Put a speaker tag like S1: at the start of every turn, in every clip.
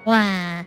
S1: Why?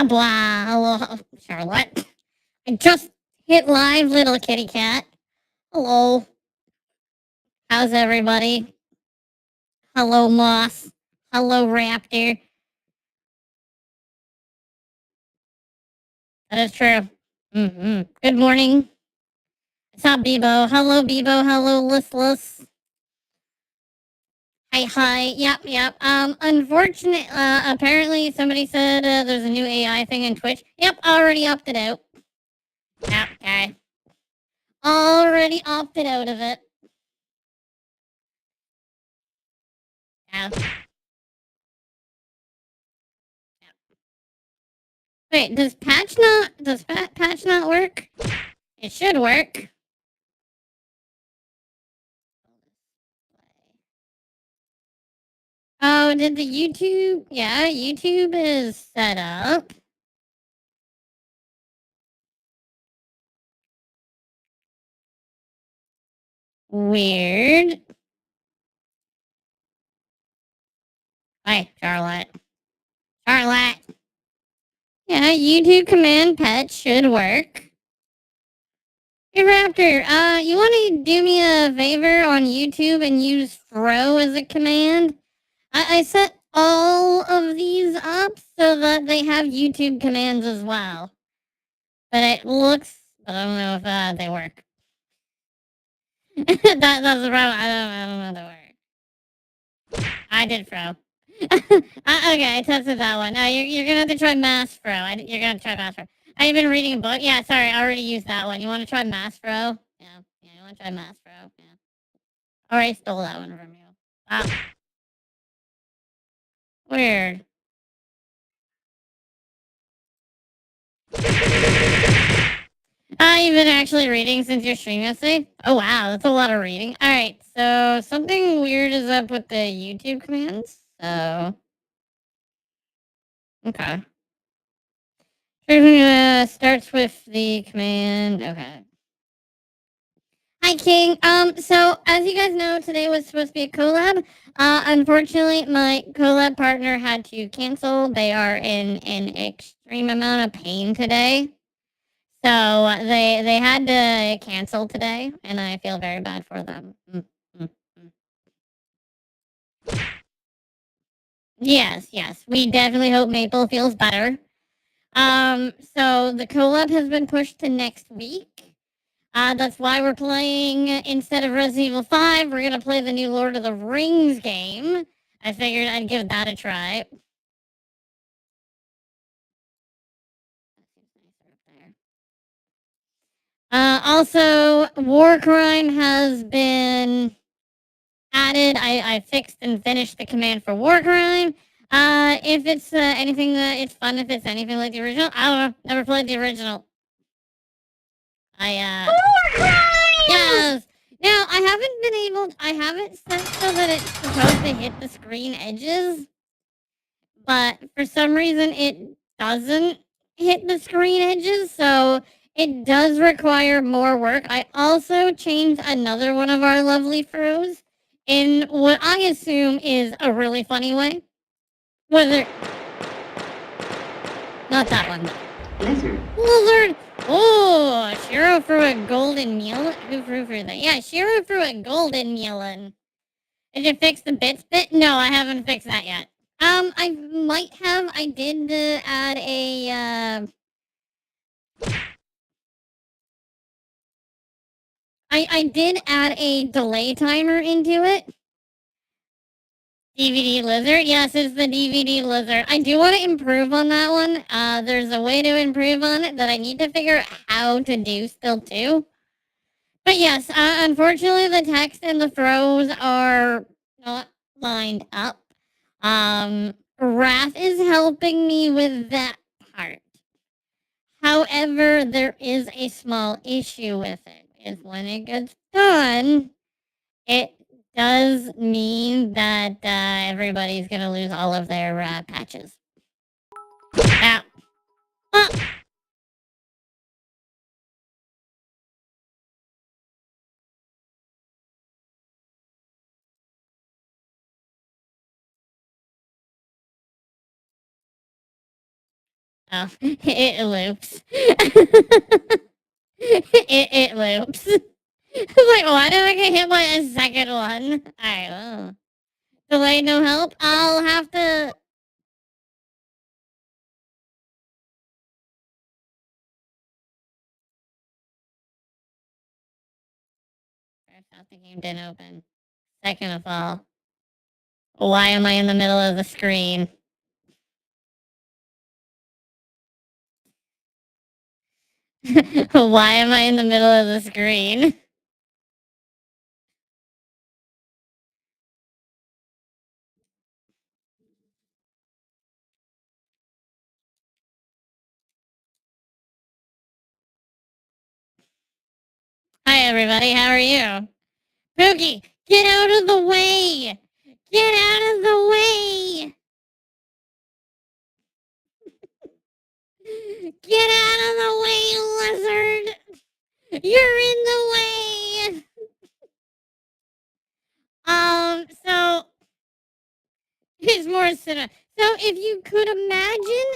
S1: Blah. Hello, Charlotte. I just hit live, little kitty cat. Hello. How's everybody? Hello, Moss. Hello, Raptor. That is true. Good morning. It's up, Bebo. Hello, Bebo. Hello, Listless. Hi. Yep. Unfortunate. Apparently somebody said there's a new AI thing in Twitch. Yep, already opted out. Yep. Okay. Already opted out of it. Yeah. Wait, does patch not work? It should work. Oh, did the YouTube? Yeah, YouTube is set up. Weird. Hi, Charlotte. Charlotte. Yeah, YouTube command pet should work. Hey, Raptor, you want to do me a favor on YouTube and use throw as a command? I set all of these up so that they have YouTube commands as well. But it looks, I don't know if they work. That's the problem. I don't know if they work. I did throw. Okay, I tested that one. You're gonna have to try mass throw. You're gonna try mass throw. Have you been reading a book? Yeah, sorry, I already used that one. You want to try mass throw? Yeah, you want to try mass throw? Yeah. Already stole that one from you. Ah, weird. You've been actually reading since your stream yesterday? Oh wow, that's a lot of reading. Alright, so something weird is up with the YouTube commands. So okay. Starts with the command. Okay. Hi King. So as you guys know, today was supposed to be a collab. Unfortunately my collab partner had to cancel. They are in an extreme amount of pain today. So they had to cancel today, and I feel very bad for them. Mm. Yes. We definitely hope Maple feels better. So the collab has been pushed to next week. That's why we're playing instead of Resident Evil 5, we're gonna play the new Lord of the Rings game. I figured I'd give that a try. Also, War Crime has been added. I fixed and finished the command for War Crime. If it's anything that it's fun if it's anything like the original. I don't know. Never played the original. War Crime! Yes. Now I haven't set so that it's supposed to hit the screen edges, but for some reason it doesn't hit the screen edges, so it does require more work. I also changed another one of our lovely throws in what I assume is a really funny way. Whether not that one though. Lizard. Oh, Shiro threw a golden meal. Who threw that? Yeah, Shiro threw a golden melon. Did you fix the bits bit? No, I haven't fixed that yet. I might have. I did add a. I did add a delay timer into it. DVD lizard? Yes, it's the DVD lizard. I do want to improve on that one. There's a way to improve on it that I need to figure out how to do still too. But yes, unfortunately the text and the throws are not lined up. Wrath is helping me with that part. However, there is a small issue with it. Is when it gets done, it does mean that everybody's gonna lose all of their patches. Now, oh, oh, it loops. it loops. I was like, why did I get hit by a second one? Alright, well. Delay, no help. I'll have to. First off, the game didn't open. Second of all, Why am I in the middle of the screen? Why am I in the middle of the screen? Hi, everybody. How are you? Pookie, get out of the way! Get out of the way! Get out of the way, lizard! You're in the way! So it's more cinema. So if you could imagine,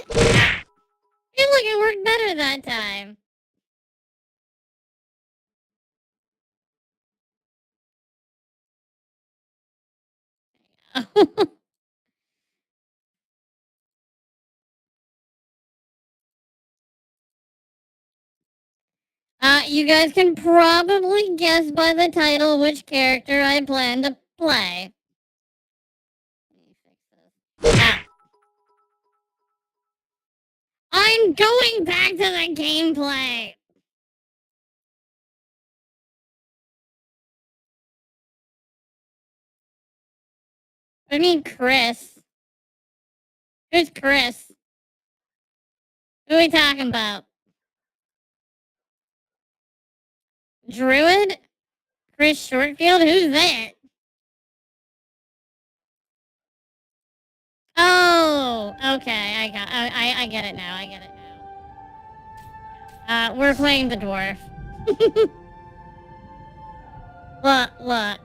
S1: hey, look, it worked better that time. You guys can probably guess by the title which character I plan to play. Ah. I'm going back to the gameplay. I mean, Chris. Who's Chris? Who are we talking about? Druid? Chris Shortfield? Who's that? Oh, okay. I get it now. I get it now. We're playing the dwarf. Look.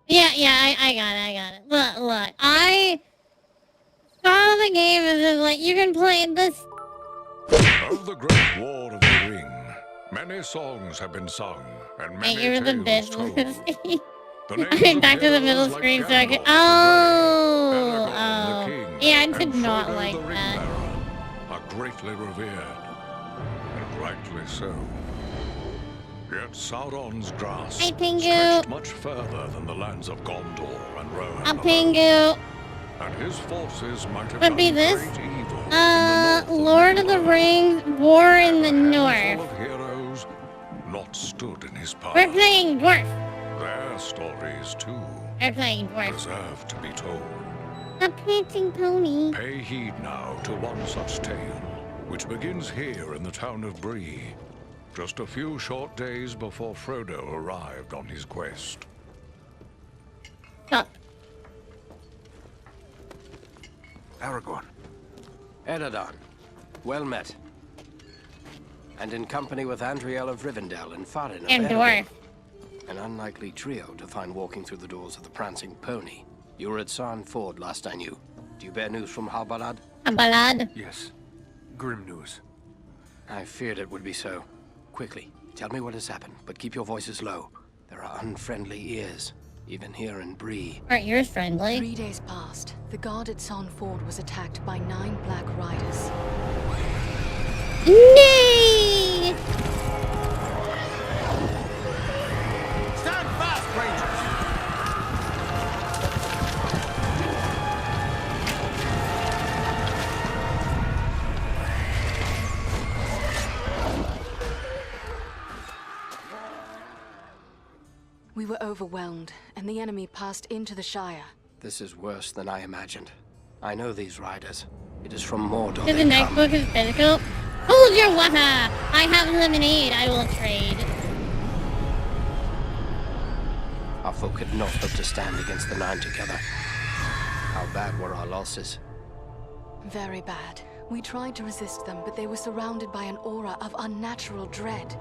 S1: Yeah, I got it. Look. I saw the game and it's like, you can play this.
S2: Of the great war of the ring, many songs have been sung, and many
S1: Hey, you're the
S2: tales
S1: bitch.
S2: told.
S1: I'm back to the middle screen so I can. Oh. Yeah, I did not like that.
S2: Are greatly revered, and rightly so. Yet Sauron's grasp stretched much further than the lands of Gondor and Rohan.
S1: Pingu.
S2: And his forces might have
S1: Would be
S2: done
S1: this.
S2: great evil
S1: Lord of the Rings, War in the North.
S2: Of heroes not stood in his path.
S1: We're playing Dwarf.
S2: Their stories, too,
S1: We're playing Dwarf.
S2: deserve to be told.
S1: A prancing pony.
S2: Pay heed now to one such tale, which begins here in the town of Bree, just a few short days before Frodo arrived on his quest.
S1: Stop.
S3: Aragorn.
S4: Eredon, well met. And in company with Andriel of Rivendell and Farin of
S1: And
S4: Erebor.
S1: Dwarf.
S4: An unlikely trio to find walking through the doors of the Prancing Pony. You were at Sarn Ford last I knew. Do you bear news from Halbarad?
S1: Halbarad?
S3: Yes. Grim news.
S4: I feared it would be so. Quickly, tell me what has happened, but keep your voices low. There are unfriendly ears, even here in Bree.
S1: Aren't yours friendly?
S5: 3 days passed. The guard at Sarn Ford was attacked by 9 Black Riders.
S1: Nay!
S3: Stand fast, Rangers!
S5: We were overwhelmed, and the enemy passed into the Shire.
S4: This is worse than I imagined. I know these riders. It is from Mordor
S1: To the
S4: they
S1: next
S4: come.
S1: book is physical. Hold your water! I have lemonade. I will trade.
S4: Our folk had not hoped to stand against the 9 together. How bad were our losses?
S5: Very bad. We tried to resist them, but they were surrounded by an aura of unnatural dread.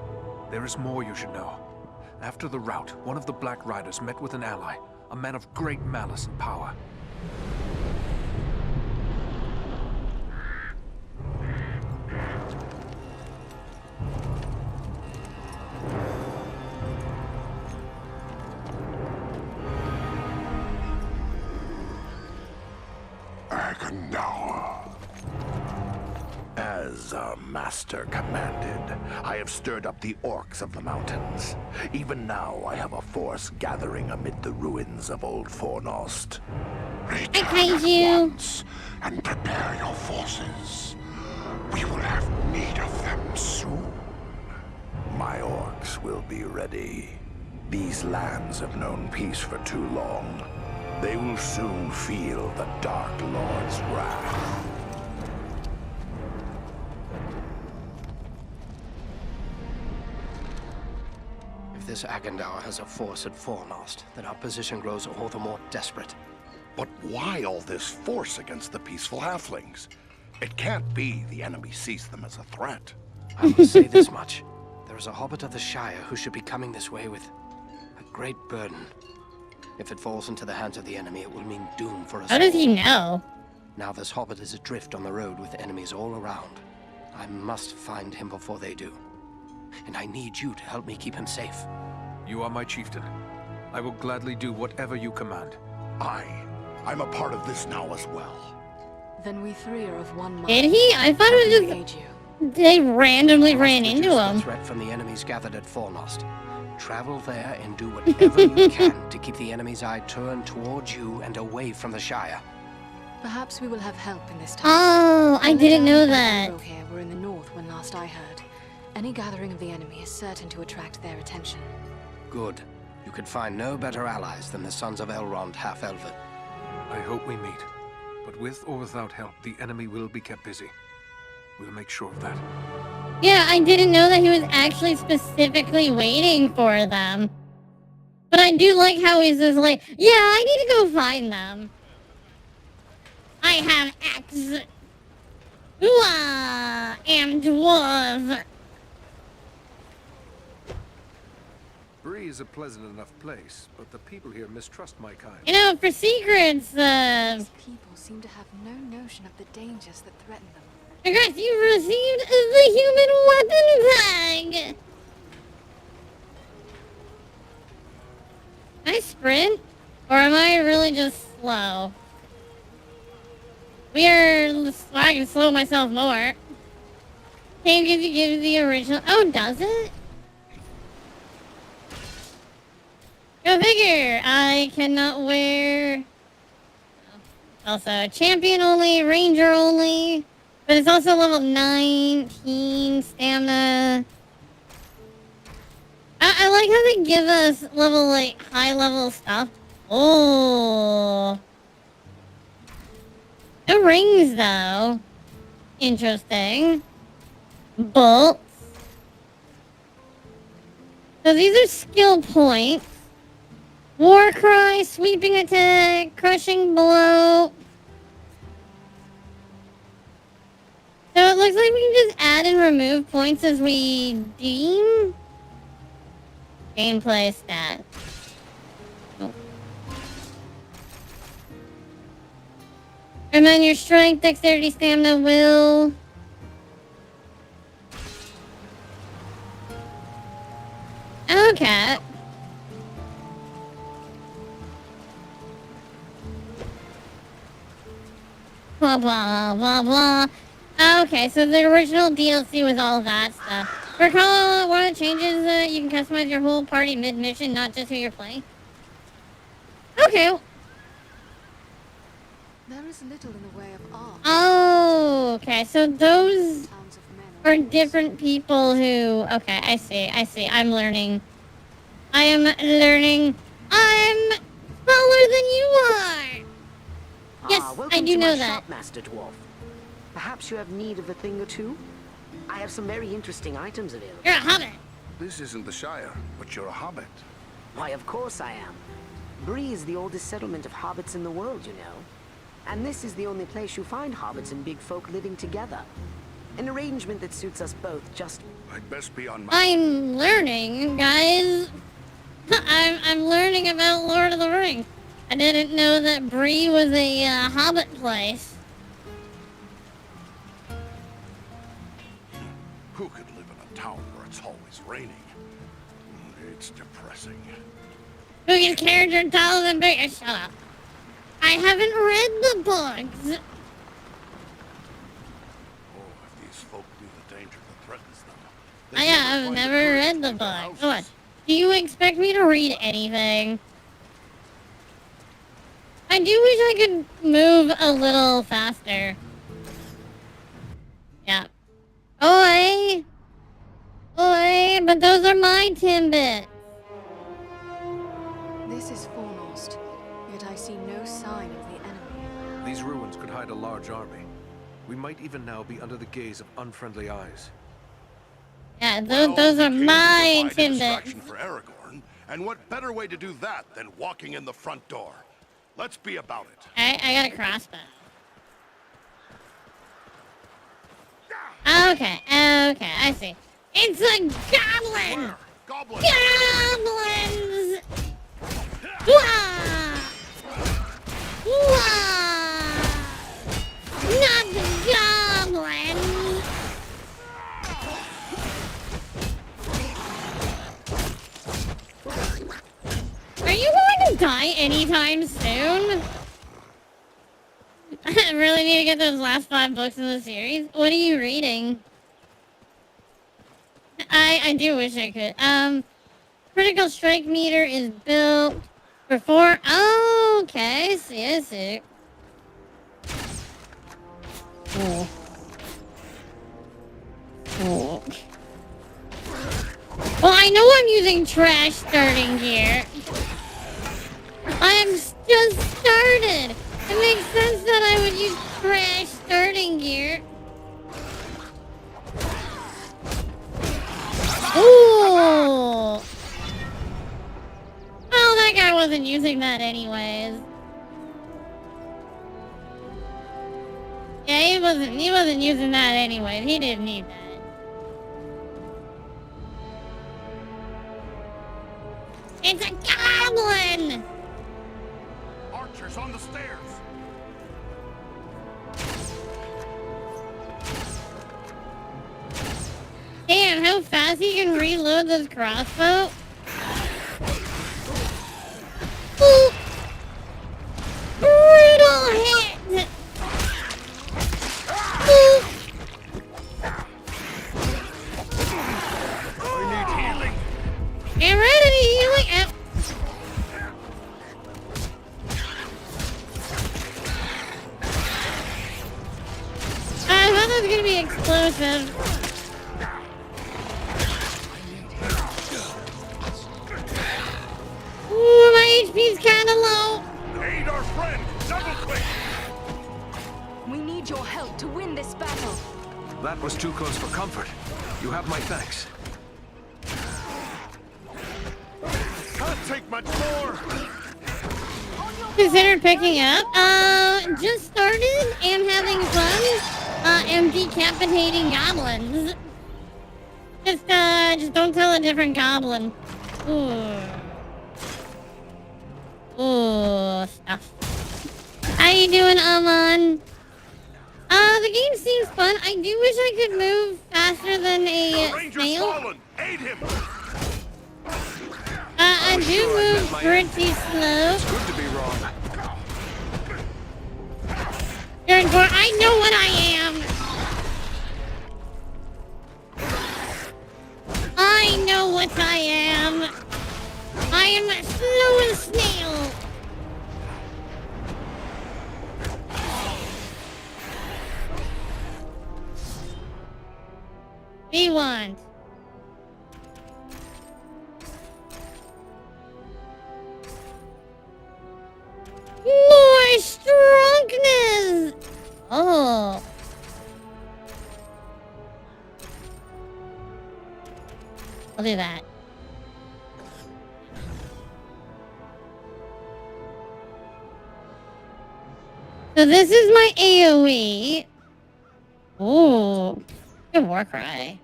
S3: There is more you should know. After the rout, one of the Black Riders met with an ally, a man of great malice and power.
S2: Agenauer.
S6: As As our master commanded, I have stirred up the orcs of the mountains. Even now, I have a force gathering amid the ruins of Old Fornost.
S1: Return at
S6: once and prepare your forces. We will have need of them soon. My orcs will be ready. These lands have known peace for too long. They will soon feel the Dark Lord's wrath.
S4: If this Agendaur has a force at Fornost, then our position grows all the more desperate.
S6: But why all this force against the peaceful halflings? It can't be the enemy sees them as a threat.
S4: I must say this much. There is a hobbit of the Shire who should be coming this way with a great burden. If it falls into the hands of the enemy, it will mean doom for us all.
S1: How does he know?
S4: Now this hobbit is adrift on the road with enemies all around. I must find him before they do. And I need you to help me keep him safe.
S3: You are my chieftain. I will gladly do whatever you command.
S6: I'm a part of this now as well.
S5: Then we three are of one mind.
S1: Did he? I thought it was just... They randomly ran into him.
S4: Threat from the enemies gathered at Fornost. Travel there and do whatever you can to keep the enemy's eye turned towards you and away from the Shire.
S5: Perhaps we will have help in this time.
S1: Oh, I didn't know that.
S5: The here were in the north when last I heard. Any gathering of the enemy is certain to attract their attention.
S4: Good. You could find no better allies than the sons of Elrond half-elven.
S3: I hope we meet. But with or without help, the enemy will be kept busy. We'll make sure of that.
S1: Yeah, I didn't know that he was actually specifically waiting for them. But I do like how he's just like, yeah, I need to go find them. I have axe. I am dwarf.
S3: Bree is a pleasant enough place, but the people here mistrust my kind.
S1: You know, for secrets,
S5: These people seem to have no notion of the dangers that threaten them.
S1: Congrats, you received the human weapon tag! Can I sprint? Or am I really just slow? I can slow myself more. Game gives you the original. Oh, does it? Go figure! I cannot wear... Also, champion only, ranger only. But it's also level 19 stamina. I like how they give us high level stuff. Oh. No rings though. Interesting. Bolts. So these are skill points. War cry, sweeping attack, crushing blow. So it looks like we can just add and remove points as we deem. Gameplay stats. Nope. And then your strength, dexterity, stamina, will. Okay. Blah, blah, blah, blah. Okay, so the original DLC was all that stuff. Recall one of the changes that you can customize your whole party mid-mission, not just who you're playing. Okay.
S5: There is little in the way of art.
S1: Oh, okay, so those are different people who... Okay, I see. I'm learning. I am learning. I'm smaller than you are! Yes, I do know that.
S7: Shop, Master Dwarf. Perhaps you have need of a thing or two? I have some very interesting items available.
S1: You're a hobbit.
S6: This isn't the Shire, but you're a hobbit.
S7: Why, of course I am. Bree is the oldest settlement of hobbits in the world, you know. And this is the only place you find hobbits and big folk living together. An arrangement that suits us both just...
S6: I'd best be on my...
S1: I'm learning, guys. I'm learning about Lord of the Rings. I didn't know that Bree was a hobbit place.
S6: Who could live in a town where it's always raining? It's depressing.
S1: Who can character taller than bigger? Shut up. I haven't read the books.
S6: Oh, if these folk
S1: I've never read the book. Come on. Do you expect me to read anything? I do wish I could move a little faster. Yeah. Oi! Oi, but those are my Timbits.
S5: This is foremost, yet I see no sign of the enemy.
S3: These ruins could hide a large army. We might even now be under the gaze of unfriendly eyes.
S1: Yeah, those are my Timbits.
S8: Distraction for Aragorn, and what better way to do that than walking in the front door? Let's be about it.
S1: I got a crossbow. Okay, I see. It's a goblin!
S8: Goblin!
S1: Goblins! Wah! Wah! Not the goblins! Are you going to die anytime soon? I really need to get those last 5 books in the series. What are you reading? I do wish I could. Critical strike meter is built for 4. Oh, okay. I see. Cool. Well, I know I'm using trash starting gear. I'm just started. It makes sense that I would use trash starting gear. Ooh! Well, that guy wasn't using that anyways. Yeah, he wasn't using that anyways. He didn't need that. It's a goblin!
S8: Archers on the stairs!
S1: Damn, how fast he can reload this crossbow? Ooh. Brutal hit! Ooh.
S8: I need healing!
S1: Get rid of the healing! Ow. I thought that was gonna be explosive. Ooh, my HP's kinda low.
S8: Aid our friend! Double quick!
S5: We need your help to win this battle.
S3: That was too close for comfort. You have my thanks.
S8: Can't take much more!
S1: Considered picking up. Just started and having fun. And decapitating goblins. Just don't tell a different goblin. Ooh. Ooh, stuff. How you doing, Aman? The game seems fun. I do wish I could move faster than a snail.
S8: Fallen. Aid him!
S1: I do move pretty slow.
S3: It's good to be wrong.
S1: I know what I am. I know what I am. I am a slow snail. We want. More strongness! Oh. I'll do that. So this is my AoE. Ooh. Good war cry.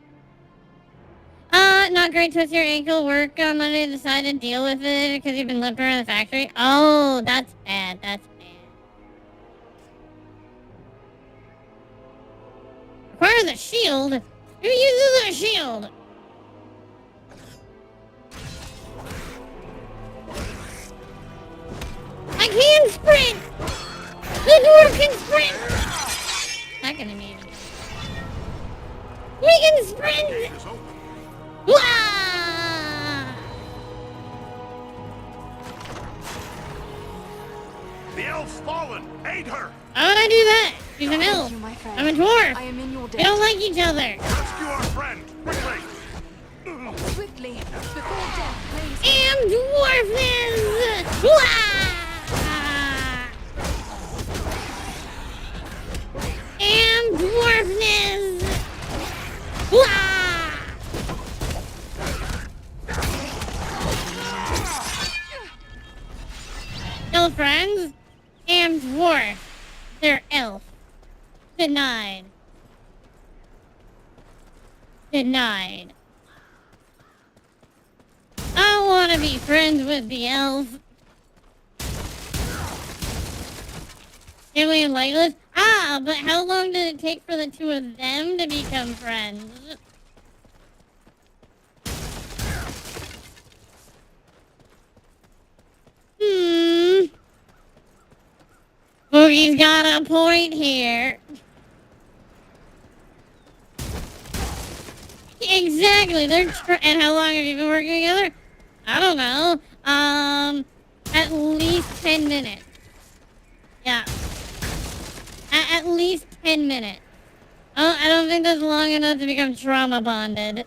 S1: Not great. Twist your ankle. Work on Monday. Decide to deal with it because you've been left around the factory. Oh, that's bad. That's bad. Require the shield. Who uses a shield? I can sprint. The dwarf can sprint. Not gonna need it. We can sprint.
S8: fallen. Aid her.
S1: How would I do that? She's an elf.
S5: You, my friend.
S1: I'm a dwarf.
S5: I am in your debt.
S1: We don't like each other.
S8: Rescue our friend. Quickly.
S5: Swiftly, before death claims him.
S1: Am dwarfness! Wah! Am dwarfness! Wah! No friends? Am dwarf. They're elf. Denied. Denied. I want to be friends with the elf. Can we like this? Ah, but how long did it take for the two of them to become friends? Boogie's got a point here. Exactly. And how long have you been working together? I don't know. At least 10 minutes. Yeah. At least 10 minutes. Oh, I don't think that's long enough to become trauma bonded.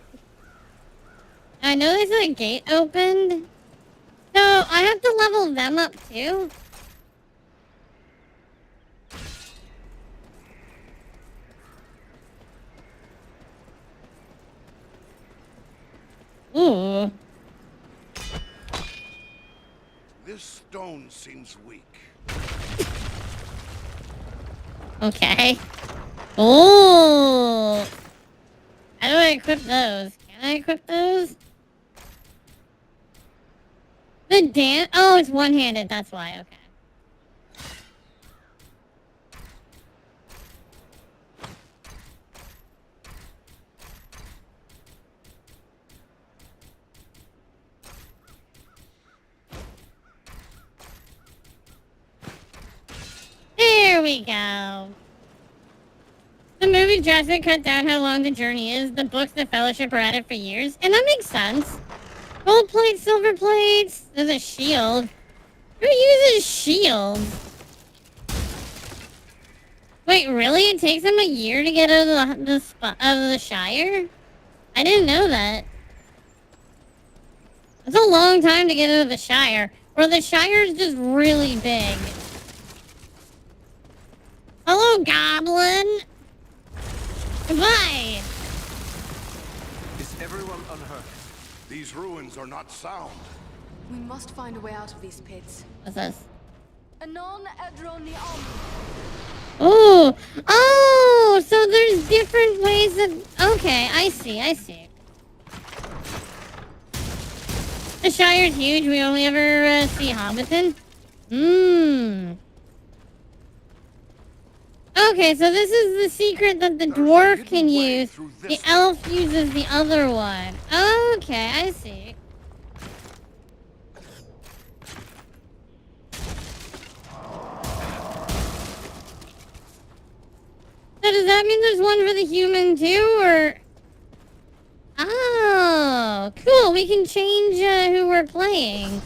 S1: I know they said a gate opened. So I have to level them up too. Ooh.
S8: This stone seems weak.
S1: Okay. Ooh. How do I equip those? Can I equip those? The dance? Oh, it's one-handed. That's why. Okay. There we go. The movie drastically cut down how long the journey is. The books, the Fellowship are at it for years. And that makes sense. Gold plates, silver plates. There's a shield. Who uses shields? Wait, really? It takes them a year to get out of the Shire? I didn't know that. It's a long time to get out of the Shire. Or the Shire's just really big. Hello, Goblin. Goodbye.
S3: Is everyone unhurt?
S8: These ruins are not sound.
S5: We must find a way out of these pits.
S1: What's this?
S5: Anon Edronion.
S1: Ooh. Oh, so there's different ways of... Okay, I see. The Shire's huge. We only ever see Hobbiton. Okay, so this is the secret that the dwarf can use. The elf uses the other one. Okay, I see. So does that mean there's one for the human too, or... Oh, cool. We can change who we're playing.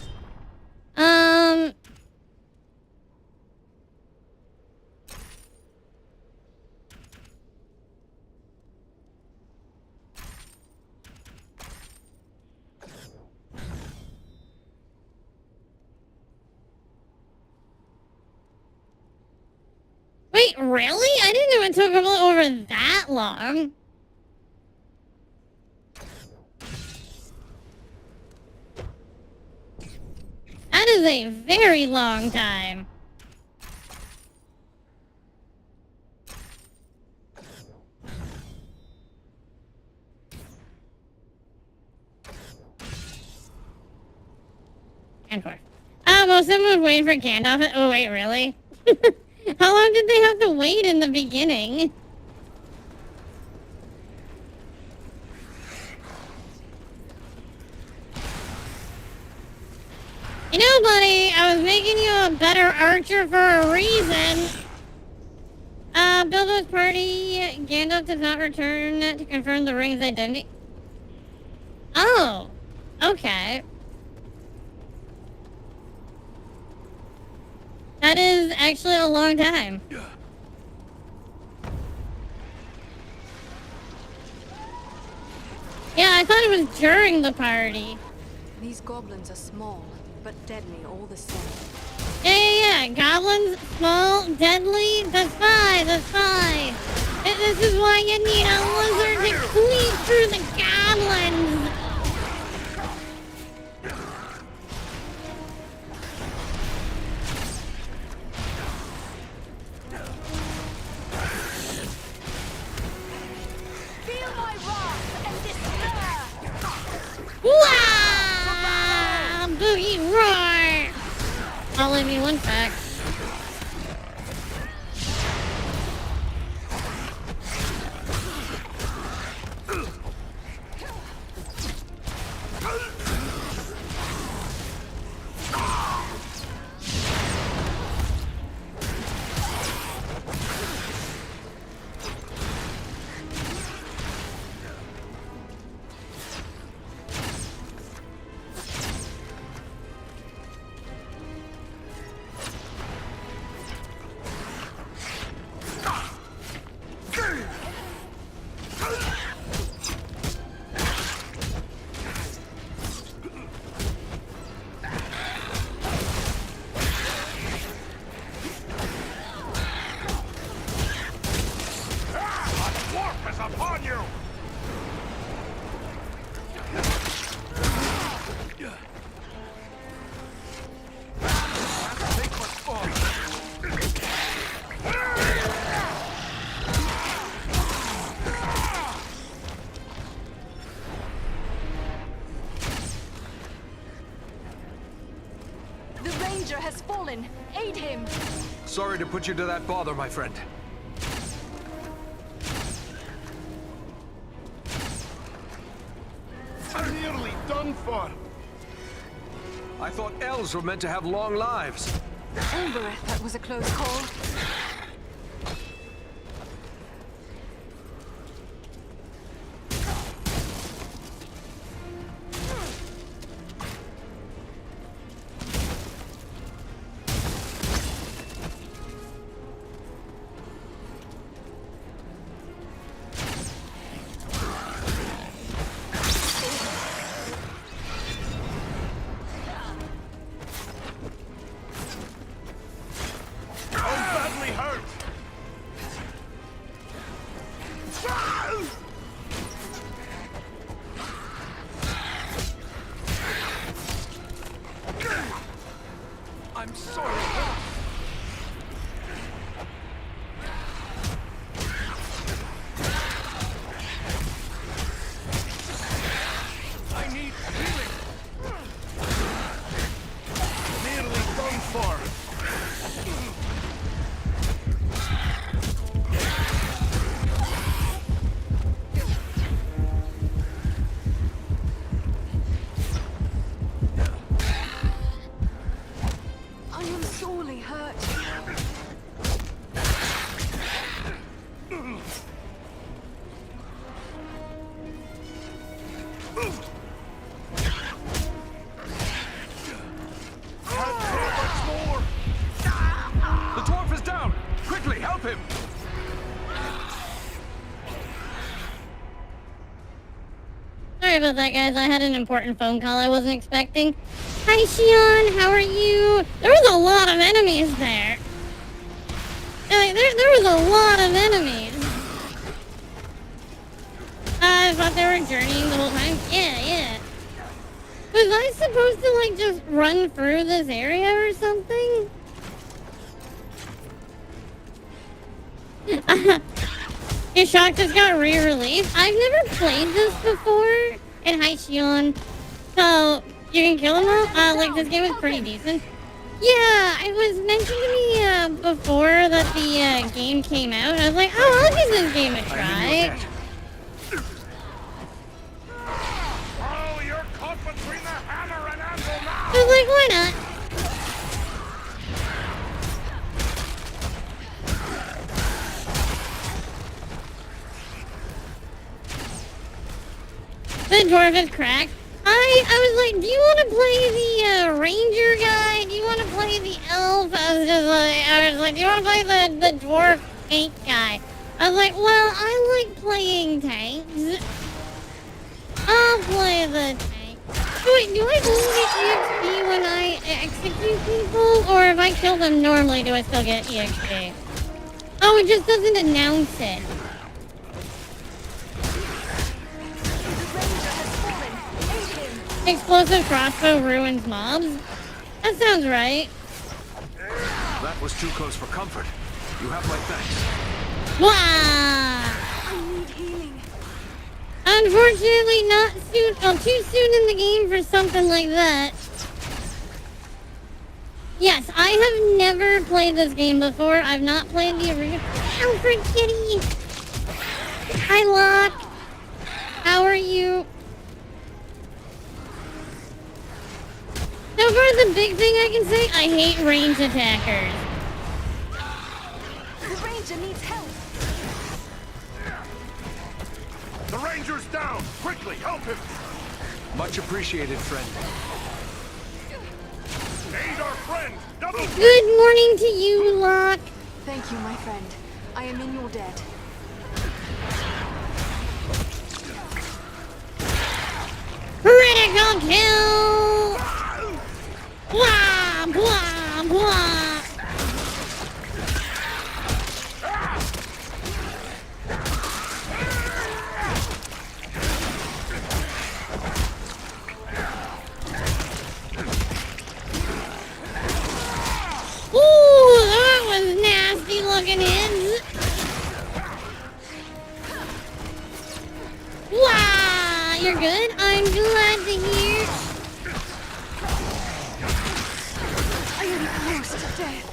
S1: Wait, really? I didn't know it took over that long. That is a very long time. Gandalf. Well, someone was waiting for Gandalf. Oh, wait, really? How long did they have to wait in the beginning? You know, buddy, I was making you a better archer for a reason. Bilbo's party, Gandalf does not return to confirm the ring's identity. Oh, okay. That is actually a long time. Yeah, I thought it was during the party.
S5: These goblins are small, but deadly all the same.
S1: Yeah. Goblins, small, deadly. That's fine. This is why you need a lizard to cleave through the goblins.
S5: Feel my wrath and despair!
S1: Wow! Boogie roar! I'll leave you one fact.
S8: Dwarf is upon you!
S3: Take what's falling.
S5: The ranger has fallen. Aid him.
S3: Sorry to put you to that bother, my friend.
S8: I'm nearly done for.
S3: I thought elves were meant to have long lives.
S5: Umbereth, that was a close call.
S8: I'm badly hurt.
S3: I'm sorry.
S8: I need healing. Nearly done for.
S5: I am sorely hurt.
S3: The dwarf is down! Quickly, help him!
S1: Sorry about that, guys. I had an important phone call I wasn't expecting. Hi, Shion. How are you? There was a lot of enemies there. There was a lot of enemies. I thought they were journeying the whole time. Yeah. Was I supposed to, like, just run through this area or something? Your Shock just got re-released. I've never played this before. And hi, Shion. So, you can kill him all? Like, this game is pretty decent. Yeah, it was mentioned to me before that the game came out. I was like, oh, I'll give this game a try.
S8: Oh, you're caught between the hammer and anvil now!
S1: I was like, why not? The dwarf is cracked. I was like, do you want to play the ranger guy? Do you want to play the elf? I was like, do you want to play the dwarf tank guy? I was like, well, I like playing tanks. I'll play the tank. Wait, do I only get EXP when I execute people? Or if I kill them normally, do I still get EXP? Oh, it just doesn't announce it. Explosive crossbow ruins mobs? That sounds right.
S3: That was too close for comfort. You have my thanks.
S1: Wah!
S5: I need healing.
S1: Unfortunately, not soon. Well, too soon in the game for something like that. Yes, I have never played this game before. I've not played the original. Alfred Kitty! Hi, Locke. How are you? So far, the big thing I can say, I hate range attackers.
S5: The ranger needs help.
S8: The ranger's down! Quickly, help him!
S3: Much appreciated, friend.
S8: Aid our friend! Double
S1: Good morning to you, Locke.
S5: Thank you, my friend. I am in your debt.
S1: Critical kill! Blah, blah, blah. Ooh, that was nasty looking his. Wow, you're good? I'm glad to hear.
S5: I am close to death.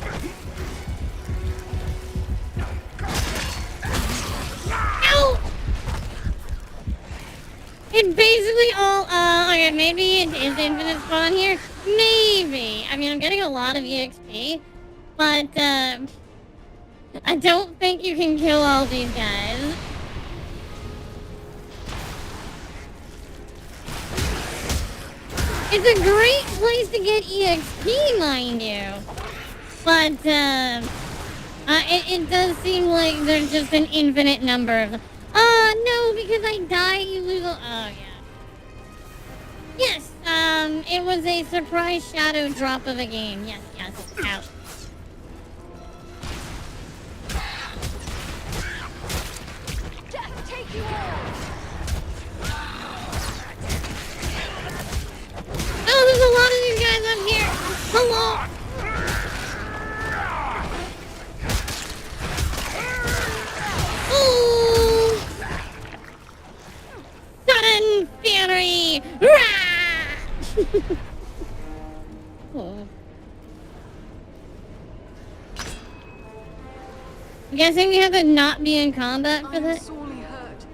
S1: Ow! It's basically all, okay, maybe it is infinite spawn here. Maybe. I mean, I'm getting a lot of EXP, but, I don't think you can kill all these guys. It's a great place to get EXP, mind you. But, it does seem like there's just an infinite number of them. No, because I die, you lose a... Oh, yeah. Yes, it was a surprise shadow drop of a game. Yes, ouch.
S5: Death take you all.
S1: Oh, there's a lot of these guys up here. Hello. Ooh. Sudden fury. Oh. I'm guessing we have to not be in combat for
S5: I am
S1: that.
S5: sorely hurt.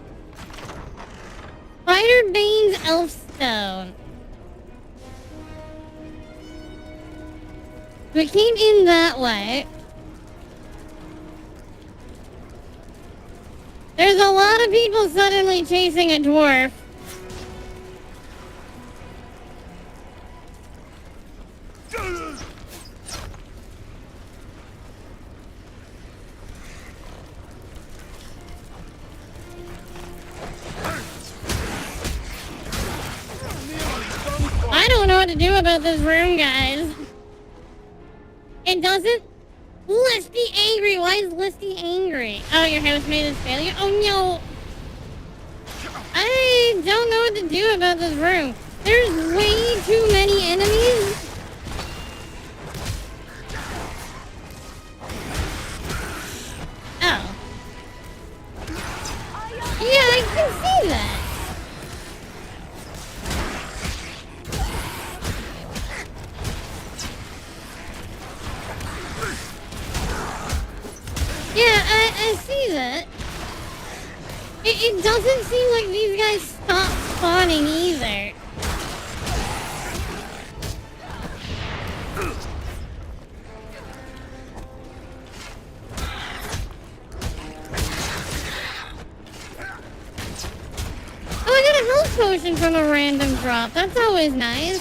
S1: Spider Bane's Elfstone. We came in that way. There's a lot of people suddenly chasing a dwarf. I don't know what to do about this room, guys. It doesn't? Listy angry. Why is Listy angry? Oh, your housemate is failure? Oh, no. I don't know what to do about this room. There's way too many enemies. Oh. Yeah, I can see that. Yeah, I see that. It doesn't seem like these guys stop spawning either. Oh, I got a health potion from a random drop. That's always nice.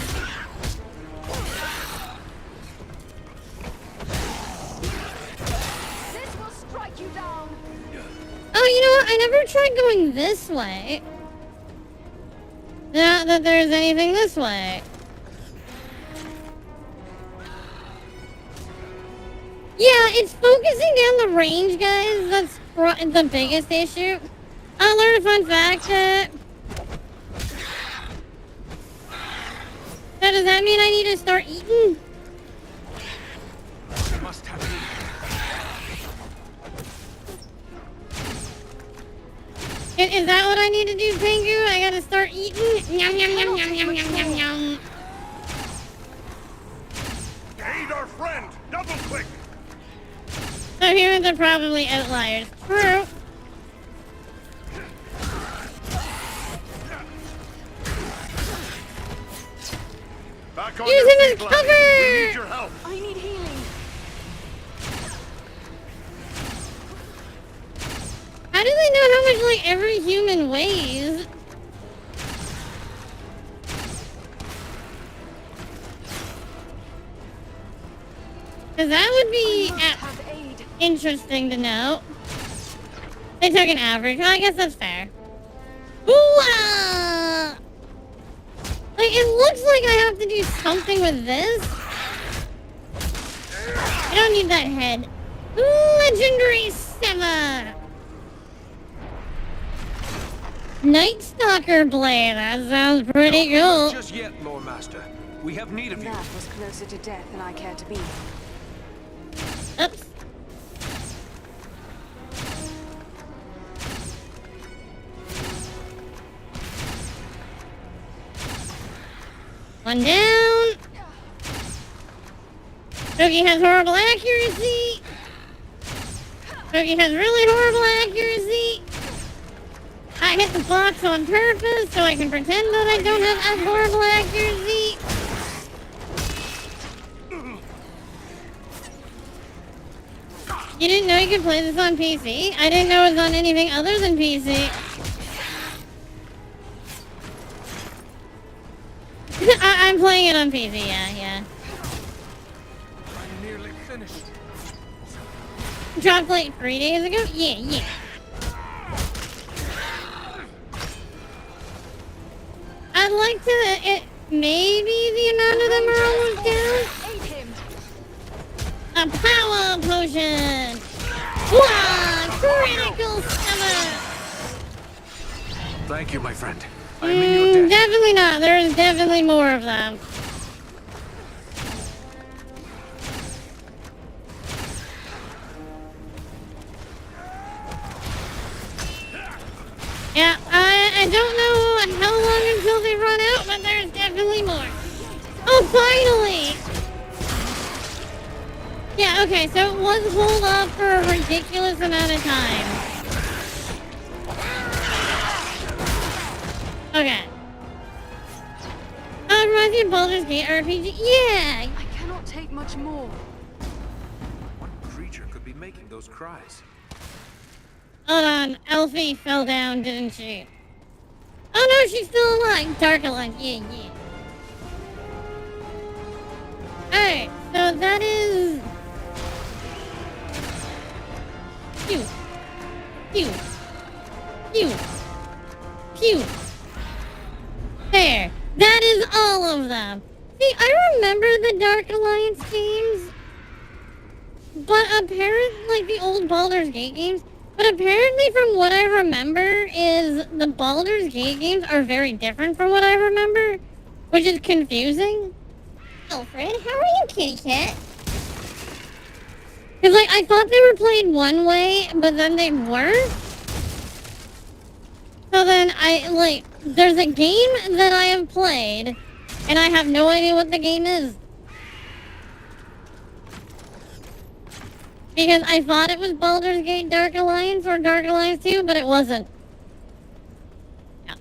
S5: This will strike you down.
S1: Oh, you know what? I never tried going this way. Not that there's anything this way. Yeah, it's focusing down the range, guys. That's the biggest issue. I learned a fun fact. So does that mean I need to start eating?
S3: Must have
S1: Is that what I need to do, Pingu? I gotta start eating? Yum, yum, yum, yum, yum, yum, yum, yum.
S8: Aid our friend! Double click!
S1: So humans are probably outliers. True.
S8: Back on
S1: Use
S8: your
S1: him as
S8: feet,
S1: cover!
S8: laddie. We need your help!
S5: I need healing.
S1: How do they know how much, like, every human weighs? Because that would be interesting to know. They took an average. Well, I guess that's fair. Ooh, like, it looks like I have to do something with this. I don't need that head. Legendary Seva! Night Stalker Blade. That sounds pretty cool.
S3: Just yet, Lord Master. We have need of you.
S5: That was closer to death than I care to be.
S1: Oops. One down. Cookie has horrible accuracy. Cookie has really horrible accuracy. I hit the box on purpose so I can pretend that I don't have as horrible accuracy. You didn't know you could play this on PC? I didn't know it was on anything other than PC. I'm playing it on PC, yeah.
S3: I'm nearly finished.
S1: Dropped like 3 days ago? Yeah. I'd like to... maybe the amount of them are almost down? A power potion! Wow! Critical summer!
S3: Thank you, my friend. I am in your debt.
S1: Definitely not. There's definitely more of them. Yeah, I don't know how long until they run out, but there's definitely more. Oh, finally! Yeah, okay, so it was hold off for a ridiculous amount of time. Okay. Oh, it reminds me of Baldur's Gate RPG. Yeah!
S5: I cannot take much more.
S3: What creature could be making those cries?
S1: Hold on, Elfie fell down, didn't she? Oh no, she's still alive. Dark alive, yeah. Alright, so that is... Pew. There. That is all of them. See, I remember the Dark Alliance games. But apparently, like the old Baldur's Gate games. But apparently from what I remember is the Baldur's Gate games are very different from what I remember. Which is confusing. Alfred, how are you, kitty cat? Because, like, I thought they were played one way, but then they weren't. So then there's a game that I have played, and I have no idea what the game is. Because I thought it was Baldur's Gate Dark Alliance or Dark Alliance 2, but it wasn't. Yeah.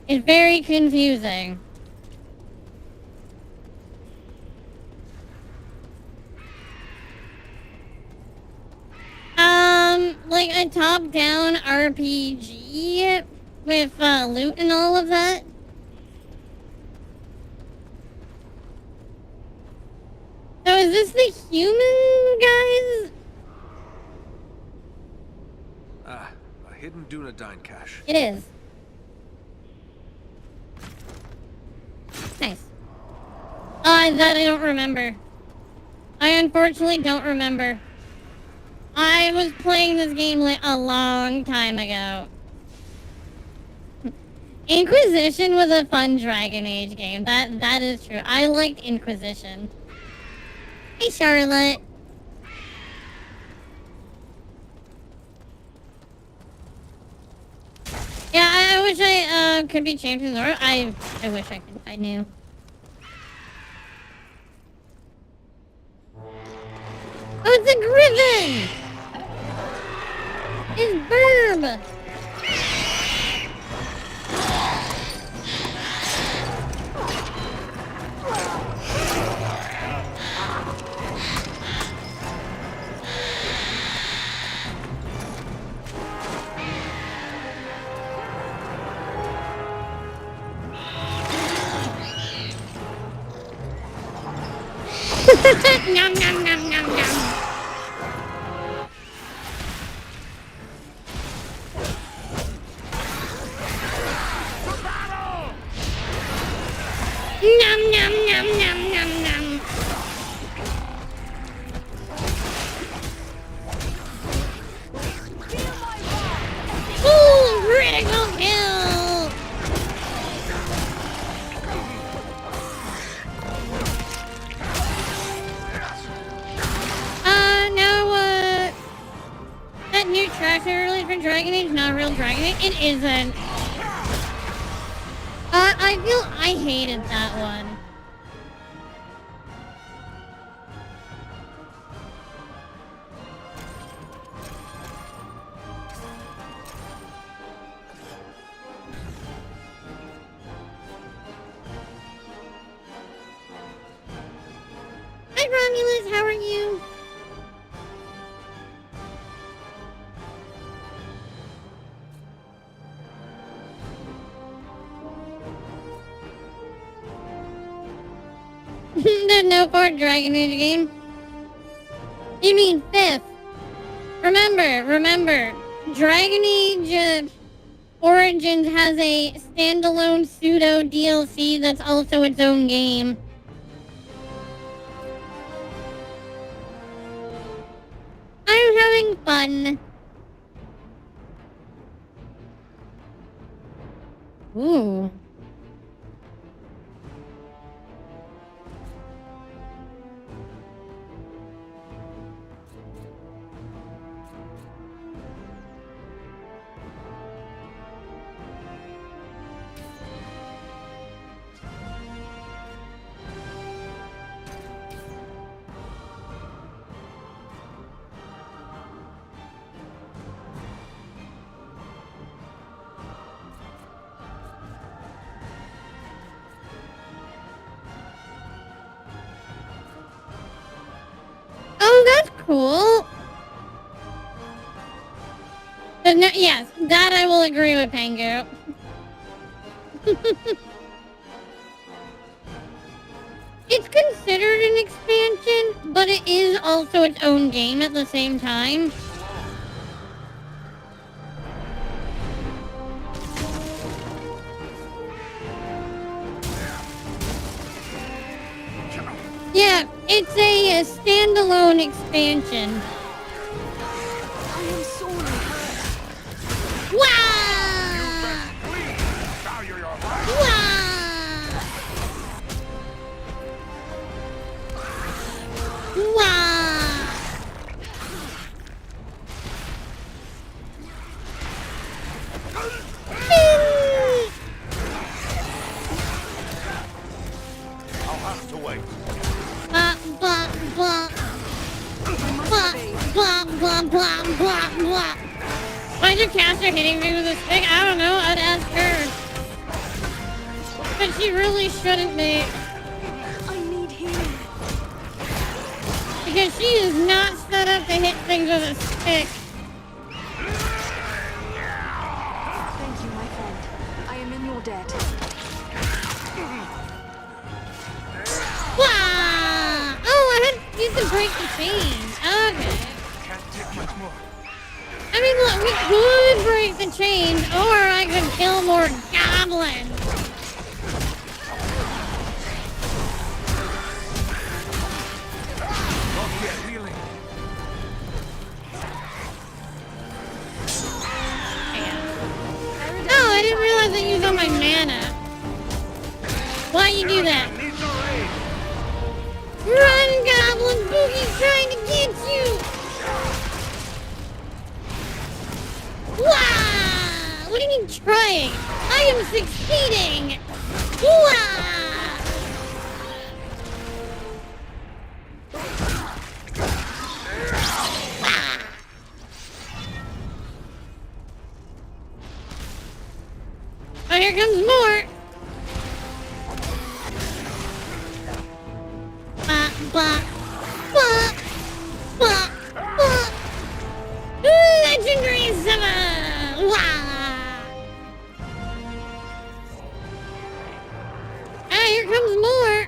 S1: It's very confusing. like a top-down RPG with loot and all of that. So is this the human guys?
S3: A hidden Dunedain cache.
S1: It is. Nice. That I don't remember. I unfortunately don't remember. I was playing this game like a long time ago. Inquisition was a fun Dragon Age game. That is true. I liked Inquisition. Hey, Charlotte. Yeah, I wish I could be champion or I wish I knew. Oh, it's a griffin! It's Burb! Nom nom nom nom nom. Nom nom nom nom nom nom. Ooh, critical kill! That new track they released for Dragon Age, not real Dragon Age. It isn't. I hated that one. Hi Romulus, how are you? There's no fourth Dragon Age game. You mean fifth? Remember, Dragon Age Origins has a standalone pseudo DLC that's also its own game. I'm having fun. Ooh. Oh, that's cool. But no, yes, that I will agree with Pangu. It's considered an expansion, but it is also its own game at the same time. Yeah, it's a standalone expansion.
S5: I am sorely hurt.
S1: Wow! Wow! Wow!
S8: I'll have to wait.
S1: Blah, blah, blah. Blah, blah, blah, blah, blah, blah. Why is your caster hitting me with a stick? I don't know. I'd ask her. But she really shouldn't be.
S5: I need healing.
S1: Because she is not set up to hit things with a stick.
S5: dead.
S1: Wow! Oh, I had to use the break the chains. Okay.
S3: Can't take much more.
S1: I mean, look, we could break the chains, or I could kill more goblins.
S3: Not yet, healing.
S1: Oh, I didn't realize I used all my mana. Why you do that? Run, goblin! Boogie's trying to get you! Wow! What do you mean trying? I am succeeding! Wow! Oh, here comes more! Legendary summon! Wow! Ah, here comes more!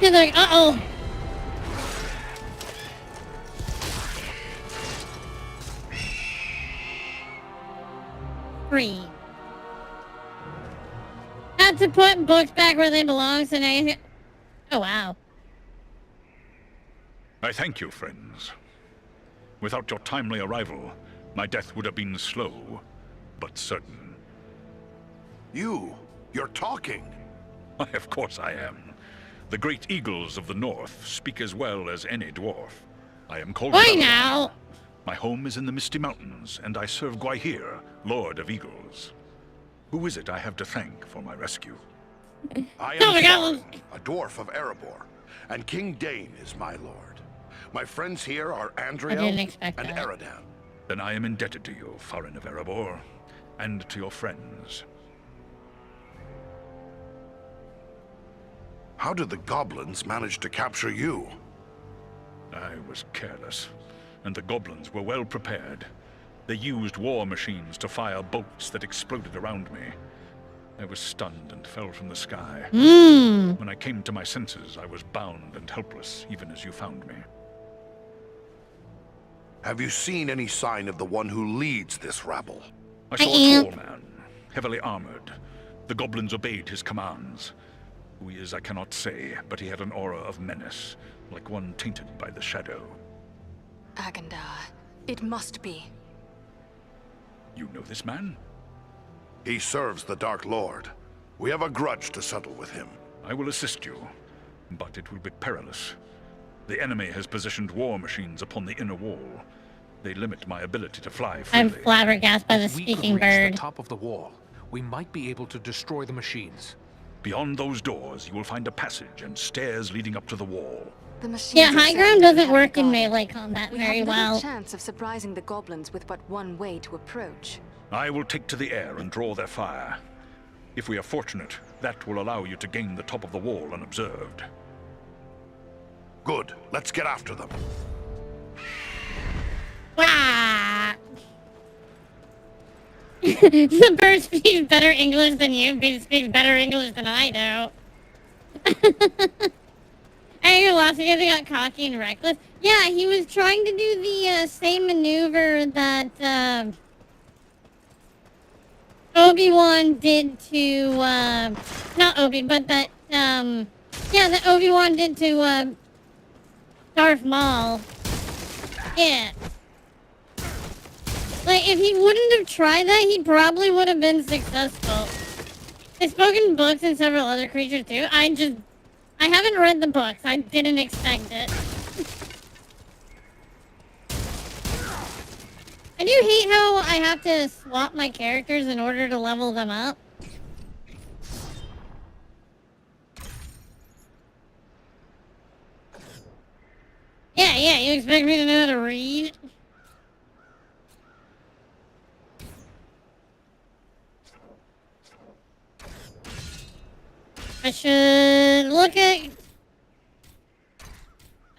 S1: Yeah, they're like, uh-oh! Free. Had to put books back where they belong, so now you... Oh, wow.
S2: I thank you, friends. Without your timely arrival, my death would have been slow, but certain.
S8: You're talking.
S2: Why, of course I am. The great eagles of the north speak as well as any dwarf. I am called...
S1: Why now?
S2: My home is in the Misty Mountains, and I serve Gwaihir, Lord of Eagles. Who is it I have to thank for my rescue?
S8: I am Thorin, a dwarf of Erebor, and King Dane is my lord. My friends here are Andriel and Eridan.
S2: Then I am indebted to you, Thorin of Erebor, and to your friends.
S8: How did the goblins manage to capture you?
S2: I was careless, and the goblins were well prepared. They used war machines to fire bolts that exploded around me. I was stunned and fell from the sky. When I came to my senses, I was bound and helpless, even as you found me.
S8: Have you seen any sign of the one who leads this rabble?
S2: I saw a tall man, heavily armored. The goblins obeyed his commands. Who he is, I cannot say, but he had an aura of menace, like one tainted by the shadow.
S5: Agandar, it must be.
S2: You know this man?
S8: He serves the Dark Lord. We have a grudge to settle with him.
S2: I will assist you, but it will be perilous. The enemy has positioned war machines upon the inner wall. They limit my ability to fly freely.
S1: I'm flabbergasted by the
S3: If we
S1: speaking
S3: could reach
S1: bird.
S3: the top of the wall, we might be able to destroy the machines.
S2: Beyond those doors, you will find a passage and stairs leading up to the wall.
S5: The machines
S1: Yeah,
S5: are
S1: high
S5: certain
S1: ground
S5: to
S1: doesn't
S5: have
S1: work in
S5: guarded.
S1: melee combat
S5: We
S1: very
S5: have little
S1: well.
S5: chance of surprising the goblins with but one way to approach.
S2: I will take to the air and draw their fire. If we are fortunate, that will allow you to gain the top of the wall unobserved.
S8: Good. Let's get after them.
S1: Wah! The bird speaks better English than you. He speaks better English than I do. Hey, you lost because he got cocky and reckless. Yeah, he was trying to do the same maneuver that Obi-Wan did to not Obi, but that that Obi-Wan did to Darth Maul. Yeah. Like, if he wouldn't have tried that, he probably would have been successful. I've spoken books and several other creatures too. I haven't read the books. I didn't expect it. I do hate how I have to swap my characters in order to level them up. Yeah, you expect me to know how to read? I should look at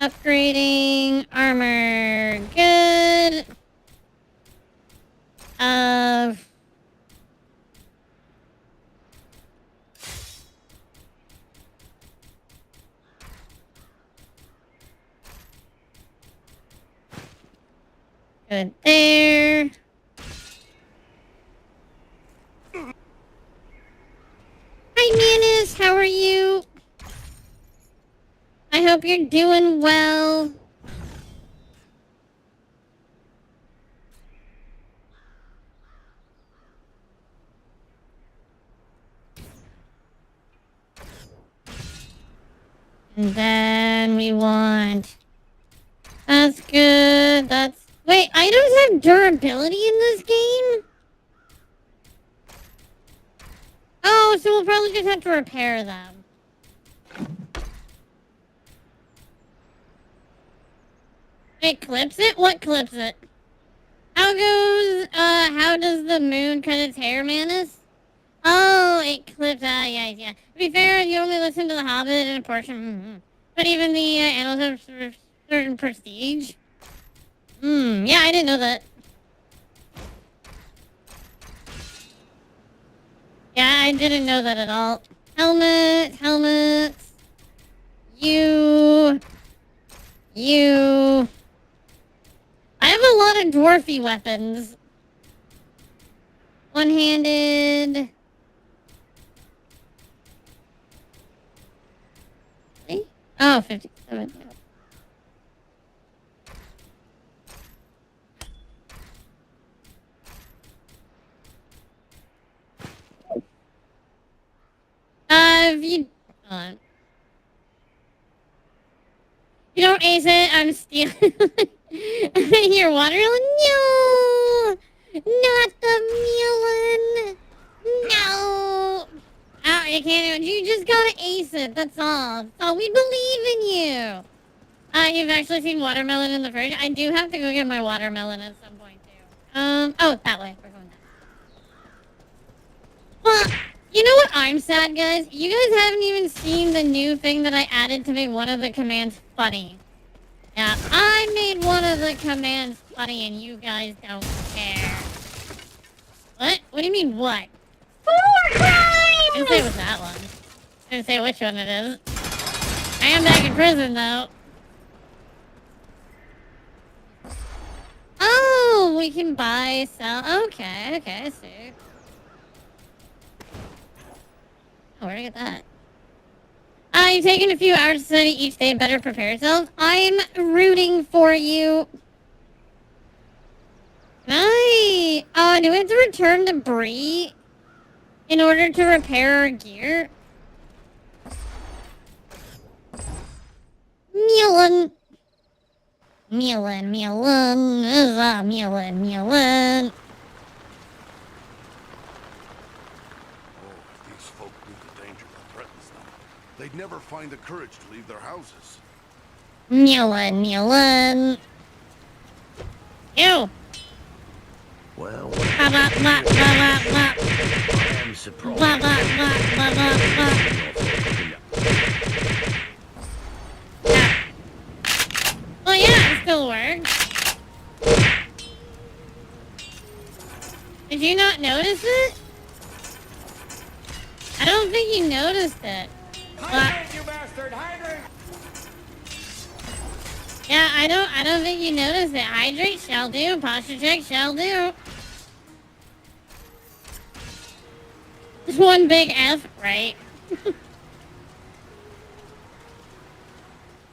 S1: upgrading armor. Good. Good there. Hi, Manus. How are you? I hope you're doing well. And then we want... That's good. That's... Wait, items have durability in this game? Oh, so we'll probably just have to repair them. It clips it? What clips it? How does the moon cut its hair, Manus? Oh, it clips, yeah. To be fair, you only listen to The Hobbit in a portion. But even the animals have certain prestige. Yeah, I didn't know that. Yeah, I didn't know that at all. Helmets. You. I have a lot of dwarfy weapons. One-handed. Oh, 57. If you... You don't ace it, I'm stealing your watermelon. No! Not the melon! No! Oh, you can't. You just gotta ace it, that's all. So we believe in you. You've actually seen watermelon in the fridge? I do have to go get my watermelon at some point, too. Oh, that way. We're going that way. Well, you know what I'm sad, guys? You guys haven't even seen the new thing that I added to make one of the commands funny. Yeah, I made one of the commands funny and you guys don't care. What? What do you mean, what? I didn't say it was that one. I didn't say which one it is. I am back in prison, though. Oh, we can buy, sell. Okay, I see. Oh, where'd I get that? You've taken a few hours to study each day and better prepare yourself. I'm rooting for you. Do we have to return debris in order to repair our gear? Melon. Is a melon.
S8: These folk knew the danger that threatens them, they'd never find the courage to leave their houses.
S1: Melon. Ew.
S6: Well,
S1: I
S6: am surprised.
S1: Well, yeah, it still works. Did you not notice it? I don't think you noticed it.
S9: Hydrate, you bastard! Hydrate!
S1: Yeah, I don't think you noticed it. Hydrate shall do. Posture check shall do. Just one big F, right?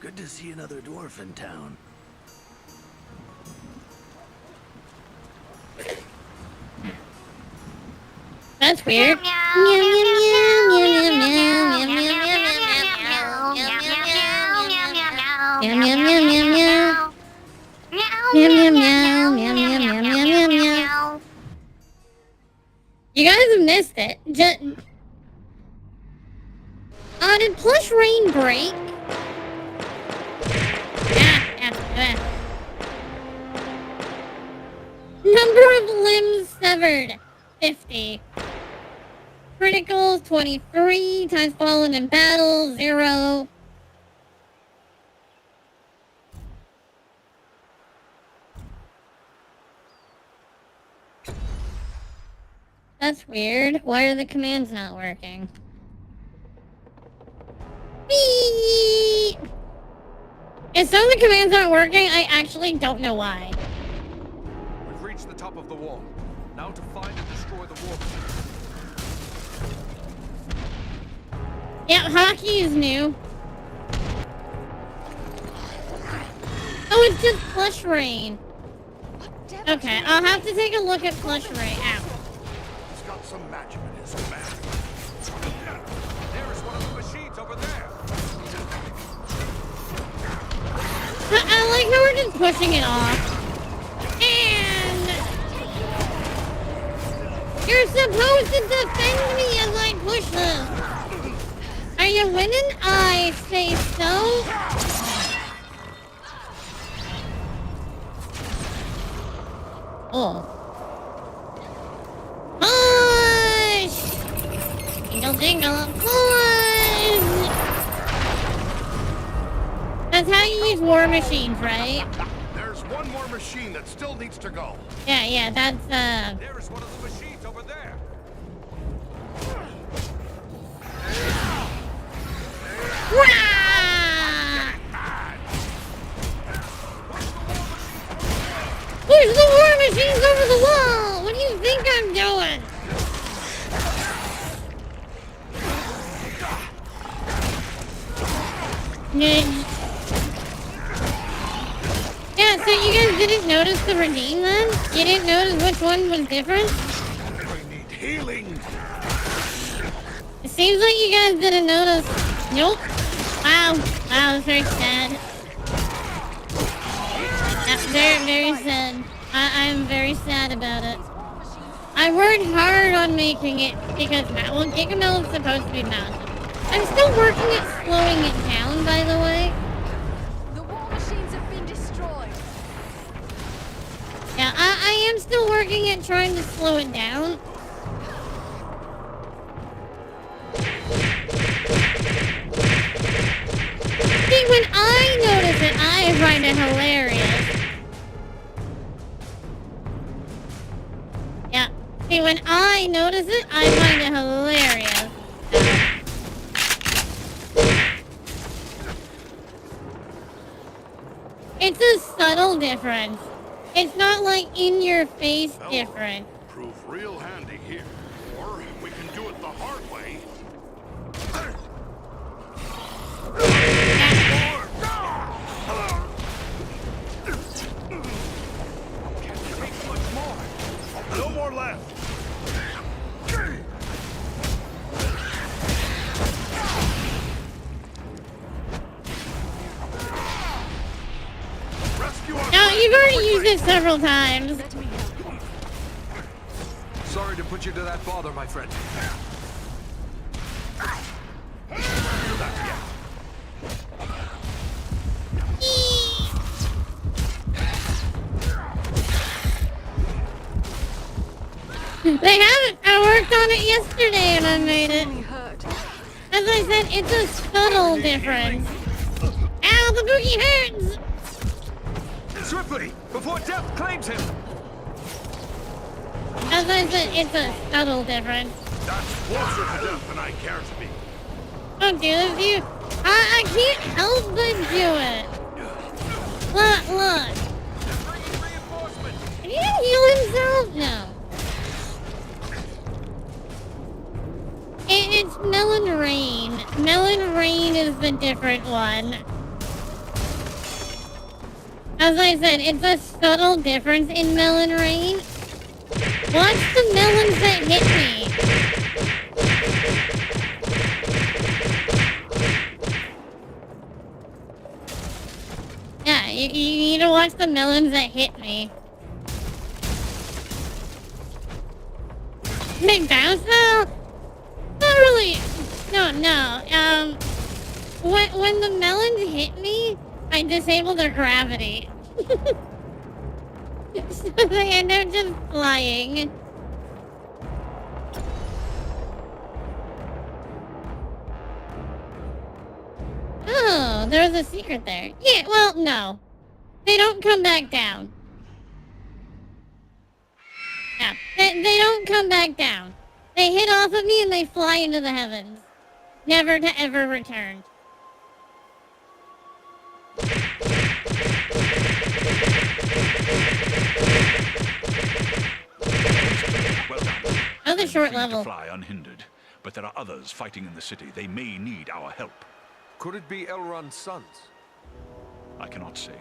S6: Good to see another dwarf in town.
S1: That's weird. You guys have missed it. Did Plush Rain break? Yeah. Number of limbs severed, 50. Criticals, 23. Times fallen in battle, 0. That's weird. Why are the commands not working? Beep! If some of the commands aren't working, I actually don't know why.
S3: We've reached the top of the wall. Now to find and destroy the war.
S1: Yep, hockey is new. Oh, it's just Flush Rain. Okay, I'll have to take a look at Flush Rain. Ow.
S8: He's got some magic in his command.
S3: There is one of the machines over there.
S1: I like how we're just pushing it off. And you're supposed to defend me as I push this. Are you winning? I say so. Oh. Push! Dingle dingle, push! That's how you use war machines, right?
S8: There's one more machine that still needs to go.
S1: Yeah, that's,
S3: There is one of the machines over there.
S1: Push the war machines over the wall! What do you think I'm doing? Yeah, so you guys didn't notice the redeem then? You didn't notice which one was different?
S8: I need healing.
S1: It seems like you guys didn't notice. Nope. Wow, that's very sad. That's very sad. I'm very sad about it. I worked hard on making it because, well, Gigamel is supposed to be massive. I'm still working at slowing it down, by the way.
S5: The war machines have been destroyed.
S1: Yeah, I am still working at trying to slow it down. See, when I notice it, I find it hilarious. Yeah, see, when I notice it, I find it hilarious. It's a subtle difference. It's not like in your face different.
S8: Prove real handy here. Or we can do it the hard way.
S3: Can't take much more.
S8: No more left. Rescue our
S1: No, you've already used it several times.
S3: Sorry to put you to that bother, my friend.
S1: They haven't. I worked on it yesterday and I made it.
S5: Really hurt.
S1: As I said, it's a subtle difference. Ow, the boogie hurts!
S3: Swiftly, before death claims him.
S1: As I said, it's a subtle difference.
S8: That's closer to death than I care to be.
S1: Don't do this, you. I can't help but do it. Look. Did he heal himself? No. It's Melon Rain. Melon Rain is the different one. As I said, it's a subtle difference in Melon Rain. Watch the melons that hit me. Yeah, you need to watch the melons that hit me. Big bounce though? Not really. No. When the melons hit me, I disable their gravity. So they end up just flying. Oh, there's a secret there. Yeah, well, no. They don't come back down. Yeah, They don't come back down. They hit off of me and they fly into the heavens. Never to ever return.
S2: Well done.
S1: Another short
S2: Free to
S1: level.
S2: fly unhindered, but there are others fighting in the city. They may need our help.
S3: Could it be Elrond's sons?
S2: I cannot say,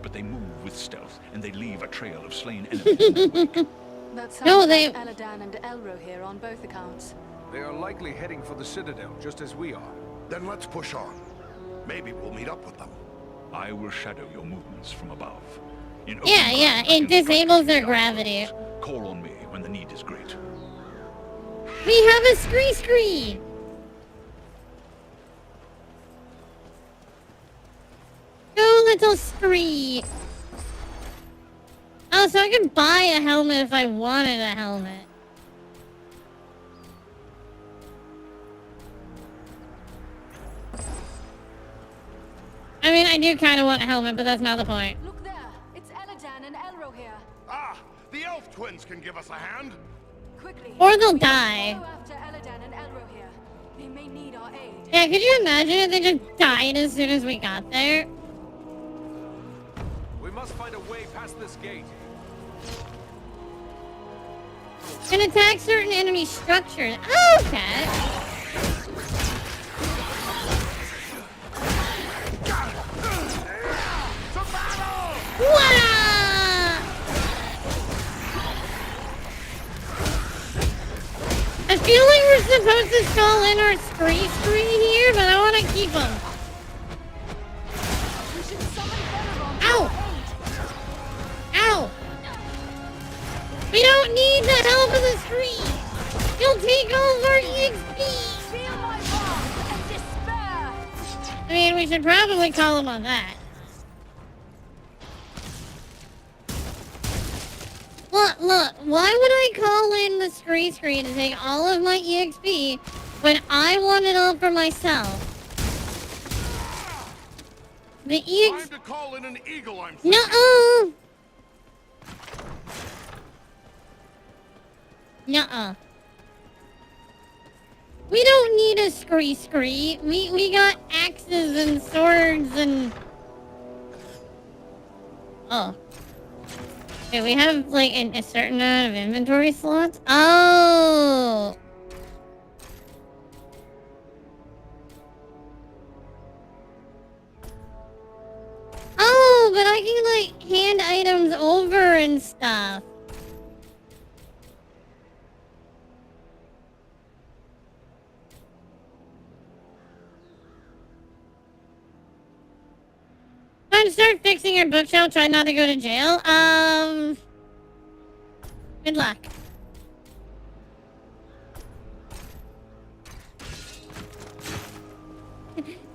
S2: but they move with stealth, and they leave a trail of slain enemies in their wake.
S5: That sounds
S1: No,
S5: like
S1: they-
S5: Eladan and Elro here on both accounts.
S3: They are likely heading for the Citadel, just as we are.
S8: Then let's push on. Maybe we'll meet up with them.
S2: I will shadow your movements from above. In open
S1: Yeah,
S2: ground, I
S1: it
S2: can
S1: disables
S2: strike
S1: their
S2: the
S1: gravity.
S2: outposts. Call on me when the need is great.
S1: We have a scree. Go, little scree. Oh, so I could buy a helmet if I wanted a helmet. I mean, I do kind of want a helmet, but that's not the point.
S5: Look there! It's Eladan and Elro here.
S8: Ah, the elf twins can give us a hand.
S5: Quickly!
S1: Or they'll
S5: we must
S1: die.
S5: follow after Eladan and Elro here. They may need our aid.
S1: Yeah, could you imagine if they just died as soon as we got there?
S3: We must find a way past this gate.
S1: Can attack certain enemy structures. Okay. Wow! I feel like we're supposed to call in our scree here, but I want to keep them.
S5: We should summon Belleron
S1: Ow!
S5: for aid.
S1: Ow! We don't need the help of the scree. You'll take all of our EXP.
S5: Feel my wrath and despair.
S1: I mean, we should probably call him on that. Look, why would I call in the scree to take all of my EXP when I want it all for myself? The
S8: Time
S1: EXP...
S8: to call in an eagle, I'm thinking.
S1: Nuh-uh! Nuh-uh. We don't need a scree. We got axes and swords and... Oh. Okay, we have, like, a certain amount of inventory slots? Oh! Oh, but I can, like, hand items over and stuff. Time to start fixing your bookshelf. Try not to go to jail. Good luck.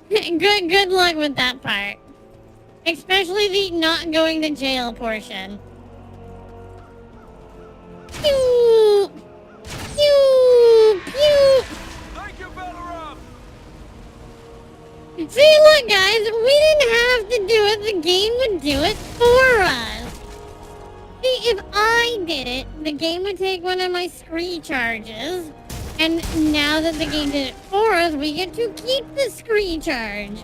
S1: Good luck with that part. Especially the not going to jail portion. Pew! Pew! Pew!
S3: Thank you, Belleron!
S1: See, look, guys, we didn't have to do it. The game would do it for us. See, if I did it, the game would take one of my scree charges. And now that the game did it for us, we get to keep the scree charge.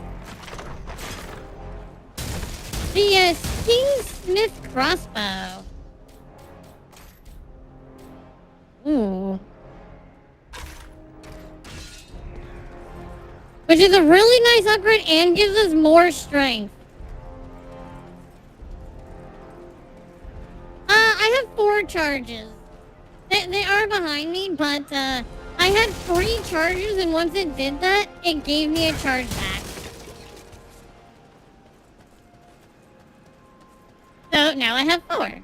S1: The King Smith crossbow. Ooh. Which is a really nice upgrade and gives us more strength. I have 4 charges. They are behind me, but I had 3 charges, and once it did that, it gave me a charge back. So now I have 4.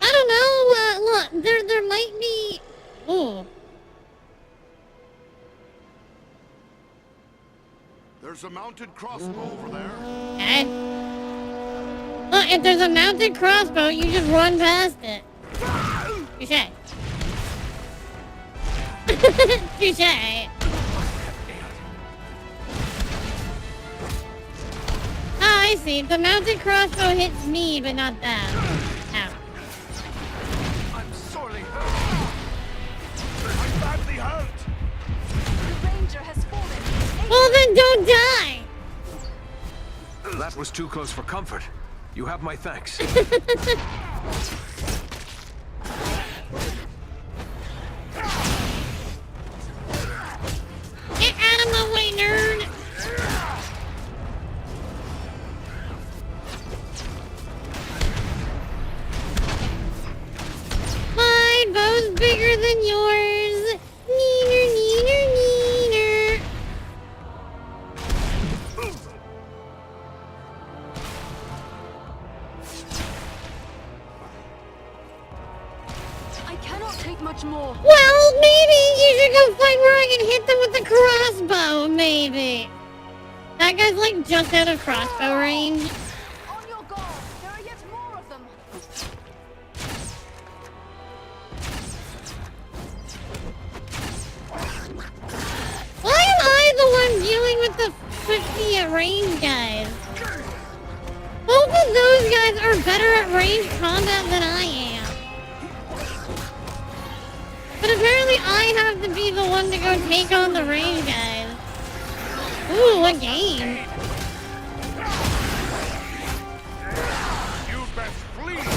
S1: I don't know. Look, there might be. Ooh.
S8: There's a mounted crossbow over there.
S1: Okay. Look, if there's a mounted crossbow, you just run past it. Touché. Touché. Oh, I see. The mounted crossbow hits me, but not them. Ow.
S8: badly hurt.
S5: The ranger has fallen.
S1: Well, then don't die.
S3: That was too close for comfort. You have my thanks.
S1: Get out of my way, nerd. My bow's bigger than yours. Neener, neener, neener.
S5: I cannot take much more.
S1: Well, maybe you should go fight where I can hit them with the crossbow, maybe. That guy's like just out of crossbow range.
S5: On your guard. There are yet more of them.
S1: Why am I the one dealing with the 50 at range guys? Both of those guys are better at range combat than I am. But apparently I have to be the one to go take on the range guys. Ooh, what game?
S8: You best flee for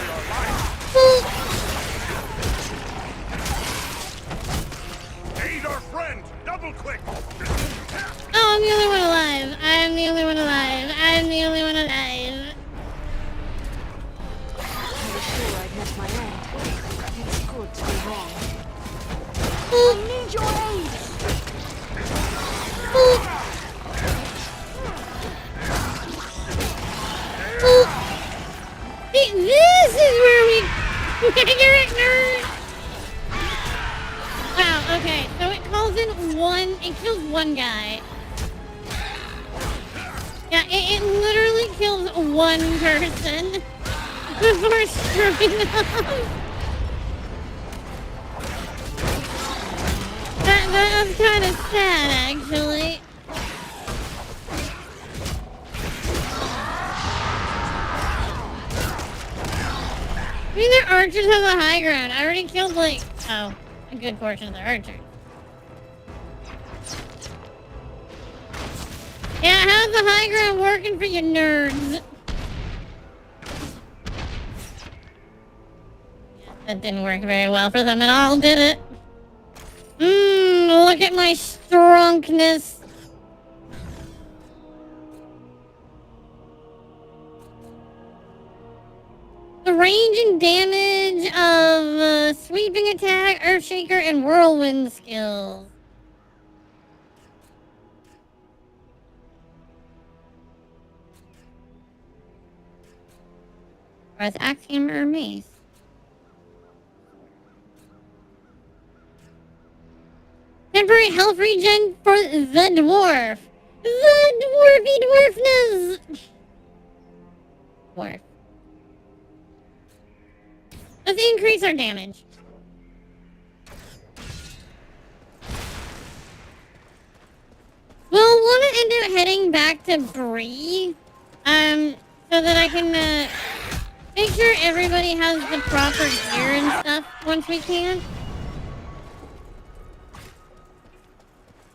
S8: your life.
S1: Well,
S8: Aid our friend. Double quick.
S1: oh, I'm the only one alive. I'm the only one alive. I'm the only one alive.
S5: I was sure I'd met my end. It's good to be wrong.
S1: Oh,
S5: I need your aid.
S1: oh. Oh. See, this is where we figure it, nerd. Wow, okay, so it calls in one, it kills one guy. Yeah, it literally kills one person before screwing up. That's kind of sad, actually. I mean, their archers have the high ground. I already killed, like, a good portion of their archers. Yeah, how's the high ground working for you nerds? Yeah, that didn't work very well for them at all, did it? Look at my strongness. The range and damage of sweeping attack, earthshaker, and whirlwind skills. Or it's axe, hammer, or mace. Temporary health regen for the dwarf. The dwarfy dwarfness. Dwarf. Let's increase our damage. We'll want to end up heading back to Bree, so that I can make sure everybody has the proper gear and stuff once we can.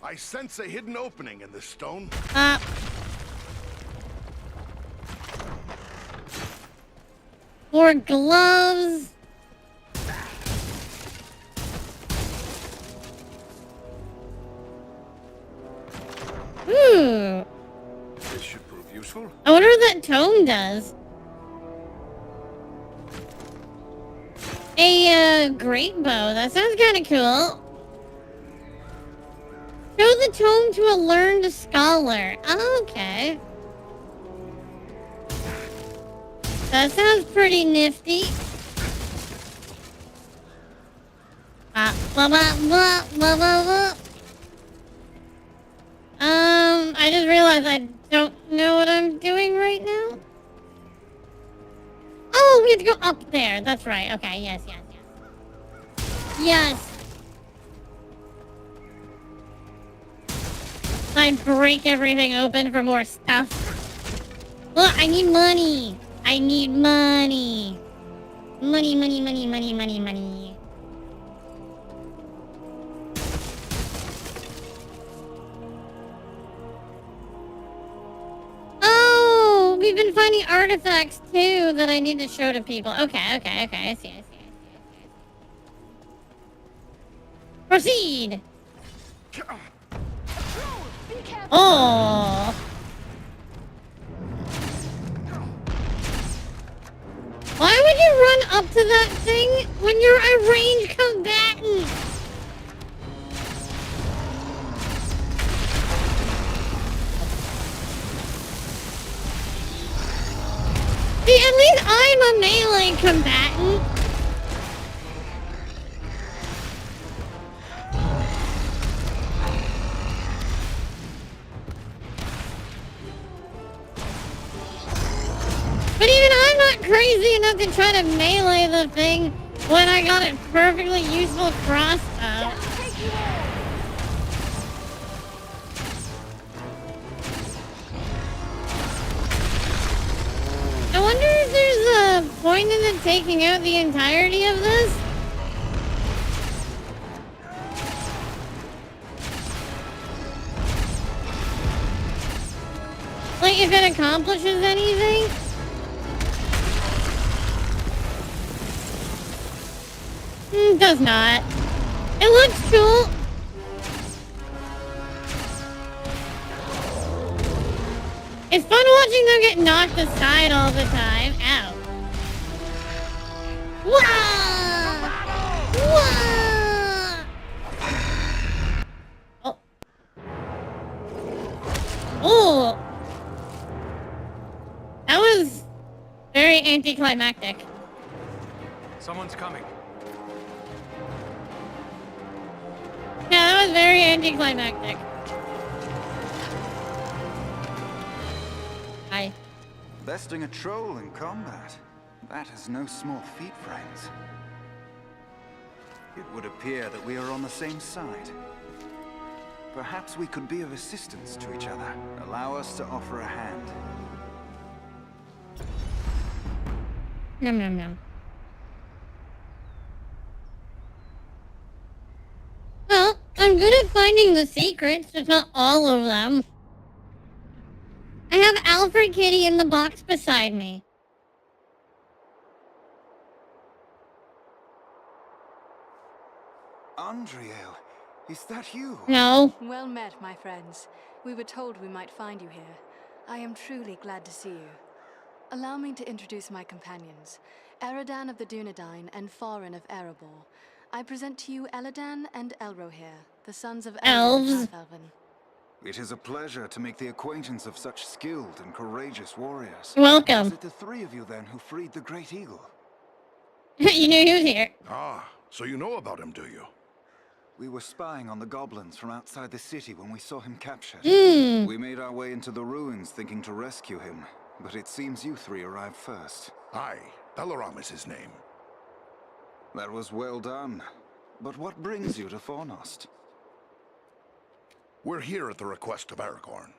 S8: I sense a hidden opening in this stone.
S1: More gloves. Ooh.
S8: This should prove useful.
S1: I wonder what that tome does. A great bow. That sounds kind of cool. Show the tome to a learned scholar. Oh, okay. That sounds pretty nifty. Blah, blah, blah, blah, blah, blah. I just realized I don't know what I'm doing right now. Oh, we have to go up there. That's right. Okay, yes, yes, yes. Yes. I break everything open for more stuff. Look, I need money. I need money. Money, money, money, money, money, money. we've been finding artifacts too that I need to show to people. Okay. I see. Proceed. Oh. Why would you run up to that thing when you're a ranged combatant? See, at least I'm a melee combatant. But even I'm not crazy enough to try to melee the thing when I got a perfectly useful crossbow. I wonder if there's a point in it taking out the entirety of this? Like, if it accomplishes anything? Does not. It looks cool. It's fun watching them get knocked aside all the time. Ow. Whoa! Whoa! Oh. Oh! That was very anticlimactic.
S3: Someone's coming.
S1: Yeah, that was very anticlimactic. Hi.
S10: Besting a troll in combat. That is no small feat, friends. It would appear that we are on the same side. Perhaps we could be of assistance to each other. Allow us to offer a hand.
S1: Nom nom nom. Well, I'm good at finding the secrets, but not all of them. I have Alfred Kitty in the box beside me.
S10: Andriel, is that you?
S1: No.
S5: Well met, my friends. We were told we might find you here. I am truly glad to see you. Allow me to introduce my companions, Eridan of the Dunedain and Farin of Erebor. I present to you Eladan and Elrohir, the sons of
S1: Elves.
S5: Elven.
S10: It is a pleasure to make the acquaintance of such skilled and courageous warriors.
S1: Welcome.
S10: Was it the three of you then who freed the Great Eagle?
S1: You knew he was here.
S8: Ah, so you know about him, do you?
S10: We were spying on the goblins from outside the city when we saw him captured.
S1: Mm.
S10: We made our way into the ruins thinking to rescue him, but it seems you three arrived first.
S8: Aye, Belaram is his name.
S10: That was well done. But what brings you to Fornost?
S8: We're here at the request of Aragorn.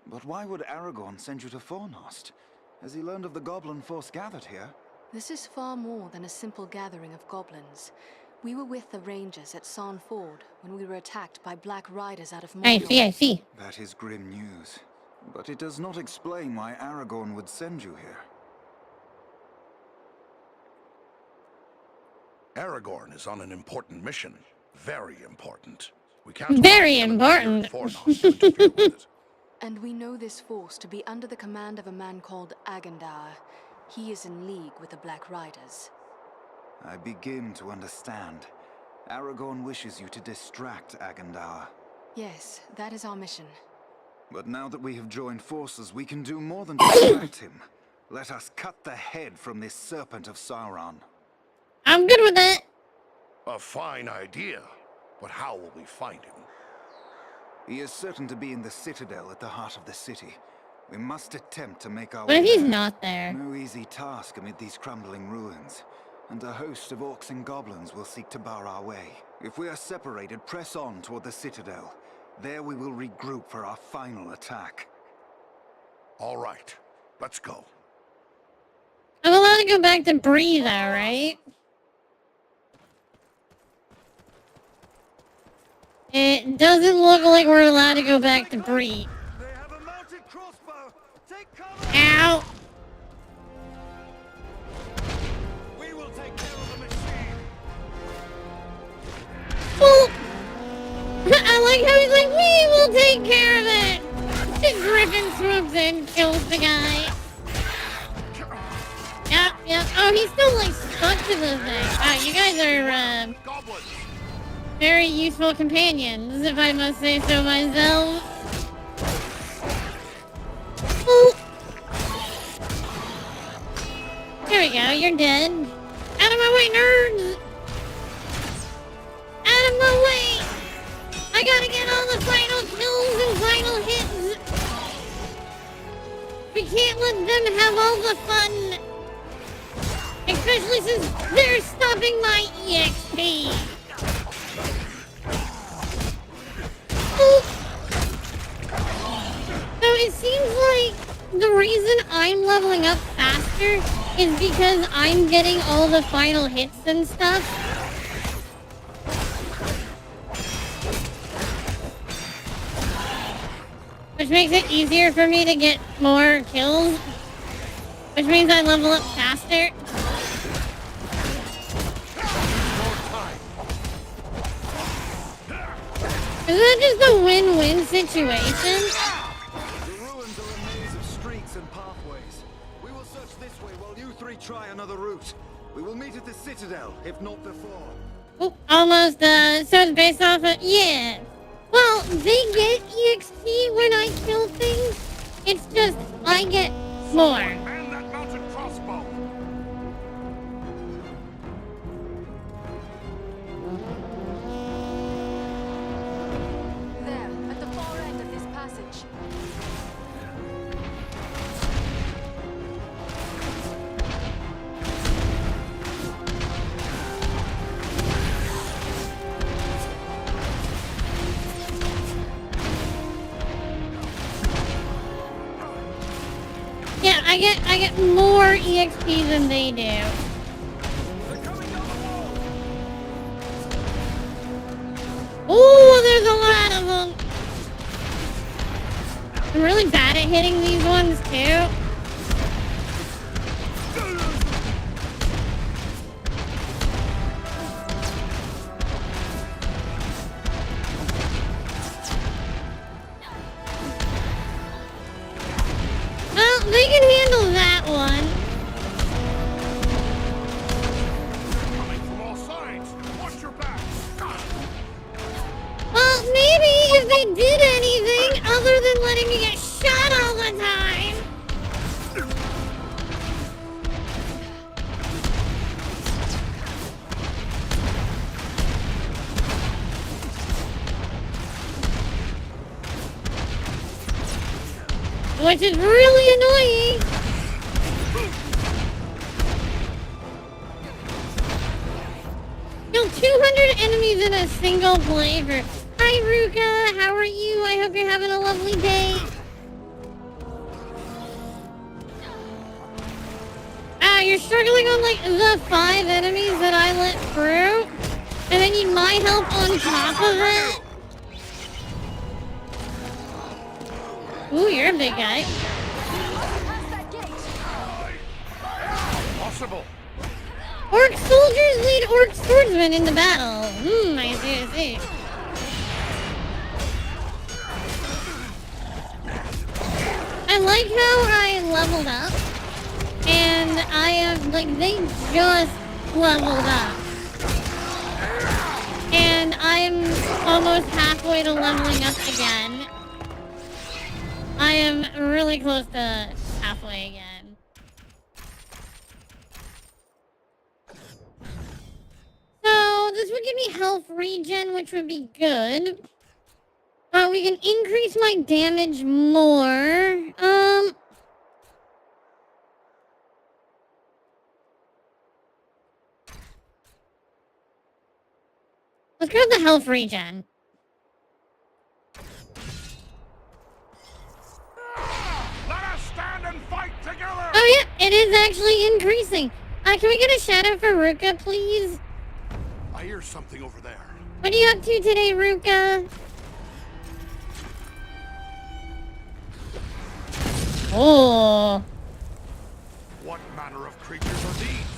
S10: But why would Aragorn send you to Fornost? Has he learned of the goblin force gathered here?
S5: This is far more than a simple gathering of goblins. We were with the Rangers at Sarn Ford when we were attacked by Black Riders out of Mordor.
S1: I see.
S10: That is grim news. But it does not explain why Aragorn would send you here.
S8: Aragorn is on an important mission. Very important. We can't
S1: Very important.
S5: And we know this force to be under the command of a man called Agendar. He is in league with the Black Riders.
S10: I begin to understand. Aragorn wishes you to distract Agendar.
S5: Yes, that is our mission.
S10: But now that we have joined forces, we can do more than distract him. Let us cut the head from this serpent of Sauron.
S1: I'm good with that.
S8: A fine idea. But how will we find him?
S10: He is certain to be in the Citadel at the heart of the city. We must attempt to make our
S1: What if
S10: way
S1: he's
S10: there.
S1: not there?
S10: No easy task amid these crumbling ruins. And a host of orcs and goblins will seek to bar our way. If we are separated, press on toward the Citadel. There we will regroup for our final attack.
S8: All right, let's go.
S1: I'm allowed to go back to Bree, though, right? It doesn't look like we're allowed to go back to Bree.
S9: They have a mounted crossbow. Take cover.
S1: Ow! like how he's like, we will take care of it. The Griffin swoops in, kills the guy. Yep. Oh, he's still like stuck to the thing. Wow, you guys are very useful companions, if I must say so myself. Ooh. There we go, you're dead. Out of my way, nerds! Out of my way! I gotta get all the final kills and final hits! We can't let them have all the fun! Especially since they're stopping my EXP! Ooh. So it seems like the reason I'm leveling up faster is because I'm getting all the final hits and stuff. Which makes it easier for me to get more kills. Which means I level up faster. Is that just a win-win situation?
S10: The ruins are a maze of streets and pathways. We will search this way while you three try another route. We will meet at the Citadel, if not before.
S1: Oh, almost, so it's based off of, yeah. Well, they get EXP when I kill things. It's just, I get more.
S8: Man, that mounted crossbow!
S5: There, at the far end of this passage.
S1: Yeah, I get more EXP than they do. Oh, there's a lot of them. I'm really bad at hitting these ones too. Well, they can handle that one.
S8: Coming from all sides! Watch your back!
S1: Well, maybe if they did anything other than letting me get shot all the time. Which is really annoying. Kill 200 enemies in a single playthrough. Hi, Ruka. How are you? I hope you're having a lovely day. You're struggling on, like, the 5 enemies that I let through? And then need my help on top of it? Ooh, you're a big guy.
S8: Possible!
S1: Orc soldiers lead orc swordsmen into battle. I see. I like how I leveled up. And I am, like, they just leveled up. And I'm almost halfway to leveling up again. I am really close to halfway again. So this would give me health regen, which would be good. We can increase my damage more. Let's grab the health regen.
S8: Let us stand and fight together!
S1: Oh yeah, it is actually increasing. Can we get a shadow for Ruka, please?
S8: I hear something over there.
S1: What are you up to today, Ruka? Oh.
S8: What manner of creatures are these?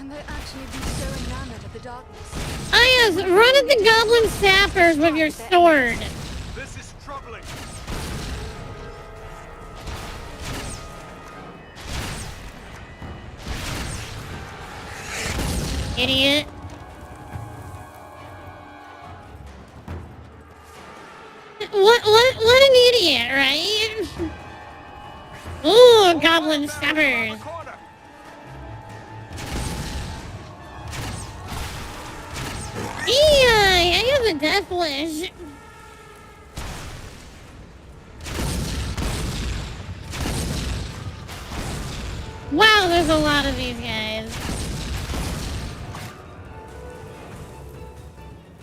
S5: Can they actually be so enamored of the darkness?
S1: Ah, yes, run at the goblin sappers with your sword.
S3: This is troubling.
S1: Idiot. What an idiot, right? Ooh, goblin sappers. Yeah, I have a death wish. Wow, there's a lot of these guys.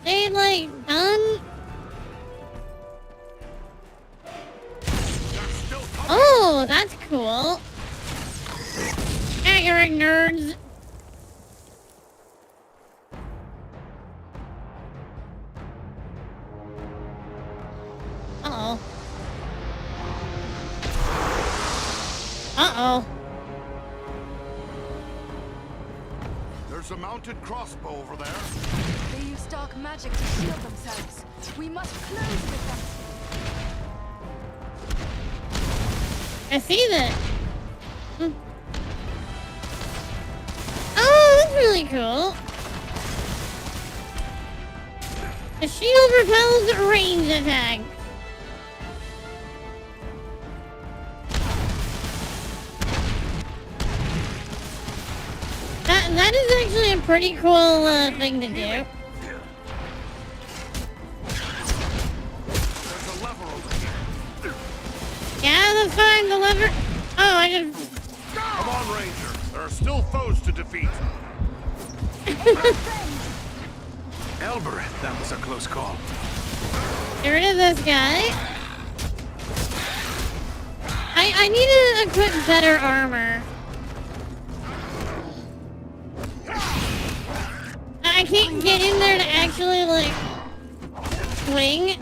S1: They like done. Oh, that's cool. Accurate nerds. Uh-oh. Uh-oh.
S8: There's a mounted crossbow over there.
S5: They use dark magic to shield themselves. We must close with them.
S1: I see that. Oh, that's really cool. The shield repels range attack. That is actually a pretty cool thing to do.
S8: There's a lever over here.
S1: Yeah, that's fine. The lever. Oh, I just.
S8: Come on, Ranger. There are still foes to defeat.
S3: Elber, that was a close call.
S1: Get rid of this guy. I need to equip better armor. I can't get in there to actually, like, swing.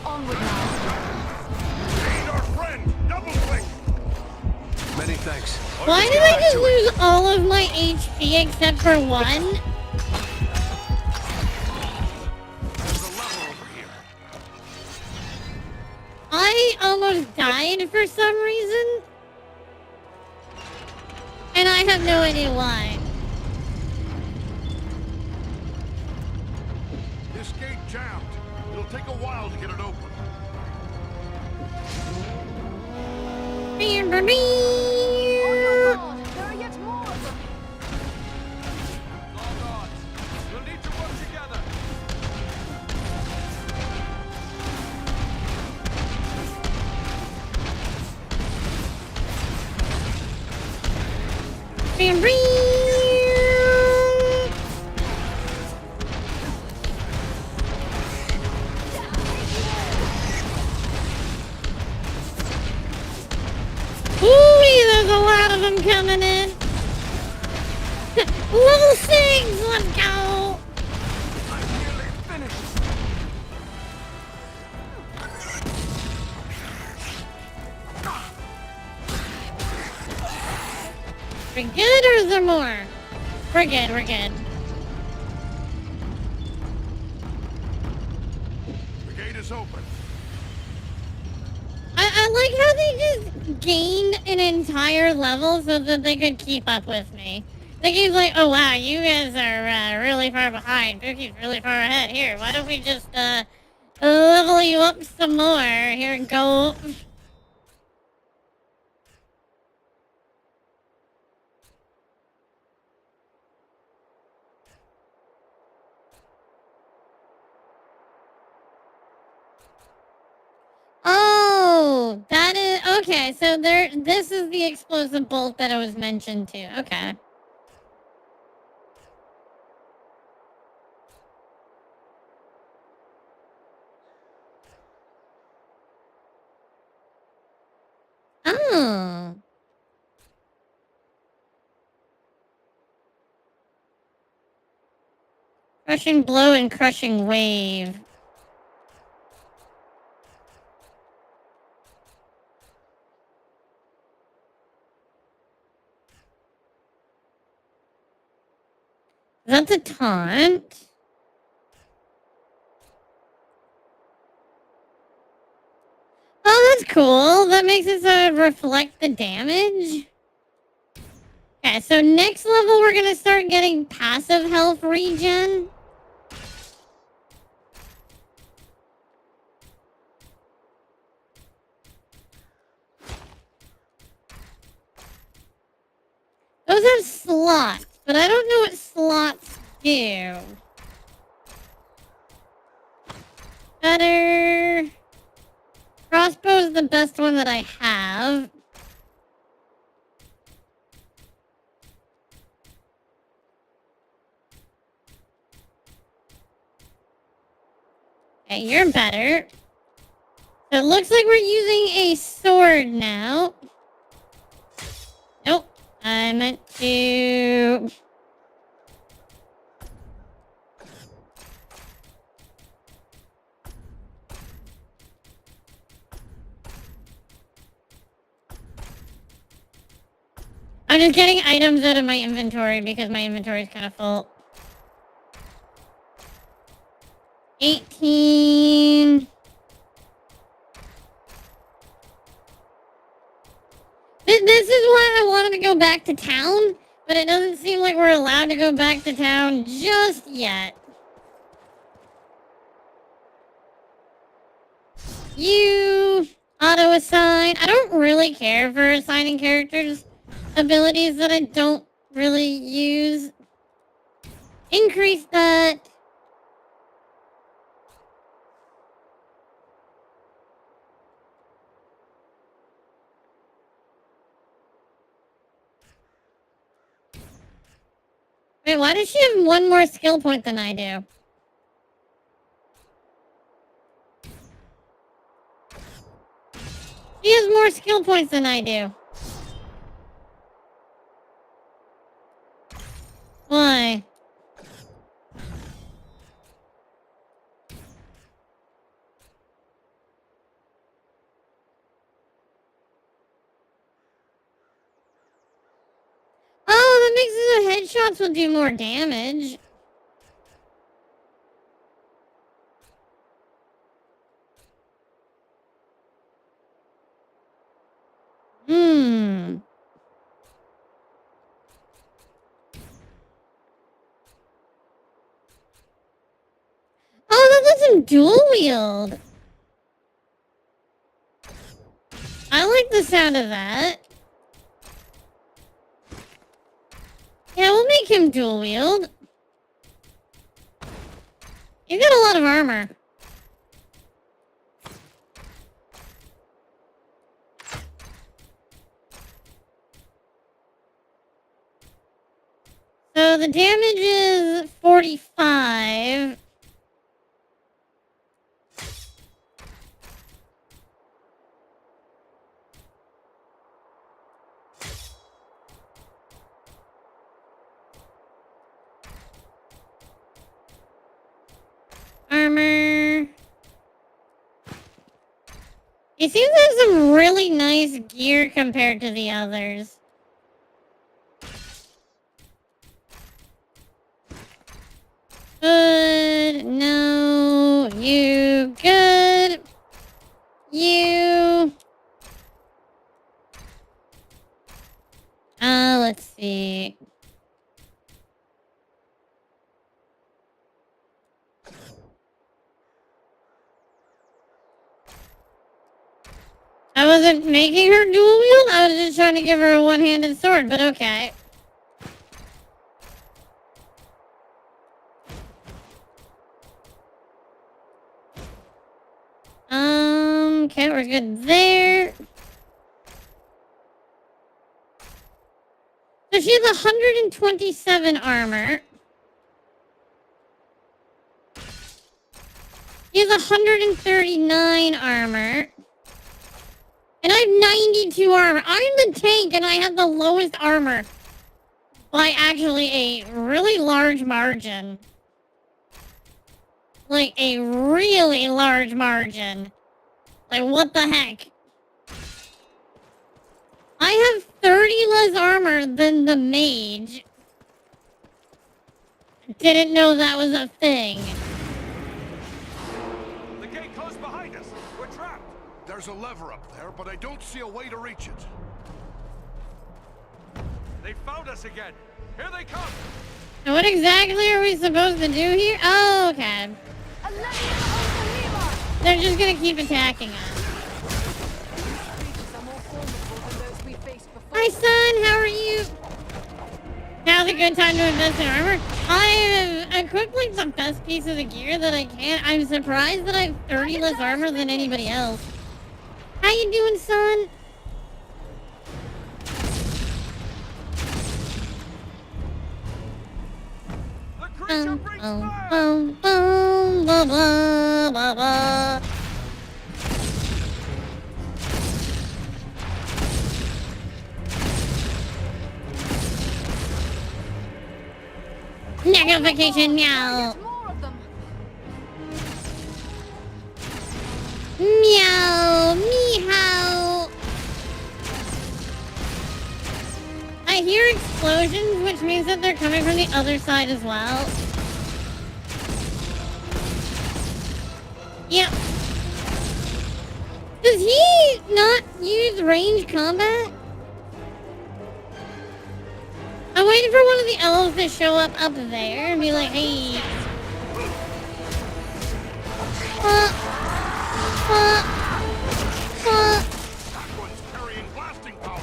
S5: Onward now.
S8: Aid our friend. Double click.
S3: Many thanks.
S1: Why did I just lose all of my HP except for one?
S8: There's a lever over here.
S1: I almost died for some reason. And I have no idea why.
S8: This gate jammed. It'll take a while to get it open.
S5: Oh God, there are yet more of them.
S3: Long odds. We'll need to work together.
S1: Ooh, there's a lot of them coming in. Level 6, let's go.
S3: I'm nearly finished.
S1: We're good or is there more? We're good, we're good.
S8: The gate is open.
S1: I like how they just gained an entire level so that they could keep up with me. The game's like, oh wow, you guys are really far behind. Pookie's really far ahead. Here, why don't we just level you up some more? Here, go. Oh, that is okay. So there, this is the explosive bolt that I was mentioned to. Okay. Oh. Crushing blow and crushing wave. That's a taunt. Oh, that's cool. That makes it reflect the damage. Okay, so next level we're gonna start getting passive health regen. Those have slots, but I don't know what slots do. Better. Crossbow is the best one that I have. Okay, you're better. So it looks like we're using a sword now. Nope. I meant to... I'm just getting items out of my inventory because my inventory is kind of full. 18. This is why I wanted to go back to town, but it doesn't seem like we're allowed to go back to town just yet. You auto-assign. I don't really care for assigning characters abilities that I don't really use. Increase that. Wait, why does she have one more skill point than I do? She has more skill points than I do. Why? Oh, that makes it so headshots will do more damage. Oh, that lets him dual wield. I like the sound of that. Yeah, we'll make him dual wield. He's got a lot of armor. So the damage is 45. Armor. He seems to have some really nice gear compared to the others. Good. No. You. Good. You. Let's see. I wasn't making her dual wield. I was just trying to give her a one-handed sword, but okay. Okay, we're good there. So she has 127 armor. He has 139 armor. And I have 92 armor. I'm the tank and I have the lowest armor. By actually a really large margin. Like a really large margin. Like what the heck? I have 30 less armor than the mage. didn't know that was a thing.
S9: The gate closed behind us. We're trapped.
S8: There's a lever up there, but I don't see a way to reach it.
S9: They found us again. Here they come.
S1: And what exactly are we supposed to do here? Oh, okay. They're just gonna keep attacking us. Hi, son. How are you? Now's a good time to invest in armor. I have equipped like the best pieces of gear that I can. I'm surprised that I have 30 less armor than anybody else. How you doing, son? Blah, blah, blah, blah. Notification meow. Meow, meow. I hear explosions, which means that they're coming from the other side as well. Yep. Does he not use range combat? I'm waiting for one of the elves to show up there and be like, hey.
S8: That one's carrying blasting power.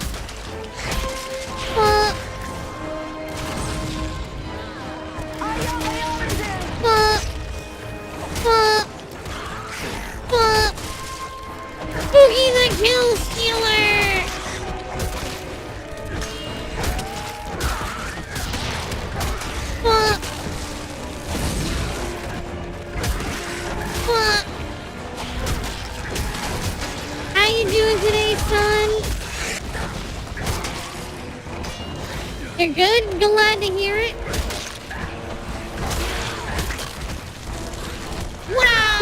S1: Boogie the Kill Stealer! How you doing today, son? You're good? Glad to hear it. Wow!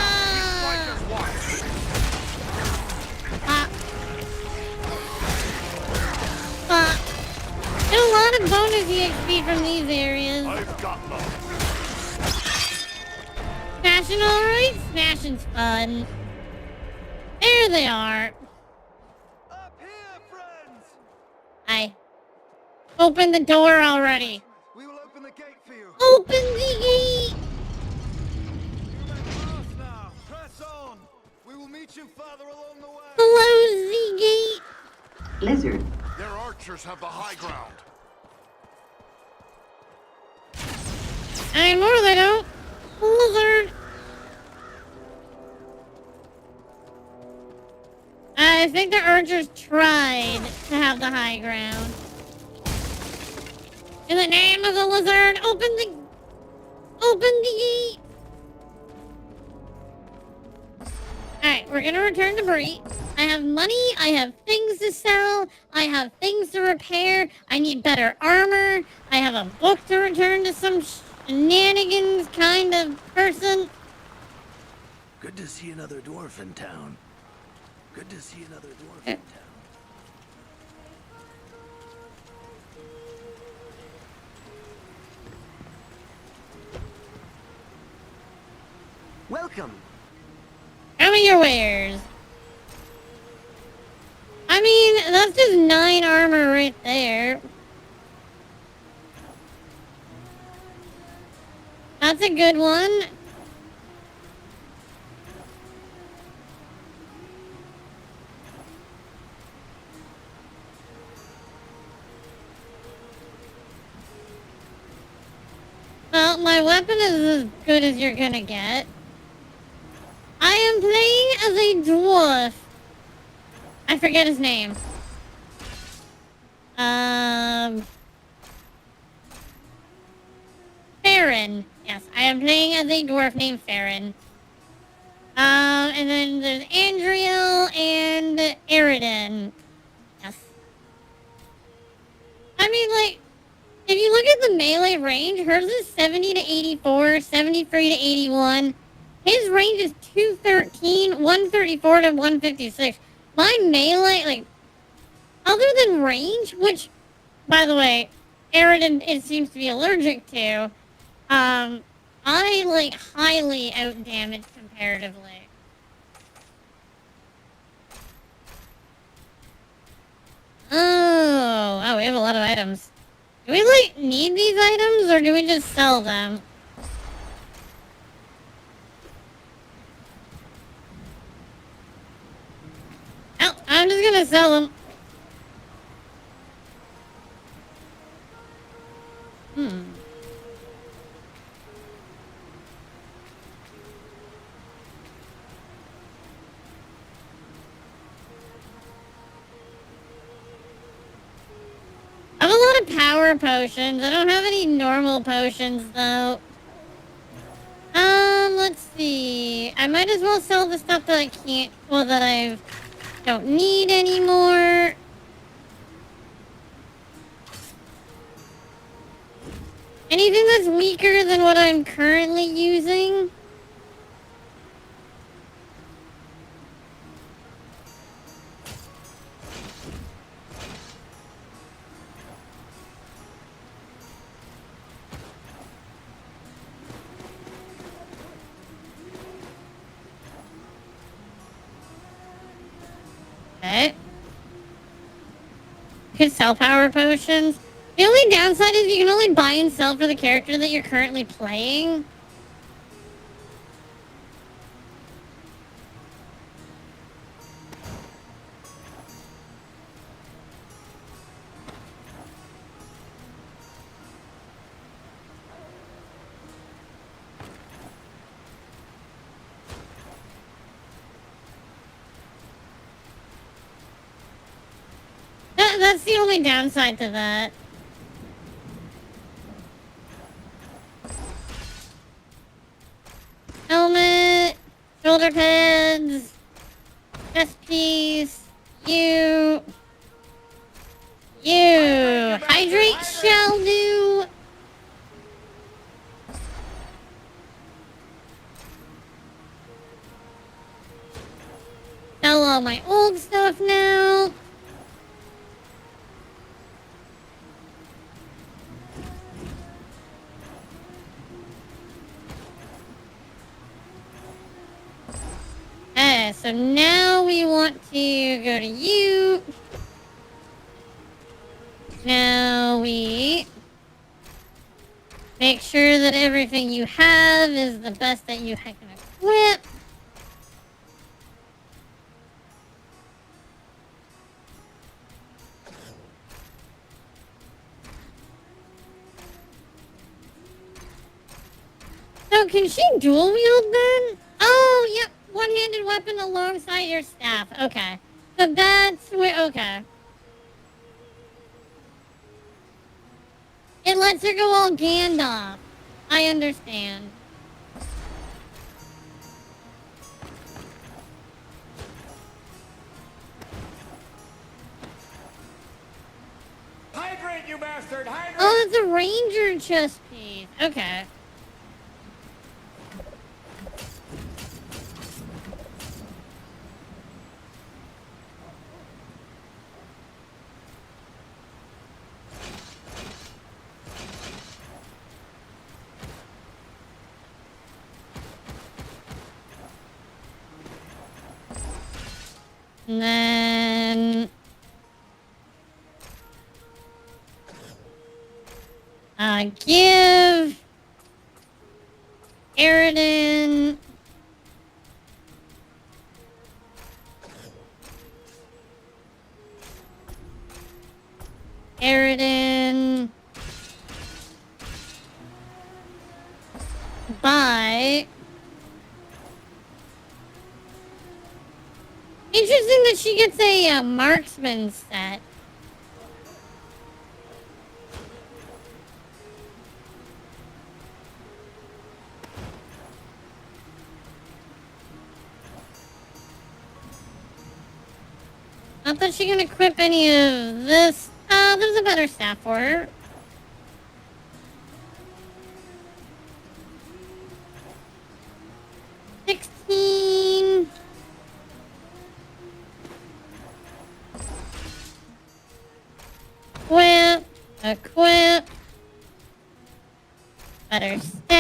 S1: Get a lot of bonus EXP from these areas.
S8: I've got them.
S1: Smashing alright? Smashing's fun. There they are.
S10: Up here, friends!
S1: Hi. Open the door already.
S10: We will open the gate for you.
S1: Open the gate!
S10: Fast now. Press on. We will meet you further along the way.
S1: Close the gate.
S11: Lizard.
S8: Their archers have the high ground.
S1: Anymore they don't. Lizard. I think the archers tried to have the high ground. In the name of the lizard, open the gate. Alright, we're gonna return to Bree. I have money, I have things to sell, I have things to repair, I need better armor, I have a book to return to some shenanigans kind of person.
S12: Good to see another dwarf in town. Good to see another dwarf in town.
S7: Welcome.
S1: Show me your wares. I mean, that's just 9 armor right there. That's a good one. Well, my weapon is as good as you're gonna get. I am playing as a dwarf. I forget his name. Farron. Yes, I am playing as a dwarf named Farron. And then there's Andriel and Eridan. Yes. I mean, like, if you look at the melee range, hers is 70 to 84, 73 to 81. His range is 213, 134 to 156. My melee, like, other than range, which, by the way, Eridan it seems to be allergic to, I, like, highly outdamage comparatively. Oh, we have a lot of items. Do we, like, need these items, or do we just sell them? Oh, I'm just gonna sell them. I have a lot of power potions. I don't have any normal potions, though. Let's see. I might as well sell the stuff that I can't, well, that I don't need anymore. Anything that's weaker than what I'm currently using? Okay. You can sell power potions. The only downside is you can only buy and sell for the character that you're currently playing. That's the only downside to that. Helmet, shoulder pads, chest piece, you. Hydrate shall do. Sell all my old stuff now. Okay, so now we want to go to you. Now we make sure that everything you have is the best that you can equip. So can she dual wield then? Oh, yep. One-handed weapon alongside your staff. Okay. So that's where, okay. It lets her go all Gandalf. I understand.
S9: Hydrate, you bastard! Hydrate!
S1: Oh, it's a ranger chest piece. Okay. And then give Eridan buy. Interesting that she gets a marksman set. Not that she can equip any of this. There's a better staff for her. $16. Equip. Better staff.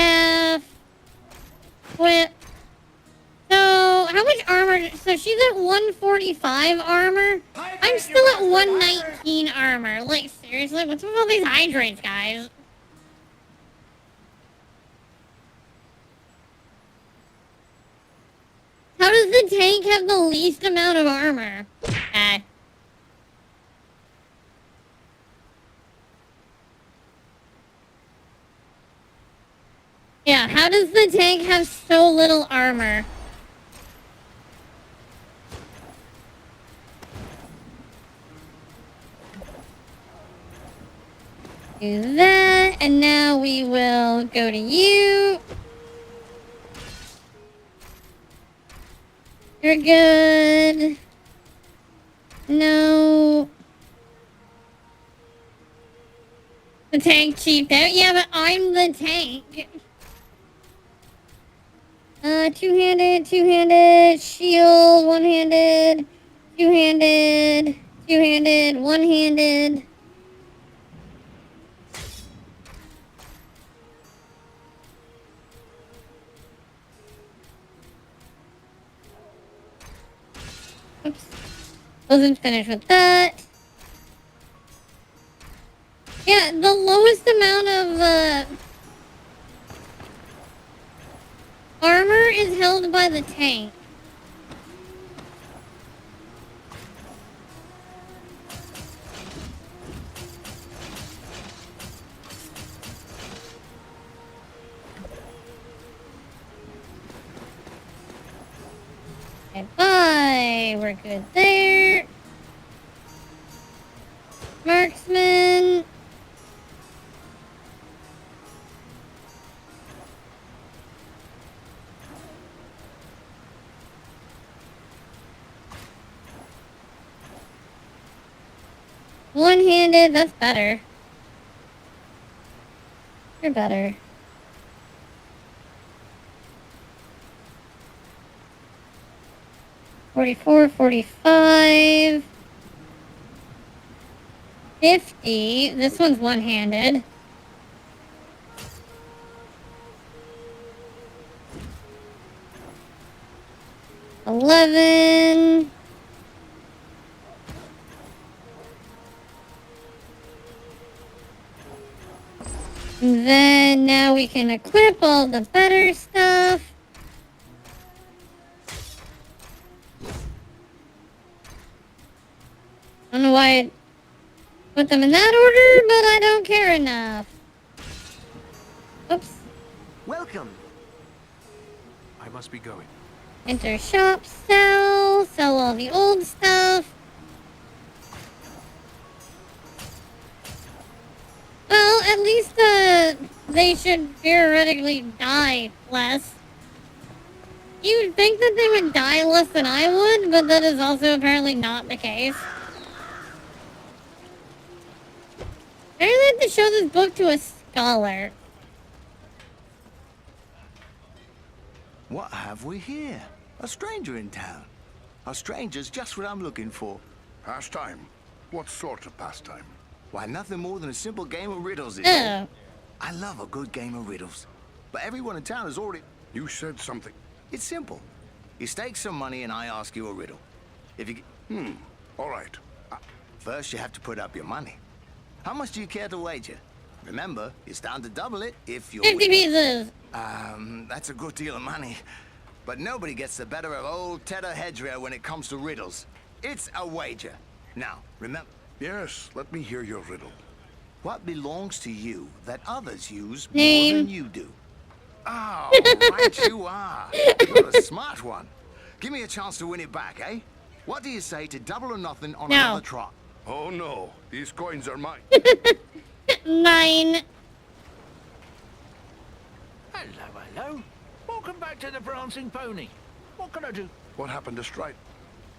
S1: at 145 armor? I'm still at 119 armor. Like, seriously? What's with all these hydrates, guys? How does the tank have the least amount of armor? Yeah, how does the tank have so little armor? Do that, and now we will go to you. You're good. No. The tank cheaped out? Yeah, but I'm the tank. Two-handed, shield, one-handed, two-handed, one-handed. Oops. Wasn't finished with that. Yeah, the lowest amount of, armor is held by the tank. Okay, bye. We're good there. Marksman. One-handed, that's better. You're better. $44, $45, $50. This one's one-handed. $11. And then now we can equip all the better stuff. I don't know why I put them in that order, but I don't care enough. Oops.
S4: Welcome.
S3: I must be going.
S1: Enter shop, sell all the old stuff. Well, at least, they should theoretically die less. You'd think that they would die less than I would, but that is also apparently not the case. I really have to show this book to a scholar.
S12: What have we here? A stranger in town. A stranger's just what I'm looking for.
S8: Pastime? What sort of pastime?
S12: Why, nothing more than a simple game of riddles is
S1: Oh.
S12: all. I love a good game of riddles. But everyone in town has already...
S8: You said something.
S12: It's simple. You stake some money and I ask you a riddle. If you...
S8: All right.
S12: First, you have to put up your money. How much do you care to wager? Remember, you stand to double it if you're...
S1: 50 pieces!
S12: That's a good deal of money. But nobody gets the better of old Tedder Hedgerow when it comes to riddles. It's a wager. Now, remember...
S8: Yes, let me hear your riddle.
S12: What belongs to you that others use
S1: Name.
S12: more than you do? Oh, right you are. You're a smart one. Give me a chance to win it back, eh? What do you say to double or nothing on another trot?
S8: Oh no, these coins are mine.
S1: Mine.
S11: Hello. Welcome back to the Prancing Pony. What can I do?
S8: What happened to Stride?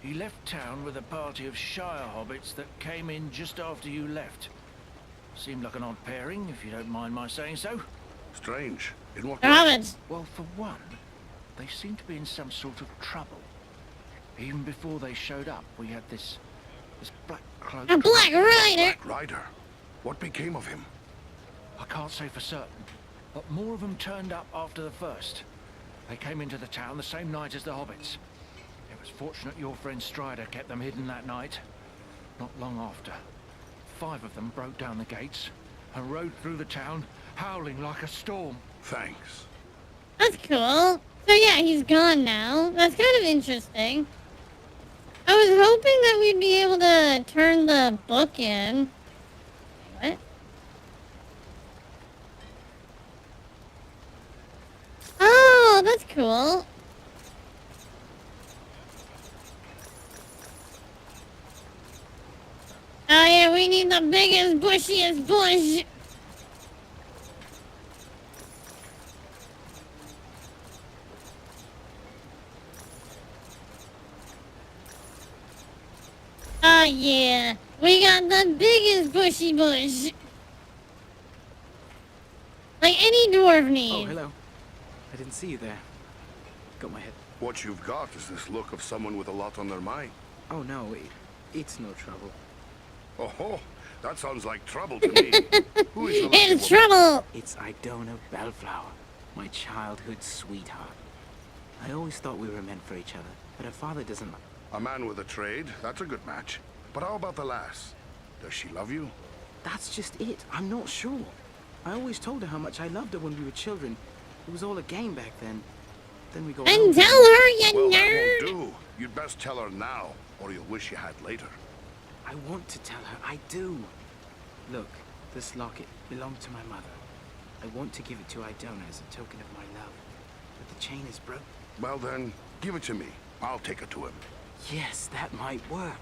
S11: He left town with a party of Shire hobbits that came in just after you left. Seemed like an odd pairing, if you don't mind my saying so.
S8: Strange. In what
S1: Hobbits.
S11: Well, for one, they seem to be in some sort of trouble. Even before they showed up, we had this black cloak.
S1: A Black Rider.
S8: Black Rider. What became of him?
S11: I can't say for certain, but more of them turned up after the first. They came into the town the same night as the hobbits. It It's fortunate your friend Strider kept them hidden that night. Not long after, 5 of them broke down the gates and rode through the town, howling like a storm.
S8: Thanks.
S1: That's cool. So yeah, he's gone now. That's kind of interesting. I was hoping that we'd be able to turn the book in. What? Oh, that's cool. Oh yeah, we need the biggest, bushiest bush. Oh yeah, we got the biggest bushy bush. Like any dwarf needs.
S13: Oh, hello. I didn't see you there. Got my head.
S8: What you've got is this look of someone with a lot on their mind.
S13: Oh no, it's no trouble.
S8: Oh, that sounds like trouble to me. Who is the lucky
S1: It's
S8: woman?
S1: trouble.
S13: It's Idona Bellflower, my childhood sweetheart. I always thought we were meant for each other, but her father doesn't like...
S8: A man with a trade, that's a good match. But how about the lass? Does she love you?
S13: That's just it. I'm not sure. I always told her how much I loved her when we were children. It was all a game back then. Then we got...
S1: And tell her, you
S8: Well,
S1: nerd.
S8: that won't do. You'd best tell her now, or you'll wish you had later.
S13: I want to tell her. I do. Look, this locket belonged to my mother. I want to give it to Idona as a token of my love. But the chain is broken.
S8: Well then, give it to me. I'll take it to him.
S13: Yes, that might work.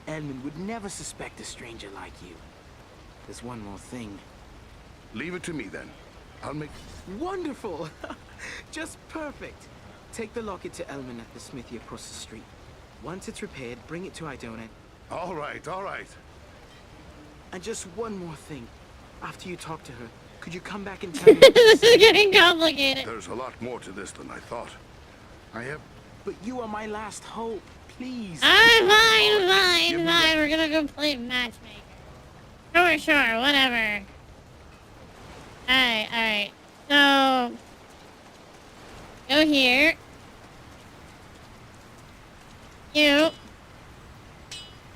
S13: Edmund would never suspect a stranger like you. There's one more thing.
S8: Leave it to me then. I'll make...
S13: Wonderful! Just perfect. Take the locket to Elman at the smithy across the street. Once it's repaired, bring it to Idona.
S8: All right, all right.
S13: And just one more thing. After you talk to her, could you come back and tell me...
S1: This is getting complicated.
S8: There's a lot more to this than I thought. I have...
S13: But you are my last hope. Please.
S1: Fine. We're gonna go play matchmaker. Sure, whatever. Alright. So... Go here. You.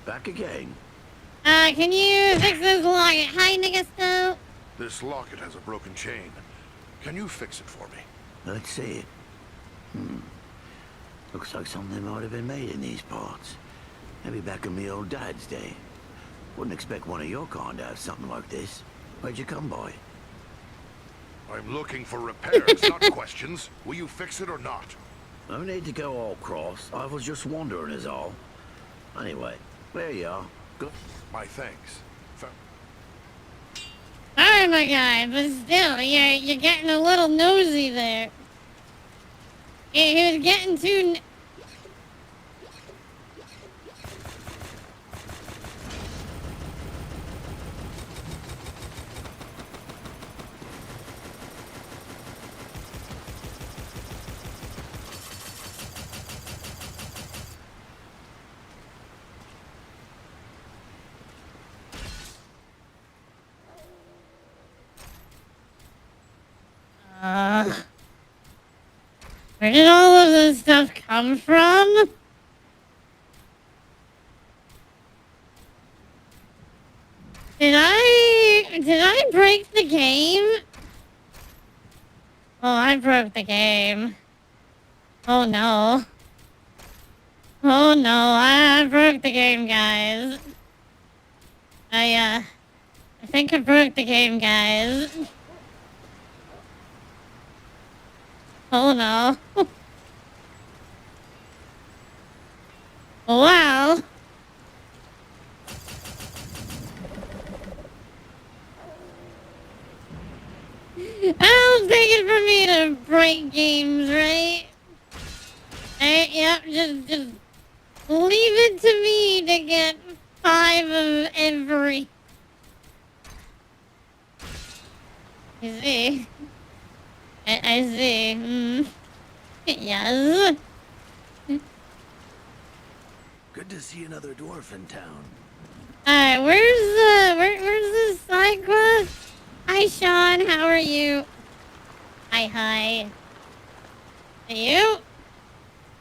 S6: Back again.
S1: Can you fix this locket? Hi, Nagasto.
S8: This locket has a broken chain. Can you fix it for me?
S6: Let's see it. Looks like something might have been made in these parts. Maybe back in me old dad's day. Wouldn't expect one of your kind to have something like this. Where'd you come by?
S8: I'm looking for repairs, not questions. Will you fix it or not?
S6: No need to go all cross. I was just wondering is all. Anyway, there you are. Good.
S8: My thanks.
S1: Alright, my guy, but still, you're getting a little nosy there. He was getting too... Where did all of this stuff come from? Did I break the game? Oh, I broke the game. Oh no. I broke the game, guys. I think I broke the game, guys. Oh no. Wow. I don't think it's for me to break games, right? Yep, just leave it to me to get 5 of every. I see. I see. Yes.
S6: Good to see another dwarf in town.
S1: Alright, where's the side quest? Hi, Sean, how are you? Hi. You?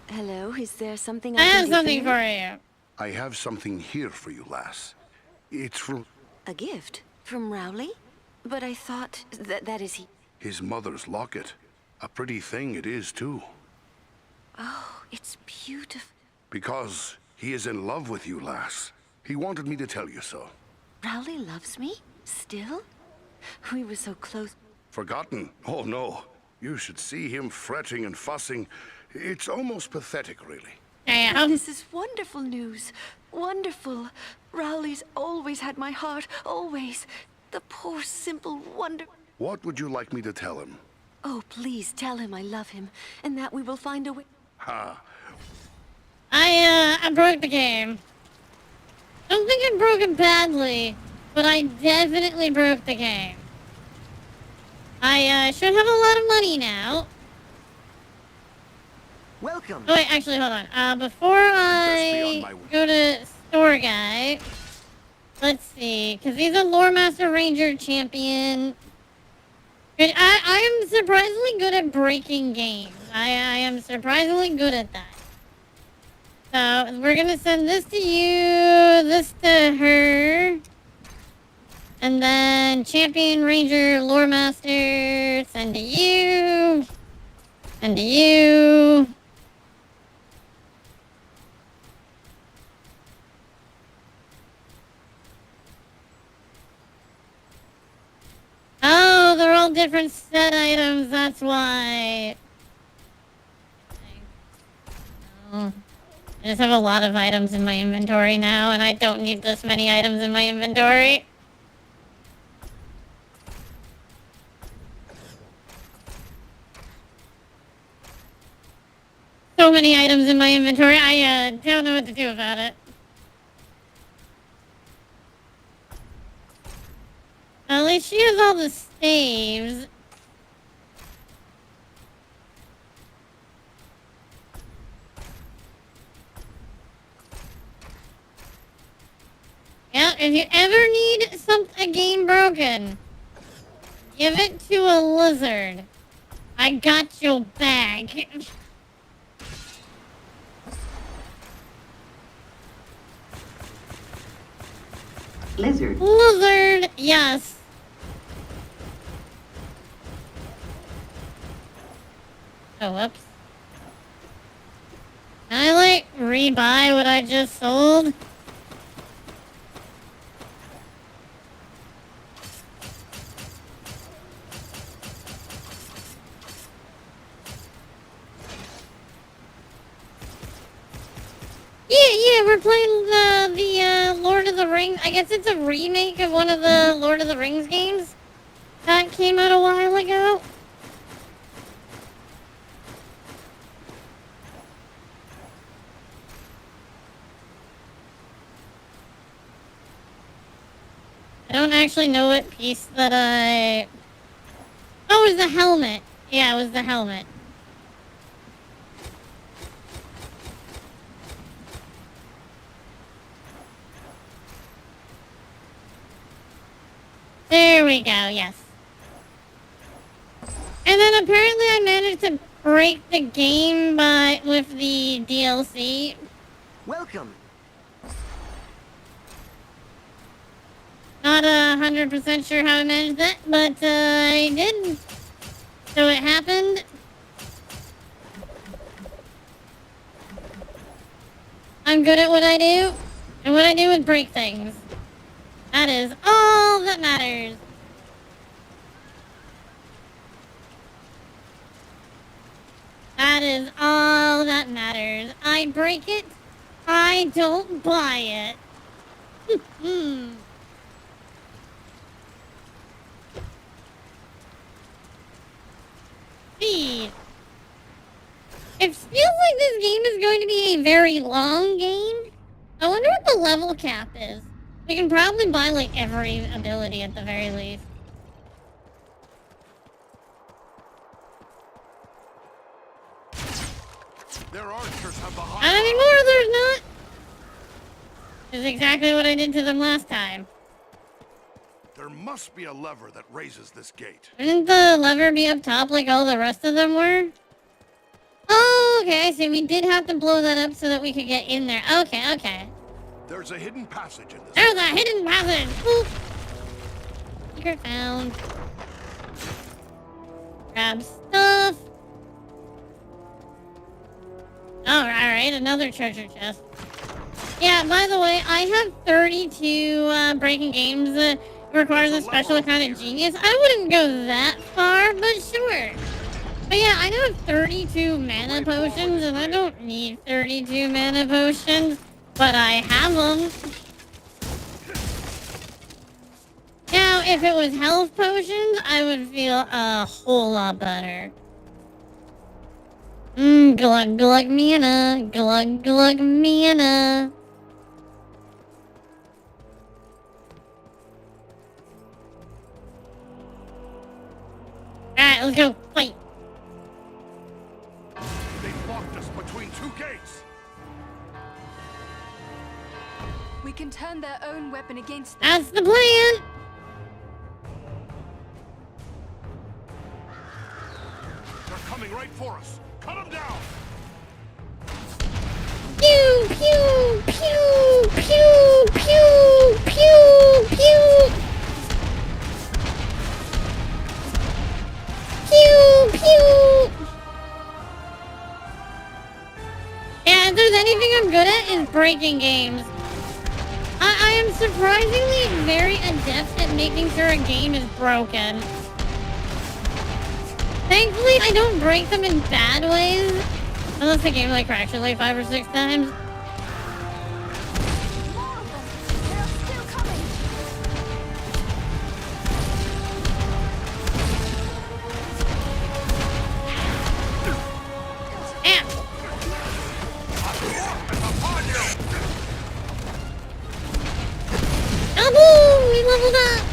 S5: Hello, is there something
S1: I
S5: I can
S1: have
S5: do
S1: something
S5: for
S1: for
S5: you?
S1: you.
S8: I have something here for you, lass. It's from
S5: A gift? From Rowley? But I thought that is he...
S8: his mother's locket. A pretty thing it is, too.
S5: Oh, it's beautiful.
S8: Because he is in love with you, lass. He wanted me to tell you so.
S5: Rowley loves me? Still? We were so close.
S8: Forgotten? Oh, no. You should see him fretting and fussing. It's almost pathetic, really.
S5: But this is wonderful news. Wonderful. Rowley's always had my heart. Always. The poor, simple wonder...
S8: What would you like me to tell him?
S5: Oh, please tell him I love him, and that we will find a way...
S8: Ha!
S1: I broke the game. I don't think I broke it badly, but I definitely broke the game. I should have a lot of money now.
S7: Welcome.
S1: Oh wait, actually, hold on. Before I go to store guy, let's see, because he's a Lore Master Ranger champion. I am surprisingly good at breaking games. I am surprisingly good at that. So we're gonna send this to you, this to her, and then Champion Ranger Lore Master, send to you, and to you. Oh, they're all different set items, that's why. Oh. I just have a lot of items in my inventory now, and I don't need this many items in my inventory. So many items in my inventory, I don't know what to do about it. At least she has all the staves. Yeah, if you ever need a game broken, give it to a lizard. I got your back.
S14: Lizard.
S1: Lizard, yes. Oh, whoops. Can I, like, rebuy what I just sold? Yeah, we're playing the Lord of the Rings. I guess it's a remake of one of the Lord of the Rings games that came out a while ago. I don't actually know what piece that I... Oh, it was the helmet. Yeah, it was the helmet. There we go, yes. And then apparently I managed to break the game with the DLC.
S7: Welcome.
S1: Not 100% sure how I managed that, but I did. So it happened. I'm good at what I do, and what I do is break things. That is all that matters. That is all that matters. I break it, I don't buy it. See, it feels like this game is going to be a very long game. I wonder what the level cap is. We can probably buy like every ability at the very least.
S6: Their archers have the
S1: Not anymore, there's not. This is exactly what I did to them last time.
S6: There must be a lever that raises this gate.
S1: Shouldn't the lever be up top like all the rest of them were? Oh, okay, I see. We did have to blow that up so that we could get in there. Okay, okay.
S8: There's a hidden passage in this.
S1: There's a hidden passage! Boop! Secret found. Grab stuff. Alright, another treasure chest. Yeah, by the way, I have 32 breaking games that requires a special kind of genius. I wouldn't go that far, but sure. But yeah, I have 32 mana potions, and I don't need 32 mana potions, but I have them. Now, if it was health potions, I would feel a whole lot better. Glug glug mana, glug glug mana. Alright, let's go fight.
S8: They blocked us between two gates.
S5: We can turn their own weapon against them.
S1: That's the plan.
S8: They're coming right for us. Cut them down.
S1: Pew, pew, pew, pew, pew, pew, pew. Pew, pew. Yeah, if there's anything I'm good at is breaking games. I am surprisingly very adept at making sure a game is broken. Thankfully, I don't break them in bad ways. Unless the game like crashes like 5 or 6 times. Oh, boom! We leveled up!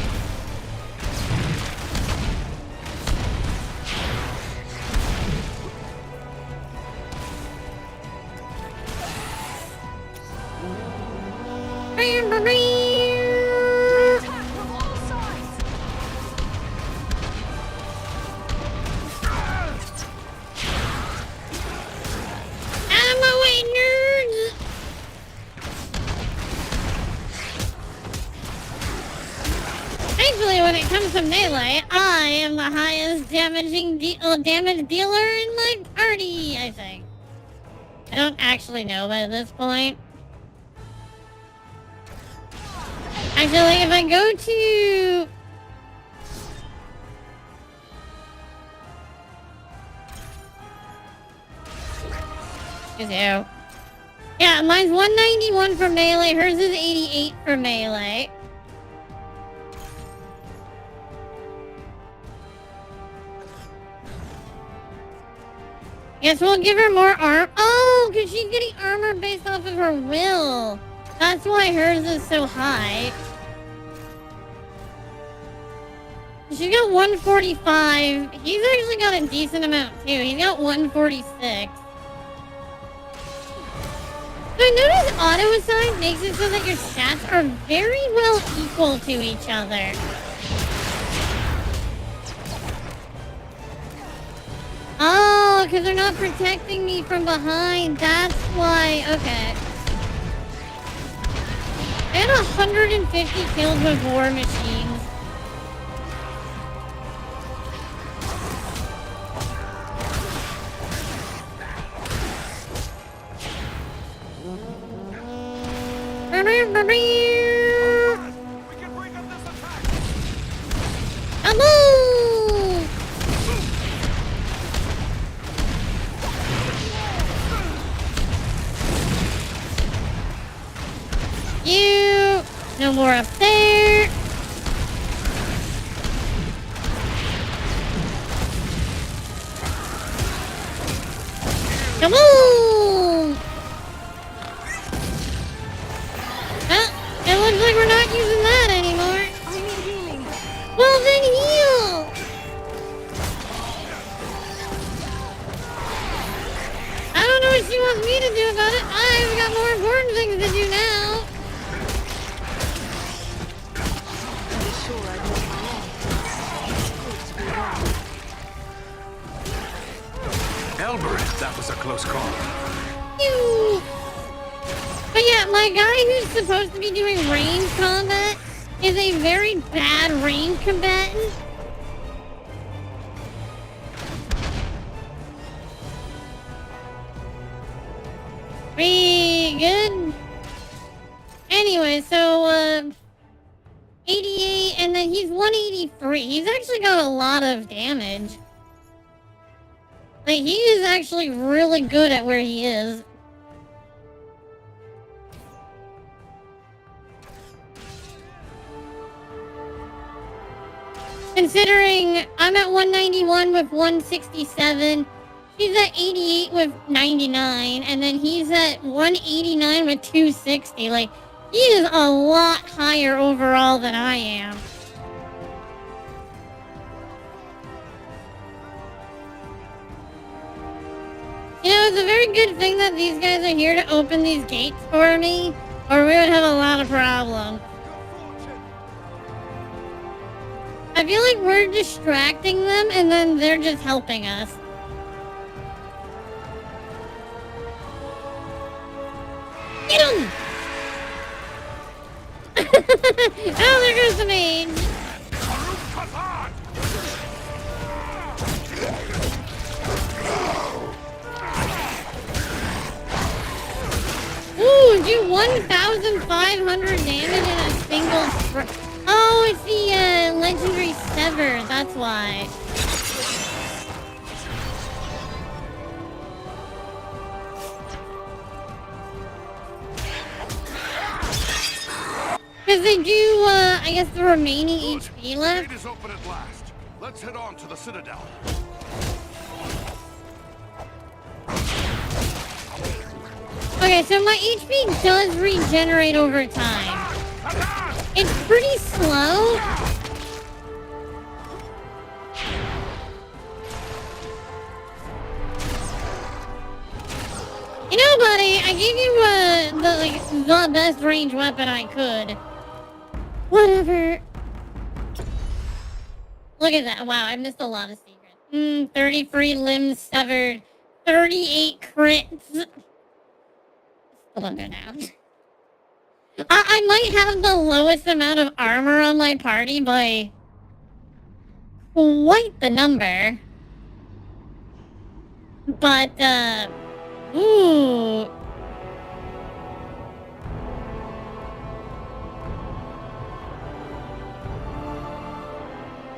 S1: Out of my way, nerds! Thankfully, when it comes to melee, I am the highest damage dealer in my party, I think. I don't actually know by this point. Actually, if I go to... Excuse you. Yeah, mine's 191 for melee, hers is 88 for melee. Guess we'll give her more armor. Oh, because she's getting armor based off of her will. That's why hers is so high. She's got 145. He's actually got a decent amount too. He's got 146. So I notice auto-assign makes it so that your stats are very well equal to each other. Oh, because they're not protecting me from behind. That's why. Okay. I had 150 kills with war machines. You! No more up there! Come on! It looks like we're not using that anymore.
S5: I need healing.
S1: Well, then heal! I don't know what she wants me to do about it. I've got more important things to do now.
S3: Elbereth, that was was a close call.
S1: Ew. But yeah, my guy who's supposed to be doing range combat is a very bad range combatant. Pretty good. Anyway, so 88, and then he's 183. He's actually got a lot of damage. Like, he is actually really good at where he is. Considering I'm at 191 with 167, he's at 88 with 99, and then he's at 189 with 260. Like, he is a lot higher overall than I am. You know, it's a very good thing that these guys are here to open these gates for me, or we would have a lot of problems. I feel like we're distracting them, and then they're just helping us. Get him! Oh, there goes the mage. Ooh, do 1,500 damage in a single strike. Oh, it's the legendary sever. That's why. Because they do, I guess, the remaining HP left.
S8: Gate is open at last. Let's head on to the Citadel.
S1: Okay, so my HP does regenerate over time. It's pretty slow. You know, buddy, I gave you the best range weapon I could. Whatever. Look at that. Wow, I missed a lot of secrets. 33 limbs severed. 38 crits. Still don't go down. I might have the lowest amount of armor on my party by quite the number. But, ooh.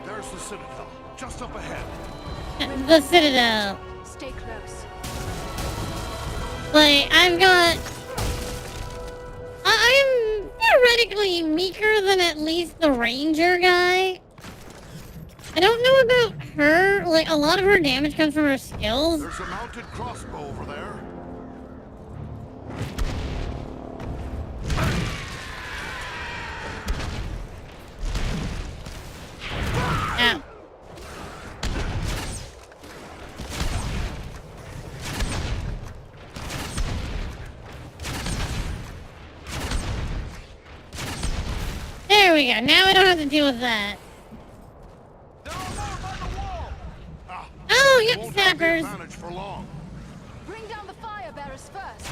S8: There's the Citadel, just up ahead.
S1: The Citadel.
S5: Stay close.
S1: Like, I've got... I'm theoretically weaker than at least the ranger guy. I don't know about her. Like, a lot of her damage comes from her skills.
S8: There's a mounted crossbow over there.
S1: Ow. There we go. Now I don't have to deal with that. Oh, yep, snappers.
S5: Bring down the fire bearers first.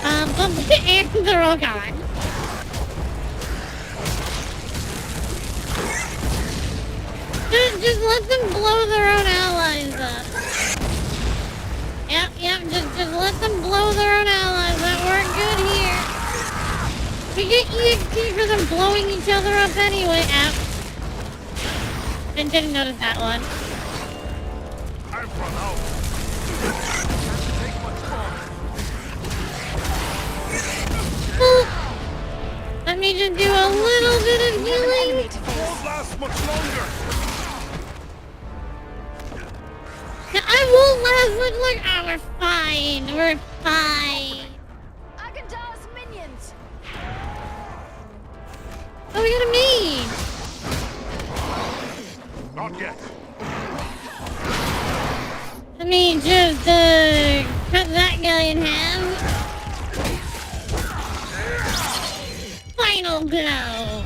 S1: And they're all gone. Just let them blow their own allies up. Yep, just let them blow their own allies. That worked good here. We get EXP for them blowing each other up anyway. Ow. I didn't notice that one.
S8: I've run out.
S1: Let me just do a little bit of healing.
S8: Won't last much longer.
S1: I won't last much longer. Oh, we're fine. We're fine.
S5: Agandar's minions.
S1: Oh, we got a mage.
S8: Not yet.
S1: Let me just cut that guy in half. Final blow.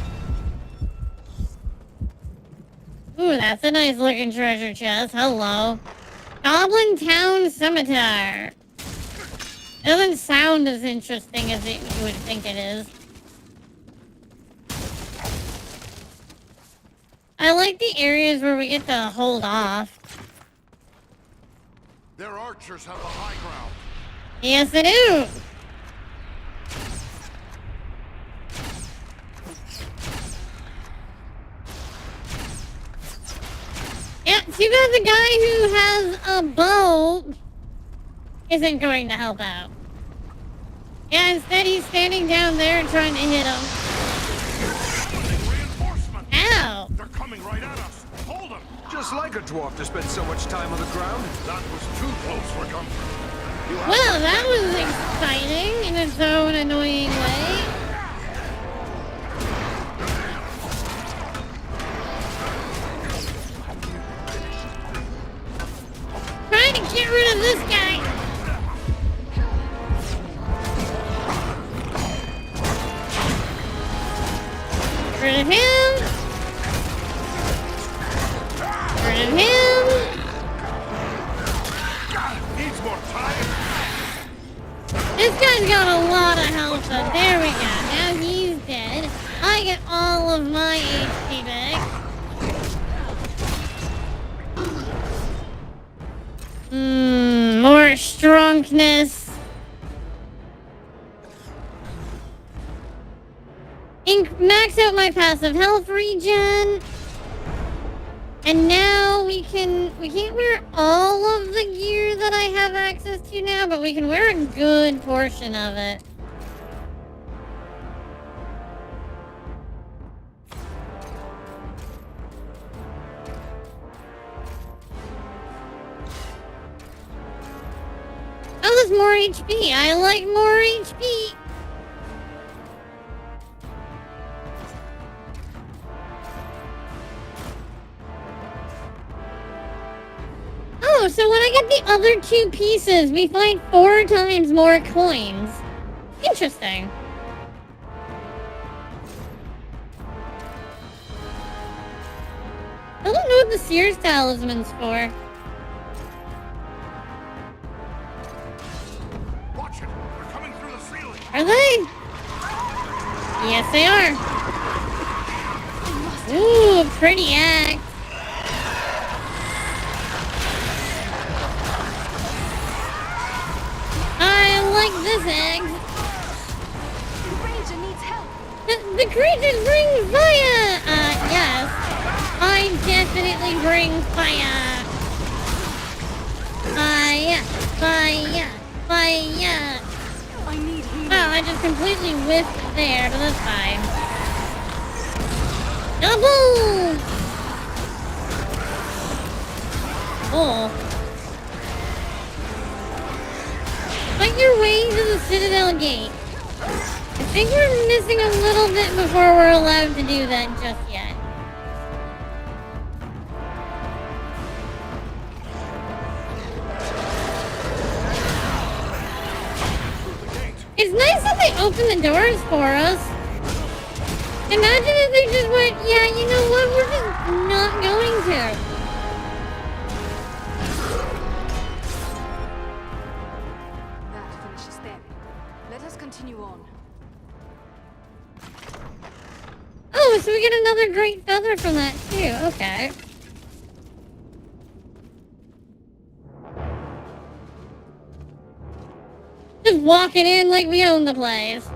S1: Ooh, that's a nice looking treasure chest. Hello. Goblin Town Scimitar. It doesn't sound as interesting as you would think it is. I like the areas where we get to hold off.
S8: Their archers have the high ground.
S1: Yes, they do. Yeah, too bad the guy who has a bow isn't going to help out. Yeah, instead he's standing down there trying to hit him. Ow!
S9: They're coming right at us. Hold them.
S3: Just like a dwarf to spend so much time on the ground.
S8: That was too close for comfort.
S1: Well, that was exciting in its own annoying way. Trying to get rid of this guy. Get rid of him. Get rid of him.
S9: Needs more time.
S1: This guy's got a lot of health, so there we go. Now he's dead. I get all of my HP back. More strongness. Max out my passive health regen. And now we can't wear all of the gear that I have access to now, but we can wear a good portion of it. Oh, there's more HP. I like more HP. Oh, so when I get the other 2 pieces, we find 4 times more coins. Interesting. I don't know what the Sears talisman's for.
S9: Watch it. They're coming through the ceiling.
S1: Are they? Yes, they are. Ooh, pretty axe. I like this egg.
S5: The ranger needs help.
S1: The creatures bring fire! Yes. I definitely bring fire. Fire, fire, fire.
S5: I need healing.
S1: Oh, I just completely whiffed there, but that's fine. Double! Oh. Fight your way to the Citadel Gate. I think we're missing a little bit before we're allowed to do that just yet. It's nice that they open the doors for us. Imagine if they just went, yeah, you know what, we're just not going to.
S5: That finishes them. Let us continue on.
S1: Oh, so we get another great feather from that too. Okay. Just walking in like we own the place.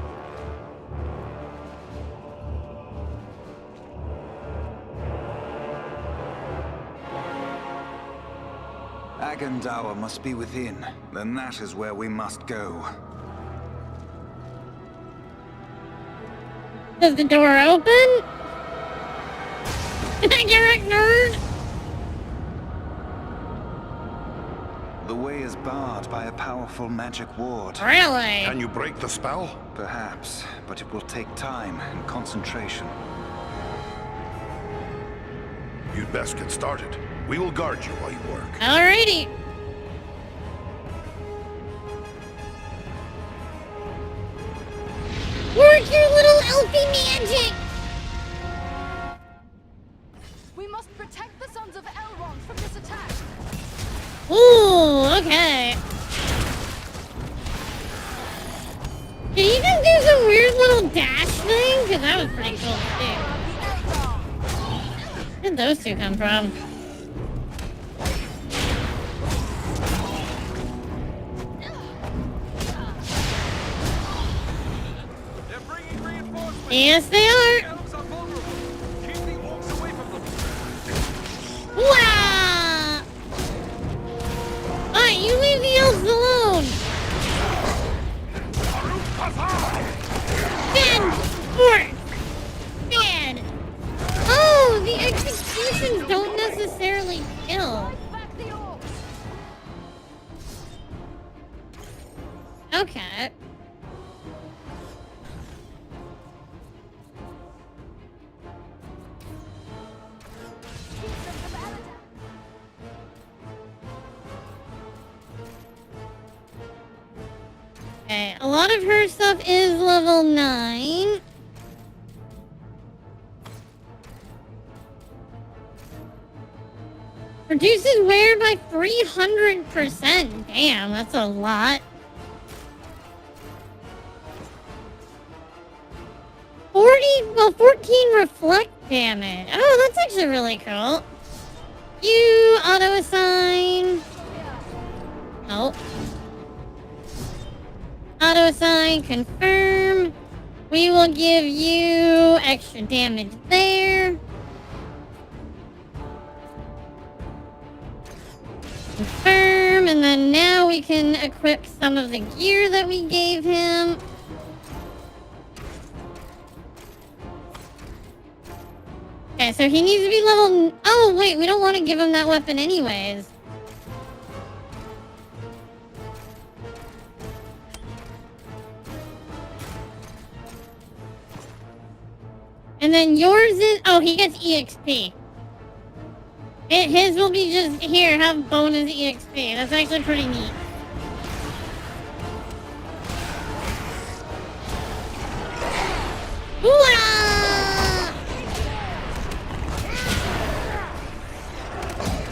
S10: Agandawa must be within. Then that is where we must go.
S1: Does the door open? You're a nerd.
S10: The way is barred by a powerful magic ward.
S1: Really?
S8: Can you break the spell?
S10: Perhaps, but it will take time and concentration.
S8: You'd best get started. We will guard you while you work.
S1: Alrighty. Work your little elfie magic.
S5: We must protect the sons of Elrond from this attack.
S1: Ooh, those two come from? Yes, they are. Wow! Alright, you leave the elves alone. Bad sport. Bad. Oh, the executions don't necessarily kill. Okay. Okay, a lot of her stuff is level 9. Reduces wear by 300%. Damn, that's a lot. 14 reflect damage. Oh, that's actually really cool. You auto-assign. Oh. Auto-assign, confirm. We will give you extra damage there. Confirm, and then now we can equip some of the gear that we gave him. Okay, so he needs to be level... Oh, wait, we don't want to give him that weapon anyways. And then yours is... Oh, he gets EXP. His will be just... Here, have bonus EXP. That's actually pretty neat. Hoo-ah!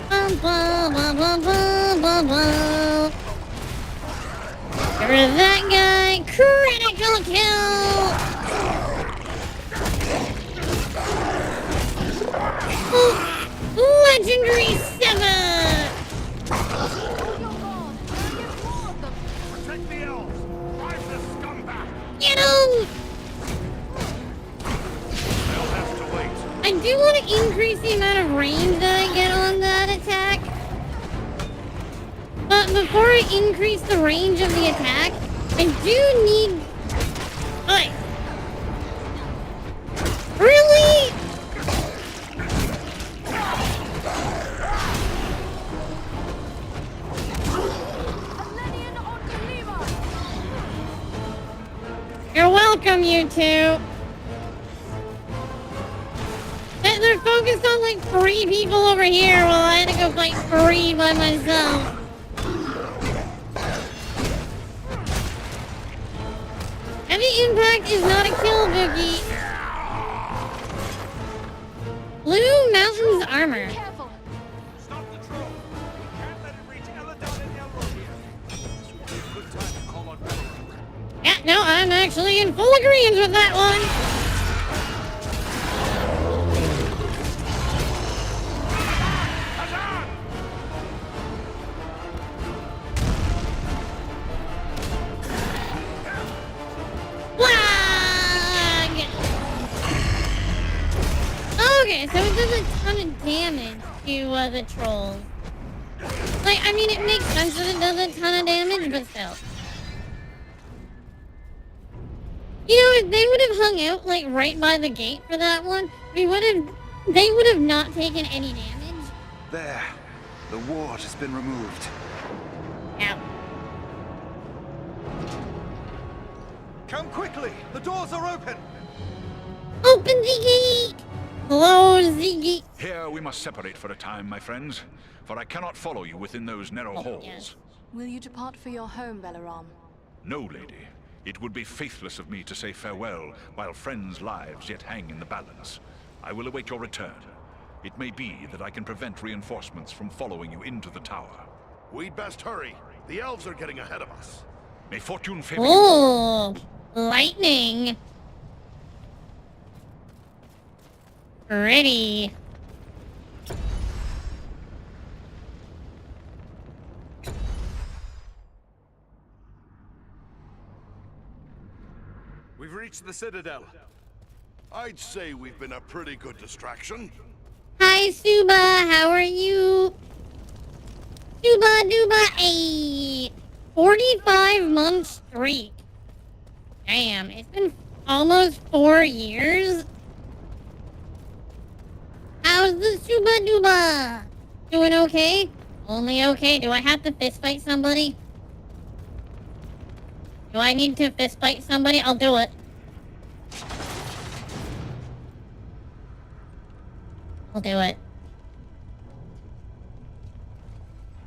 S1: Bum, bum, bum, bum, bum, bum, bum. Get rid of that guy. Critical kill! Legendary 7!
S9: Protect the elves! Drive the scum back!
S1: Get him!
S9: They'll have to wait.
S1: I do want to increase the amount of range that I get on that attack. But before I increase the range of the attack, I do need... Like... Really? You're welcome, you two. They're focused on like 3 people over here while I had to go fight 3 by myself. Heavy impact is not a kill, Boogie. Blue Mountains armor.
S9: Stop the troll! We can't let it reach Eladon and Elrodia. This would be a good time to call on Belleroth.
S1: Yeah, no, I'm actually in full agreement with that one. Okay, so it does a ton of damage to the trolls. Like, I mean, it makes sense that it does a ton of damage, but still. You know, if they would have hung out, like, right by the gate for that one, they would have not taken any damage.
S10: There. The ward has been removed.
S1: Ow.
S10: Come quickly! The doors are open!
S1: Open the gate! Close the gate!
S2: Here we must separate for a time, my friends, for I cannot follow you within those narrow halls.
S1: Yes.
S5: Will you depart for your home, Belleroth?
S2: No, lady. It would be faithless of me to say farewell while friends' lives yet hang in the balance. I will await your return. It may be that I can prevent reinforcements from following you into the tower.
S8: We'd best hurry. The elves are getting ahead of us.
S2: May fortune favor you.
S1: Oh, lightning. Pretty.
S9: reached the Citadel?
S8: I'd say we've been a pretty good distraction.
S1: Hi, Suba. How are you? Suba Duba, a 45-month streak. Damn, it's been almost 4 years. How's the Suba Duba? Doing okay? Only okay. Do I have to fist fight somebody? Do I need to fist fight somebody? I'll do it. I'll do it.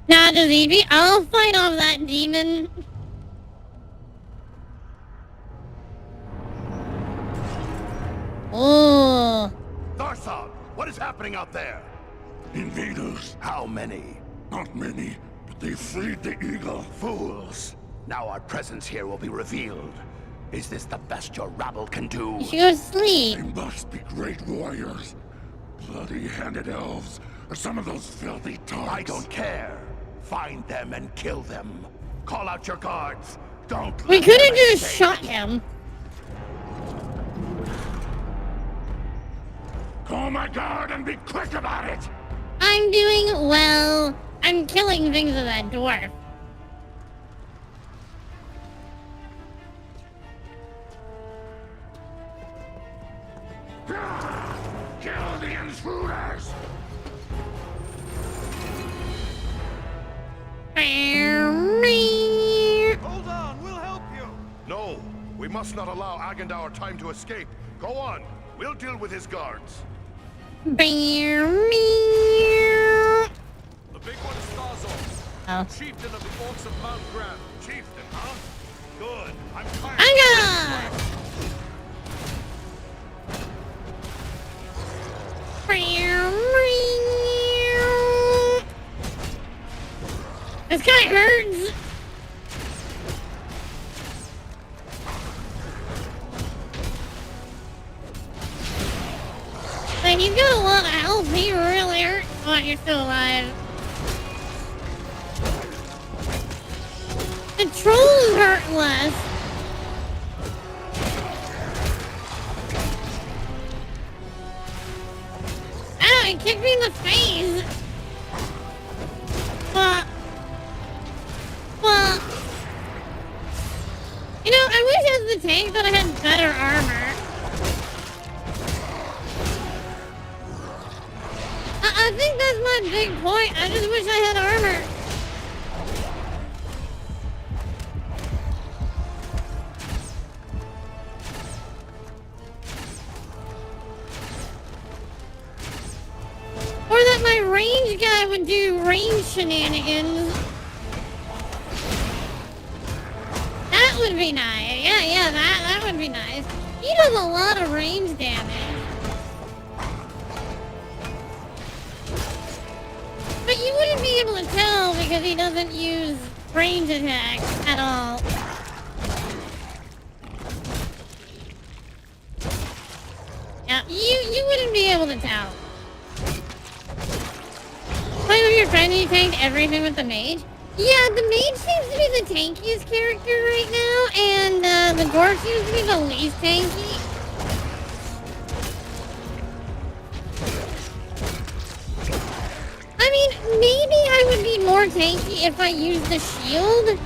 S1: Nah, Dazibi, I'll fight off that demon. Oh.
S8: Tharsog, what is happening out there?
S6: Invaders.
S8: How many?
S6: Not many, but they freed the eagle.
S8: Fools. Now our presence here will be revealed. Is this the best your rabble can do?
S1: You should go to sleep.
S6: They must be great warriors. Bloody-handed elves, or some of those filthy tarts.
S8: I don't care. Find them and kill them. Call out your guards. Don't
S1: We
S8: let
S1: could
S8: them
S1: have just
S8: escape.
S1: shot him.
S6: Call my guard and be quick about it!
S1: I'm doing well. I'm killing things with that dwarf.
S6: Kill the intruders!
S9: Hold on, we'll help you.
S8: No, we must not allow Agandaur time to escape. Go on. We'll deal with his guards.
S9: The big one is Starzor, chieftain of the Orcs of Mount Graham.
S8: Chieftain, huh? Good. I'm tired.
S1: This guy hurts. Man, he's got a lot of health. He really hurts. Oh, you're still alive. The trolls hurt less. Ow, he kicked me in the face. Well, you know, I wish as the tank that I had better armor. I think that's my big point. I just wish I had armor. Or that my range guy would do range shenanigans. That would be nice. Yeah, that would be nice. He does a lot of range damage. But you wouldn't be able to tell because he doesn't use range attacks at all. Yeah, you wouldn't be able to tell. Play with your friend and you tanked everything with the mage? Yeah, the mage seems to be the tankiest character right now, and the dwarf seems to be the least tanky. I mean, maybe I would be more tanky if I used the shield,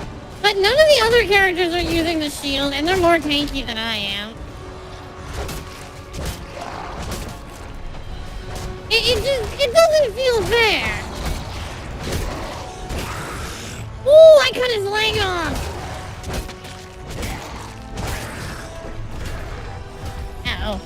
S1: but none of the other characters are using the shield, and they're more tanky than I am. It doesn't feel fair. Ooh, I cut his leg off. Uh-oh.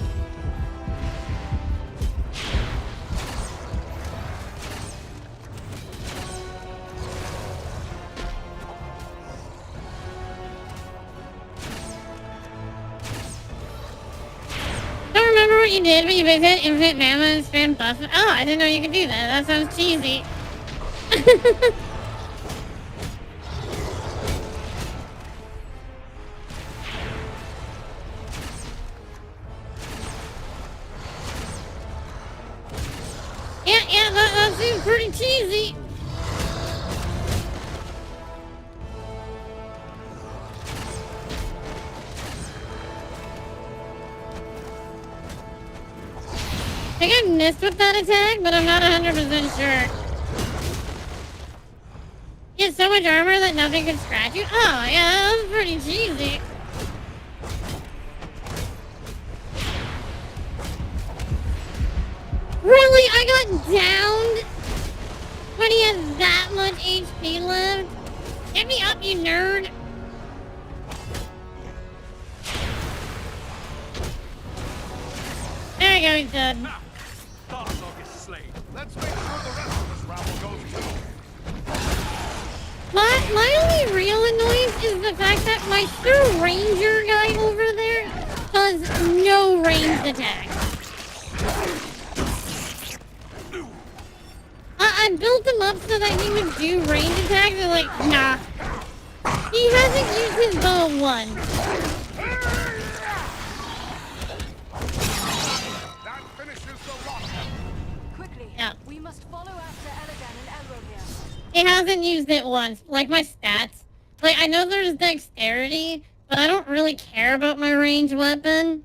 S1: Don't remember what you did, but you basically had infinite mana and spam buff. Oh, I didn't know you could do that. That sounds cheesy. Yeah, that seems pretty cheesy. think I missed with that attack, but I'm not 100% sure. He has so much armor that nothing can scratch you? Oh, yeah, that was pretty cheesy. Really? I got downed when he has that much HP left? Get me up, you nerd! There we go, he's dead.
S9: Let's make sure the rest of this rabble goes too.
S1: My only real annoyance is the fact that my Sir Ranger guy over there does no ranged attacks. I built him up so that he would do ranged attacks, and like, nah. He hasn't used his bow once.
S9: That finishes the lot.
S5: Quickly,
S1: yeah.
S5: We must follow after Eladan and Elrovia.
S1: He hasn't used it once. Like my stats. Like, I know there's dexterity, but I don't really care about my ranged weapon.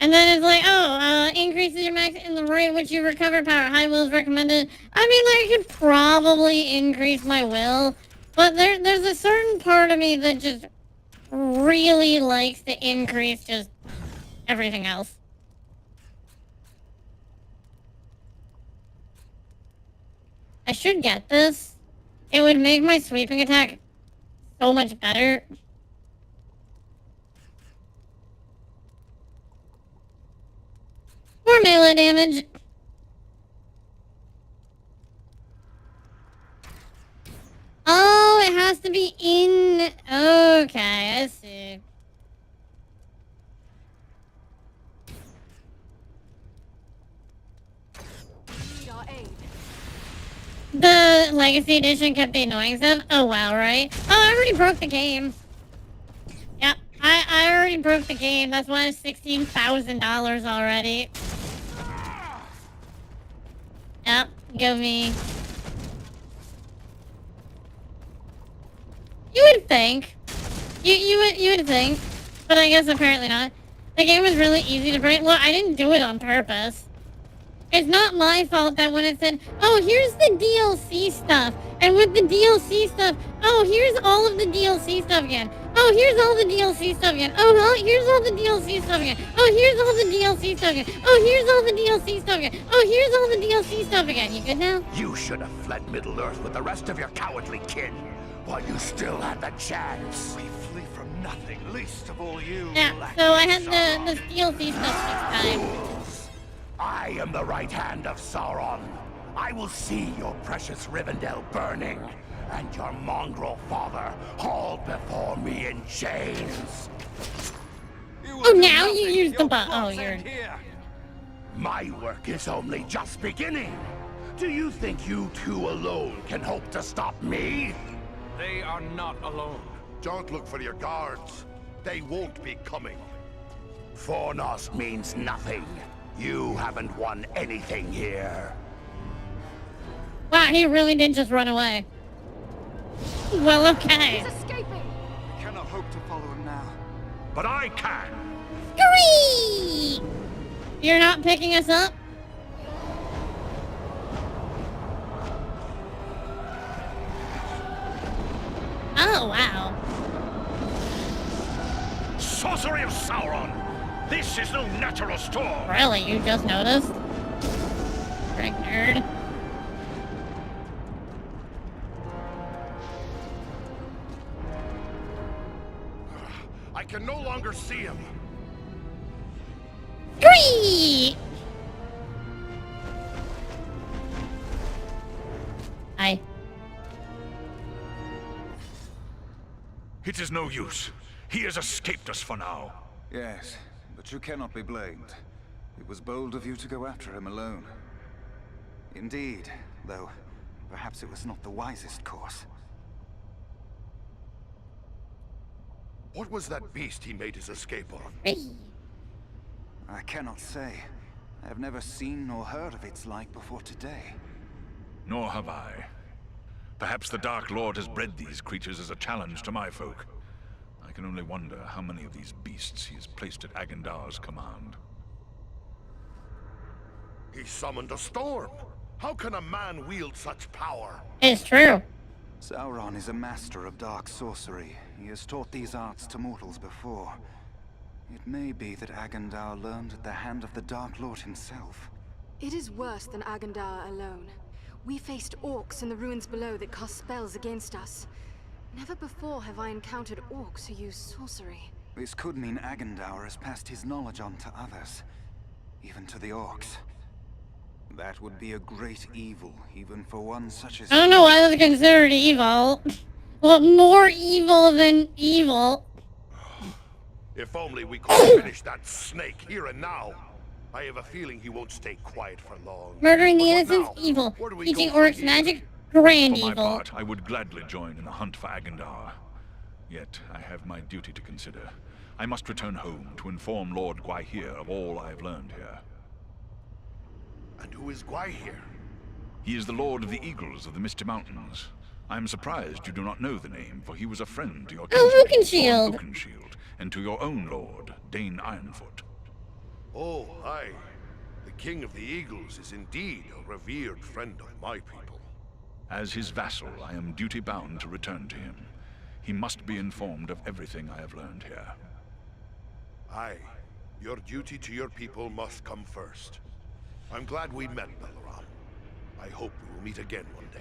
S1: And then it's like, oh, increases your max in the rate at which you recover power. High will is recommended. I mean, I could probably increase my will, but there's a certain part of me that just really likes to increase just everything else. I should get this. It would make my sweeping attack so much better. More melee damage. Oh, it has to be in... Okay, I see.
S5: Need our aid.
S1: The Legacy Edition kept the annoying stuff. Oh, wow, right? Oh, I already broke the game. Yep, I already broke the game. That's why it's $16,000 already. Yep, go me. You would think. You would think. But I guess apparently not. The game was really easy to break. Look, I didn't do it on purpose. It's not my fault that when it said, oh, here's the DLC stuff. And with the DLC stuff, oh, here's all of the DLC stuff again. Oh, here's all the DLC stuff again. Oh, here's all the DLC stuff again. Oh, here's all the DLC stuff again. Oh, here's all the DLC stuff again. Oh, here's all the DLC stuff again. You good now?
S6: You should have fled Middle-earth with the rest of your cowardly kin while you still had the chance.
S9: We flee from nothing, least of all you.
S1: Yeah, so I had the DLC stuff next time.
S6: I am the right hand of Sauron. I will see your precious Rivendell burning, and your mongrel father hauled before me in chains.
S1: Oh, now you use the butt. Oh, you're...
S6: My work is only just beginning. Do you think you two alone can hope to stop me?
S9: They are not alone.
S8: Don't look for your guards. They won't be coming.
S6: Fornost means nothing. You haven't won anything here.
S1: Wow, he really did just run away. Well, okay.
S5: He's escaping.
S10: I cannot hope to follow him now.
S2: But I can.
S1: Scree! You're not picking us up? Oh, wow.
S2: Sorcery of Sauron! This is no natural storm!
S1: Really? You just noticed? Frick nerd.
S8: I can no longer see him.
S1: Scree! Hi.
S2: It is no use. He has escaped us for now.
S10: Yes, but you cannot be blamed. It was bold of you to go after him alone. Indeed, though perhaps it was not the wisest course.
S8: What was that beast he made his escape on?
S10: I cannot say. I have never seen nor heard of its like before today.
S2: Nor have I. Perhaps the Dark Lord has bred these creatures as a challenge to my folk. I can only wonder how many of these beasts he has placed at Agandar's command.
S8: He summoned a storm. How can a man wield such power?
S1: It's true.
S10: Sauron is a master of dark sorcery. He has taught these arts to mortals before. It may be that Agandaur learned at the hand of the Dark Lord himself.
S5: It is worse than Agandaur alone. We faced orcs in the ruins below that cast spells against us. Never before have I encountered orcs who use sorcery.
S10: This could mean Agandaur has passed his knowledge on to others, even to the orcs. That would be a great evil, even for one such as...
S1: I don't know why that's considered evil. Well, more evil than evil.
S8: If only we could finish that snake here and now. I have a feeling he won't stay quiet for long.
S1: Murdering the innocents, evil. Teaching orcs magic, grand
S2: For my
S1: evil.
S2: part, I would gladly join in the hunt for Agandaur. Yet, I have my duty to consider. I must return home to inform Lord Gwaihir of all I have learned here.
S8: And who is Gwaihir?
S2: He is the Lord of the Eagles of the Misty Mountains. I am surprised you do not know the name, for he was a friend to your
S1: Oakenshield.
S2: Lord Oakenshield, and to your own lord, Dane Ironfoot.
S8: Oh, aye. The King of the Eagles is indeed a revered friend of my people.
S2: As his vassal, I am duty-bound to return to him. He must be informed of everything I have learned here.
S8: Aye. Your duty to your people must come first. I'm glad we met, Belleron. I hope we will meet again one day.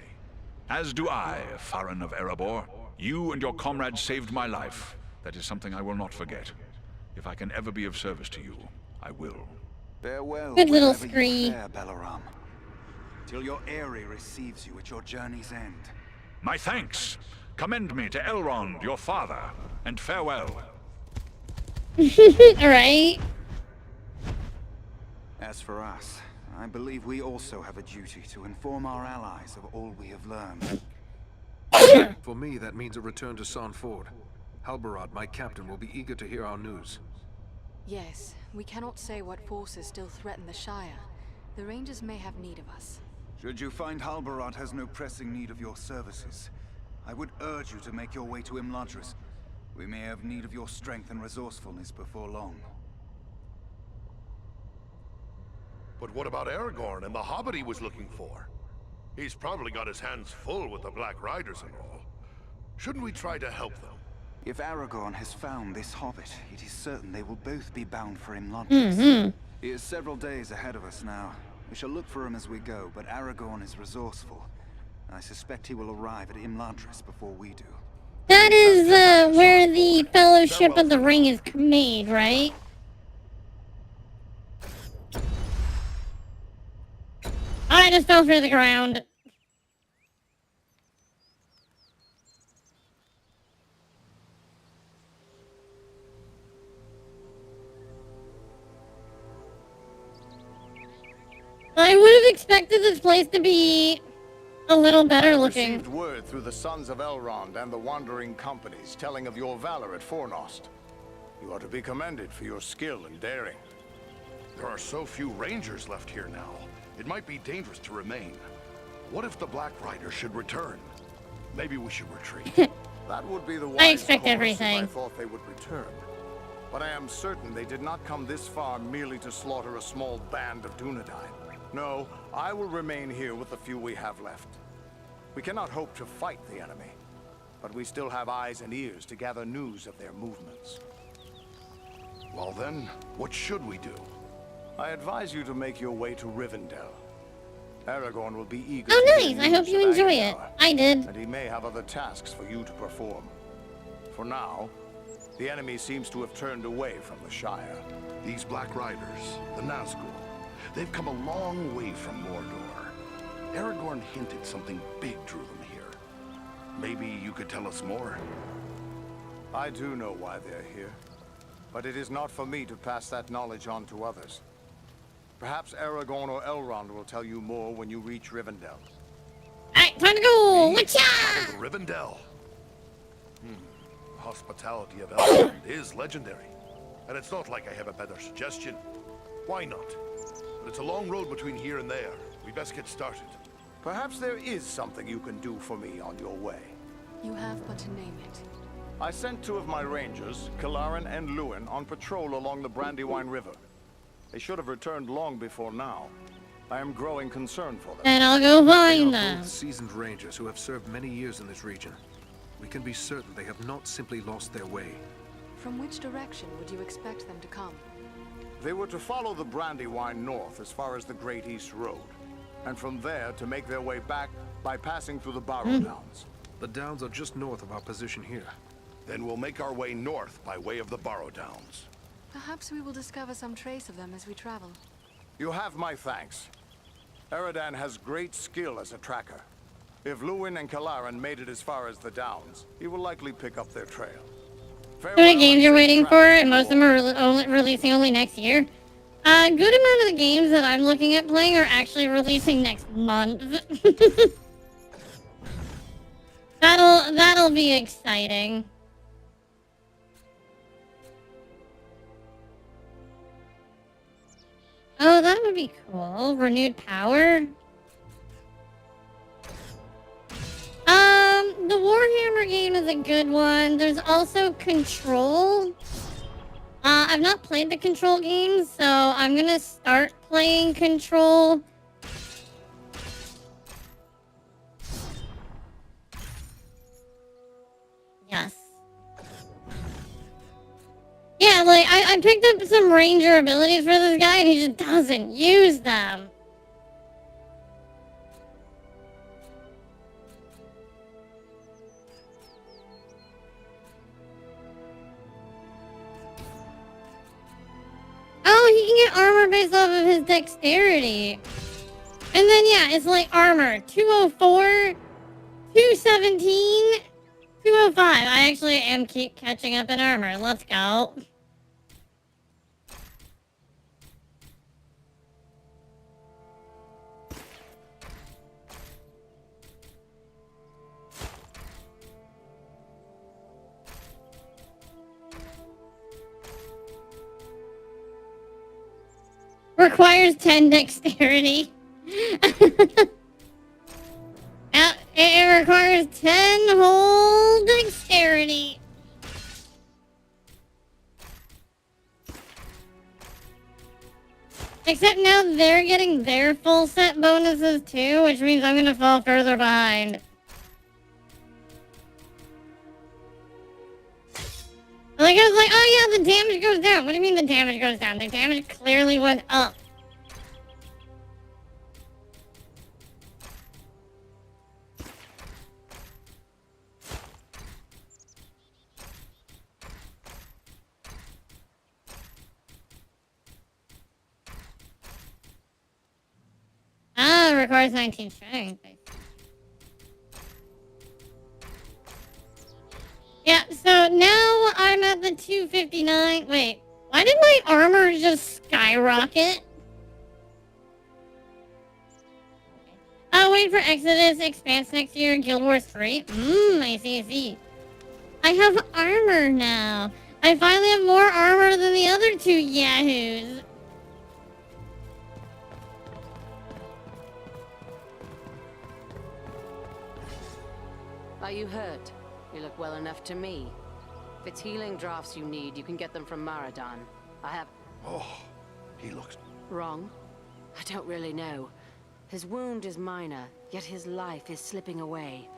S2: As do I, Farron of Erebor. You and your comrades saved my life. That is something I will not forget. If I can ever be of service to you, I will.
S10: Farewell,
S1: Good little
S10: wherever you
S1: screed.
S10: fare, Belleron. Till your Eyrie receives you at your journey's end.
S2: My thanks. Commend me to Elrond, your father, and farewell.
S1: Alright.
S10: As for us, I believe we also have a duty to inform our allies of all we have learned.
S3: For me, that means a return to Son Ford. Halbarad, my captain, will be eager to hear our news.
S5: Yes, we cannot say what forces still threaten the Shire. The Rangers may have need of us.
S10: Should you find Halbarad has no pressing need of your services, I would urge you to make your way to Imladris. We may have need of your strength and resourcefulness before long.
S8: But what about Aragorn and the hobbit he was looking for? He's probably got his hands full with the Black Riders and all. Shouldn't we try to help them?
S10: If Aragorn has found this hobbit, it is certain they will both be bound for Imladris. He is several days ahead of us now. We shall look for him as we go, but Aragorn is resourceful. I suspect he will arrive at Imladris before we do.
S1: That is where the Fellowship of the Ring is made, right? I just fell through the ground. I would have expected this place to be a little better looking.
S12: Received word through the Sons of Elrond and the Wandering Companies telling of your valor at Fornost. You are to be commended for your skill and daring.
S8: There are so few Rangers left here now. It might be dangerous to remain. What if the Black Riders should return? Maybe we should retreat.
S12: That would be the
S1: I
S12: wise
S1: expect
S12: course if
S1: everything.
S12: I thought they would return. But I am certain they did not come this far merely to slaughter a small band of Dunedain. No, I will remain here with the few we have left. We cannot hope to fight the enemy, but we still have eyes and ears to gather news of their movements.
S8: Well then, what should we do?
S12: I advise you to make your way to Rivendell. Aragorn will be eager
S1: Oh,
S12: to
S1: nice.
S12: hear
S1: I hope
S12: news
S1: you
S12: of
S1: enjoy it.
S12: Agandaur,
S1: I did.
S12: and he may have other tasks for you to perform. For now, the enemy seems to have turned away from the Shire.
S8: These Black Riders, the Nazgul, they've come a long way from Mordor. Aragorn hinted something big drew them here. Maybe you could tell us more?
S12: I do know why they're here, but it is not for me to pass that knowledge on to others. Perhaps Aragorn or Elrond will tell you more when you reach Rivendell.
S1: Alright, time to go!
S8: Travel
S1: Whatcha?
S8: to Rivendell. Hospitality of Elrond is legendary. And it's not like I have a better suggestion. Why not? But it's a long road between here and there. We best get started.
S12: Perhaps there is something you can do for me on your way.
S5: You have but to name it.
S12: I sent 2 of my rangers, Kilaran and Luin, on patrol along the Brandywine River. They should have returned long before now. I am growing concerned for them.
S1: And I'll go
S3: They
S1: find
S3: are
S1: them.
S3: both seasoned rangers who have served many years in this region. We can be certain they have not simply lost their way.
S5: From which direction would you expect them to come?
S12: They were to follow the Brandywine north as far as the Great East Road, and from there to make their way back by passing through the Barrow Downs.
S3: The downs are just north of our position here.
S8: Then we'll make our way north by way of the Barrow Downs.
S5: Perhaps we will discover some trace of them as we travel.
S12: You have my thanks. Eridan has great skill as a tracker. If Luwin and Kalaran made it as far as the Downs, he will likely pick up their trail.
S1: How many games you're waiting for, and most of them are releasing only next year? A good amount of the games that I'm looking at playing are actually releasing next month. That'll be exciting. Oh, that would be cool. Renewed power. The Warhammer game is a good one. There's also Control. I've not played the Control games, so I'm gonna start playing Control. Yes. Yeah, like, I picked up some ranger abilities for this guy, and he just doesn't use them. Oh, he can get armor based off of his dexterity. And then, yeah, it's like armor. 204, 217, 205. I actually am keep catching up in armor. Let's go. Requires 10 dexterity. It requires 10 whole dexterity. Except now they're getting their full set bonuses too, which means I'm gonna fall further behind. Like, I was like, oh yeah, the damage goes down. What do you mean the damage goes down? The damage clearly went up. Ah, it requires 19 strength. Yeah, so now I'm at the 259. Wait, why did my armor just skyrocket? Oh, wait for Exodus, Expanse next year, Guild Wars 3. I see. I have armor now. I finally have more armor than the other two yahoos.
S15: Are you hurt? You look well enough to me. If it's healing drafts you need, you can get them from Maradan. I have...
S8: Oh, he looks...
S15: Wrong? I don't really know. His wound is minor, yet his life is slipping away.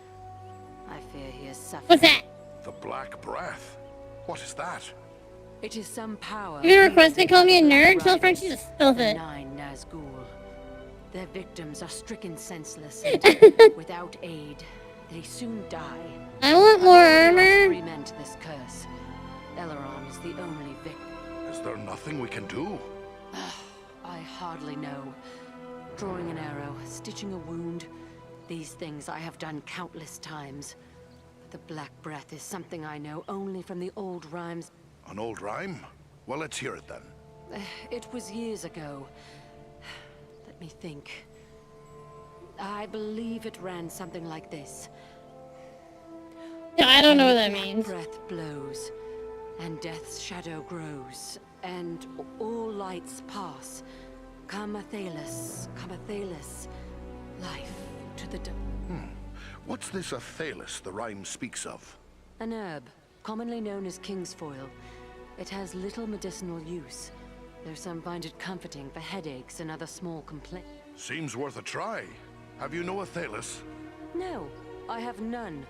S15: I fear he is suffering.
S1: What's that?
S8: The Black Breath? What is that?
S15: It is some power...
S1: You gonna request to call me a nerd? Tell French to stuff it.
S15: 9 Nazgul. Their victims are stricken senseless, and without aid, they soon die.
S1: I want more armor.
S15: 3 men to this curse. Eleron is the only victim.
S8: Is there nothing we can do?
S15: I hardly know. Drawing an arrow, stitching a wound. These things I have done countless times. But the Black Breath is something I know only from the old rhymes.
S8: An old rhyme? Well, let's hear it then.
S15: It was years ago. Let me think. I believe it ran something like this.
S1: Yeah, I don't know what that means.
S15: Breath blows, and death's shadow grows, and all lights pass. Come Athalis, life to the
S8: What's this Athalis the rhyme speaks of?
S15: An herb, commonly known as kingsfoil. It has little medicinal use, though some find it comforting for headaches and other small complaints.
S8: Seems worth a try. Have you no Athelis?
S15: No, I have none.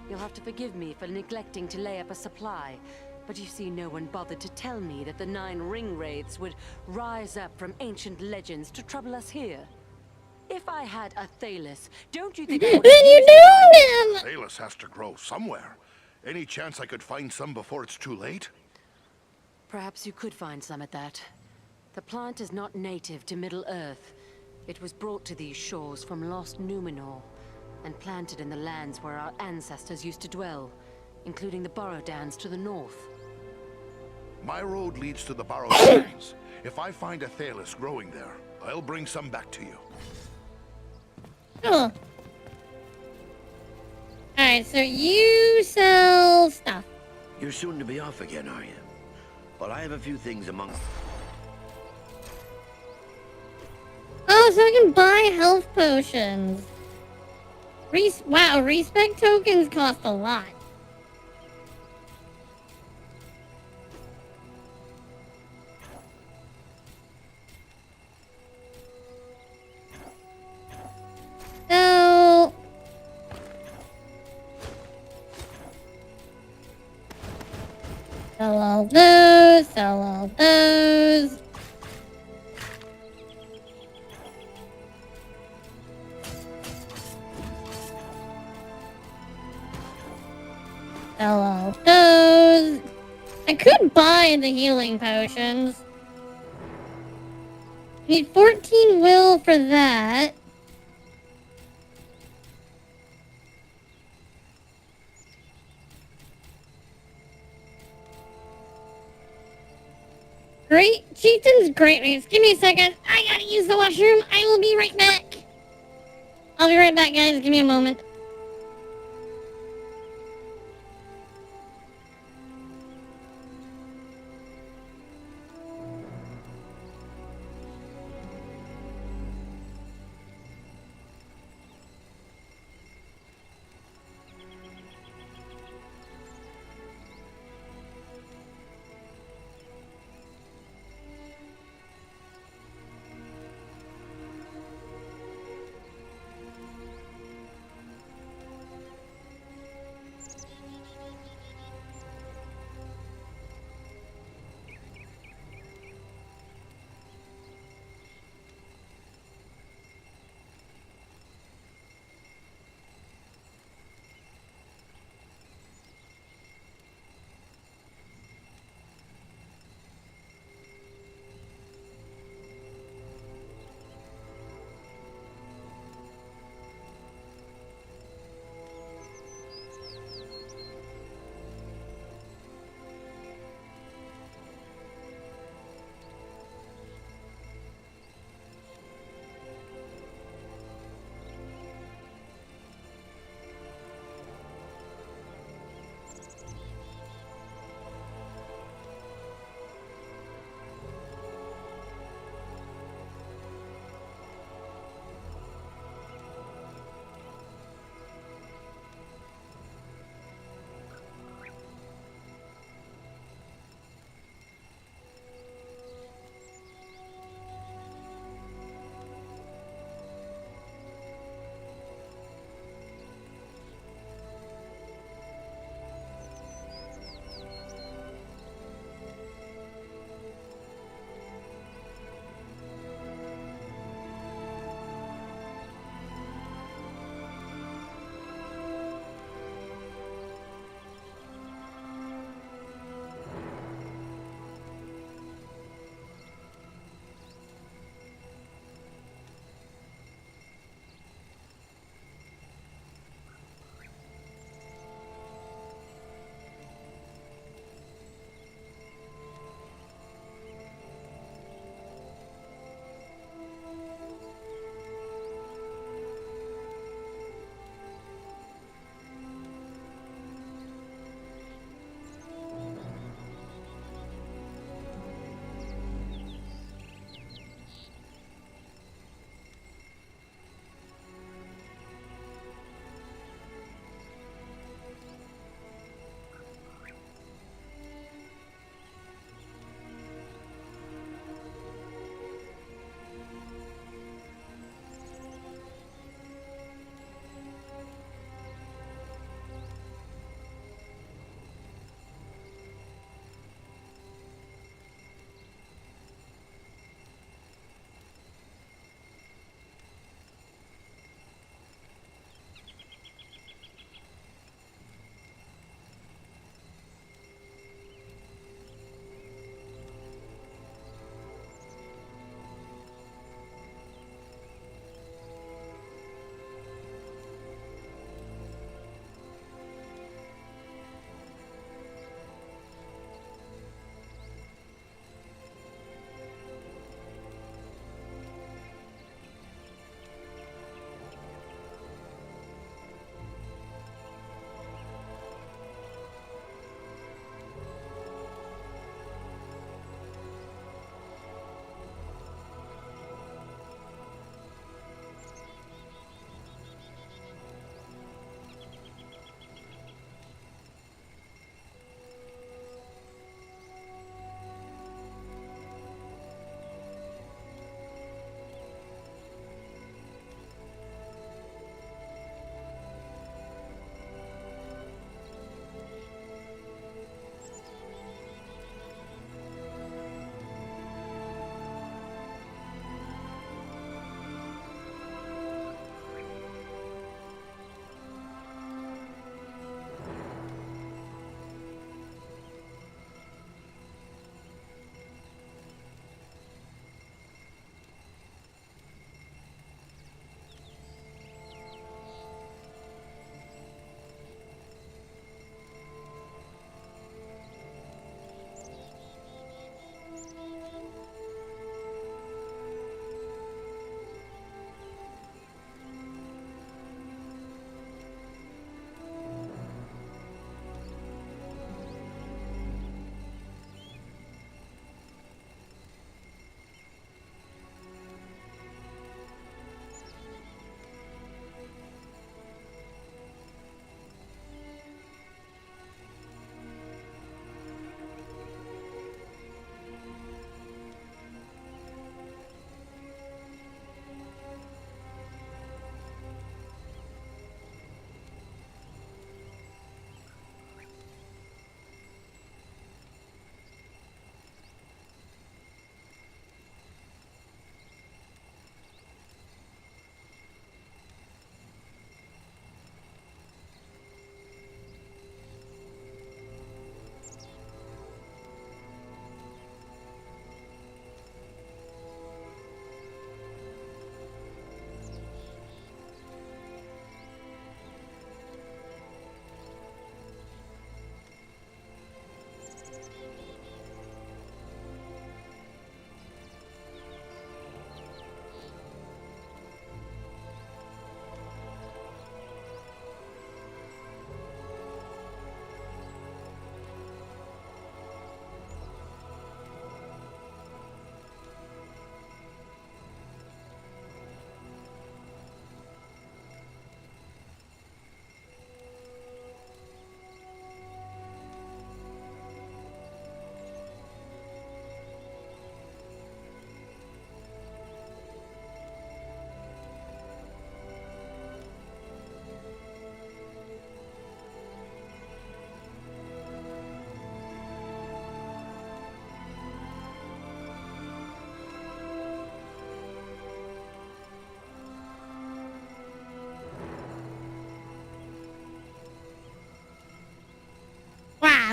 S15: You'll have to forgive me for neglecting to lay up a supply. But you see, no one bothered to tell me that the 9 ring wraiths would rise up from ancient legends to trouble us here. If I had a Thalis, don't you think I would have used it?
S8: Thalis has to grow somewhere. Any chance I could find some before it's too late?
S15: Perhaps you could find some at that. The plant is not native to Middle-earth. It was brought to these shores from lost Numenor, and planted in the lands where our ancestors used to dwell, including the Borodans to the north.
S8: My road leads to the Borodans. If I find a Thalis growing there, I'll bring some back to you.
S1: Cool. Alright, so you sell stuff.
S16: You're soon to be off again, are you? Well, I have a few things among...
S1: Oh, so I can buy health potions. Wow, respect tokens cost a lot. So... sell all those, sell all those. Sell all those. I could buy the healing potions. Need 14 will for that. Great Chieftain's Great Race. Give me a second. I gotta use the washroom. I will be right back. I'll be right back, guys. Give me a moment.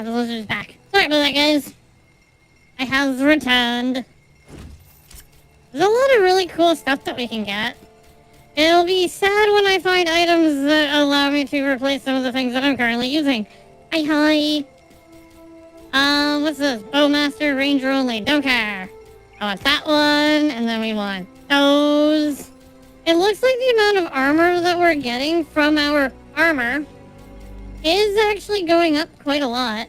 S1: The lizard's back. Sorry about that, guys. I have returned. There's a lot of really cool stuff that we can get. It'll be sad when I find items that allow me to replace some of the things that I'm currently using. Hi. What's this? Bowmaster, Ranger only. Don't care. I want that one, and then we want those. It looks like the amount of armor that we're getting from our armor is actually going up quite a lot.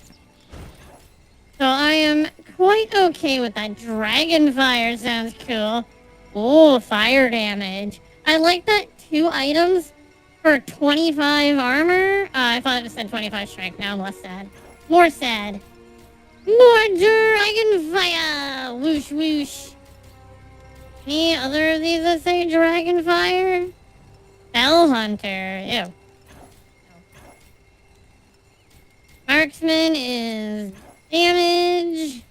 S1: So I am quite okay with that. Dragon fire sounds cool. Oh, fire damage. I like that 2 items for 25 armor. I thought it said 25 strength. Now I'm less sad. More sad. More dragon fire! Whoosh, whoosh. Any other of these that say dragon fire? Bell hunter. Ew. Marksman is damage.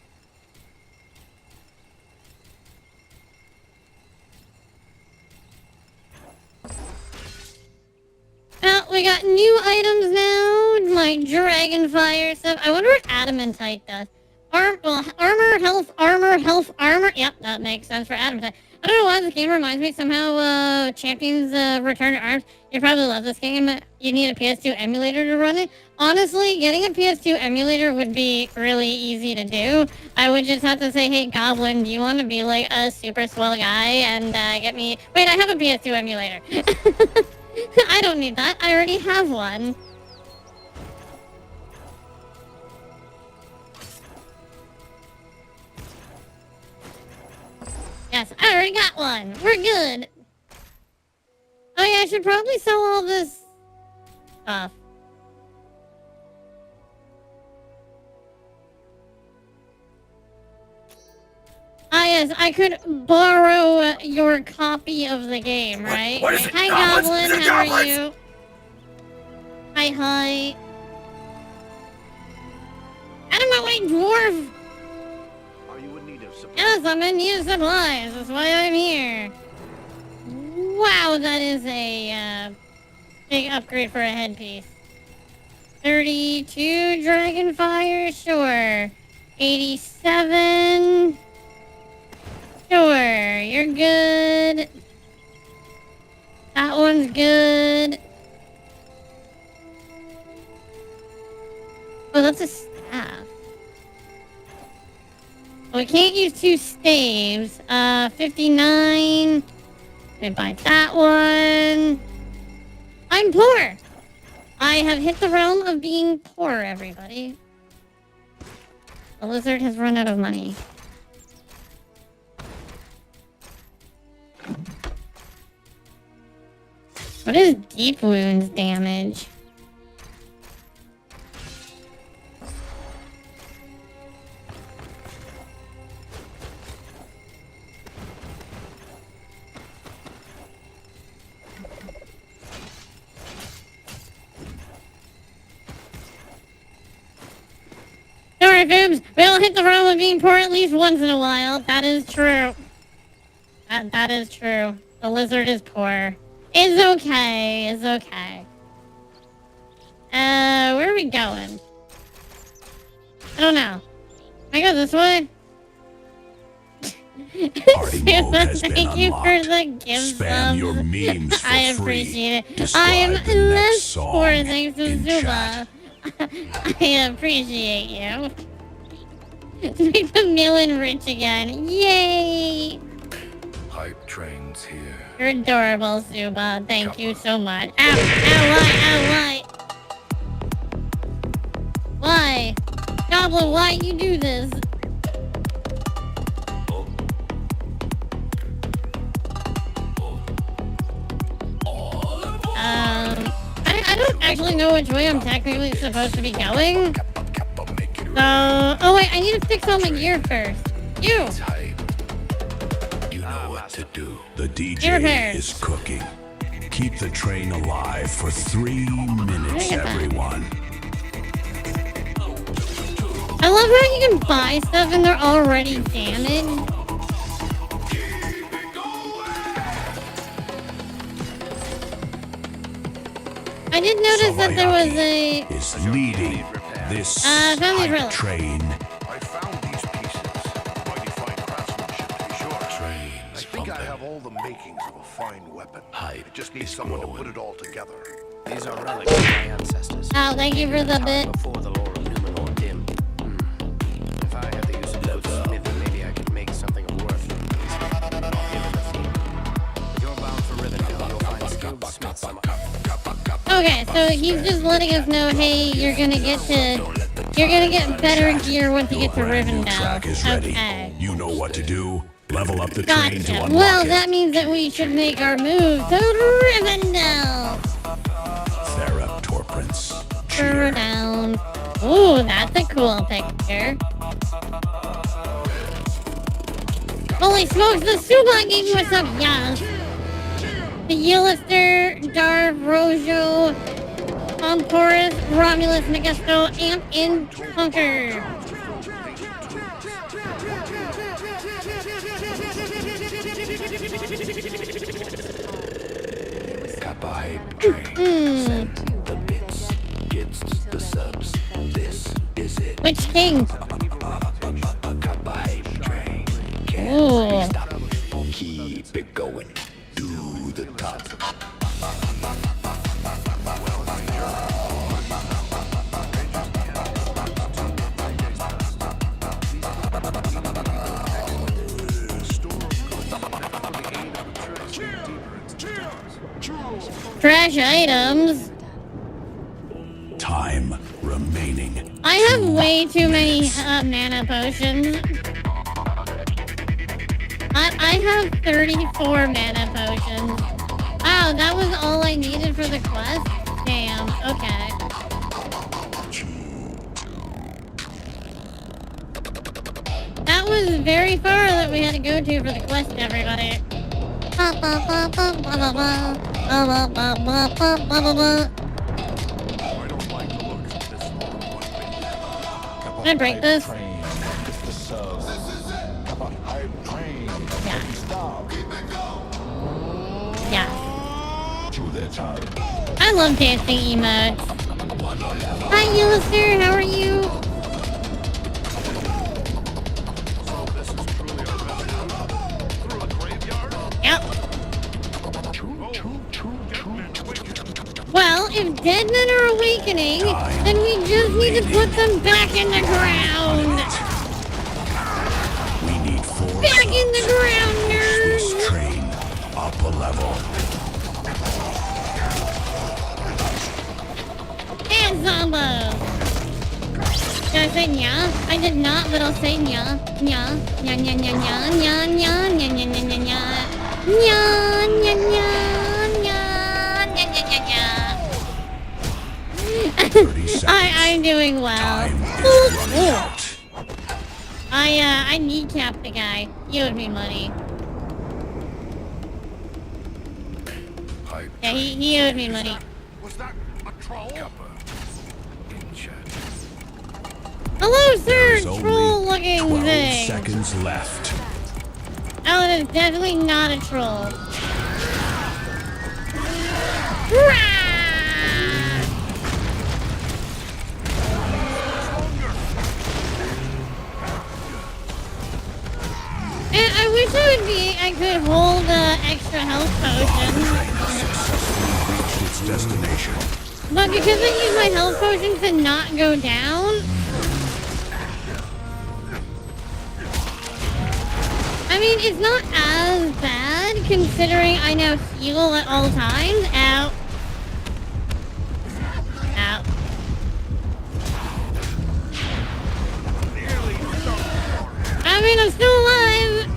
S1: Well, we got new items now, like dragon fire stuff. I wonder what adamantite does. Armor, health, armor. Yep, that makes sense for adamantite. I don't know why this game reminds me somehow Champions Return to Arms. You probably love this game. You need a PS2 emulator to run it. Honestly, getting a PS2 emulator would be really easy to do. I would just have to say, hey, Goblin, do you want to be like a super swell guy and get me... Wait, I have a PS2 emulator. I don't need that. I already have one. Yes, I already got one. We're good. Oh yeah, I should probably sell all this stuff. Ah yes, I could borrow your copy of the game, right?
S6: What is it?
S1: Hi
S6: Goblins?
S1: Goblin,
S6: Is it
S1: how are
S6: goblins?
S1: you? Hi. Out of my way, Dwarf!
S8: Are you in need of support?
S1: Yes, I'm in need of supplies. That's why I'm here. Wow, that is a big upgrade for a headpiece. 32 dragon fire, sure. 87. Sure, you're good. That one's good. Oh, that's a staff. Well, we can't use 2 staves. 59. We buy that one. I'm poor. I have hit the realm of being poor, everybody. The lizard has run out of money. What is deep wounds damage? Sorry, Boobs. We all hit the realm of being poor at least once in a while. That is true. That is true. The lizard is poor. It's okay. It's okay. Where are we going? I don't know. Can I go this way? Thank you for the gift.
S6: Spam your memes for
S1: I appreciate it. I am less poor thanks to Zuba. I appreciate you. Make the million rich again. Yay!
S6: Hype trains here.
S1: You're adorable, Zuba. Thank you so much. Ow! Ow! Why? Why? Goblin, why you do this? I don't actually know which way I'm technically supposed to be going. So, oh wait, I need to fix all my gear first. You!
S6: You know what to do. The
S1: Gear
S6: DJ
S1: repairs.
S6: is cooking. Keep the train alive for 3 minutes, everyone.
S1: I love how you can buy stuff and they're already damaged. I did notice that there was a...
S6: Is leading this
S1: found these
S6: hype
S1: relics.
S6: train.
S8: I found these pieces. Mighty fine craftsmanship, to be sure.
S6: Trains
S8: I think I
S6: pumping.
S8: have all the makings of a fine weapon.
S6: Hype
S8: It just needs
S6: is
S8: someone to
S6: growing.
S8: put it all together.
S4: These are relics of my ancestors.
S1: Oh, thank you for the bit.
S4: Before the lore of Numenor dim. If I had the use of smithing, maybe I could make something of worth. I'll give it a few. If you're bound for Rivendell, you'll find skilled smiths among.
S1: Okay, so he's just letting us know, hey, you're gonna get better gear once you get to Rivendell.
S6: Track is ready.
S1: Okay.
S6: You know what to do. Level up the train to
S1: Gotcha.
S6: unlock
S1: Well,
S6: it.
S1: that means that we should make our move to Rivendell.
S6: Theraptor Prince.
S1: Throw down. Ooh, that's a cool picture. Holy smokes, the Subak gave you some yes. The Yelister, Dwarf, Rojo, Pomporus, Romulus, Negasto, Amp, and Hunker.
S6: Kappa hype train. Send the bits. Gets the subs. This is it.
S1: Which king?
S6: Kappa hype train.
S1: Ooh.
S6: Can't stop. Keep it going. Do the top.
S1: Trash items.
S6: Time remaining.
S1: I have way too many mana potions. I have 34 mana potions. Wow, that was all I needed for the quest? Damn, okay. That was very far that we had to go to for the quest, everybody. Can I break this? Yeah. I love dancing emotes. Hi, Ulysser, how are you? Yep. Well, if dead men are awakening, then we just need to put them back in the ground.
S6: We need 4
S1: Back in the ground, nerds.
S6: This train up a level.
S1: And Zombo. Did I say nya? I did not, but I'll say nya. Nya. Nya, nya, nya, nya, nya, nya, nya, nya, nya, nya, nya, nya. Nya, nya, nya, nya, nya, nya, nya, nya. I'm doing well. Ooh. I kneecapped the guy. He owed me money. Yeah, he owed me money.
S8: Was that a troll?
S1: Hello, sir!
S6: There's only
S1: Troll-looking
S6: 12
S1: thing.
S6: seconds left.
S1: Oh, it is definitely not a troll. And I wish I could hold extra health potions.
S6: Reached its destination.
S1: But because I use my health potions to not go down, I mean, it's not as bad considering I now heal at all times. Ow. Ow. I mean, I'm still alive.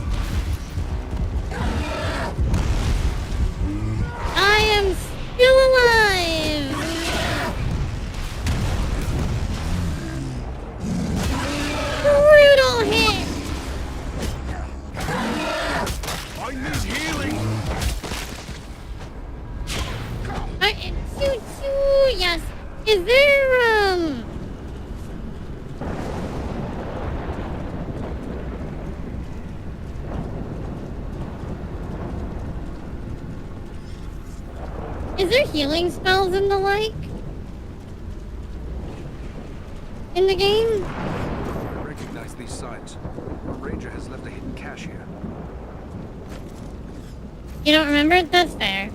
S1: I am still alive. Brutal hit.
S8: I need healing.
S1: Yes. Is there, is there healing spells and the like? in the game.
S3: I recognize these signs. A ranger has left a hidden cache here.
S1: You don't remember it? That's fair.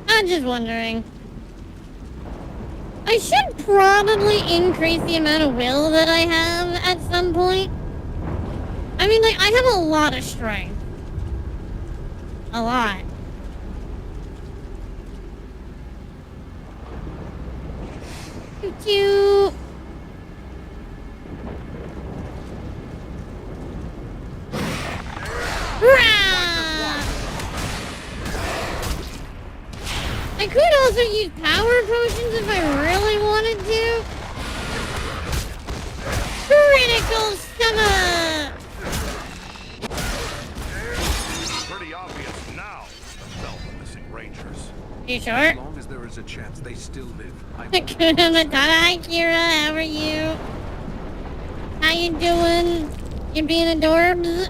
S1: I'm just wondering. I should probably increase the amount of will that I have at some point. I mean, like, I have a lot of strength. A lot. Choo-choo. I could also use power potions if I really wanted to. Critical summer!
S8: Pretty obvious now. Fell the missing rangers.
S1: You sure?
S3: As long as there is a chance they still live.
S1: Hi, Kira. How are you? How you doing? You being adorbs?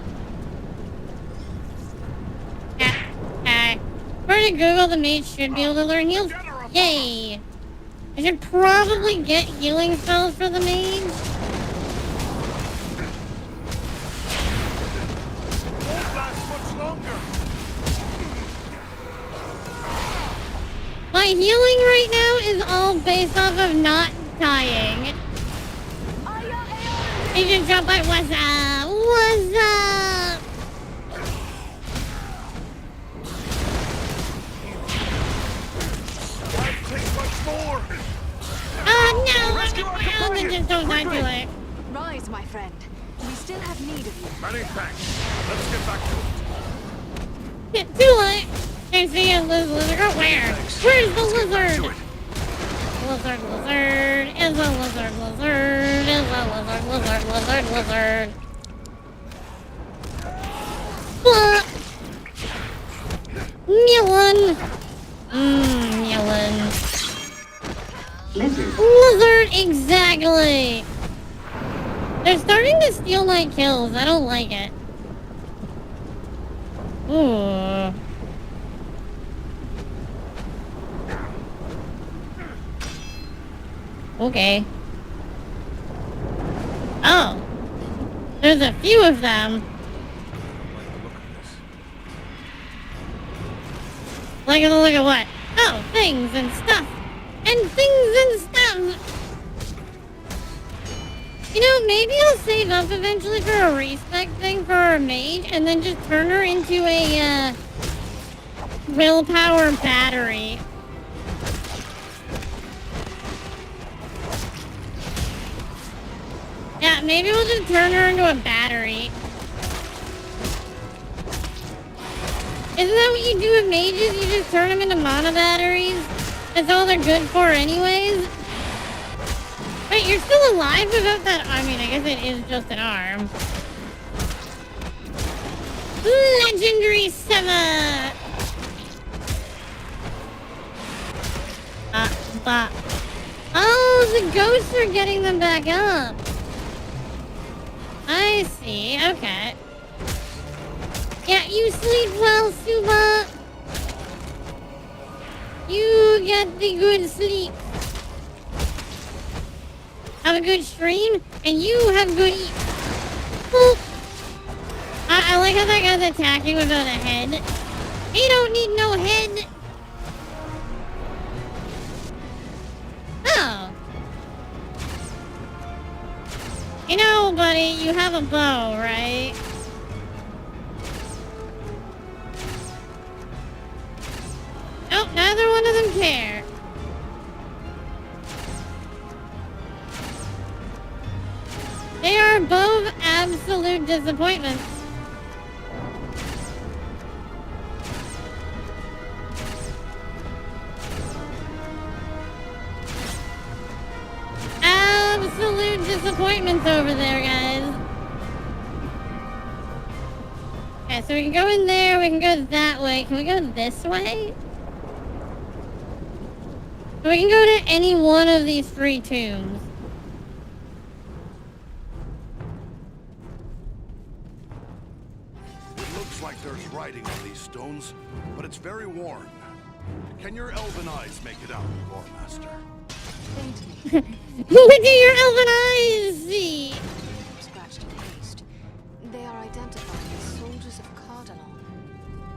S1: According to Google, the mage should be able to learn heals. Yay! I should probably get healing spells for the mage.
S9: Won't last much longer.
S1: My healing right now is all based off of not dying. Agent drop by. What's up? What's up?
S9: More.
S1: Oh no! Just don't die to it.
S5: Rise, my friend. We still have need of you.
S9: Many thanks. Let's get back to it.
S1: Too late. I see a lizard. Oh, where? Where's the lizard? Lizard. Is a lizard. Blah. Melon. Melon. Lizard, exactly. They're starting to steal my kills. I don't like it. Ooh. Okay. Oh. There's a few of them. Look at what? Oh, things and stuff. And things and stuff. You know, maybe I'll save up eventually for a respec thing for our mage and then just turn her into a, willpower battery. Yeah, maybe we'll just turn her into a battery. Isn't that what you do with mages? You just turn them into mana batteries? That's all they're good for anyways? Wait, you're still alive without that? I mean, I guess it is just an arm. Legendary Summer! Oh, the ghosts are getting them back up. I see, okay. Yeah, you sleep well, Suba. You get the good sleep. Have a good stream, and you have good eat. Boop. I like how that guy's attacking without a head. He don't need no head. Oh. You know, buddy, you have a bow, right? Nope, neither one of them care. They are both absolute disappointments. Absolute disappointments over there, guys. Okay, so we can go in there, we can go that way. Can we go this way? We can go to any one of these three tombs.
S8: It looks like there's writing on these stones, but it's very worn. Can your elven eyes make it out, War Master?
S1: Look at your elven eyes! See?
S5: Scratched in haste. They are identified as soldiers of Cardinal.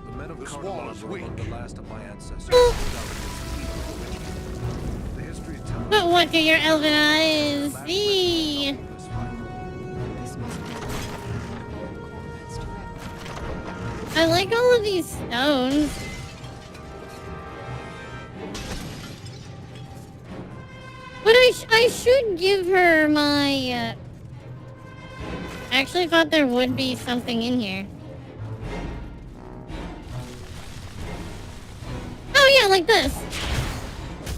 S3: The men of
S12: This
S3: Cardinal
S12: wall is
S3: were
S12: weak.
S3: among the last of my ancestors. The history tells
S1: But what do your elven eyes see?
S5: This must be corners directly.
S1: I like all of these stones. But I should give her my, I actually thought there would be something in here. Oh yeah, like this.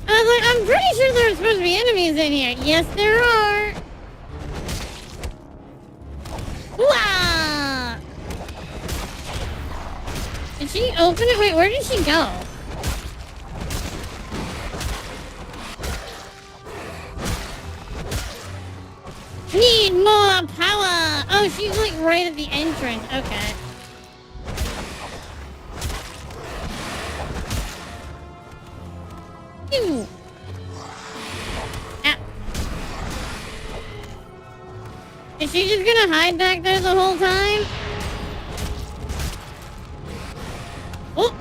S1: I was like, I'm pretty sure there are supposed to be enemies in here. Yes, there are. Wow! Did she open it? Wait, where did she go? Need more power! Oh, she's like right at the entrance. Okay. Ew. Ah. Is she just gonna hide back there the whole time? Oh!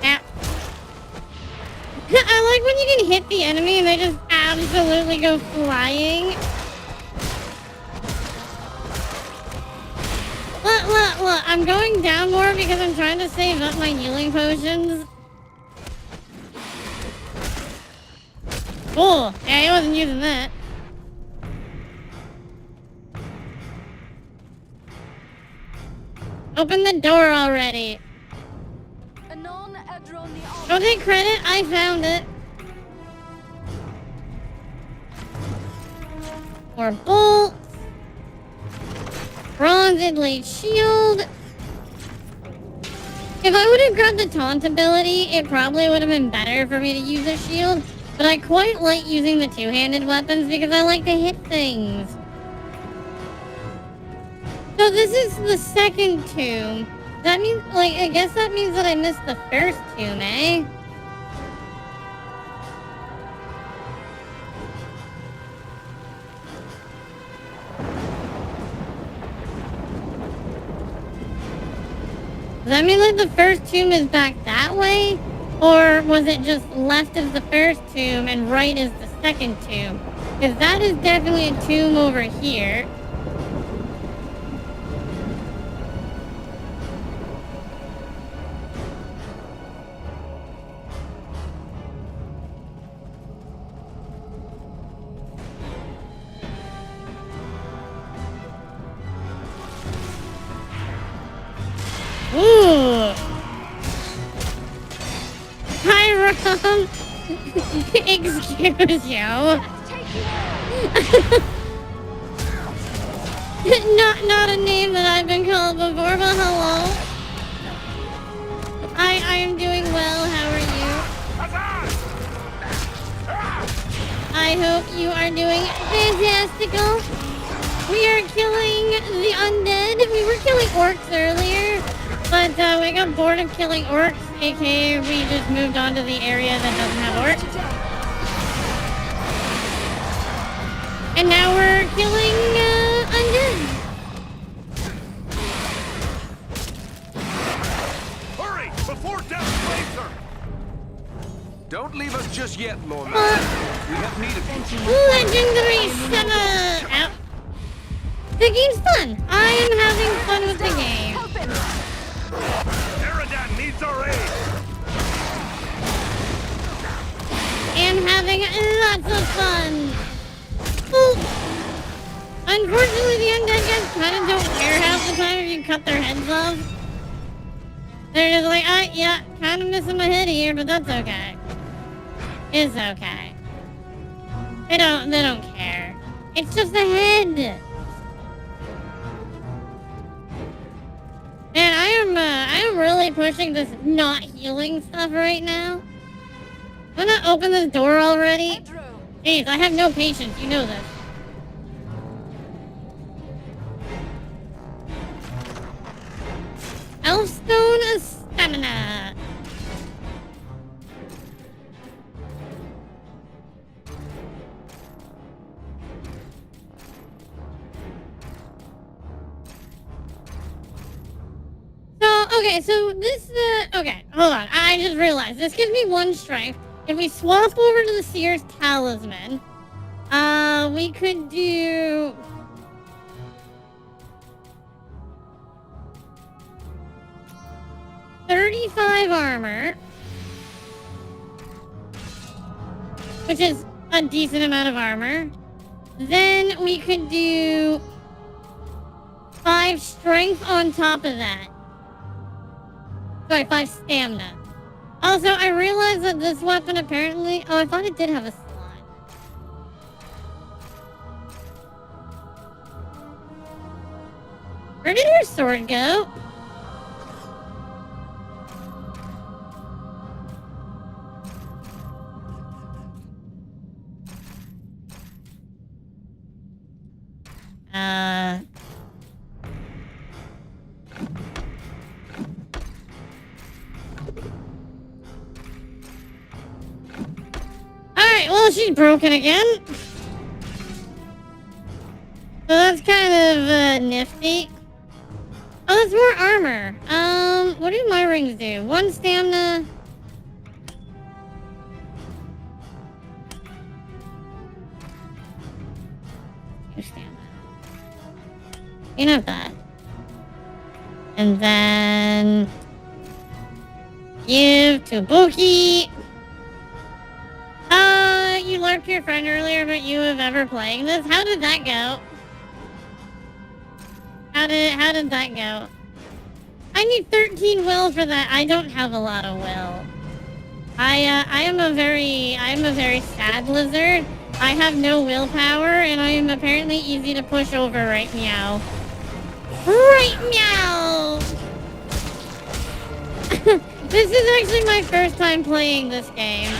S1: Ah. I like when you can hit the enemy and they just absolutely go flying. Look, I'm going down more because I'm trying to save up my healing potions. Oh, yeah, I wasn't using that. Open the door already. Okay, credit, I found it. More bolts. Bronze inlaid shield. If I would have grabbed the taunt ability, it probably would have been better for me to use a shield. But I quite like using the two-handed weapons because I like to hit things. So this is the second tomb. That means, like, I guess that means that I missed the first tomb, eh? Does that mean that the first tomb is back that way? Or was it just left as the first tomb and right as the second tomb? Because that is definitely a tomb over here. Ooh. Hi, Rom. Excuse you. Not a name that I've been called before, but hello. I am doing well. How are you? I hope you are doing fantastical. We are killing the undead. We were killing orcs earlier, but we got bored of killing orcs, aka we just moved on to the area that doesn't have orcs. And now we're killing undead.
S9: Hurry, before death claims her!
S3: Don't leave us just yet, Lord Master. We have need of you.
S1: Legendary 7! Ow. The game's fun. I am having fun with the game.
S9: Eridan needs our aid!
S1: And having lots of fun. Ooh. Unfortunately, the undead guys kind of don't care half the time if you cut their heads off. They're just like, yeah, kind of missing my head here, but that's okay. It's okay. They don't care. It's just a head. Man, I am really pushing this not healing stuff right now. I'm gonna open this door already. Jeez, I have no patience. You know this. Elfstone Okay, so this, okay, hold on. I just realized this gives me 1 strength. If we swap over to the Seer's Talisman, we could do... $35 armor, which is a decent amount of armor. Then we could do 5 strength on top of that. Sorry, 5 stamina. Also, I realized that this weapon apparently... Oh, I thought it did have a slot. Where did her sword go? Alright, well, she's broken again. So that's kind of, nifty. Oh, that's more armor. What do my rings do? 1 stamina. You know that. And then... give to Buki. You lurked your friend earlier, but you have ever playing this? How did that go? How did that go? I need 13 will for that. I don't have a lot of will. I am a very sad lizard. I have no willpower, and I am apparently easy to push over right meow. Right meow! This is actually my first time playing this game.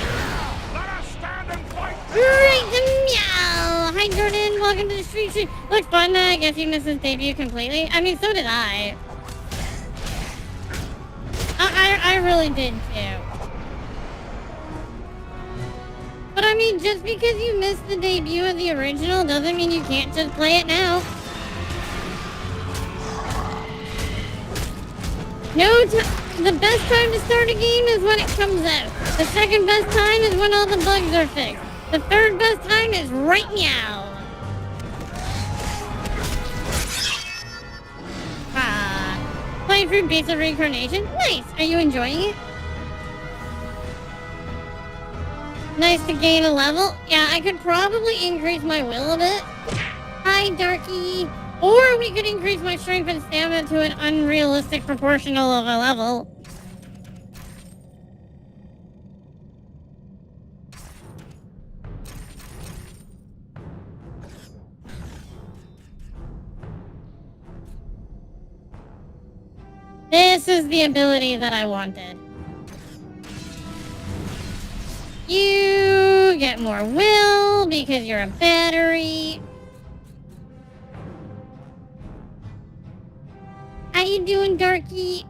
S1: Right meow! Hi Jordan, welcome to the street. Looks fun. I guess you missed his debut completely. I mean, so did I. I really did too. But I mean, just because you missed the debut of the original doesn't mean you can't just play it now. The best time to start a game is when it comes out. The second best time is when all the bugs are fixed. The third best time is right meow. Playing through Beast of Reincarnation? Nice! Are you enjoying it? Nice to gain a level. Yeah, I could probably increase my will a bit. Hi, Darky. Or we could increase my strength and stamina to an unrealistic proportional of a level. This is the ability that I wanted. You get more will because you're a battery. How you doing, Darky?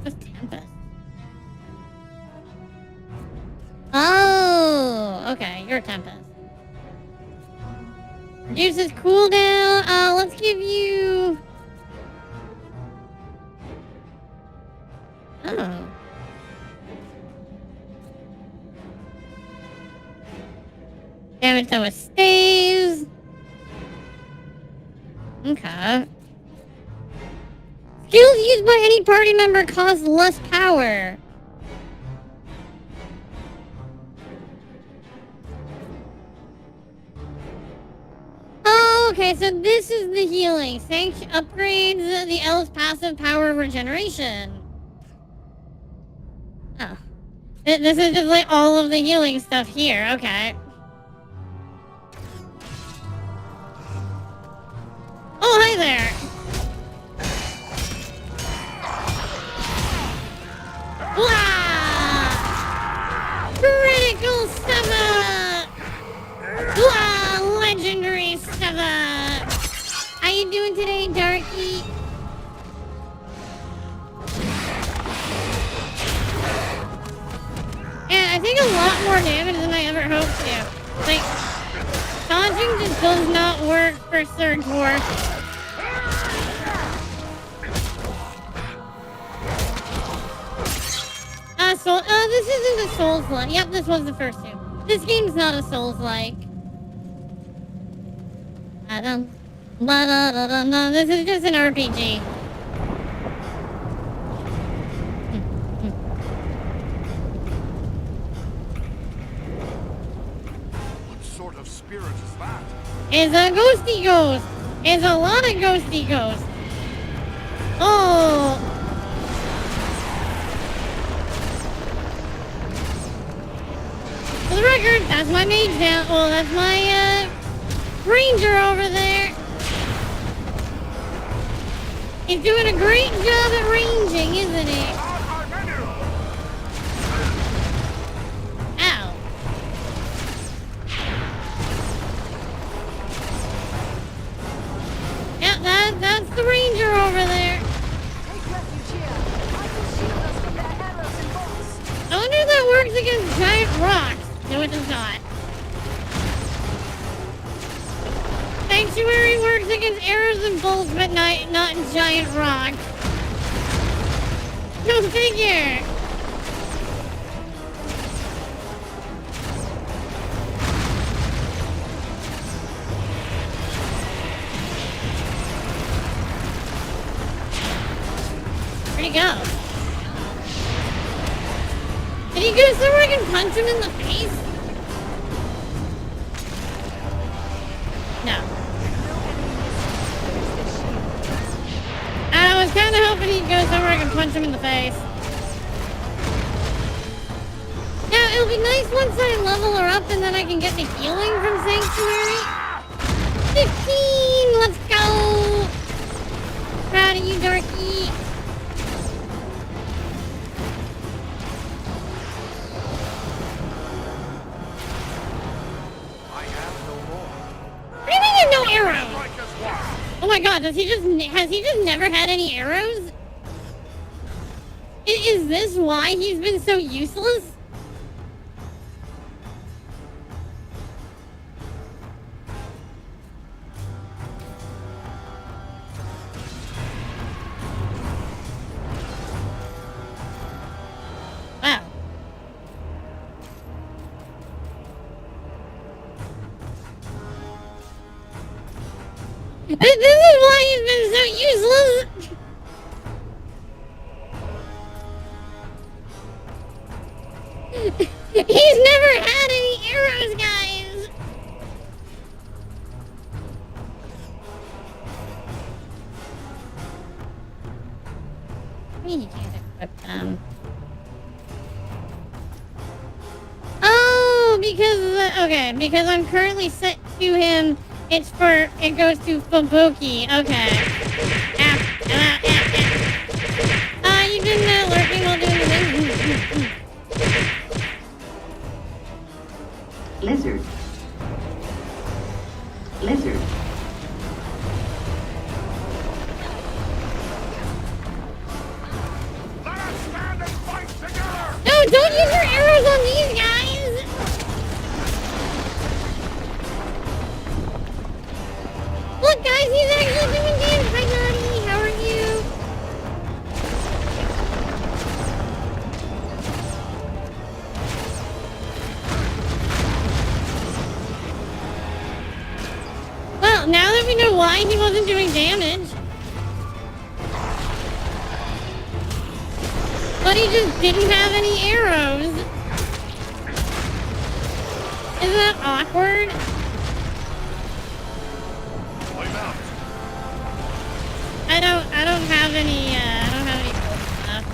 S1: What's Tempest? Oh, okay, you're Tempest. Reduces cooldown. Let's give you... Oh. Damage that stays. Okay. Skills used by any party member cost less power. Oh, okay, so this is the healing. Sanction upgrades the elf's passive power regeneration. Oh. This is just like all of the healing stuff here, okay. Oh, hi there! Wow! Critical Steva! Wow! Legendary Steva! How you doing today, Darky? Yeah, I think a lot more damage than I ever hoped to. Like, dodging just does not work for Third Dwarf. Soul. This isn't a Souls-like. Yep, this was the first two. This game's not a Souls-like. This is just an RPG.
S8: What sort of spirit is that?
S1: It's a ghosty ghost. It's a lot of ghosty ghosts. Oh. For the record, that's my mage now. Oh, that's my ranger over there. He's doing a great job at ranging, isn't he? Ow. Yeah, that's the ranger over there. I wonder if that works against giant rocks. No, it does not. Sanctuary works against arrows and bolts, but not giant rocks. Go figure. Where'd he go? Did he go somewhere I can punch him in the face? No. I was kind of hoping he'd go somewhere I can punch him in the face. Now, it'll be nice once I level her up and then I can get the healing from Sanctuary. 15! Let's go! Proud of you, Dorky. What do you mean you have no arrows? Oh my god, has he just never had any arrows? Is this why he's been so useless? Wow. This is why he's been so useless. He's never had any arrows, guys. I mean, you can't equip them. Oh, because I'm currently set to him. It goes to Fubuki. Okay. You didn't lurking while doing the thing.
S14: Lizard. Lizard.
S9: Let us stand and fight together!
S1: No, don't use your arrows on these guys! Look, guys, he's actually doing damage. Hi, Naughty. How are you? Well, now that we know why he wasn't doing damage. But he just didn't have any arrows. Isn't that awkward? I don't have any gold stuff.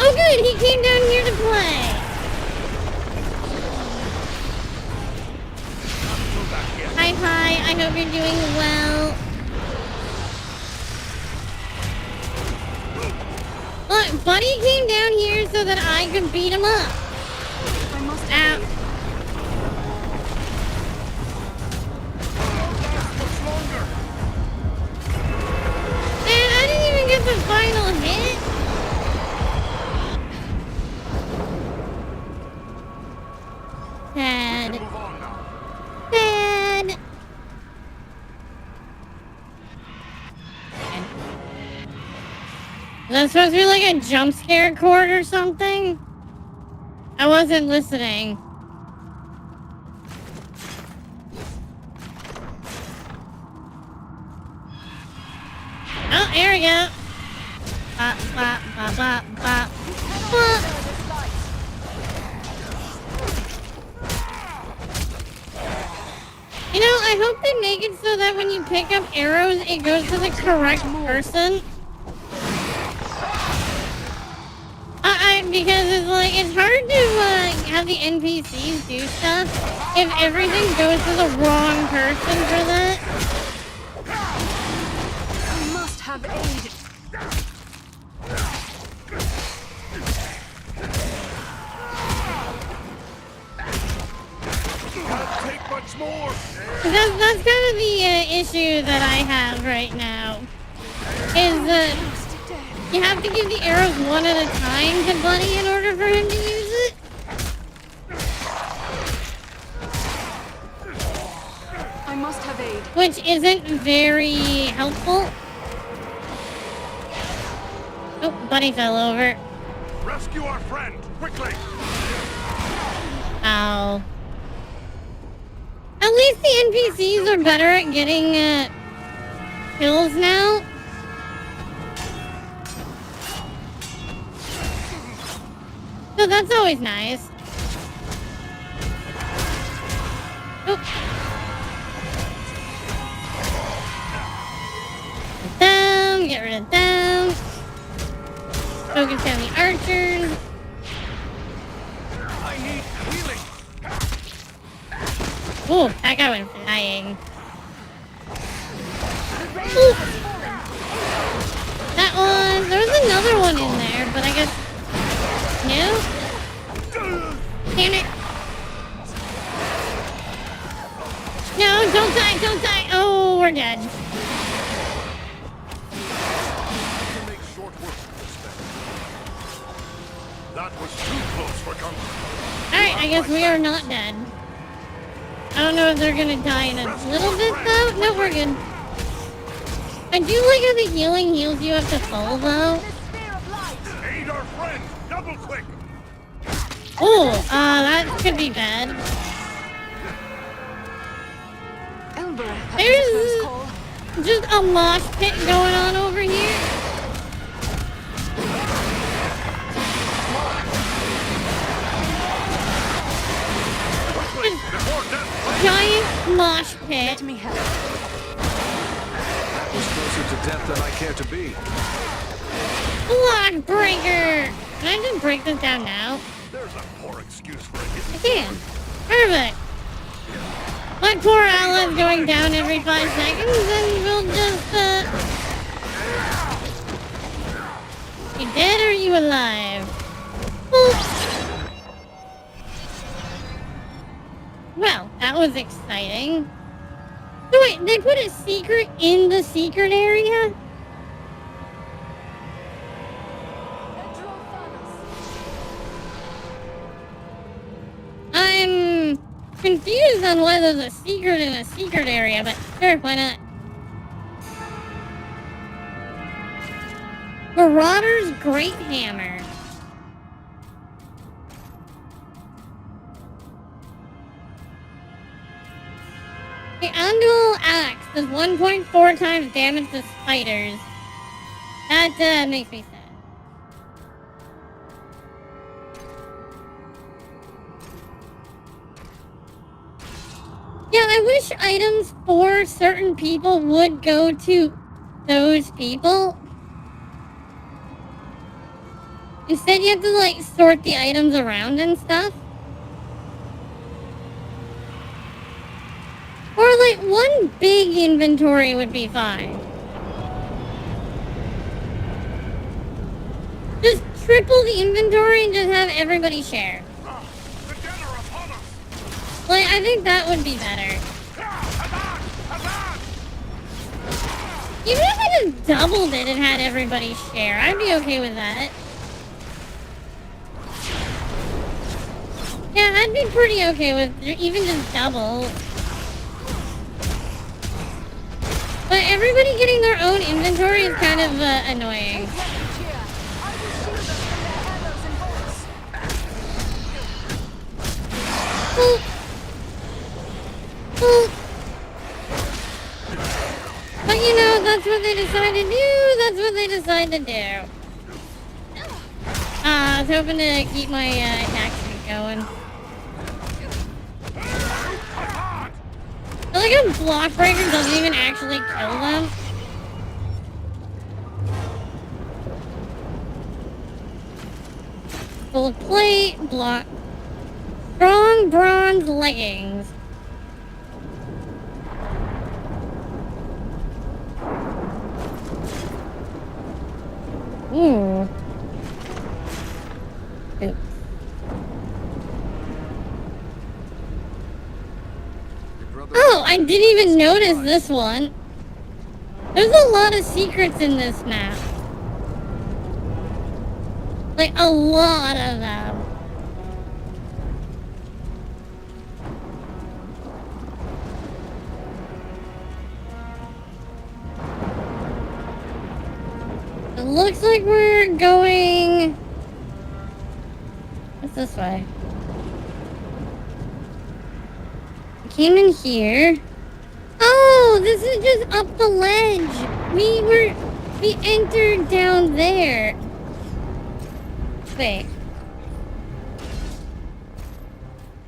S1: Oh good, he came down here to play. Hi, I hope you're doing well. Look, Buddy came down here so that I could beat him up. Ow. Man, I didn't even get the final hit. Sad. Sad. that supposed to be like a jump scare cord or something? I wasn't listening. Oh, here we go. Bop, bop, bop, bop, bop. Bop. You know, I hope they make it so that when you pick up arrows, it goes to the correct person. Because it's like, it's hard to have the NPCs do stuff if everything goes to the wrong person for that.
S5: I must have aid.
S9: Can't take much more.
S1: That's kind of the issue that I have right now. Is that you have to give the arrows one at a time to Buddy in order for him to use it.
S5: I must have aid.
S1: Which isn't very helpful. Oh, Buddy fell over.
S9: Rescue our friend, quickly.
S1: Ow. At least the NPCs are better at getting kills now. So that's always nice. Oh. Them, get rid of them. Focus on the archers.
S9: I need healing.
S1: Ooh, that guy went flying. Ooh. That one, there was another one in there, but I guess, no? Damn it. No, don't die, don't die. Oh, we're dead.
S9: Make short work of this thing. That was too close for comfort.
S1: Alright, I guess we are not dead. I don't know if they're gonna die in a little bit though. No, we're good. I do like how the healing heals you up to full though.
S9: Aid our friend, double quick.
S1: Oh, that could be bad. There's just a mosh pit going on over here. Giant mosh pit.
S5: Let me help.
S3: That was closer to death than I care to be.
S1: Block breaker. Can I just break this down now?
S9: There's a poor excuse for
S1: I
S9: it.
S1: can. Perfect. My poor ally's going down every 5 seconds, and we'll just, You dead or are you alive? Oops. Well, that was exciting. So wait, they put a secret in the secret area? I'm confused on why there's a secret in a secret area, but sure, why not? Marauder's Great Hammer. The annual axe does 1.4 times damage to spiders. That makes me sad. Yeah, I wish items for certain people would go to those people. Instead, you have to, like, sort the items around and stuff. Or, like, one big inventory would be fine. Just triple the inventory and just have everybody share. Like, I think that would be better. Even if I just doubled it and had everybody share, I'd be okay with that. Yeah, I'd be pretty okay with even just double. But everybody getting their own inventory is kind of annoying. Boop. Boop. But you know, that's what they decided to do. That's what they decided to do. I was hoping to keep my attack streak going. I feel like a block breaker doesn't even actually kill them. Full plate, block. Strong bronze leggings. Ooh. Oops. Oh, I didn't even notice this one. There's a lot of secrets in this map. Like, a lot of them. It looks like we're going... What's this way? We came in here. Oh, this is just up the ledge. We entered down there. Wait.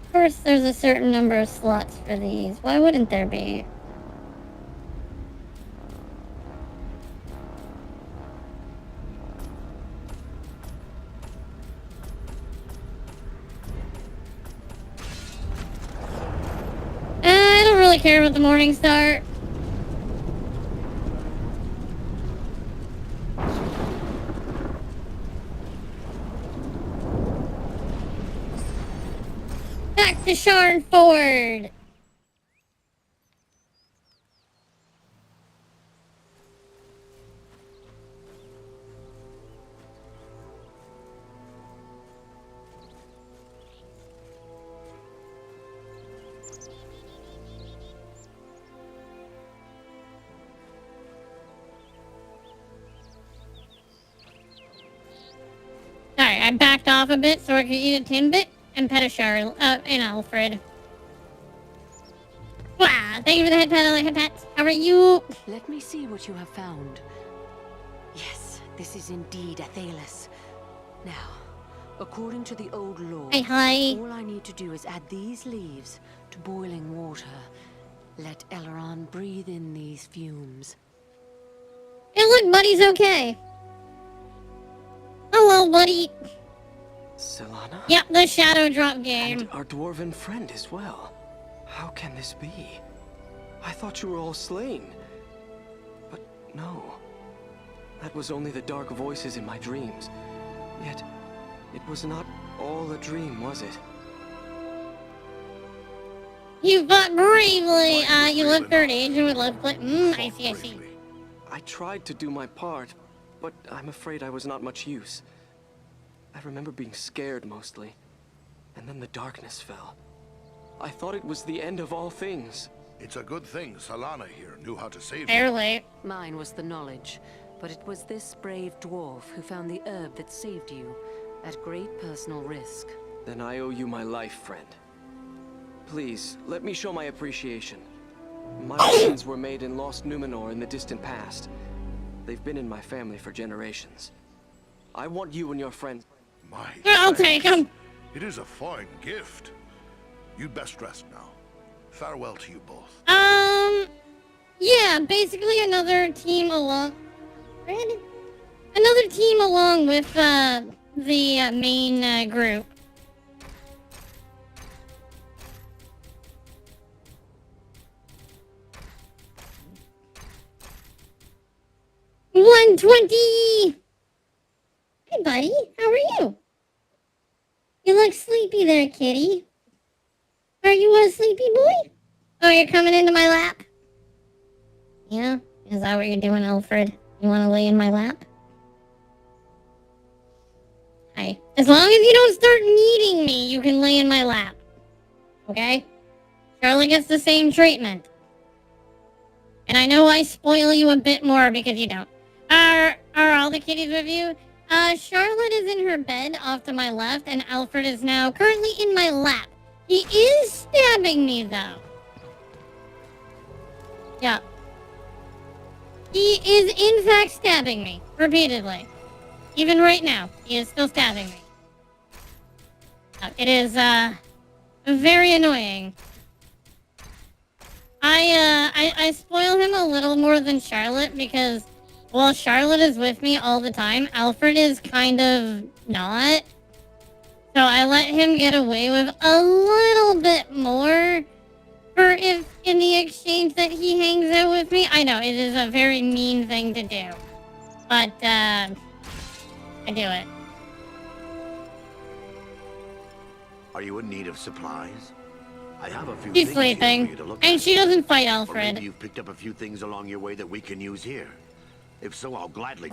S1: Of course, there's a certain number of slots for these. Why wouldn't there be? I don't really care about the morning start. Back to Sharn Ford. Sorry, I backed off a bit so I could eat a Timbit and pet a Char, and Alfred. Wow, thank you for the head pat. How are you?
S15: Let me see what you have found. Yes, this is indeed Athelas. Now, according to the old law,
S1: Hi.
S15: all I need to do is add these leaves to boiling water. Let Elrond breathe in these fumes.
S1: Hey, look, buddy's okay. Hello, buddy.
S13: Solana?
S1: Yep, the Shadow Drop game.
S13: And our dwarven friend as well. How can this be? I thought you were all slain. But no. That was only the dark voices in my dreams. Yet, it was not all a dream, was it?
S1: You fought bravely. You lived third age and we lived... I see.
S13: I tried to do my part, but I'm afraid I was not much use. I remember being scared mostly, and then the darkness fell. I thought it was the end of all things.
S8: It's a good thing Solana here knew how to save you.
S1: Barely.
S15: Mine was the knowledge, but it was this brave dwarf who found the herb that saved you, at great personal risk.
S13: Then I owe you my life, friend. Please, let me show my appreciation. My weapons were made in Lost Numenor in the distant past. They've been in my family for generations. I want you and your friends...
S1: I'll take them.
S8: It is a fine gift. You'd best rest now. Farewell to you both.
S1: Yeah, basically another team along... Another team along with, the, main, group. $120! Hey, buddy. How are you? You look sleepy there, kitty. Are you a sleepy boy? Oh, you're coming into my lap? Yeah? Is that what you're doing, Alfred? You want to lay in my lap? Hi. As long as you don't start needing me, you can lay in my lap. Okay? Charlie gets the same treatment. And I know I spoil you a bit more because you don't. Are all the kitties with you? Charlotte is in her bed off to my left, and Alfred is now currently in my lap. He is stabbing me, though. Yeah. He is, in fact, stabbing me. Repeatedly. Even right now, he is still stabbing me. It is, very annoying. I spoil him a little more than Charlotte because while Charlotte is with me all the time, Alfred is kind of not. So I let him get away with a little bit more for if in the exchange that he hangs out with me. I know, it is a very mean thing to do. But, I do it.
S16: Are you in need of supplies? I have a few
S1: She's
S16: things here for
S1: sleeping,
S16: you to look
S1: and
S16: at.
S1: she doesn't fight
S16: Or
S1: Alfred.
S16: maybe you've picked up a few things along your way that we can use here. If so, I'll gladly...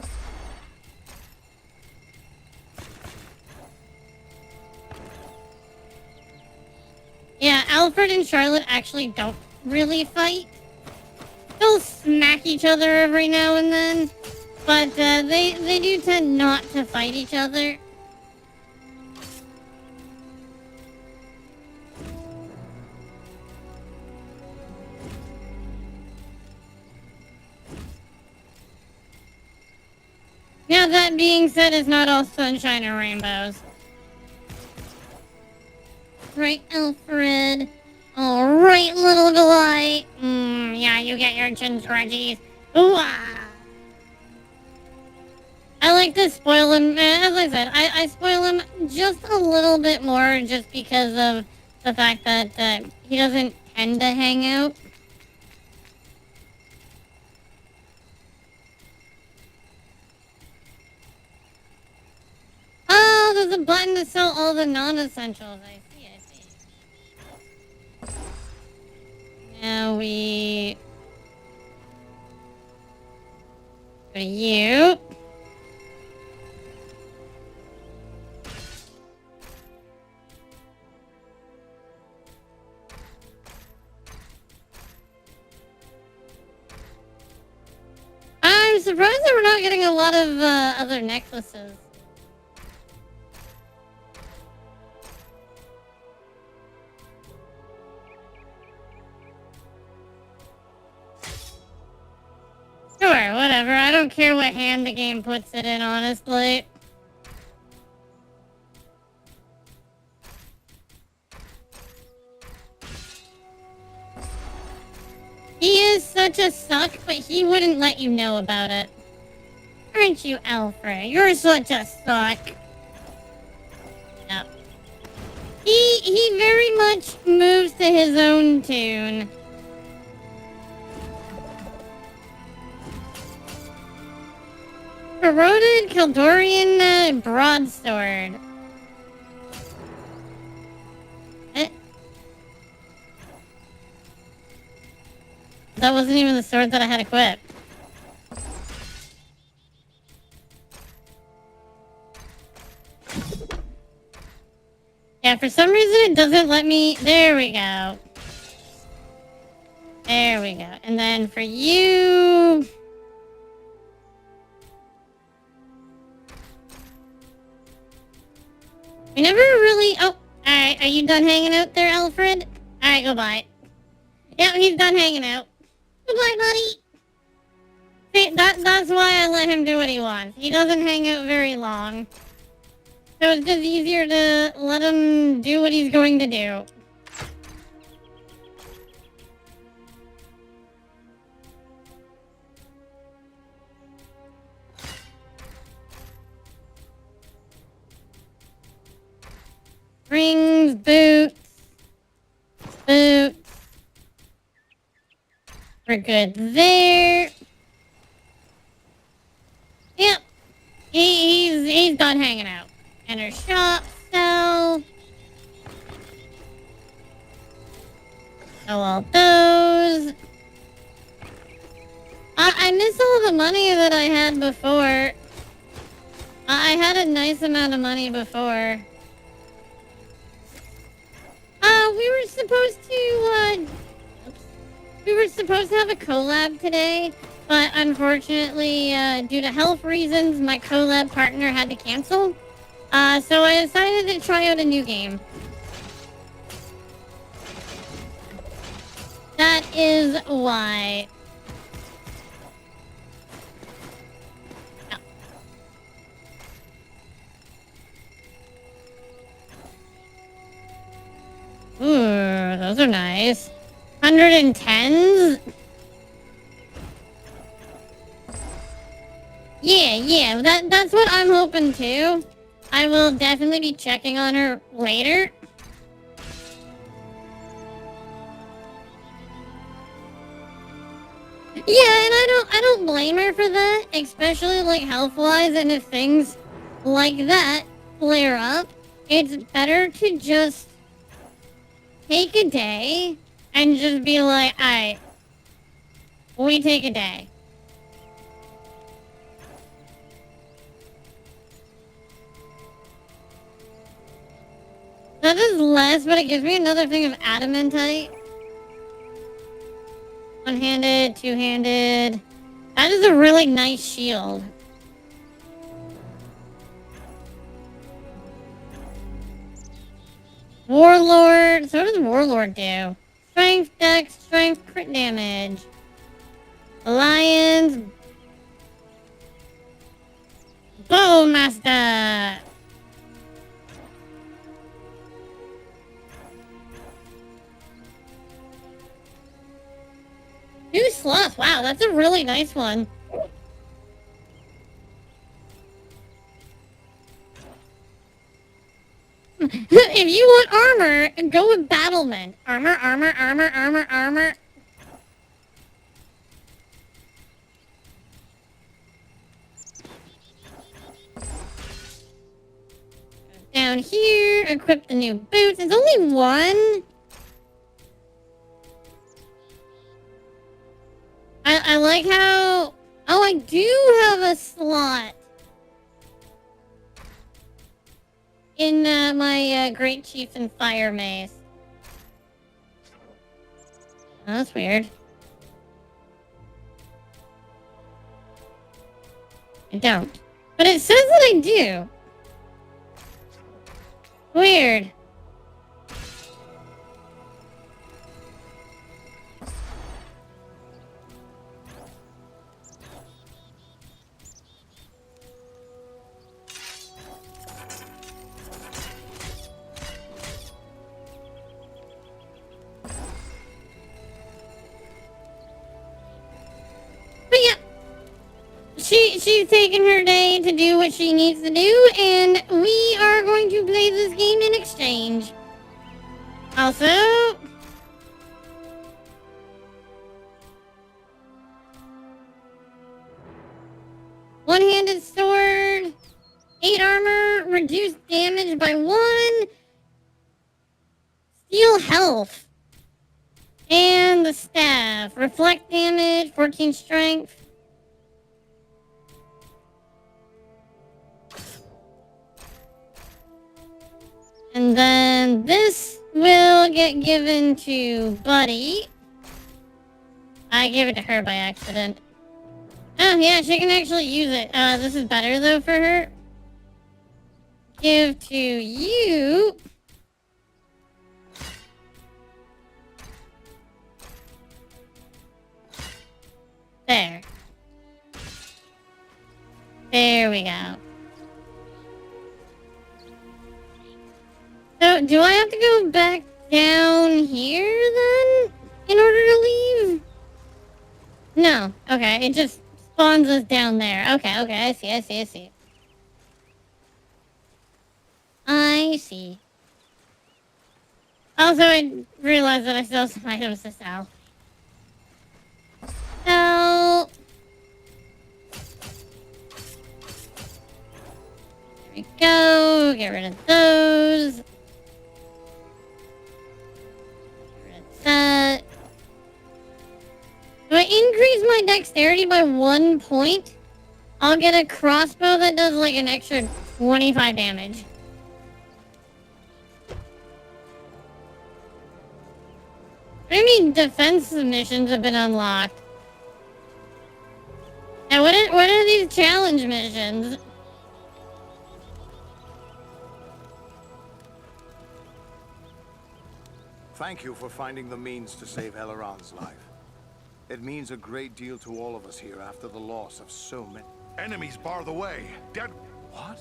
S1: Yeah, Alfred and Charlotte actually don't really fight. They'll smack each other every now and then, but they do tend not to fight each other. Now that being said, it's not all sunshine and rainbows. Right, Alfred? Alright, little delight. Yeah, you get your chin scratchies. Ooh, ah. I like to spoil him. As I said, I spoil him just a little bit more just because of the fact that he doesn't tend to hang out. Oh, there's a button to sell all the non-essentials. I see. Now we... go to you. I'm surprised that we're not getting a lot of other necklaces. Sure, whatever. I don't care what hand the game puts it in, honestly. He is such a suck, but he wouldn't let you know about it. Aren't you, Alfred? You're such a suck. Yep. He very much moves to his own tune. Corroded Kaldorian broadsword. That wasn't even the sword that I had equipped. Yeah, for some reason it doesn't let me... There we go. There we go. And then for you... We never really... Oh, alright. Are you done hanging out there, Alfred? Alright, goodbye. Yep, he's done hanging out. Goodbye, buddy. See, that's why I let him do what he wants. He doesn't hang out very long. So it's just easier to let him do what he's going to do. Rings, boots. Boots. We're good there. Yep. He's done hanging out. Enter shop, sell. Sell all those. I miss all the money that I had before. I had a nice amount of money before. We were supposed to have a collab today, but unfortunately, due to health reasons, my collab partner had to cancel. So I decided to try out a new game. That is why. Ooh, those are nice. 110s? Yeah, that's what I'm hoping too. I will definitely be checking on her later. Yeah, and I don't blame her for that, especially like health-wise, and if things like that flare up, it's better to just take a day and just be like, alright, we take a day. That is less, but it gives me another thing of adamantite. One-handed, two-handed. That is a really nice shield. Warlord. So what does Warlord do? Strength, dex, strength, crit damage. Alliance. Bowmaster. New sloth. Wow, that's a really nice one. If you want armor, go with battlement. Armor, armor, armor, armor, armor. Down here, equip the new boots. It's only one. I like how... Oh, I do have a slot in my Great Chieftain Fire Mace. Oh, that's weird. I don't. But it says that I do. Weird. But yeah, she's taking her day to do what she needs to do, and we are going to play this game in exchange. Also, one-handed sword, 8 armor, reduced damage by 1, steal health, and the staff, reflect damage, 14 strength. And then this will get given to Buddy. I gave it to her by accident. Oh, yeah, she can actually use it. This is better, though, for her. Give to you. There. There we go. So, do I have to go back down here, then? In order to leave? No. Okay, it just spawns us down there. Okay, I see. I see. Also, I realized that I still have some items to sell. So... there we go. Get rid of those. That. Do I increase my dexterity by 1 point? I'll get a crossbow that does like an extra 25 damage. What do you mean defense missions have been unlocked? Now what are these challenge missions?
S12: Thank you for finding the means to save Eleron's life. It means a great deal to all of us here after the loss of so many.
S8: Enemies bar the way. Dead.
S12: What?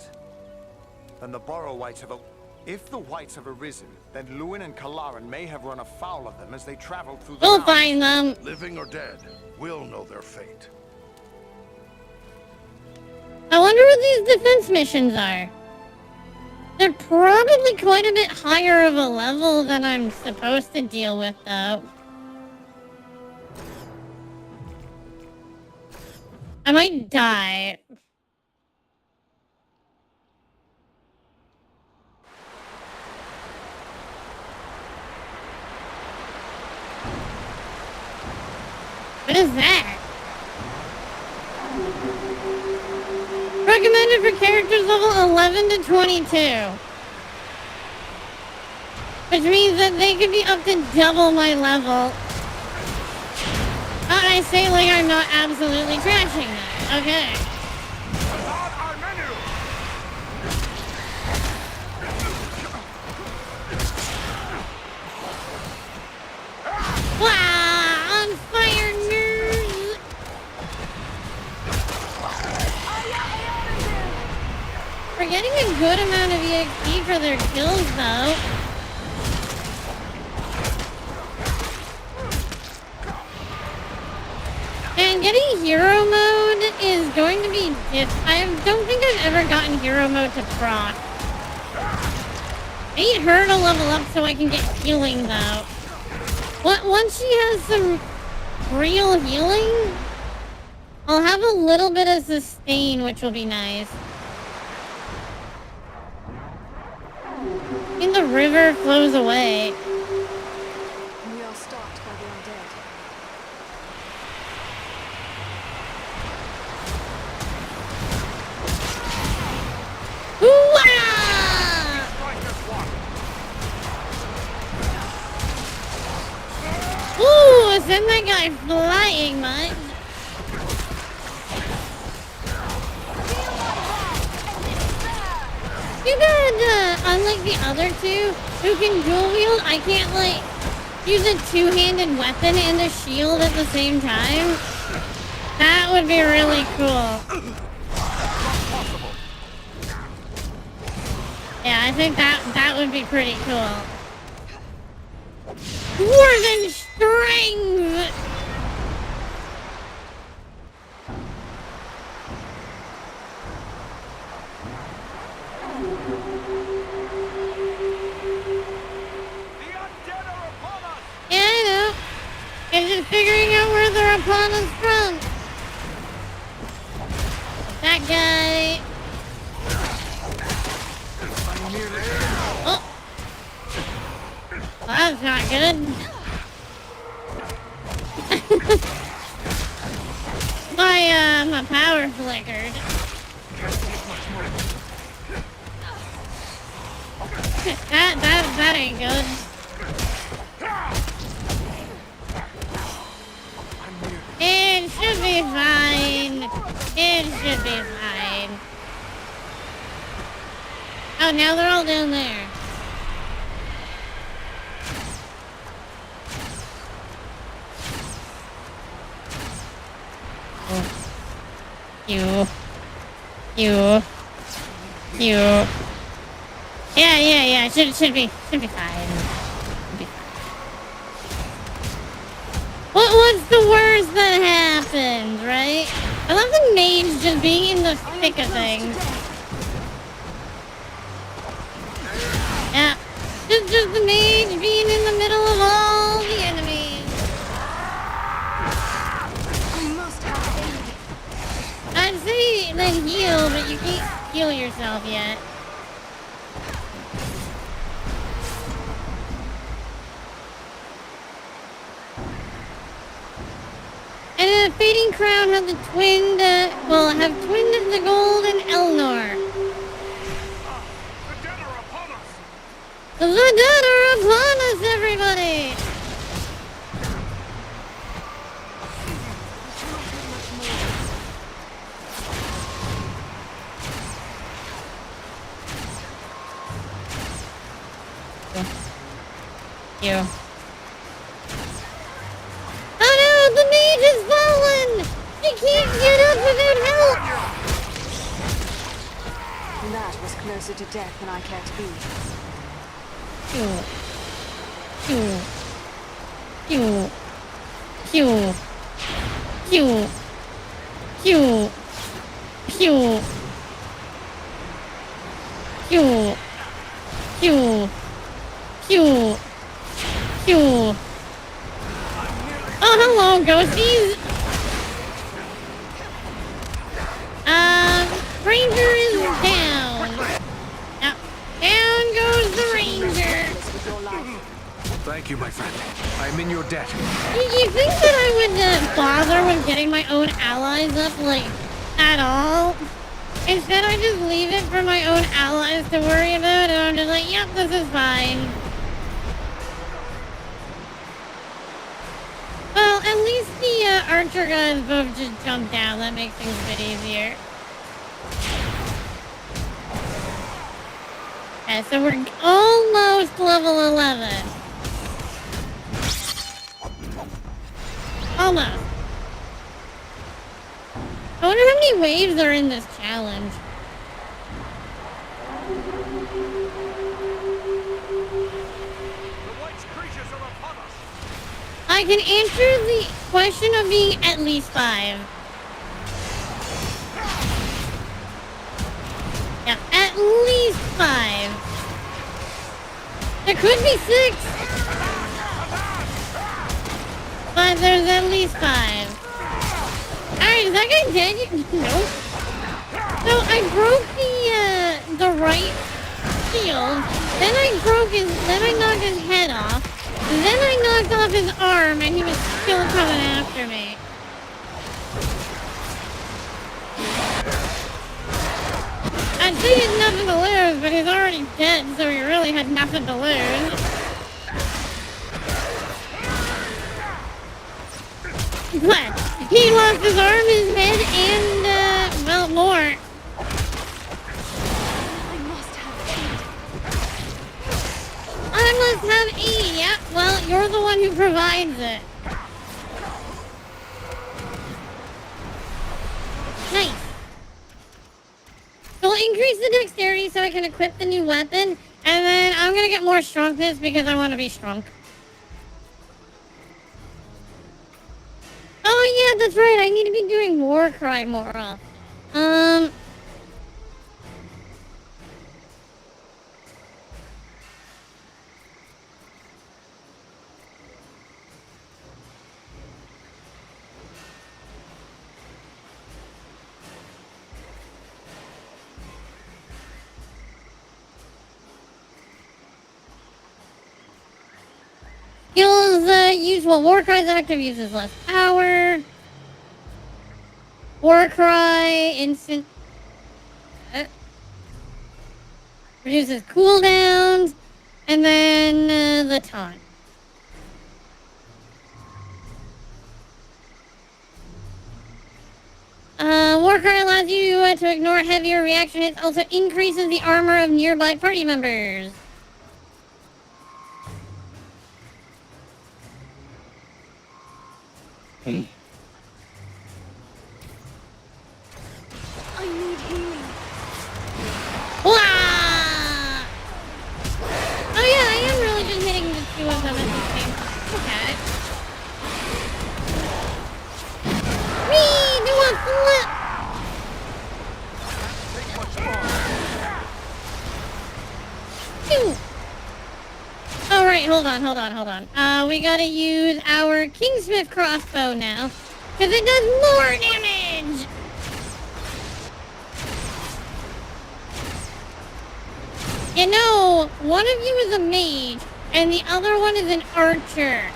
S12: Then the Burrow Whites have If the Whites have arisen, then Lewin and Kalaran may have run afoul of them as they traveled through the
S1: We'll find them.
S8: Living or dead, we'll know their fate.
S1: I wonder what these defense missions are. They're probably quite a bit higher of a level than I'm supposed to deal with, though. I might die. What is that? Recommended for characters level 11 to 22. Which means that they could be up to double my level. And I say like I'm not absolutely trashing that. Okay. Wow! On fire, nerds! We're getting a good amount of EXP for their kills, though. And getting hero mode is going to be I don't think I've ever gotten hero mode to proc. I need her to level up so I can get healing, though. Once she has some real healing, I'll have a little bit of sustain, which will be nice. And the river flows away.
S5: We are stalked by the undead.
S1: Ooh, send that guy flying, much. Too bad, unlike the other two, who can dual wield, I can't, like, use a two-handed weapon and a shield at the same time. That would be really cool. Yeah, I think that would be pretty cool. More than strength! Yeah, I know. I'm just figuring out where they're upon us from. That guy. Oh. Well, that's not good. My power flickered. That ain't good. It should be fine. It should be fine. Oh, now they're all down there. You. Yeah. Should be fine. What's the worst that happened, right? I love the mage just being in the thick of things. Yeah. Just the mage being in the middle of all the enemies. I'd say then heal, but you can't heal yourself yet. And Fading Crown have the twinned, have twinned the gold and Elnor. The dead are upon us, everybody! You. Oh no, the mage has fallen! He can't get up without help!
S5: That was closer to death than I care to be.
S1: Pew. Pew. Pew. Pew. Pew. Pew. Pew. Pew. Pew. Pew. Pew. Oh, hello, ghosties. Ranger is down. Now, down goes the Ranger.
S3: Thank you, my friend. I'm in your debt.
S1: You think that I would bother with getting my own allies up, like, at all? Instead, I just leave it for my own allies to worry about, and I'm just like, yep, this is fine. Well, at least the archer guys both just jumped down. That makes things a bit easier. Okay, so we're almost level 11. Almost. I wonder how many waves are in this challenge. I can answer the question of being at least 5. Yeah, at least 5. There could be 6. But there's at least 5. Alright, is that guy dead? Nope. So I broke the right shield. Then I knocked his head off. Then I knocked off his arm and he was still coming after me. I'd say he had nothing to lose, but he's already dead, so he really had nothing to lose. But he lost his arm, his head, and, well, more. I must have E. Yeah, well, you're the one who provides it. Nice. So we'll increase the dexterity so I can equip the new weapon, and then I'm gonna get more strongness because I want to be strong. Oh yeah, that's right. I need to be doing War Cry more often. Skills, usual War Cry's active uses less power. War Cry, instant... reduces cooldowns. And then, the taunt. War Cry allows you to ignore heavier reaction hits, also increases the armor of nearby party members.
S5: I need healing.
S1: Wah! Oh yeah, I am really just hitting the 2 of them at the same time. Okay. Whee! Do a flip! Phew! Alright, hold on. We gotta use our Kingsmith crossbow now. Because it does more damage! You know, one of you is a mage, and the other one is an archer.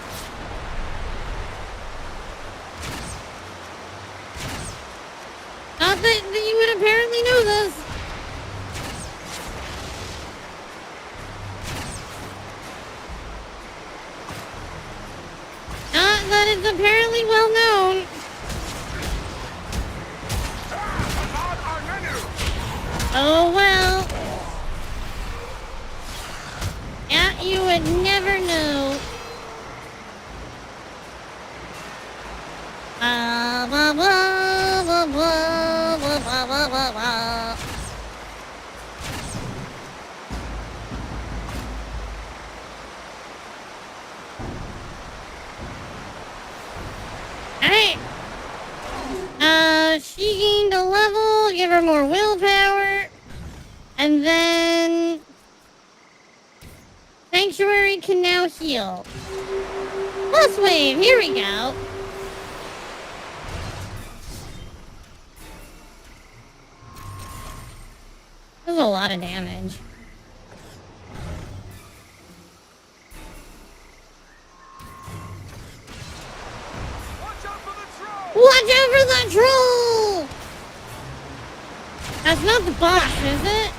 S1: Not that you would apparently know this. Not that it's apparently well known. Oh well. Yeah, you would never know. Blah, blah, blah, blah, blah, blah, blah, blah, blah, blah. Alright. She gained a level, give her more willpower. And then Sanctuary can now heal. Plus wave, here we go. That's a lot of damage. Watch out for the troll! That's not the boss, is it?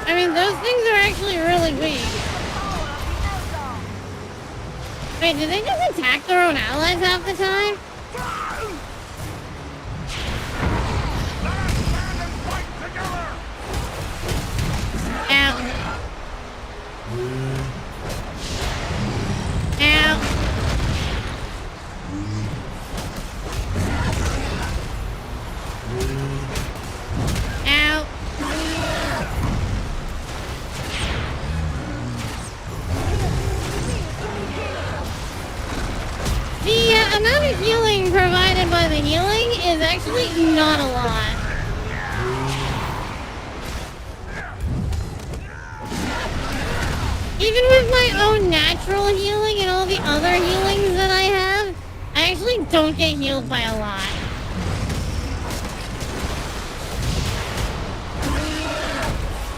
S1: I mean, those things are actually really weak. Wait, do they just attack their own allies half the time? Ow. Ow. Ow. The amount of healing provided by the healing is actually not a lot. Even with my own natural healing and all the other healings that I have, I actually don't get healed by a lot.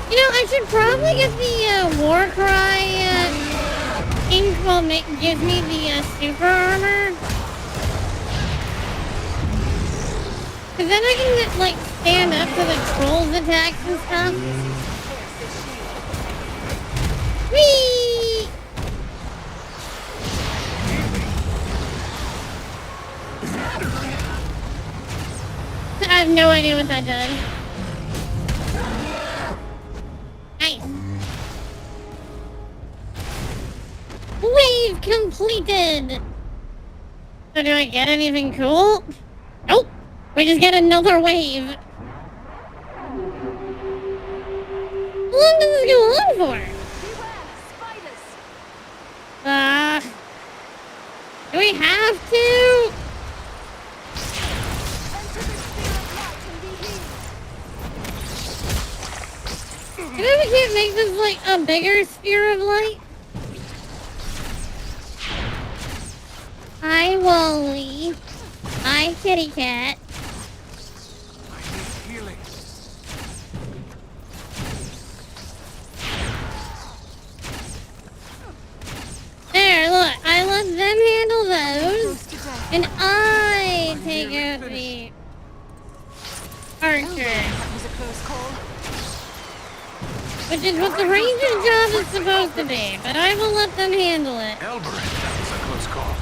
S1: You know, I should probably get the war cry ink will gives me the super armor. Cause then I can like stand up to the trolls attacks and stuff. Whee! I have no idea what that does. Nice. Wave completed! So do I get anything cool? Nope. We just get another wave. How long does this go on for? Do we have to? Maybe we can't make this like a bigger sphere of light? Hi, Wally. Hi, kitty cat. There, look, I let them handle those, and I take out the archer. Which is what the ranger's job is supposed to be, but I will let them handle it.
S3: Elbereth, that was a close call.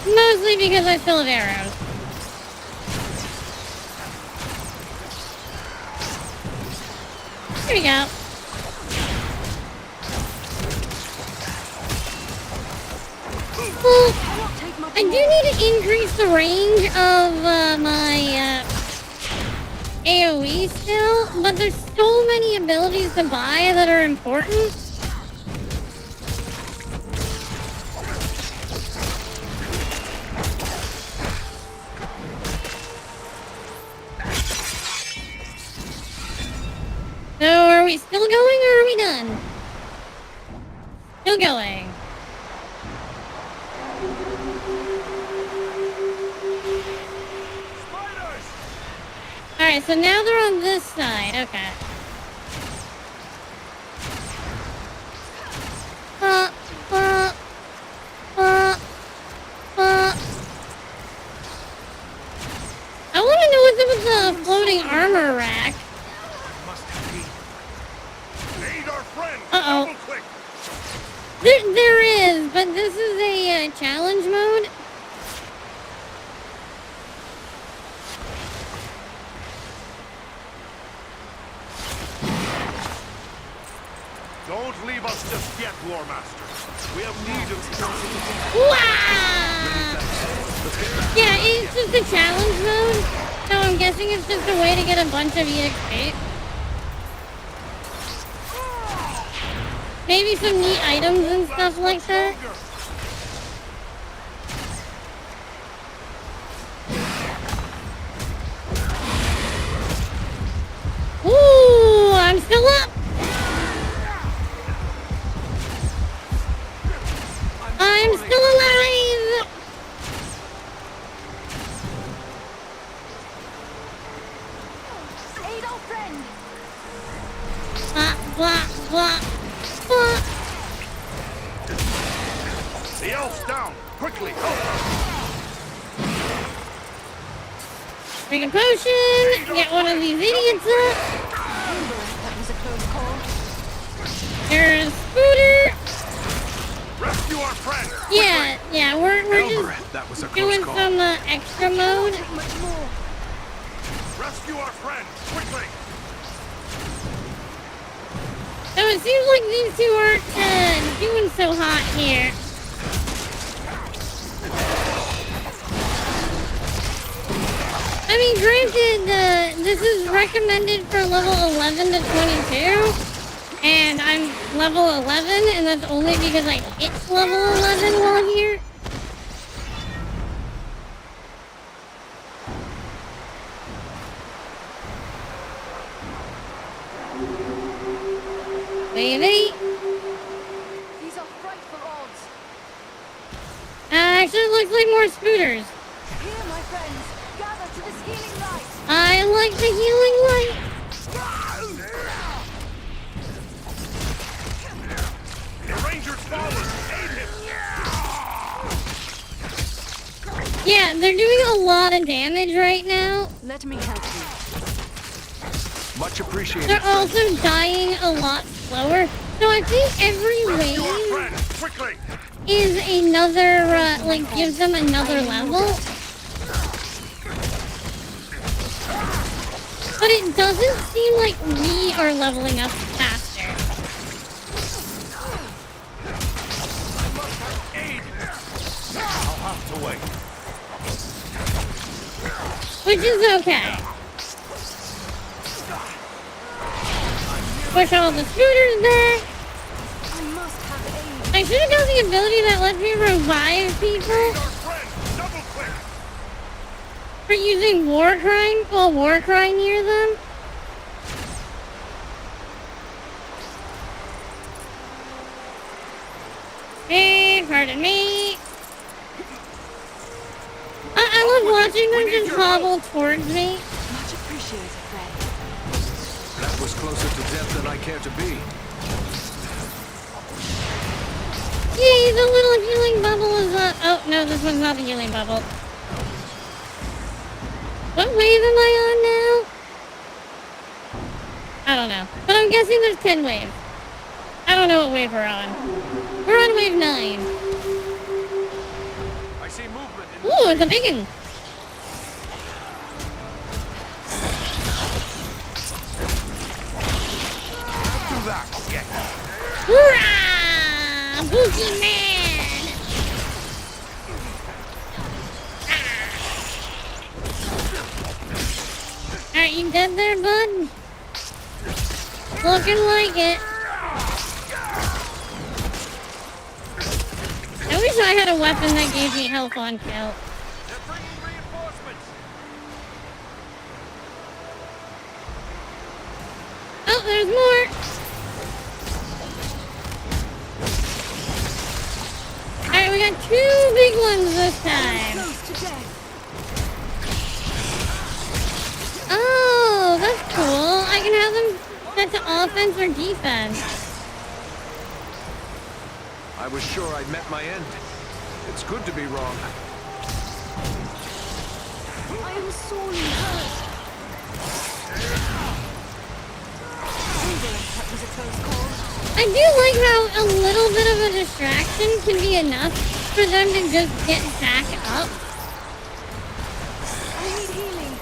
S1: Mostly because I still have arrows. Here we go. Well, I do need to increase the range of my AoE still, but there's so many abilities to buy that are important. So are we still going or are we done? Still going. Alright, so now they're on this side. Okay. I want to know what's up with the floating armor rack. Uh-oh. There is, but this is a challenge mode.
S8: Don't leave us just yet, War Master. We have need of...
S1: Wow! Yeah, it's just a challenge mode, so I'm guessing it's just a way to get a bunch of EXP. Maybe some neat items and stuff like that. Ooh, I'm still up! I'm still alive!
S5: Aid our friend!
S1: Blah, blah, blah, blah.
S8: The elf's down! Quickly, help us!
S1: Drink a potion, get one of these idiots up.
S5: That was a close call.
S1: There's Scooter.
S8: Rescue our friend!
S1: Yeah, we're just
S3: that was a close
S1: doing
S3: call.
S1: some extra mode.
S8: Rescue our friend! Quickly!
S1: So it seems like these two aren't doing so hot here. I mean, granted, this is recommended for level 11 to 22, and I'm level 11, and that's only because I hit level 11 while here. Baby.
S5: These are frightful odds.
S1: Actually, it looks like more scooters.
S5: Here, my friends, gather to this healing light.
S1: I like the healing light.
S8: The ranger's fallen! Aid him!
S1: Yeah, they're doing a lot of damage right now.
S5: Let me help you.
S3: Much appreciated.
S1: They're also dying a lot slower. So I think every wave is another, like, gives them another level. But it doesn't seem like we are leveling up faster.
S8: I'll have to wait.
S1: Which is okay. Push all the scooters back. I should have got the ability that lets me revive people for using war cry while war cry near them. Hey, pardon me. I love watching them just hobble towards me.
S5: Much appreciated, friend.
S3: That was closer to death than I care to be.
S1: Yay, the little healing bubble is up. Oh, no, this one's not the healing bubble. What wave am I on now? I don't know. But I'm guessing there's 10 waves. I don't know what wave we're on. We're on wave 9.
S9: I see movement.
S1: Ooh, it's a big one.
S8: Do that, yeah.
S1: Hoorah! Boogie Man! Are you dead there, bud? Looking like it. I wish I had a weapon that gave me health on kill. Oh, there's more. Alright, we got 2 big ones this time. Oh, that's cool. I can have them set to offense or defense.
S3: I was sure I'd met my end. It's good to be wrong.
S5: I am sorely hurt. That was a close call.
S1: I do like how a little bit of a distraction can be enough for them to just get back up.
S5: I need healing.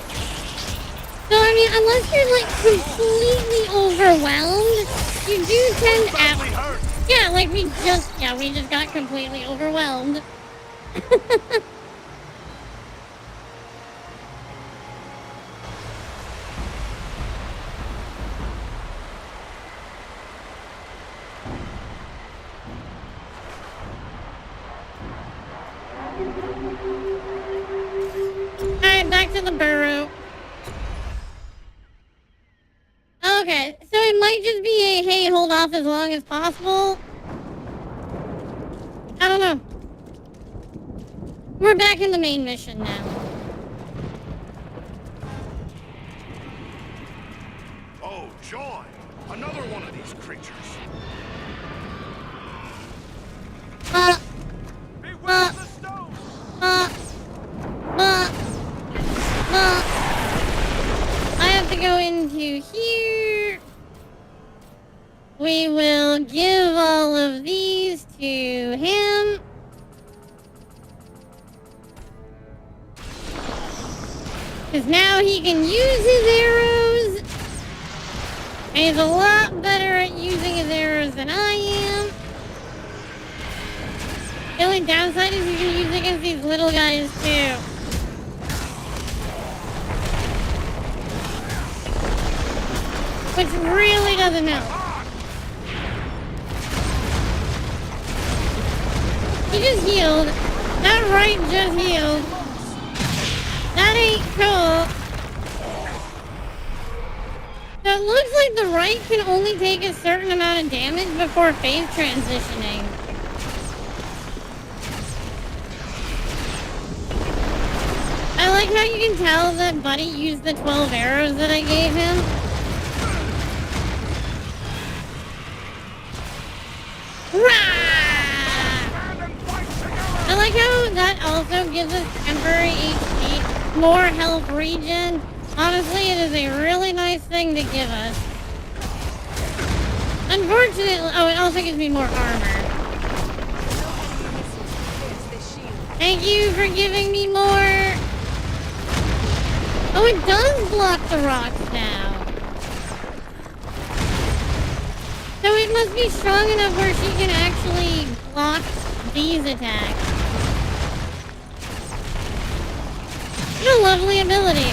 S1: So, I mean, unless you're, like, completely overwhelmed, you do turned out. Yeah, like we just got completely overwhelmed. Alright, back to the burrow. Okay, so it might just be a, hey, hold off as long as possible. I don't know. We're back in the main mission now.
S8: Oh, joy! Another one of these creatures.
S1: I have to go into here. We will give all of these to him. Because now he can use his arrows. And he's a lot better at using his arrows than I am. The only downside is you can use against these little guys too. Which really doesn't help. He just healed. That right just healed. That ain't cool. So it looks like the right can only take a certain amount of damage before phase transitioning. I like how you can tell that Buddy used the 12 arrows that I gave him. I like how that also gives us temporary HP, more health regen. Honestly, it is a really nice thing to give us. Unfortunately, oh, it also gives me more armor. Thank you for giving me more. Oh, it does block the rocks now. So it must be strong enough where she can actually block these attacks. What a lovely ability.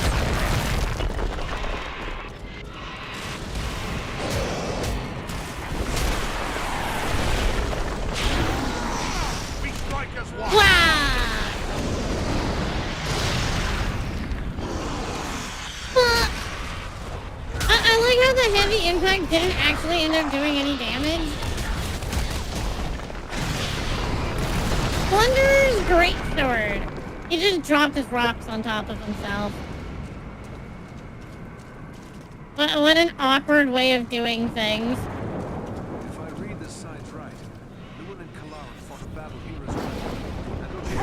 S8: We strike as one.
S1: Wow! I like how the heavy impact didn't actually end up doing any damage. Plunderer's greatsword. He just dropped his rocks on top of himself. What an awkward way of doing things.
S3: If I read the signs right, Lewin and Kalaran fought a battle here as well.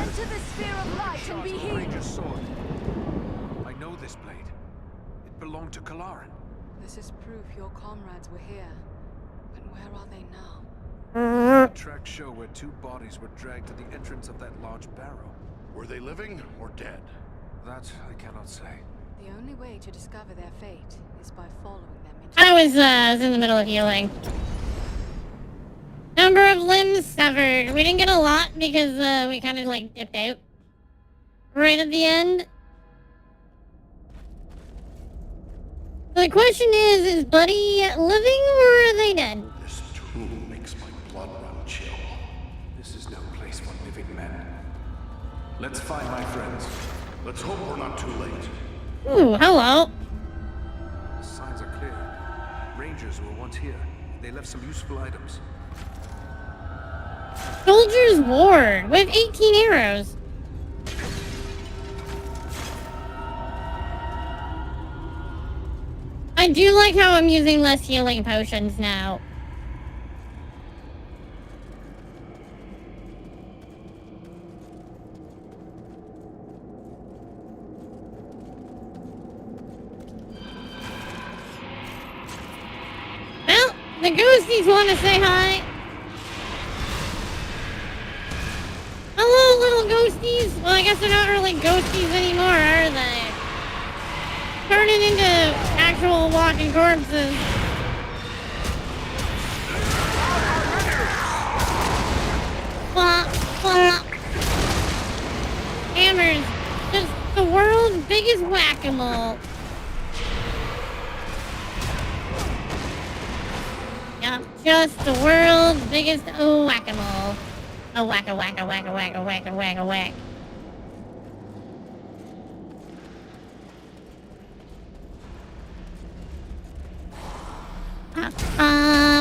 S5: Enter the sphere of light and be healed.
S3: Ranger's sword. I know this blade. It belonged to Kalaran.
S5: This is proof your comrades were here. But where are they now?
S3: The tracks show where two bodies were dragged to the entrance of that large barrow.
S8: Were they living or dead?
S3: That I cannot say.
S5: The only way to discover their fate is by following them into...
S1: I was in the middle of healing. Number of limbs severed. We didn't get a lot because we kind of like dipped out right at the end. So the question is Buddy living or are they dead?
S8: This tomb makes my blood run chill.
S3: This is no place for living men. Let's find my friends.
S8: Let's hope we're not too late.
S1: Ooh, hello.
S3: The signs are clear. Rangers were once here. They left some useful items.
S1: Soldier's Ward with 18 arrows. I do like how I'm using less healing potions now. Well, the ghosties want to say hi. Hello, little ghosties. Well, I guess they're not really ghosties anymore, are they? Turning into actual walking corpses. biggest whack-a-mole. Yep, just the world's biggest whack-a-mole. A whack-a-whack-a-whack-a-whack-a-whack-a-whack. Ba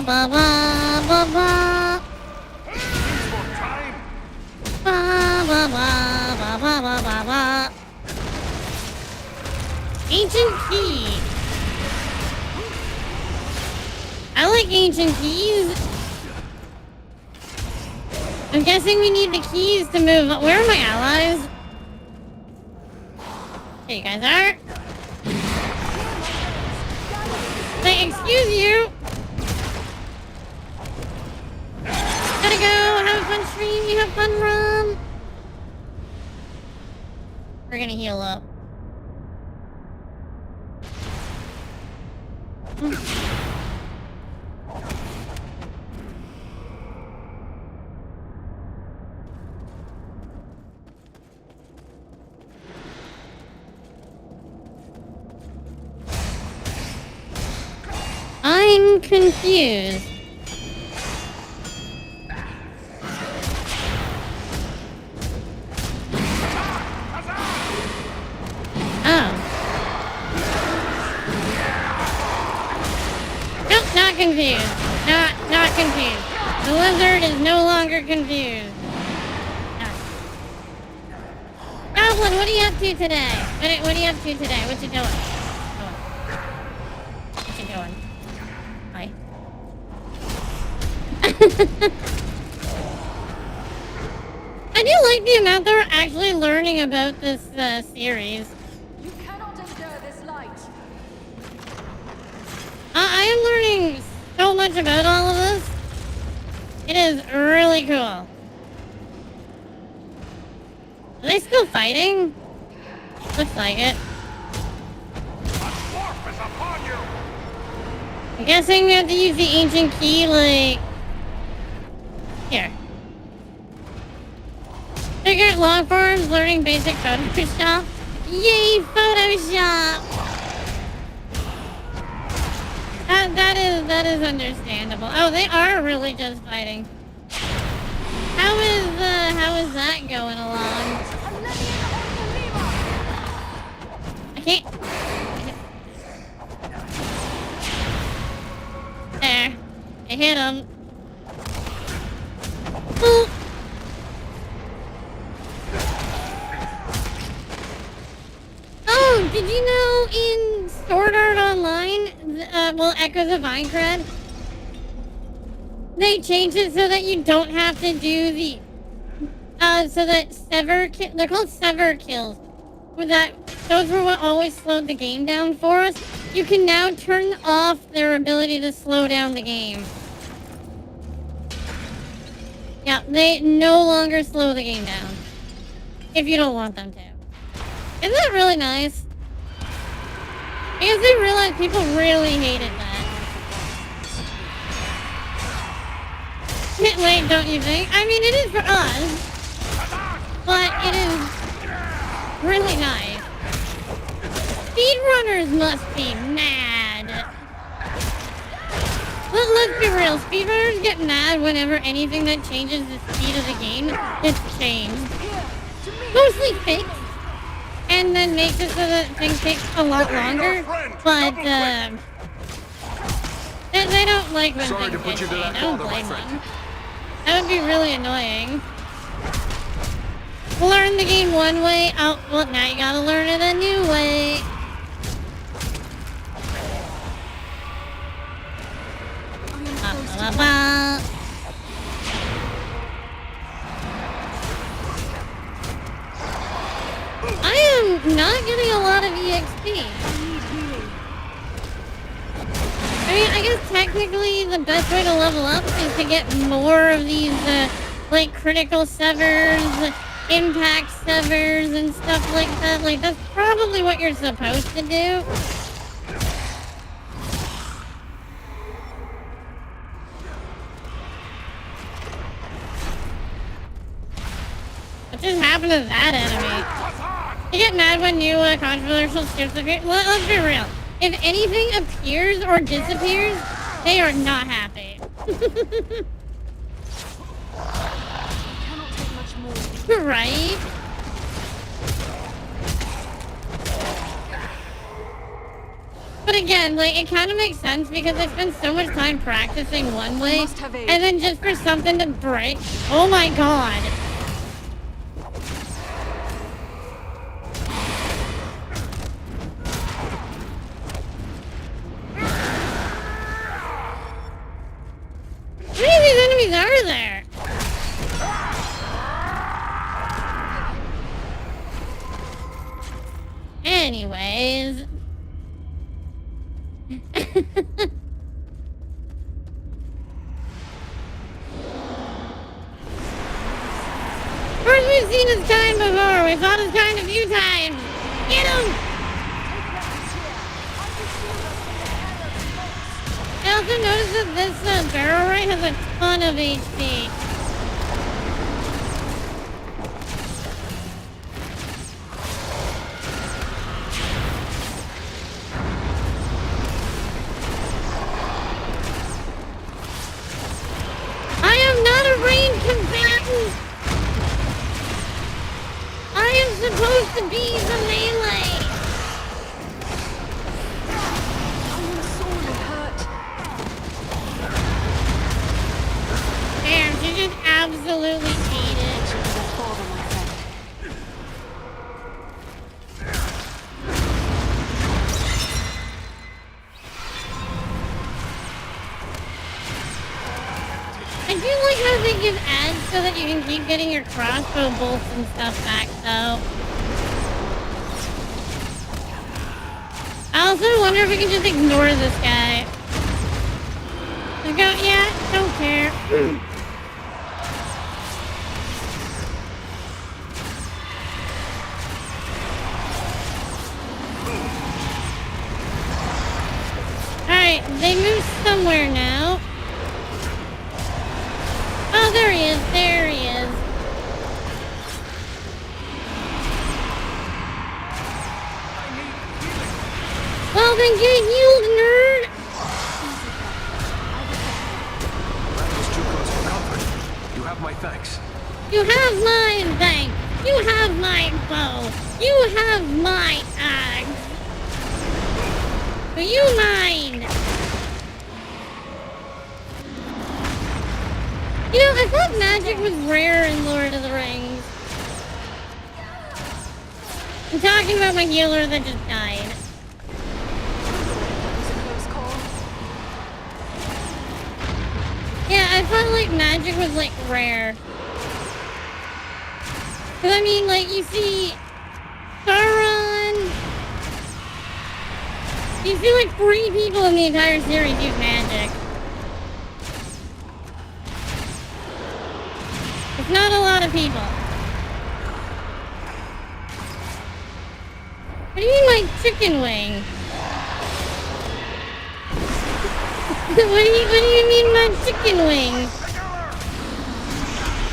S1: ba ba ba ba. Ba ba ba ba ba ba ba ba. Ancient key. I like ancient keys. I'm guessing we need the keys to move. Where are my allies? There you guys are. Say, excuse you. Gotta go. Have a fun stream. You have fun, Rum. We're gonna heal up. I'm confused. Oh. Nope, not confused. Not confused. The lizard is no longer confused. Goblin, what are you up to today? What are you up to today? What you doing? What you doing? Hi. I do like the amount they're actually learning about this series.
S5: You cannot endure this light.
S1: I am learning so much about all of this. It is really cool. Are they still fighting? Looks like it.
S9: Dwarf is upon you.
S1: I'm guessing we have to use the ancient key, like... Here. Figure out long forms, learning basic Photoshop. Yay, Photoshop! That is understandable. Oh, they are really just fighting. How is that going along? I can't. There. I hit him. Boop. Oh, did you know in Sword Art Online, well, Echoes of Minecraft, they changed it so that you don't have to do the, so that they're called sever kills. Those were what always slowed the game down for us. You can now turn off their ability to slow down the game. Yeah, they no longer slow the game down. If you don't want them to. Isn't that really nice? Because they realized people really hated that. Bit late, don't you think? I mean, it is for us. But it is really nice. Speedrunners must be mad. Let's be real. Speedrunners get mad whenever anything that changes the speed of the game gets changed. Mostly fixed. And then makes it so that things take a lot longer. But, they don't like when things get changed. I don't blame them. That would be really annoying. Learn the game one way. Oh, well, now you gotta learn it a new way. I am not getting a lot of EXP. I mean, I guess technically the best way to level up is to get more of these, like, critical severs, impact severs, and stuff like that. Like, that's probably what you're supposed to do. What just happened to that enemy? I get mad when new controversial ships appear. Let's be real. If anything appears or disappears, they are not happy. Right? But again, like, it kind of makes sense because I spend so much time practicing one way, and then just for something to break. Oh my god. How many of these enemies are there? Anyways. First, we've seen his kind before. We fought his kind a few times. Get him! I also noticed that this barrel ray has a ton of HP. I am not a ranged combatant! I am supposed to be the melee! I am sorely hurt. Damn, she just absolutely ate it. I do like how they give ads so that you can keep getting your crossbow bolts and stuff back, though. I also wonder if we can just ignore this guy. Just go, yeah, don't care. Alright, they moved somewhere now. Oh, there he is. There he is. Well, then get healed, nerd.
S3: That was too close for comfort. You have my thanks.
S1: You have mine, thanks. You have my bow. You have my axe. Are you mine? You know, I thought magic was rare in Lord of the Rings. I'm talking about my healer that just died. Yeah, I thought, like, magic was, like, rare. Because, I mean, like, you see Sauron. You see, like, 3 people in the entire series use magic. It's not a lot of people. What do you mean, like, chicken wing? What do you mean by chicken wing?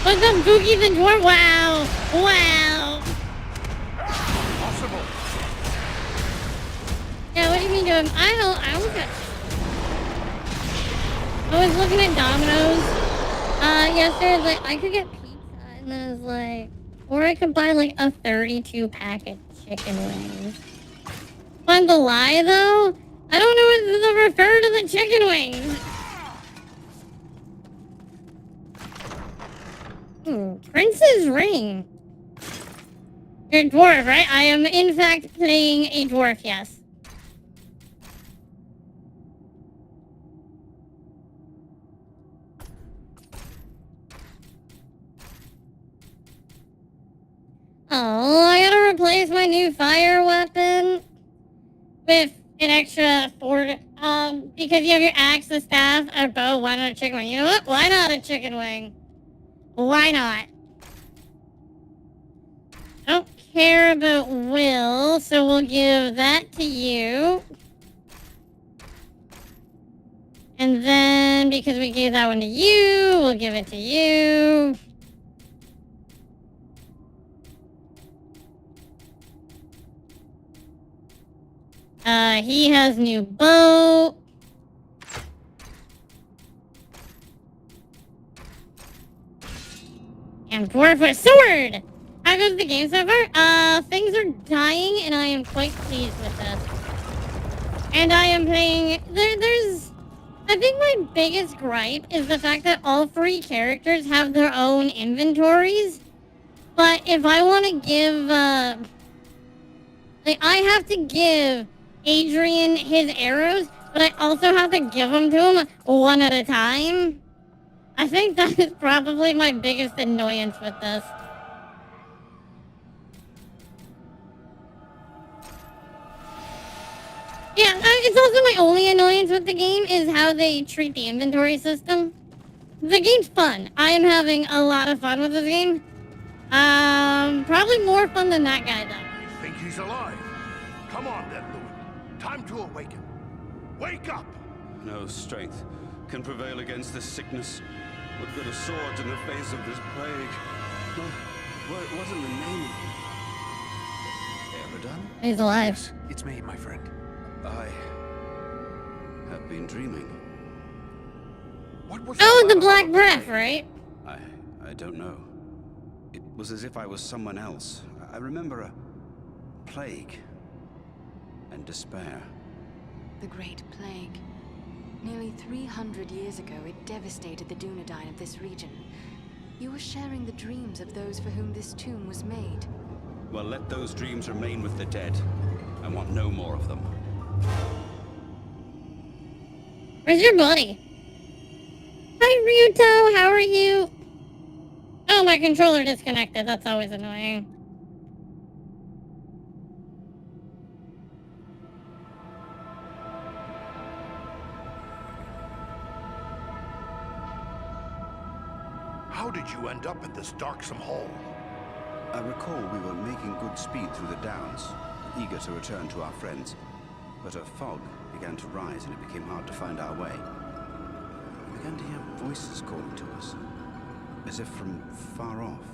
S1: What's up, Boogie the Dwarf? Wow. Wow.
S9: Possible.
S1: Yeah, what do you mean to him? I was looking at Domino's. Yesterday, like, I could get pizza, and I was like, or I could buy, like, a 32 pack of chicken wings. Fun to lie, though? I don't know what to refer to the chicken wings. Prince's Ring. You're a dwarf, right? I am, in fact, playing a dwarf, yes. Oh, I gotta replace my new fire weapon with an extra 4, because you have your axe, the staff, a bow, why not a chicken wing? You know what? Why not a chicken wing? Why not? I don't care about Will, so we'll give that to you. And then, because we gave that one to you, we'll give it to you. He has new bow. And Dwarf with sword! How goes the game so far? Things are dying, and I am quite pleased with this. And I am playing... I think my biggest gripe is the fact that all 3 characters have their own inventories. But if I want to give, like, I have to give Adrian his arrows, but I also have to give them to him one at a time. I think that is probably my biggest annoyance with this. Yeah, it's also my only annoyance with the game is how they treat the inventory system. The game's fun. I am having a lot of fun with this game. Probably more fun than that guy, though.
S8: I think he's alive. Come on then, Lewin. Time to awaken. Wake up!
S17: No strength can prevail against this sickness. What good are swords in the face of this plague? What wasn't the name of Eridan?
S1: He's alive.
S3: Yes, it's me, my friend.
S17: I have been dreaming.
S3: What was
S1: Oh, the Black Breath, right?
S17: I don't know. It was as if I was someone else. I remember a plague and despair.
S5: The Great Plague. Nearly 300 years ago, it devastated the Dunedain of this region. You were sharing the dreams of those for whom this tomb was made.
S17: Well, let those dreams remain with the dead. I want no more of them.
S1: Where's your buddy? Hi, Ryuto. How are you? Oh, my controller disconnected. That's always annoying.
S8: How did you end up in this darksome hole?
S17: I recall we were making good speed through the downs, eager to return to our friends. But a fog began to rise and it became hard to find our way. We began to hear voices calling to us, as if from far off,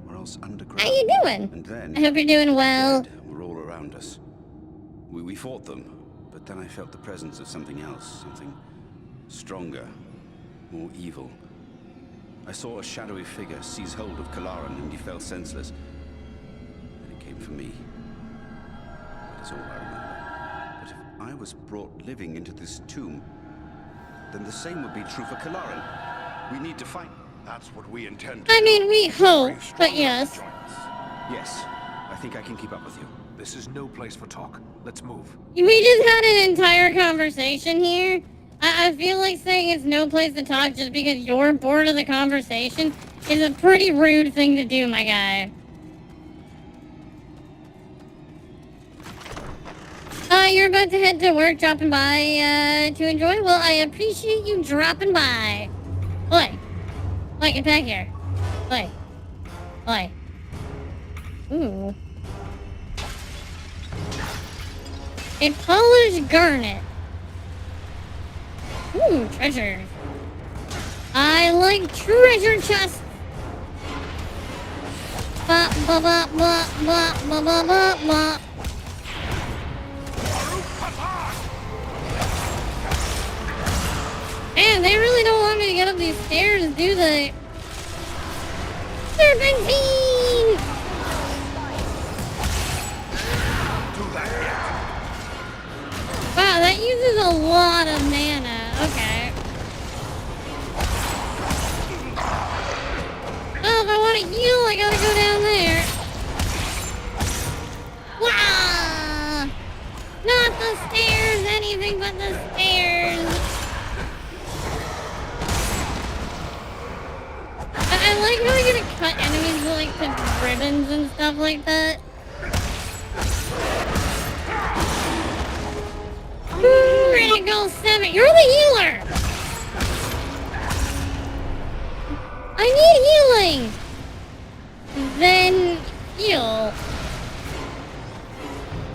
S17: or else underground.
S1: How you doing?
S17: And then,
S1: I hope you're doing well.
S17: The dead were all around us. We fought them, but then I felt the presence of something else, something stronger, more evil. I saw a shadowy figure seize hold of Kalaran and he fell senseless. Then it came for me. That is all I remember. But if I was brought living into this tomb, then the same would be true for Kalaran. We need to fight.
S8: That's what we intend
S1: I mean, we hope, but yes.
S17: Yes, I think I can keep up with you.
S3: This is no place for talk. Let's move.
S1: We just had an entire conversation here. I feel like saying it's no place to talk just because you're bored of the conversation is a pretty rude thing to do, my guy. You're about to head to work, dropping by, to enjoy? Well, I appreciate you dropping by. Oi. Oi, get back here. Oi. Oi. Ooh. A polished garnet. Ooh, treasure. I like treasure chests. Ba ba ba ba ba ba ba ba ba. Man, they really don't want me to get up these stairs, do they? Serpentine! Wow, that uses a lot of mana. Okay. Well, if I want to heal, I gotta go down there. Wow! Not the stairs, anything but the stairs. I like how you're gonna cut enemies like to ribbons and stuff like that. Critical 7. You're the healer. I need healing. Then heal.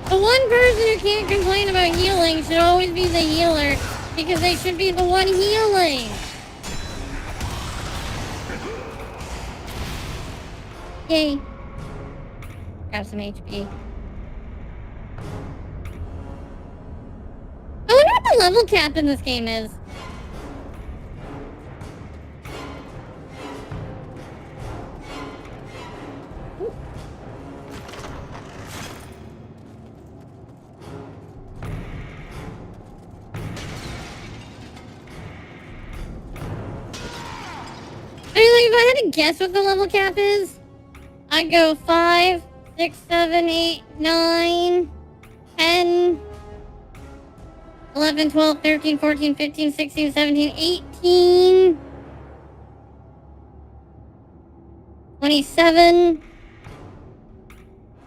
S1: The one person who can't complain about healing should always be the healer because they should be the one healing. Yay. Grab some HP. level cap in this game is. I mean, like, if I had to guess what the level cap is, I'd go 5, 6, 7, 8, 9, 10, 11, 12, 13, 14, 15, 16, 17, 18, 27,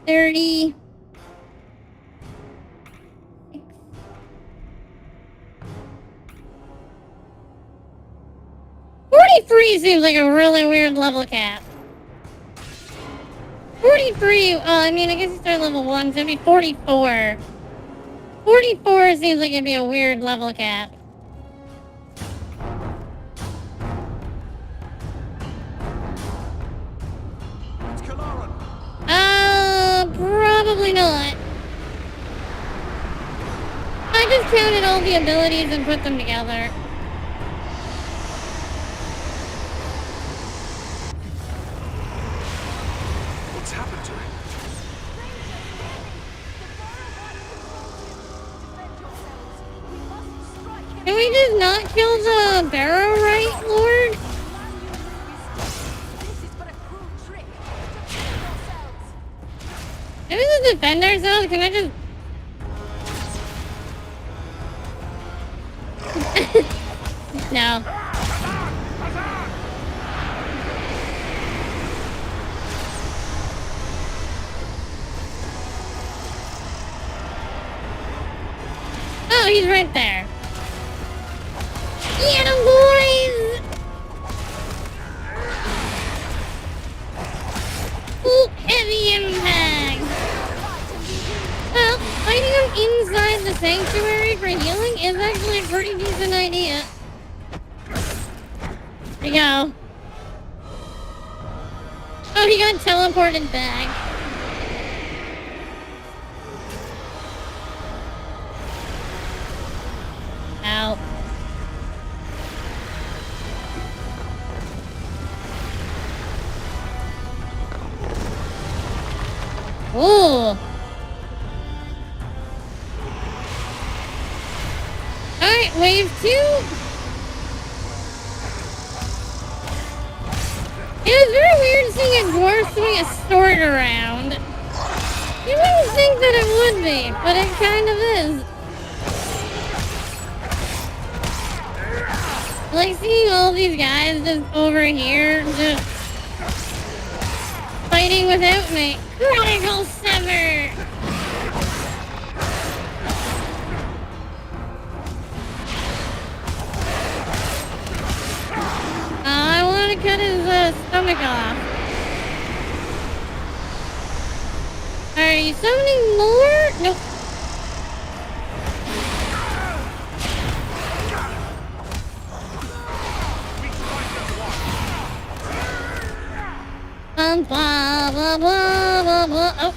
S1: 30, 43 seems like a really weird level cap. 43, I mean, I guess you start level 1, so it'd be 44. 44 seems like it'd be a weird level cap. Probably not. I just counted all the abilities and put them together.
S3: What's happened to him?
S1: Can we just not kill the Barrow Right Lord? Can we just defend ourselves? Can I just... No. Oh, he's right there. Get him, boys! Ooh, heavy impact! Well, fighting him inside the sanctuary for healing is actually a pretty decent idea. There you go. Oh, he got teleported back. Ow. Ooh. Alright, wave 2. It was very weird seeing a dwarf swing a sword around. You wouldn't think that it would be, but it kind of is. Like seeing all these guys just over here, just fighting without me. Critical sever! I want to cut his stomach off. Are you summoning more? Nope. Blah, blah, blah, blah, blah. Oh.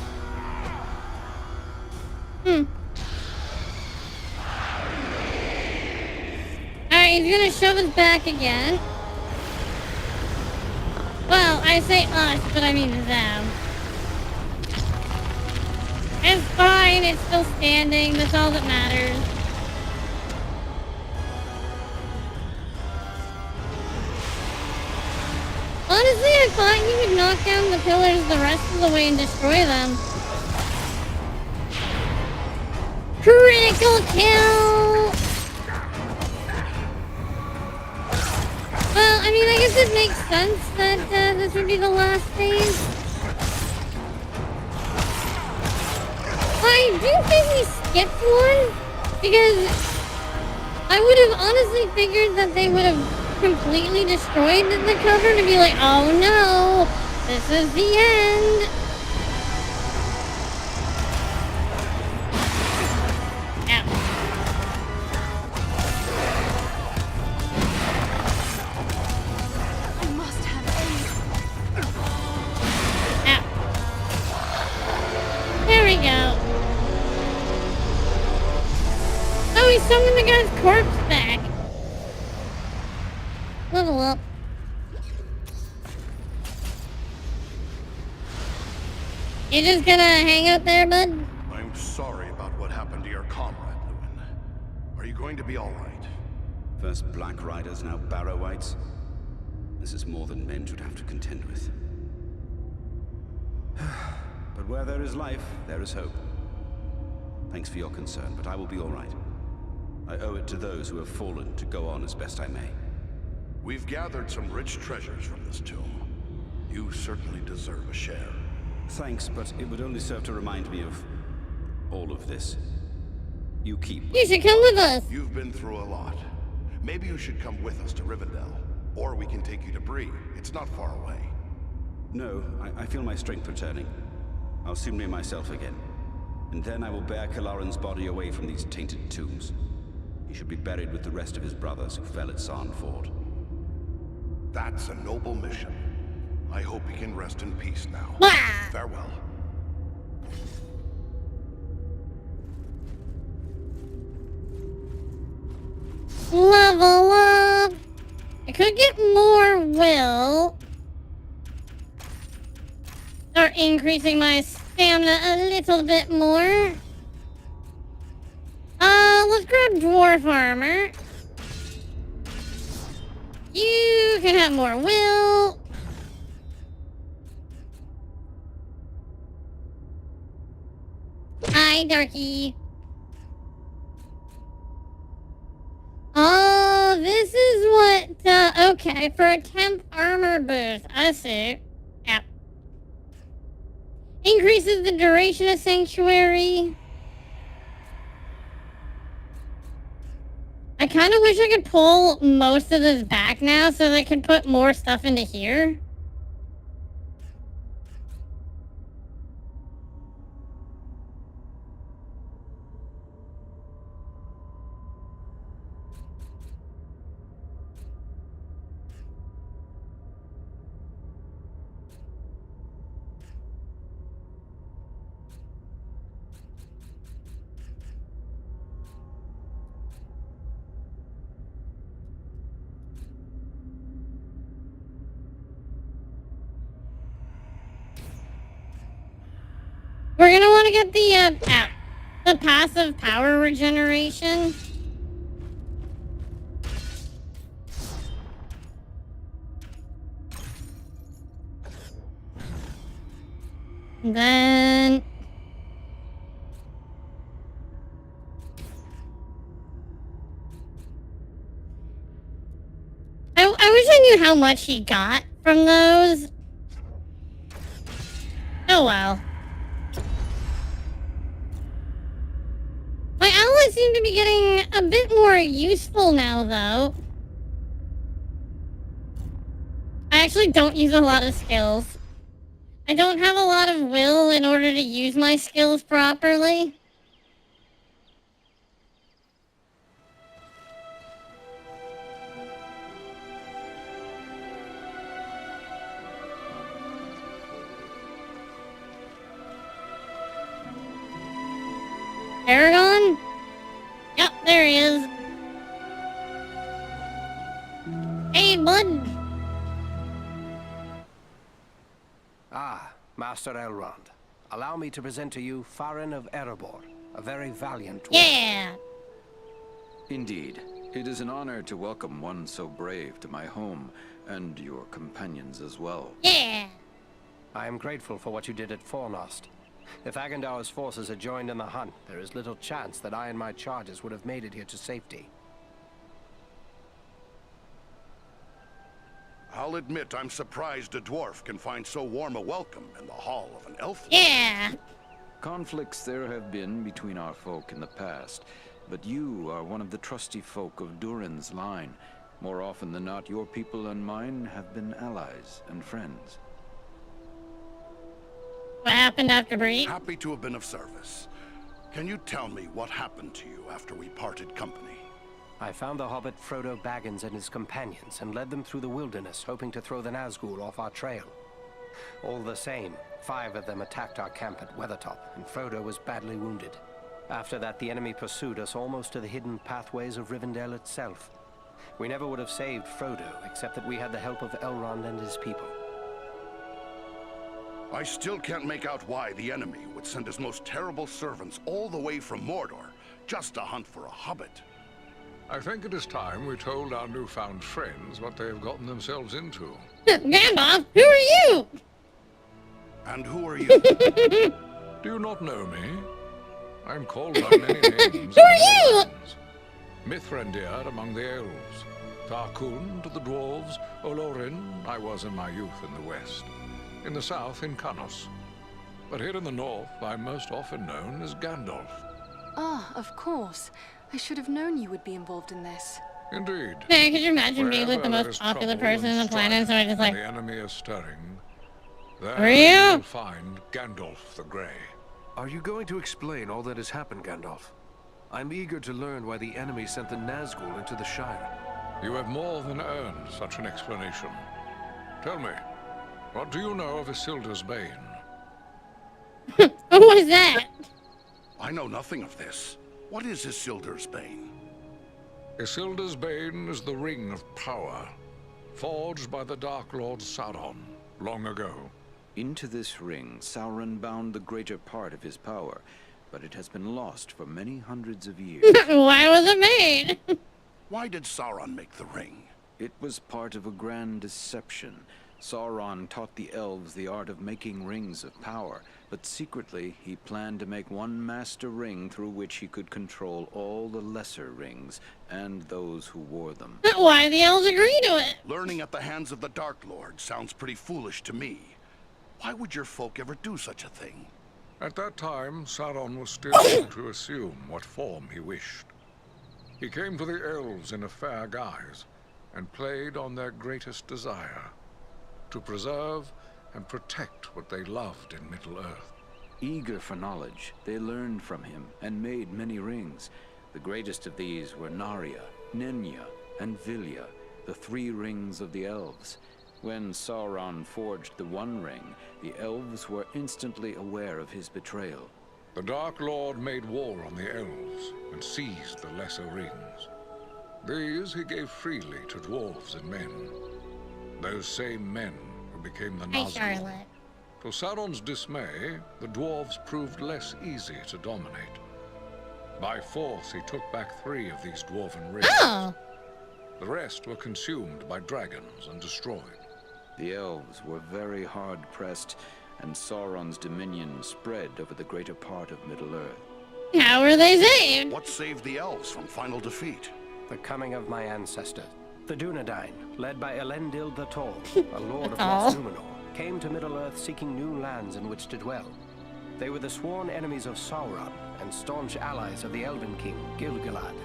S1: Alright, he's gonna shove us back again. Well, I say us, but I mean them. It's fine, it's still standing, that's all that matters. Honestly, I thought you would knock down the pillars the rest of the way and destroy them. Critical kill! Well, I mean, I guess it makes sense that this would be the last phase. I do think we skipped one, because I would have honestly figured that they would have completely destroyed the cover to be like, oh no, this is the end. Ow.
S5: I must have aid.
S1: Ow. There we go. Oh, he summoned the guy's corpse back. Level up. You just gonna hang out there, bud?
S8: I'm sorry about what happened to your comrade, Lewin. Are you going to be all right?
S17: First Black Riders, now Barrow-wights. This is more than men should have to contend with. But where there is life, there is hope. Thanks for your concern, but I will be all right. I owe it to those who have fallen to go on as best I may.
S8: We've gathered some rich treasures from this tomb. You certainly deserve a share.
S17: Thanks, but it would only serve to remind me of all of this. You keep.
S1: You should come with us.
S8: You've been through a lot. Maybe you should come with us to Rivendell. Or we can take you to Bree. It's not far away.
S17: No, I feel my strength returning. I'll soon be myself again. And then I will bear Kalaran's body away from these tainted tombs. He should be buried with the rest of his brothers who fell at Sarn Ford.
S8: That's a noble mission. I hope he can rest in peace now. Farewell.
S1: Level up. I could get more will. Start increasing my stamina a little bit more. Let's grab dwarf armor. You can have more will. Hi, Darky. Oh, this is what, okay, for a temp armor boost. I see. Yep. Increases the duration of Sanctuary. I kind of wish I could pull most of this back now so that I could put more stuff into here. We're gonna want to get the passive power regeneration. And then I wish I knew how much he got from those. Oh well. My allies seem to be getting a bit more useful now, though. I actually don't use a lot of skills. I don't have a lot of will in order to use my skills properly. Aragon? Yep, there he is. Hey, bud.
S4: Ah, Master Elrond. Allow me to present to you Farin of Erebor, a very valiant warrior.
S1: Yeah.
S18: Indeed. It is an honor to welcome one so brave to my home, and your companions as well.
S1: Yeah.
S4: I am grateful for what you did at Fornost. If Agandar's forces had joined in the hunt, there is little chance that I and my charges would have made it here to safety.
S8: I'll admit I'm surprised a dwarf can find so warm a welcome in the hall of an elf.
S1: Yeah.
S18: Conflicts there have been between our folk in the past, but you are one of the trusty folk of Durin's line. More often than not, your people and mine have been allies and friends.
S1: What happened after Bree?
S8: Happy to have been of service. Can you tell me what happened to you after we parted company?
S4: I found the hobbit Frodo Baggins and his companions and led them through the wilderness, hoping to throw the Nazgul off our trail. All the same, 5 of them attacked our camp at Weathertop, and Frodo was badly wounded. After that, the enemy pursued us almost to the hidden pathways of Rivendell itself. We never would have saved Frodo, except that we had the help of Elrond and his people.
S8: I still can't make out why the enemy would send his most terrible servants all the way from Mordor just to hunt for a hobbit.
S9: I think it is time we told our newfound friends what they have gotten themselves into.
S1: Gandalf, who are you?
S8: And who are you?
S9: Do you not know me? I am called by many names.
S1: Who are you?
S9: Mithrandir among the elves, Tarkun to the dwarves, Olorin I was in my youth in the west, in the south in Canos. But here in the north I'm most often known as Gandalf.
S5: Ah, of course. I should have known you would be involved in this.
S9: Indeed.
S1: Hey, could you imagine being like the
S9: Wherever there
S1: most
S9: is
S1: popular
S9: trouble
S1: person
S9: and
S1: on the planet? So I just
S9: strife
S1: like,
S9: and the enemy is stirring, there
S1: Are you?
S9: you will find Gandalf the Grey.
S3: Are you going to explain all that has happened, Gandalf? I'm eager to learn why the enemy sent the Nazgul into the Shire.
S9: You have more than earned such an explanation. Tell me, what do you know of Isildur's Bane?
S1: what is that?
S8: I know nothing of this. What is Isildur's Bane?
S9: Isildur's Bane is the Ring of Power, forged by the Dark Lord Sauron long ago.
S18: Into this ring, Sauron bound the greater part of his power, but it has been lost for many hundreds of years.
S1: Why was it made?
S8: Why did Sauron make the ring?
S18: It was part of a grand deception. Sauron taught the elves the art of making rings of power, but secretly he planned to make one master ring through which he could control all the lesser rings and those who wore them.
S1: Why the elves agree to it?
S8: Learning at the hands of the Dark Lord sounds pretty foolish to me. Why would your folk ever do such a thing?
S9: At that time, Sauron was still able to assume what form he wished. He came to the elves in a fair guise, and played on their greatest desire, to preserve and protect what they loved in Middle-earth.
S18: Eager for knowledge, they learned from him and made many rings. The greatest of these were Narya, Nenya, and Vilya, the 3 rings of the elves. When Sauron forged the One Ring, the elves were instantly aware of his betrayal.
S9: The Dark Lord made war on the elves and seized the lesser rings. These he gave freely to dwarves and men. Those same men who became the Nazgul.
S1: Charlotte.
S9: To Sauron's dismay, the dwarves proved less easy to dominate. By force, he took back 3 of these dwarven rings.
S1: Oh.
S9: The rest were consumed by dragons and destroyed.
S18: The elves were very hard-pressed, and Sauron's dominion spread over the greater part of Middle-earth.
S1: How were they saved?
S8: What saved the elves from final defeat?
S4: The coming of my ancestor, the Dunedain, led by Elendil the Tall, a lord of
S1: Tall.
S4: Lost Numenor, came to Middle-earth seeking new lands in which to dwell. They were the sworn enemies of Sauron and staunch allies of the Elven King, Gil-galad.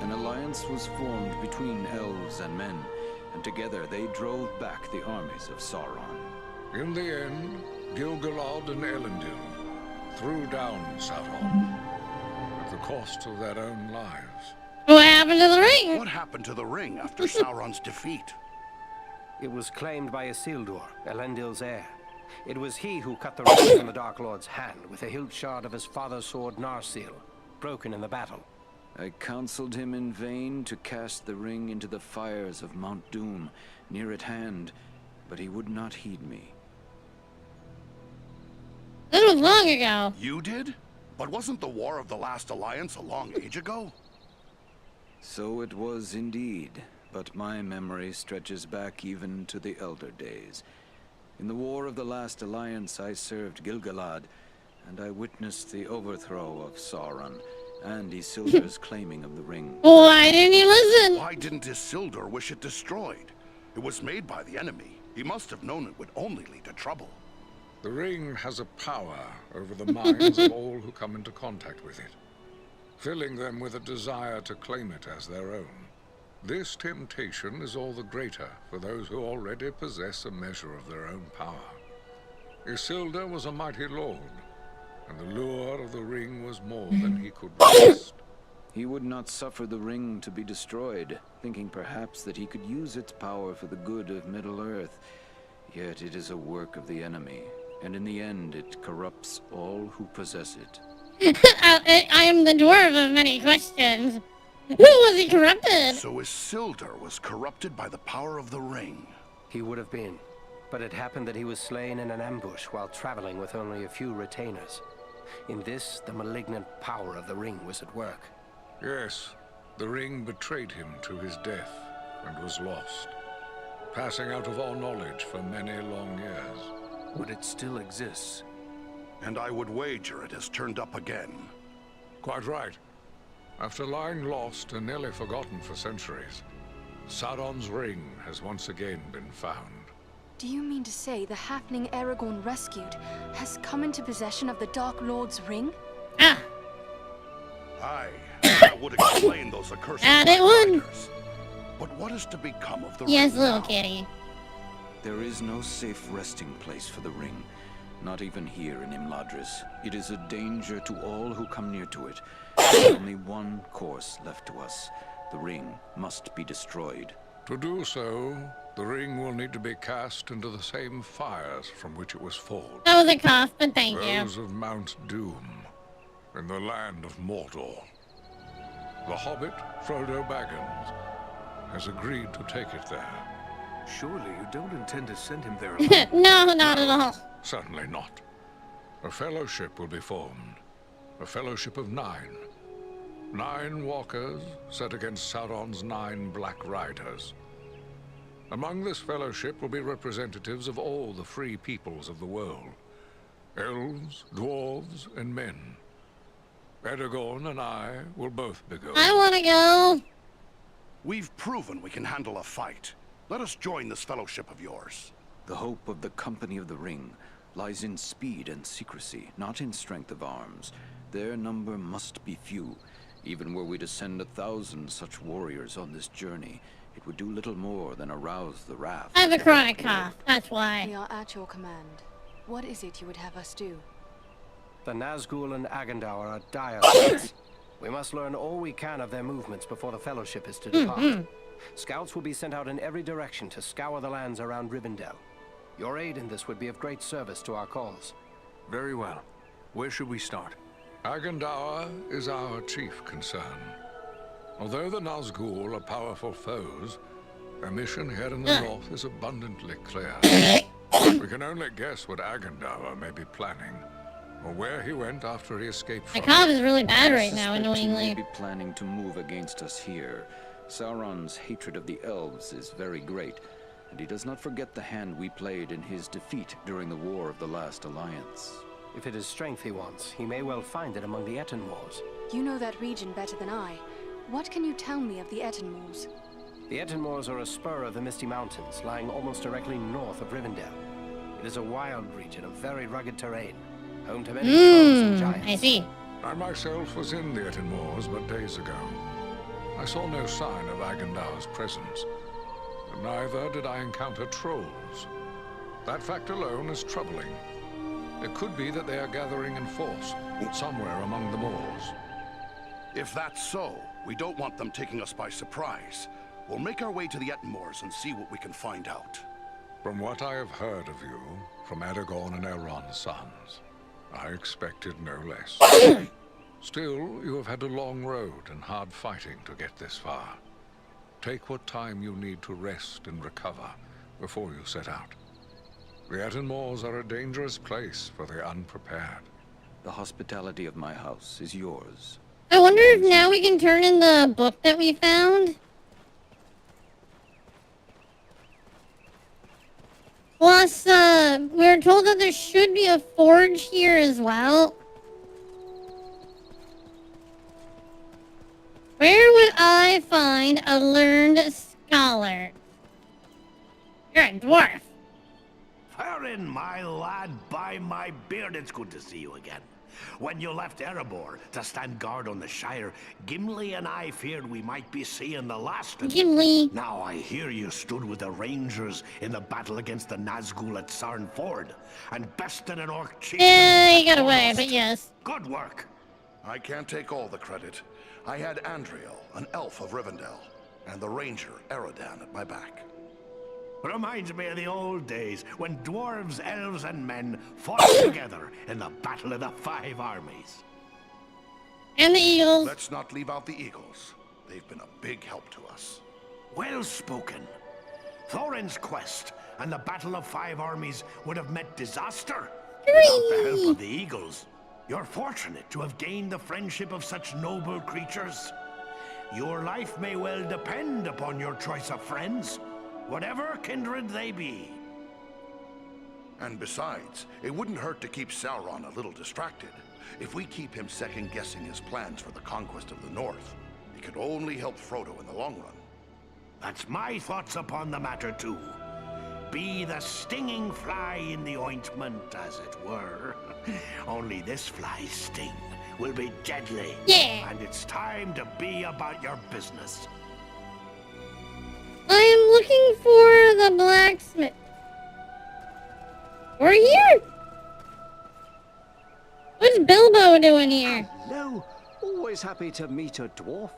S18: An alliance was formed between elves and men, and together they drove back the armies of Sauron.
S9: In the end, Gil-galad and Elendil threw down Sauron at the cost of their own lives.
S1: What happened to the ring?
S8: What happened to the ring after Sauron's defeat?
S4: It was claimed by Isildur, Elendil's heir. It was he who cut the ring from the Dark Lord's hand with a hilt shard of his father's sword Narsil, broken in the battle.
S18: I counseled him in vain to cast the ring into the fires of Mount Doom, near at hand, but he would not heed me.
S1: This was long ago.
S8: You did? But wasn't the War of the Last Alliance a long age ago?
S18: So it was indeed, but my memory stretches back even to the elder days. In the War of the Last Alliance, I served Gil-galad, and I witnessed the overthrow of Sauron, and Isildur's claiming of the ring.
S1: Why didn't you listen?
S8: Why didn't Isildur wish it destroyed? It was made by the enemy. He must have known it would only lead to trouble.
S9: The ring has a power over the minds of all who come into contact with it, filling them with a desire to claim it as their own. This temptation is all the greater for those who already possess a measure of their own power. Isildur was a mighty lord, and the lure of the ring was more than he could resist.
S18: He would not suffer the ring to be destroyed, thinking perhaps that he could use its power for the good of Middle-earth. Yet it is a work of the enemy, and in the end it corrupts all who possess it.
S1: I am the dwarf of many questions. Who was he corrupted?
S8: So Isildur was corrupted by the power of the ring.
S4: He would have been, but it happened that he was slain in an ambush while traveling with only a few retainers. In this, the malignant power of the ring was at work.
S9: Yes, the ring betrayed him to his death and was lost, passing out of our knowledge for many long years.
S3: But it still exists.
S8: And I would wager it has turned up again.
S9: Quite right. After lying lost and nearly forgotten for centuries, Sauron's ring has once again been found.
S5: Do you mean to say the halfling Aragorn rescued has come into possession of the Dark Lord's ring?
S1: Ah.
S8: Aye, that would explain those accursed
S1: And it would.
S8: But what is to become of the
S1: Yes,
S8: ring
S1: little
S8: now?
S1: kitty.
S18: There is no safe resting place for the ring, not even here in Imladris. It is a danger to all who come near to it. There's only one course left to us. The ring must be destroyed.
S9: To do so, the ring will need to be cast into the same fires from which it was forged.
S1: That was a cough, but thank you.
S9: Those of Mount Doom, in the land of Mordor. The hobbit, Frodo Baggins, has agreed to take it there.
S3: Surely you don't intend to send him there
S1: No, not at all.
S9: Certainly not. A fellowship will be formed. A fellowship of 9. 9 walkers set against Sauron's 9 Black Riders. Among this fellowship will be representatives of all the free peoples of the world. Elves, dwarves, and men. Aragorn and I will both be going.
S1: I want to go.
S8: We've proven we can handle a fight. Let us join this fellowship of yours.
S18: The hope of the Company of the Ring lies in speed and secrecy, not in strength of arms. Their number must be few. Even were we to send 1,000 such warriors on this journey, it would do little more than arouse the wrath.
S1: I have a chronic cough, that's why.
S5: We are at your command. What is it you would have us do?
S4: The Nazgul and Agandaur are dire threats. We must learn all we can of their movements before the Fellowship is to depart. Scouts will be sent out in every direction to scour the lands around Rivendell. Your aid in this would be of great service to our cause.
S3: Very well. Where should we start?
S9: Agandaur is our chief concern. Although the Nazgul are powerful foes, their mission here in the north is abundantly clear. We can only guess what Agandaur may be planning, or where he went after he escaped
S1: My
S9: from
S1: cough
S9: it.
S1: is really bad right
S18: I
S1: now,
S18: suspect he may
S1: annoyingly.
S18: be planning to move against us here. Sauron's hatred of the elves is very great, and he does not forget the hand we played in his defeat during the War of the Last Alliance.
S4: If it is strength he wants, he may well find it among the Etenmoors.
S5: You know that region better than I. What can you tell me of the Etenmoors?
S4: The Etenmoors are a spur of the Misty Mountains, lying almost directly north of Rivendell. It is a wild region of very rugged terrain, home to many trolls and giants.
S1: I see.
S9: I myself was in the Etenmoors but days ago. I saw no sign of Agandaur's presence, but neither did I encounter trolls. That fact alone is troubling. It could be that they are gathering in force, somewhere among the moors.
S8: If that's so, we don't want them taking us by surprise. We'll make our way to the Ettenmoors and see what we can find out.
S9: From what I have heard of you, from Aragorn and Elrond's sons, I expected no less. Still, you have had a long road and hard fighting to get this far. Take what time you need to rest and recover before you set out. The Ettenmoors are a dangerous place for the unprepared.
S18: The hospitality of my house is yours.
S1: I wonder if now we can turn in the book that we found. Plus, we were told that there should be a forge here as well. Where would I find a learned scholar? You're a dwarf.
S16: Farin, my lad, by my beard, it's good to see you again. When you left Erebor to stand guard on the Shire, Gimli and I feared we might be seeing the last of you.
S1: Gimli.
S16: Now I hear you stood with the Rangers in the battle against the Nazgul at Sarn Ford, and bested an orc chief.
S1: He got away, but yes.
S16: Good work.
S8: I can't take all the credit. I had Andriel, an elf of Rivendell, and the ranger, Eradan, at my back.
S16: Reminds me of the old days when dwarves, elves, and men fought together in the Battle of the Five Armies.
S1: And the eagles.
S8: Let's not leave out the eagles. They've been a big help to us.
S16: Well spoken. Thorin's quest and the Battle of Five Armies would have met disaster without the help of the eagles. You're fortunate to have gained the friendship of such noble creatures. Your life may well depend upon your choice of friends, whatever kindred they be.
S8: And besides, it wouldn't hurt to keep Sauron a little distracted. If we keep him second-guessing his plans for the conquest of the North, it could only help Frodo in the long run.
S16: That's my thoughts upon the matter, too. Be the stinging fly in the ointment, as it were. Only this fly's sting will be deadly.
S1: Yeah.
S16: And it's time to be about your business.
S1: I am looking for the blacksmith. We're here. What's Bilbo doing here?
S19: Hello. Always happy to meet a dwarf.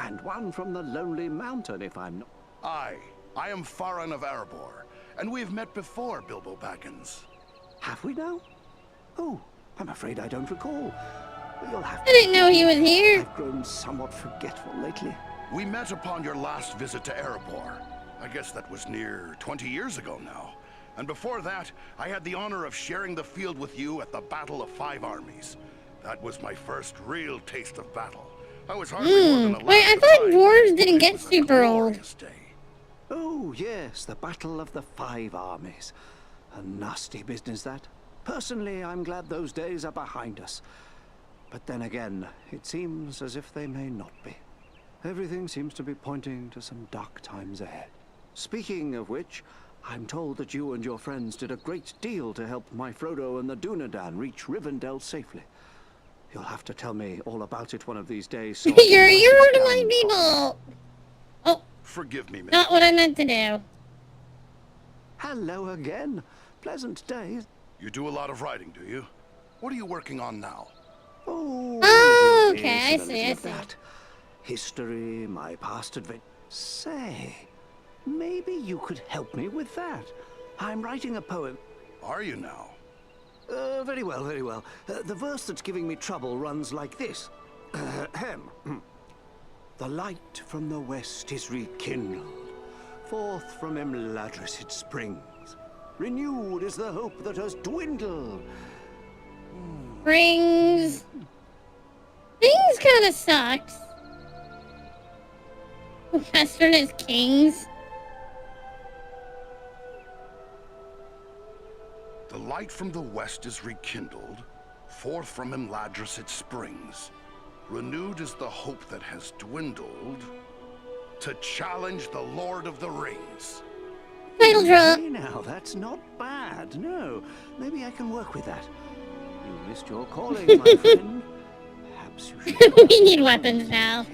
S19: And one from the Lonely Mountain, if I'm not...
S8: I am Farin of Erebor, and we've met before, Bilbo Baggins.
S19: Have we now? Oh, I'm afraid I don't recall. You'll have to...
S1: I didn't know he was here.
S19: I've grown somewhat forgetful lately.
S8: We met upon your last visit to Erebor. I guess that was near 20 years ago now. And before that, I had the honor of sharing the field with you at the Battle of Five Armies. That was my first real taste of battle. I was hardly more than a
S1: Wait, I thought dwarves didn't get super old.
S19: Oh, yes, the Battle of the Five Armies. A nasty business, that. Personally, I'm glad those days are behind us. But then again, it seems as if they may not be. Everything seems to be pointing to some dark times ahead. Speaking of which, I'm told that you and your friends did a great deal to help my Frodo and the Dunedain reach Rivendell safely. You'll have to tell me all about it one of these days. So
S1: You're a hero to my people. Oh.
S8: Forgive me,
S1: Not what I meant to do.
S19: Hello again. Pleasant days.
S8: You do a lot of writing, do you? What are you working on now?
S19: Oh,
S1: okay, I see.
S19: That. History, my past adventure. Say, maybe you could help me with that. I'm writing a poem.
S8: Are you now?
S19: Very well, very well. The verse that's giving me trouble runs like this. The light from the west is rekindled. Forth from Imladris it springs. Renewed is the hope that has dwindled.
S1: Rings. Things kind of sucks. Western is kings.
S8: The light from the west is rekindled. Forth from Imladris it springs. Renewed is the hope that has dwindled. To challenge the Lord of the Rings.
S1: Title drop.
S19: Hey now, that's not bad. No, maybe I can work with that. You missed your calling, my friend. Perhaps you should...
S1: We need weapons now.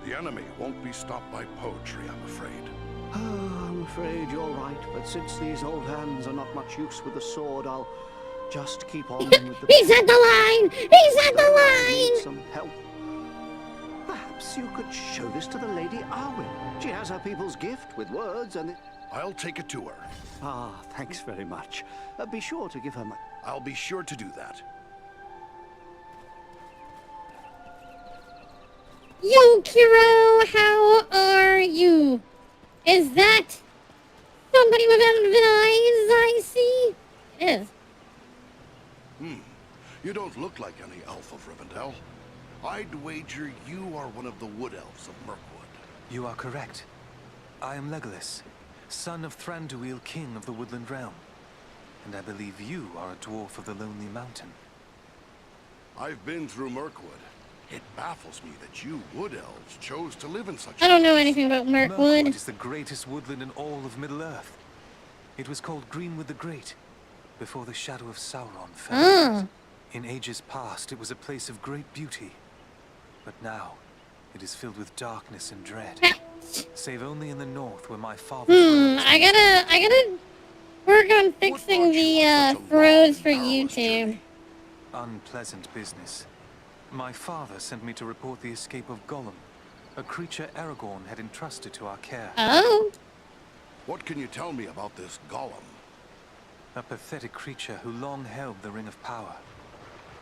S8: The enemy won't be stopped by poetry, I'm afraid.
S19: Oh, I'm afraid you're right, but since these old hands are not much use with the sword, I'll just keep on with the...
S1: He's at the line! He's at the line!
S19: Some help. Perhaps you could show this to the Lady Arwen. She has her people's gift with words and...
S8: I'll take it to her.
S19: Ah, thanks very much. Be sure to give her my...
S8: I'll be sure to do that.
S1: Yo, Kiro, how are you? Is that somebody with elven eyes I see? It is.
S8: You don't look like any elf of Rivendell. I'd wager you are one of the wood elves of Mirkwood.
S3: You are correct. I am Legolas, son of Thranduil, king of the Woodland Realm. And I believe you are a dwarf of the Lonely Mountain.
S8: I've been through Mirkwood. It baffles me that you wood elves chose to live in such
S1: I don't know anything about Mirkwood.
S3: Mirkwood is the greatest woodland in all of Middle-earth. It was called Greenwood the Great, before the shadow of Sauron fell.
S1: Oh.
S3: In ages past, it was a place of great beauty. But now, it is filled with darkness and dread. Save only in the north, where my father...
S1: I gotta work on fixing the throws for YouTube.
S3: Unpleasant business. My father sent me to report the escape of Gollum, a creature Aragorn had entrusted to our care.
S1: Oh?
S8: What can you tell me about this Gollum?
S3: A pathetic creature who long held the Ring of Power.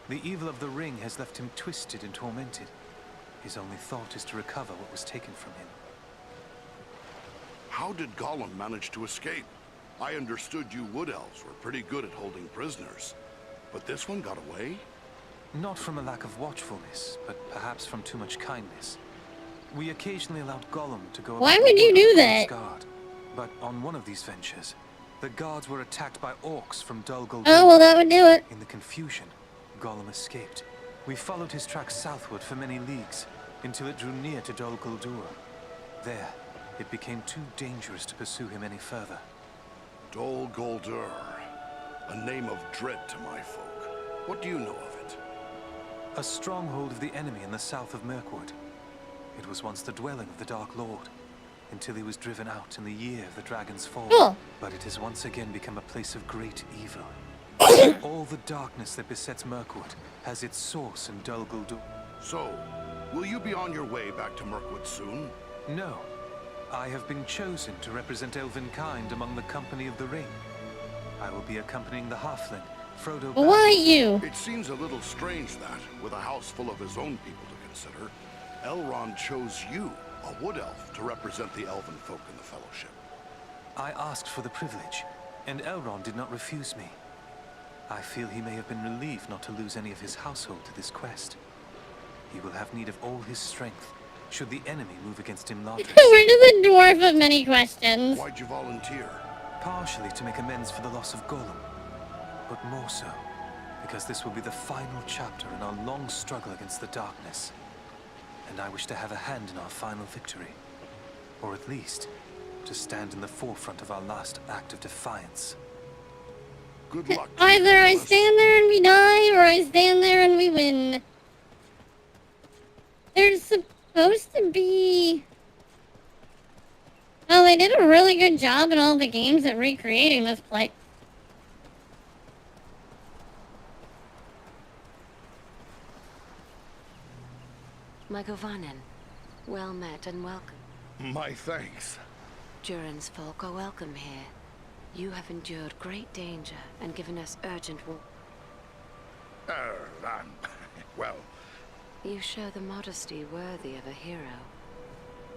S3: The evil of the ring has left him twisted and tormented. His only thought is to recover what was taken from him.
S8: How did Gollum manage to escape? I understood you Wood Elves were pretty good at holding prisoners. But this one got away?
S3: Not from a lack of watchfulness, but perhaps from too much kindness. We occasionally allowed Gollum to go.
S1: Why would you do that?
S3: Guard. But on one of these ventures, the guards were attacked by orcs from Dol Guldur.
S1: Oh, well, that would do it.
S3: In the confusion, Gollum escaped. We followed his tracks southward for many leagues, until it drew near to Dol Guldur. There, it became too dangerous to pursue him any further.
S8: Dol Guldur, a name of dread to my folk. What do you know of it?
S3: A stronghold of the enemy in the south of Mirkwood. It was once the dwelling of the Dark Lord, until he was driven out in the year of the Dragon's Fall.
S1: Cool.
S3: But it has once again become a place of great evil. All the darkness that besets Mirkwood has its source in Dol Guldur.
S8: So, will you be on your way back to Mirkwood soon?
S3: No. I have been chosen to represent elvenkind among the Company of the Ring. I will be accompanying the halfling, Frodo.
S1: Why you?
S8: It seems a little strange that, with a house full of his own people to consider, Elrond chose you, a wood elf, to represent the elven folk in the Fellowship.
S3: I asked for the privilege, and Elrond did not refuse me. I feel he may have been relieved not to lose any of his household to this quest. He will have need of all his strength, should the enemy move against him larger.
S1: Where did the dwarf of many questions?
S8: Why'd you volunteer?
S3: Partially to make amends for the loss of Gollum, but more so because this will be the final chapter in our long struggle against the darkness. And I wish to have a hand in our final victory. Or at least, to stand in the forefront of our last act of defiance.
S8: Good luck.
S1: Either I stand there and we die, or I stand there and we win. There's supposed to be... Oh, they did a really good job in all the games at recreating this place.
S15: My Govanen, well met and welcome.
S8: My thanks.
S15: Durin's folk are welcome here. You have endured great danger and given us urgent
S8: Well...
S15: You show the modesty worthy of a hero.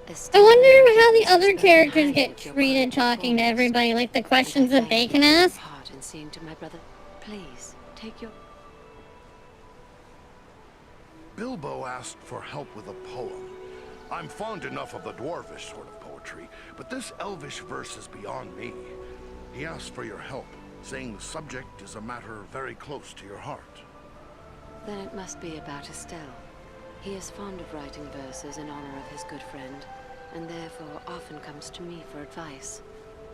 S1: I wonder how the other characters get treated talking to everybody, like the questions that they can ask.
S15: Heart and seeing to my brother. Please, take your...
S8: Bilbo asked for help with a poem. I'm fond enough of the dwarvish sort of poetry, but this elvish verse is beyond me. He asked for your help, saying the subject is a matter very close to your heart.
S15: Then it must be about Estelle. He is fond of writing verses in honor of his good friend, and therefore often comes to me for advice.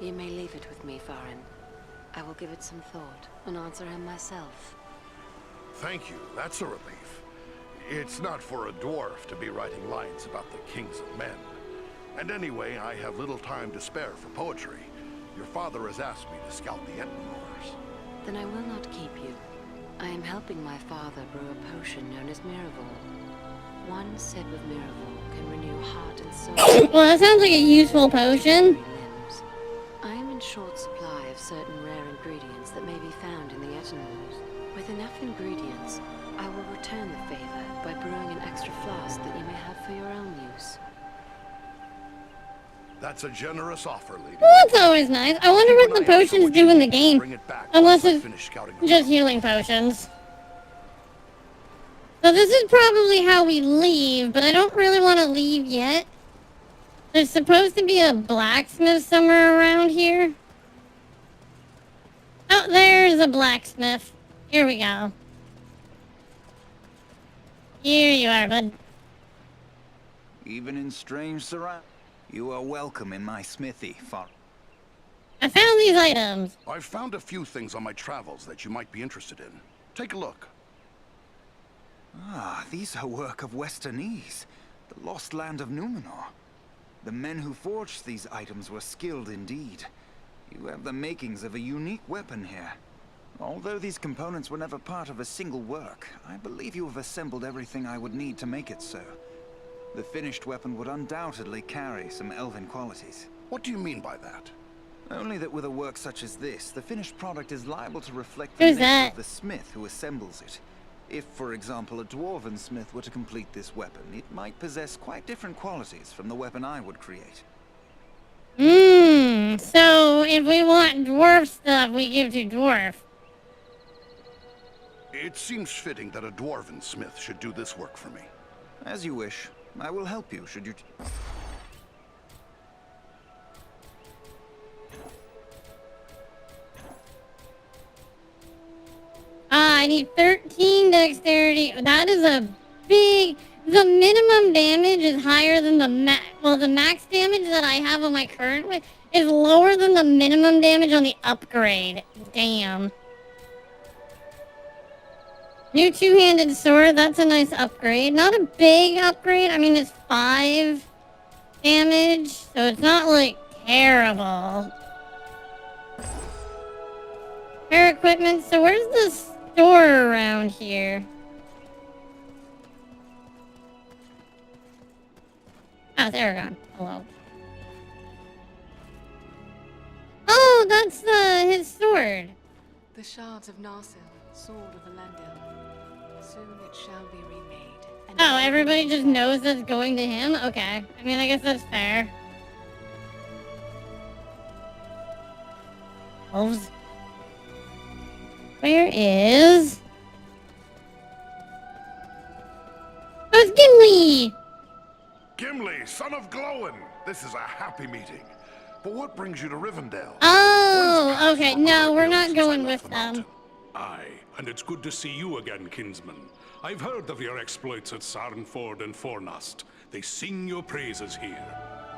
S15: You may leave it with me, Farin. I will give it some thought and answer him myself.
S8: Thank you, that's a relief. It's not for a dwarf to be writing lines about the kings of men. And anyway, I have little time to spare for poetry. Your father has asked me to scout the Ettenmoors.
S15: Then I will not keep you. I am helping my father brew a potion known as Miraval. One sip of Miraval can renew heart and soul.
S1: Well, that sounds like a useful potion.
S15: I am in short supply of certain rare ingredients that may be found in the Ettenmoors. With enough ingredients, I will return the favor by brewing an extra flask that you may have for your own use.
S8: That's a generous offer, lady.
S1: Well, that's always nice. I wonder what the potions do in the game. Unless it's just healing potions. So this is probably how we leave, but I don't really want to leave yet. There's supposed to be a blacksmith somewhere around here. Oh, there's a blacksmith. Here we go. Here you are, bud.
S10: Even in strange surroundings, you are welcome in my smithy, Far.
S1: I found these items.
S8: I've found a few things on my travels that you might be interested in. Take a look.
S10: Ah, these are work of Westernese, the lost land of Numenor. The men who forged these items were skilled indeed. You have the makings of a unique weapon here. Although these components were never part of a single work, I believe you have assembled everything I would need to make it so. The finished weapon would undoubtedly carry some elven qualities.
S8: What do you mean by that?
S10: Only that with a work such as this, the finished product is liable to reflect the nature of the smith who assembles it. If, for example, a dwarven smith were to complete this weapon, it might possess quite different qualities from the weapon I would create.
S1: So if we want dwarf stuff, we give to dwarf.
S8: It seems fitting that a dwarven smith should do this work for me.
S10: As you wish. I will help you, should you...
S1: I need 13 dexterity. That is a big... The minimum damage is higher than the the max damage that I have on my current one is lower than the minimum damage on the upgrade. Damn. New two-handed sword, that's a nice upgrade. Not a big upgrade. I mean, it's 5 damage, so it's not, like, terrible. Fair equipment. So where's the store around here? Oh, there we go. Hello. Oh, that's his sword.
S5: The shards of Narsil, sword of Elendil. Soon it shall be remade.
S1: Oh, everybody just knows that's going to him? Okay. I mean, I guess that's fair. Elves. Where is... Oh, it's Gimli!
S8: Gimli, son of Glowin! This is a happy meeting. But what brings you to Rivendell?
S1: Oh, okay. No, we're not going with them.
S20: Aye, and it's good to see you again, kinsman. I've heard of your exploits at Sarnford and Fornost. They sing your praises here.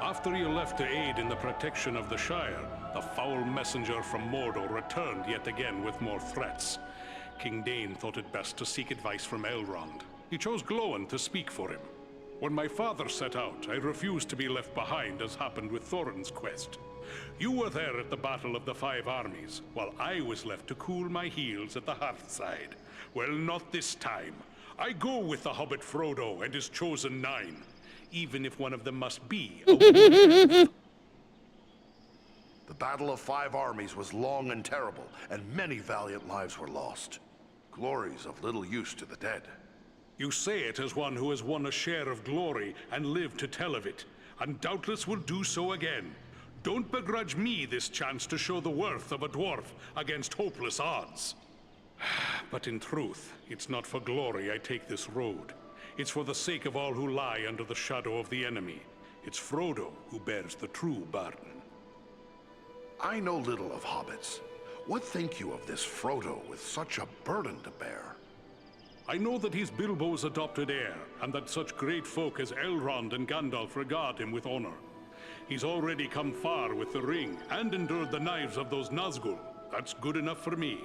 S20: After you left to aid in the protection of the Shire, the foul messenger from Mordor returned yet again with more threats. King Dain thought it best to seek advice from Elrond. He chose Glowin to speak for him. When my father set out, I refused to be left behind, as happened with Thorin's quest. You were there at the Battle of the Five Armies, while I was left to cool my heels at the hearthside. Well, not this time. I go with the hobbit Frodo and his chosen 9, even if one of them must be a woman.
S8: The Battle of Five Armies was long and terrible, and many valiant lives were lost. Glory's of little use to the dead.
S20: You say it as one who has won a share of glory and lived to tell of it, and doubtless will do so again. Don't begrudge me this chance to show the worth of a dwarf against hopeless odds. But in truth, it's not for glory I take this road. It's for the sake of all who lie under the shadow of the enemy. It's Frodo who bears the true burden.
S8: I know little of hobbits. What think you of this Frodo with such a burden to bear?
S20: I know that he's Bilbo's adopted heir, and that such great folk as Elrond and Gandalf regard him with honor. He's already come far with the ring, and endured the knives of those Nazgul. That's good enough for me.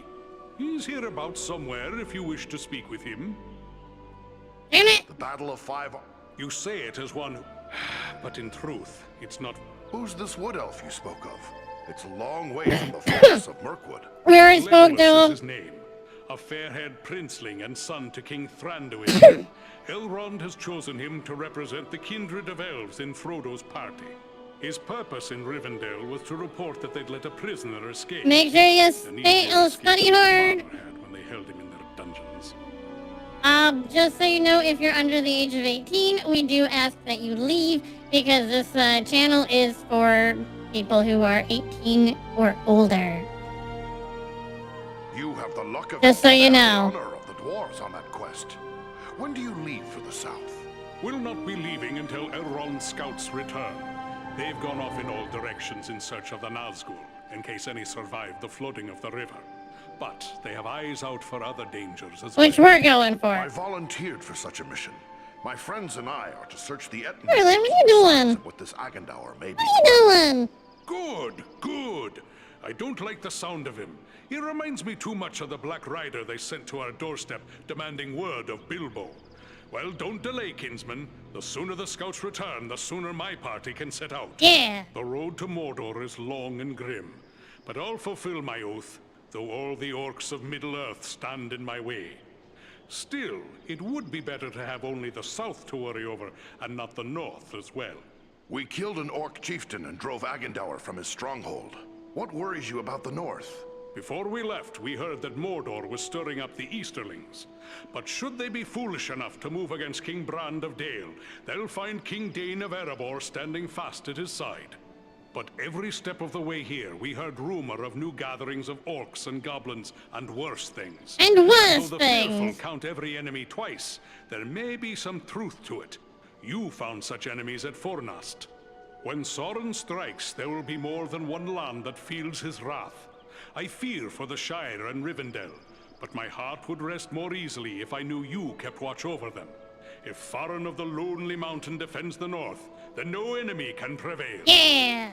S20: He's hereabouts somewhere if you wish to speak with him.
S8: The Battle of Five...
S20: You say it as one who... But in truth, it's not...
S8: Who's this wood elf you spoke of? It's a long way from the forests of Mirkwood.
S1: We already spoke to
S20: Legolas
S1: him.
S20: is his name. A fair-haired princeling and son to King Thranduil. Elrond has chosen him to represent the kindred of elves in Frodo's party. His purpose in Rivendell was to report that they'd let a prisoner escape.
S1: Make sure you study hard.
S20: When they held him in their dungeons.
S1: Just so you know, if you're under the age of 18, we do ask that you leave, because this channel is for people who are 18 or older.
S8: You have the luck of
S1: Just so you know.
S8: the honor of the dwarves on that quest. When do you leave for the south?
S20: We'll not be leaving until Elrond's scouts return. They've gone off in all directions in search of the Nazgul, in case any survive the flooding of the river. But they have eyes out for other dangers as well.
S1: Which we're going for.
S8: I volunteered for such a mission. My friends and I are to search the Etna.
S1: Really, what are you doing?
S8: What this Agandaur may be.
S1: What are you doing?
S20: Good, good. I don't like the sound of him. He reminds me too much of the Black Rider they sent to our doorstep, demanding word of Bilbo. Well, don't delay, kinsman. The sooner the scouts return, the sooner my party can set out.
S1: Yeah.
S20: The road to Mordor is long and grim, but I'll fulfill my oath, though all the orcs of Middle-earth stand in my way. Still, it would be better to have only the south to worry over, and not the north as well.
S8: We killed an orc chieftain and drove Agandaur from his stronghold. What worries you about the north?
S20: Before we left, we heard that Mordor was stirring up the Easterlings. But should they be foolish enough to move against King Brand of Dale, they'll find King Dane of Erebor standing fast at his side. But every step of the way here, we heard rumor of new gatherings of orcs and goblins and worse things.
S1: And worse
S20: Though the fearful
S1: things.
S20: count every enemy twice, there may be some truth to it. You found such enemies at Fornast. When Sauron strikes, there will be more than one land that feels his wrath. I fear for the Shire and Rivendell, but my heart would rest more easily if I knew you kept watch over them. If Farin of the Lonely Mountain defends the north, then no enemy can prevail.
S1: Yeah!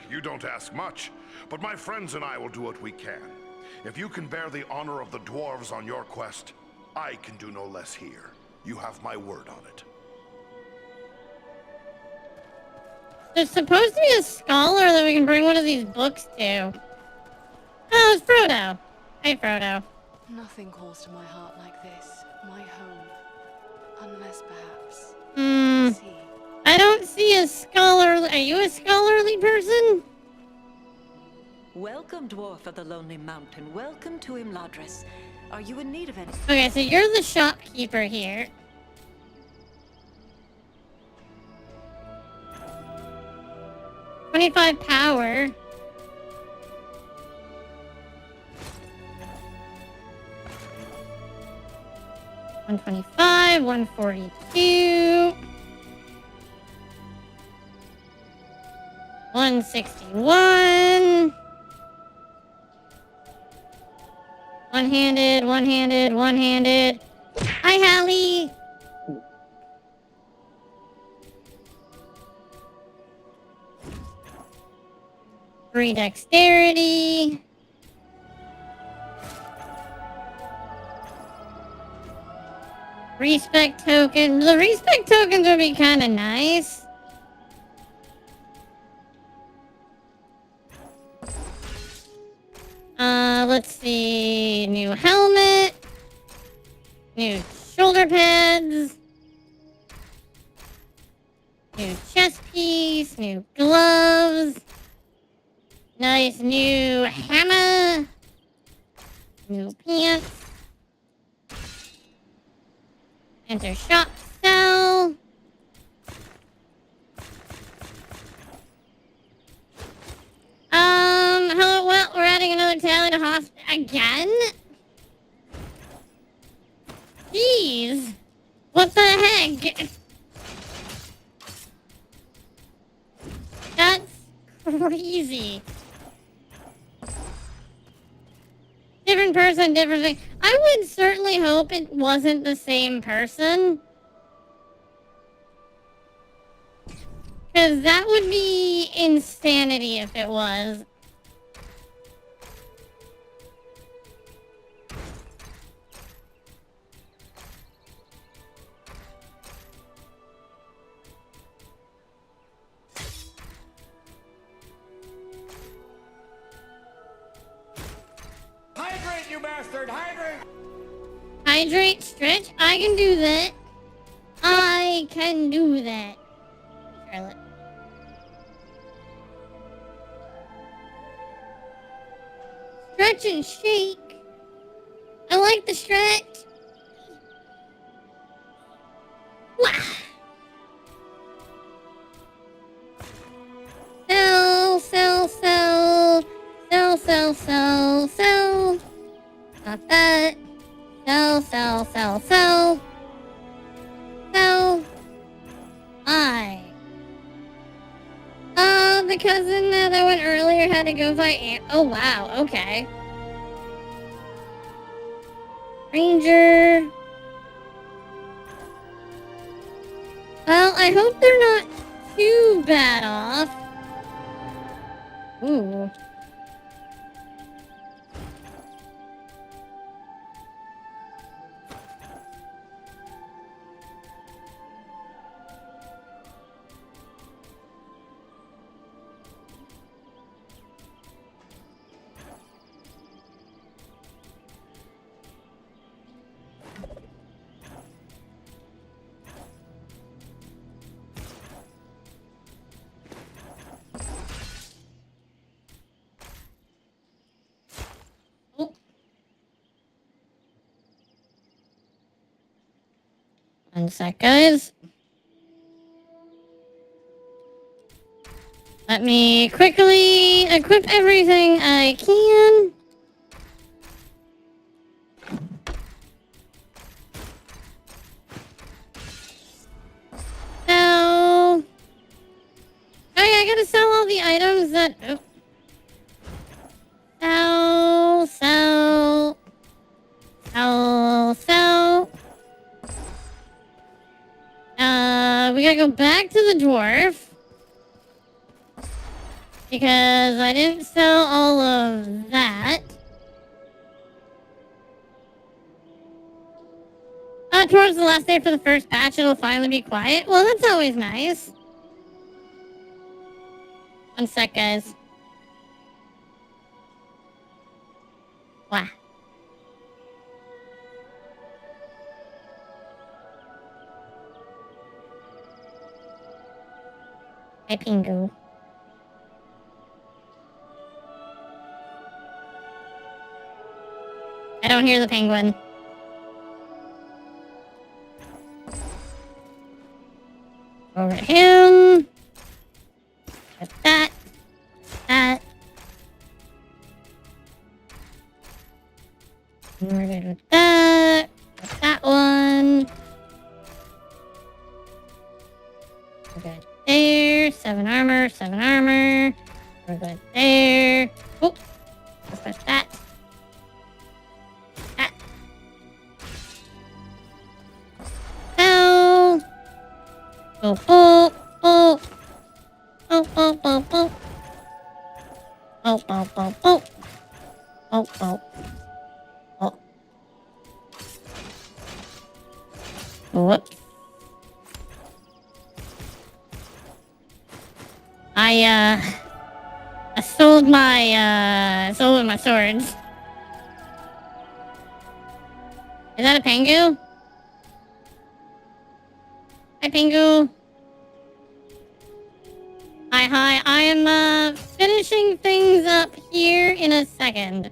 S8: You don't ask much, but my friends and I will do what we can. If you can bear the honor of the dwarves on your quest, I can do no less here. You have my word on it.
S1: There's supposed to be a scholar that we can bring one of these books to. Oh, it's Frodo. Hey, Frodo.
S5: Nothing calls to my heart like this. My home. Unless perhaps...
S1: I don't see a scholarly... Are you a scholarly person?
S21: Welcome, Dwarf of the Lonely Mountain. Welcome to Imladris. Are you in need of anything?
S1: Okay, so you're the shopkeeper here. $25 power. $125, $142. $161. One-handed, one-handed, one-handed. Hi, Hallie. Free dexterity. Respect token. The respect tokens would be kind of nice. Let's see. New helmet. New shoulder pads. New chest piece. New gloves. Nice new hammer. New pants. Enter shop sell. Hello, well, we're adding another tally to again? Jeez. What the heck? That's crazy. Different person, different thing. I would certainly hope it wasn't the same person. Because that would be insanity if it was.
S16: Hydrate, you bastard! Hydrate!
S1: Hydrate, stretch. I can do that. I can do that. Charlotte. Stretch and shake. I like the stretch. Wah. Sell, sell, sell. Sell, sell, sell, sell. Not that. Sell, sell, sell, sell. Sell. The cousin that went earlier had to go fight oh wow, okay. Ranger. Well, I hope they're not too bad off. Ooh. One sec, guys. Let me quickly equip everything I can. So... Oh yeah, I gotta sell all the items that... Oh. Sell. We gotta go back to the dwarf. Because I didn't sell all of that. Towards the last day for the first patch, it'll finally be quiet. Well, that's always nice. One sec, guys. Wow. Hi, Pingu. I don't hear the penguin. Over to him. With that. That. And we're good with that. With that one. We're good there. 7 armor, 7 armor. We're good there. Oh. Let's put that. That. Oh. Oh, oh, oh. Oh, oh, oh, oh. Oh, oh, oh, oh. Oh, oh. Oh. Whoops. I sold my swords. Is that a Pengu? Hi, Pengu. Hi. I am, finishing things up here in a second.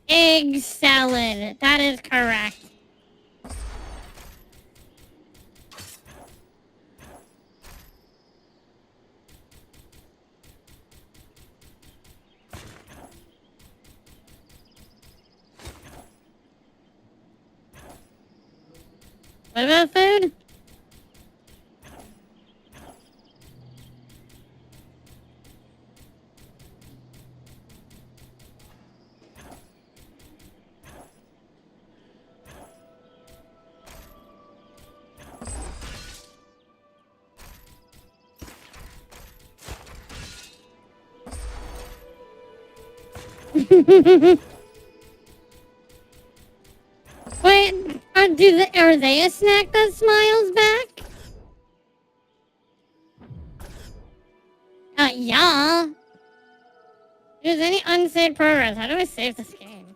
S1: Egg salad. That is correct. What about food? Wait, are they a snack that smiles back? Yeah. If there's any unsaved progress, how do I save this game?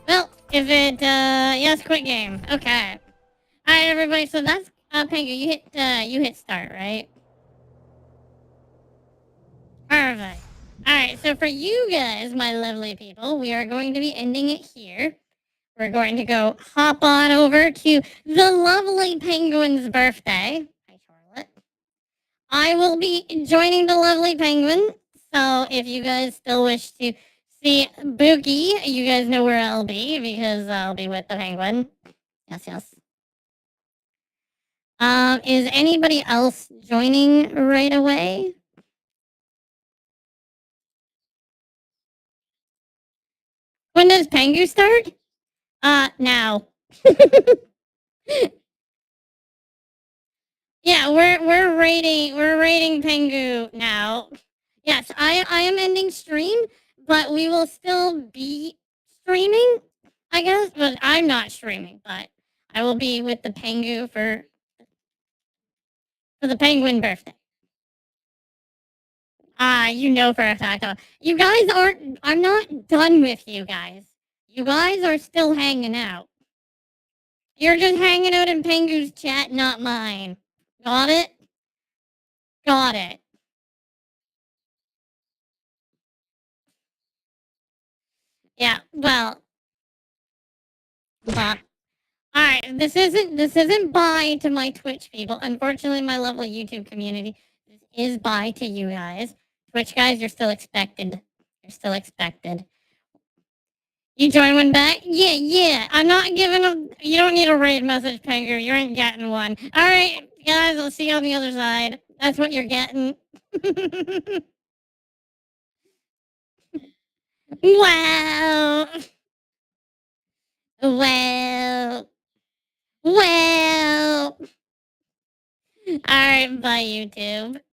S1: Well, if it, yes, quit game. Okay. Alright, everybody, so that's, Pengu, you hit start, right? Perfect. Alright, so for you guys, my lovely people, we are going to be ending it here. We're going to go hop on over to the lovely penguin's birthday. Hi, Charlotte. I will be joining the lovely penguin, so if you guys still wish to see Bookie, you guys know where I'll be, because I'll be with the penguin. Yes. Is anybody else joining right away? When does Pengu start? Now. Yeah, we're rating Pengu now. Yes, I am ending stream, but we will still be streaming, I guess. But I'm not streaming, but I will be with the Pengu for the penguin birthday. You know for a fact. You guys aren't. I'm not done with you guys. You guys are still hanging out. You're just hanging out in Pengu's chat, not mine. Got it? Got it. Yeah, well, Bob. Alright, this isn't bye to my Twitch people. Unfortunately, my lovely YouTube community, this is bye to you guys. Twitch guys, you're still expected. You're still expected. You join one back? Yeah. I'm not giving a... You don't need a raid message, Penguin. You ain't getting one. Alright, guys, I'll see you on the other side. That's what you're getting. Wow. Well. Alright, bye, YouTube.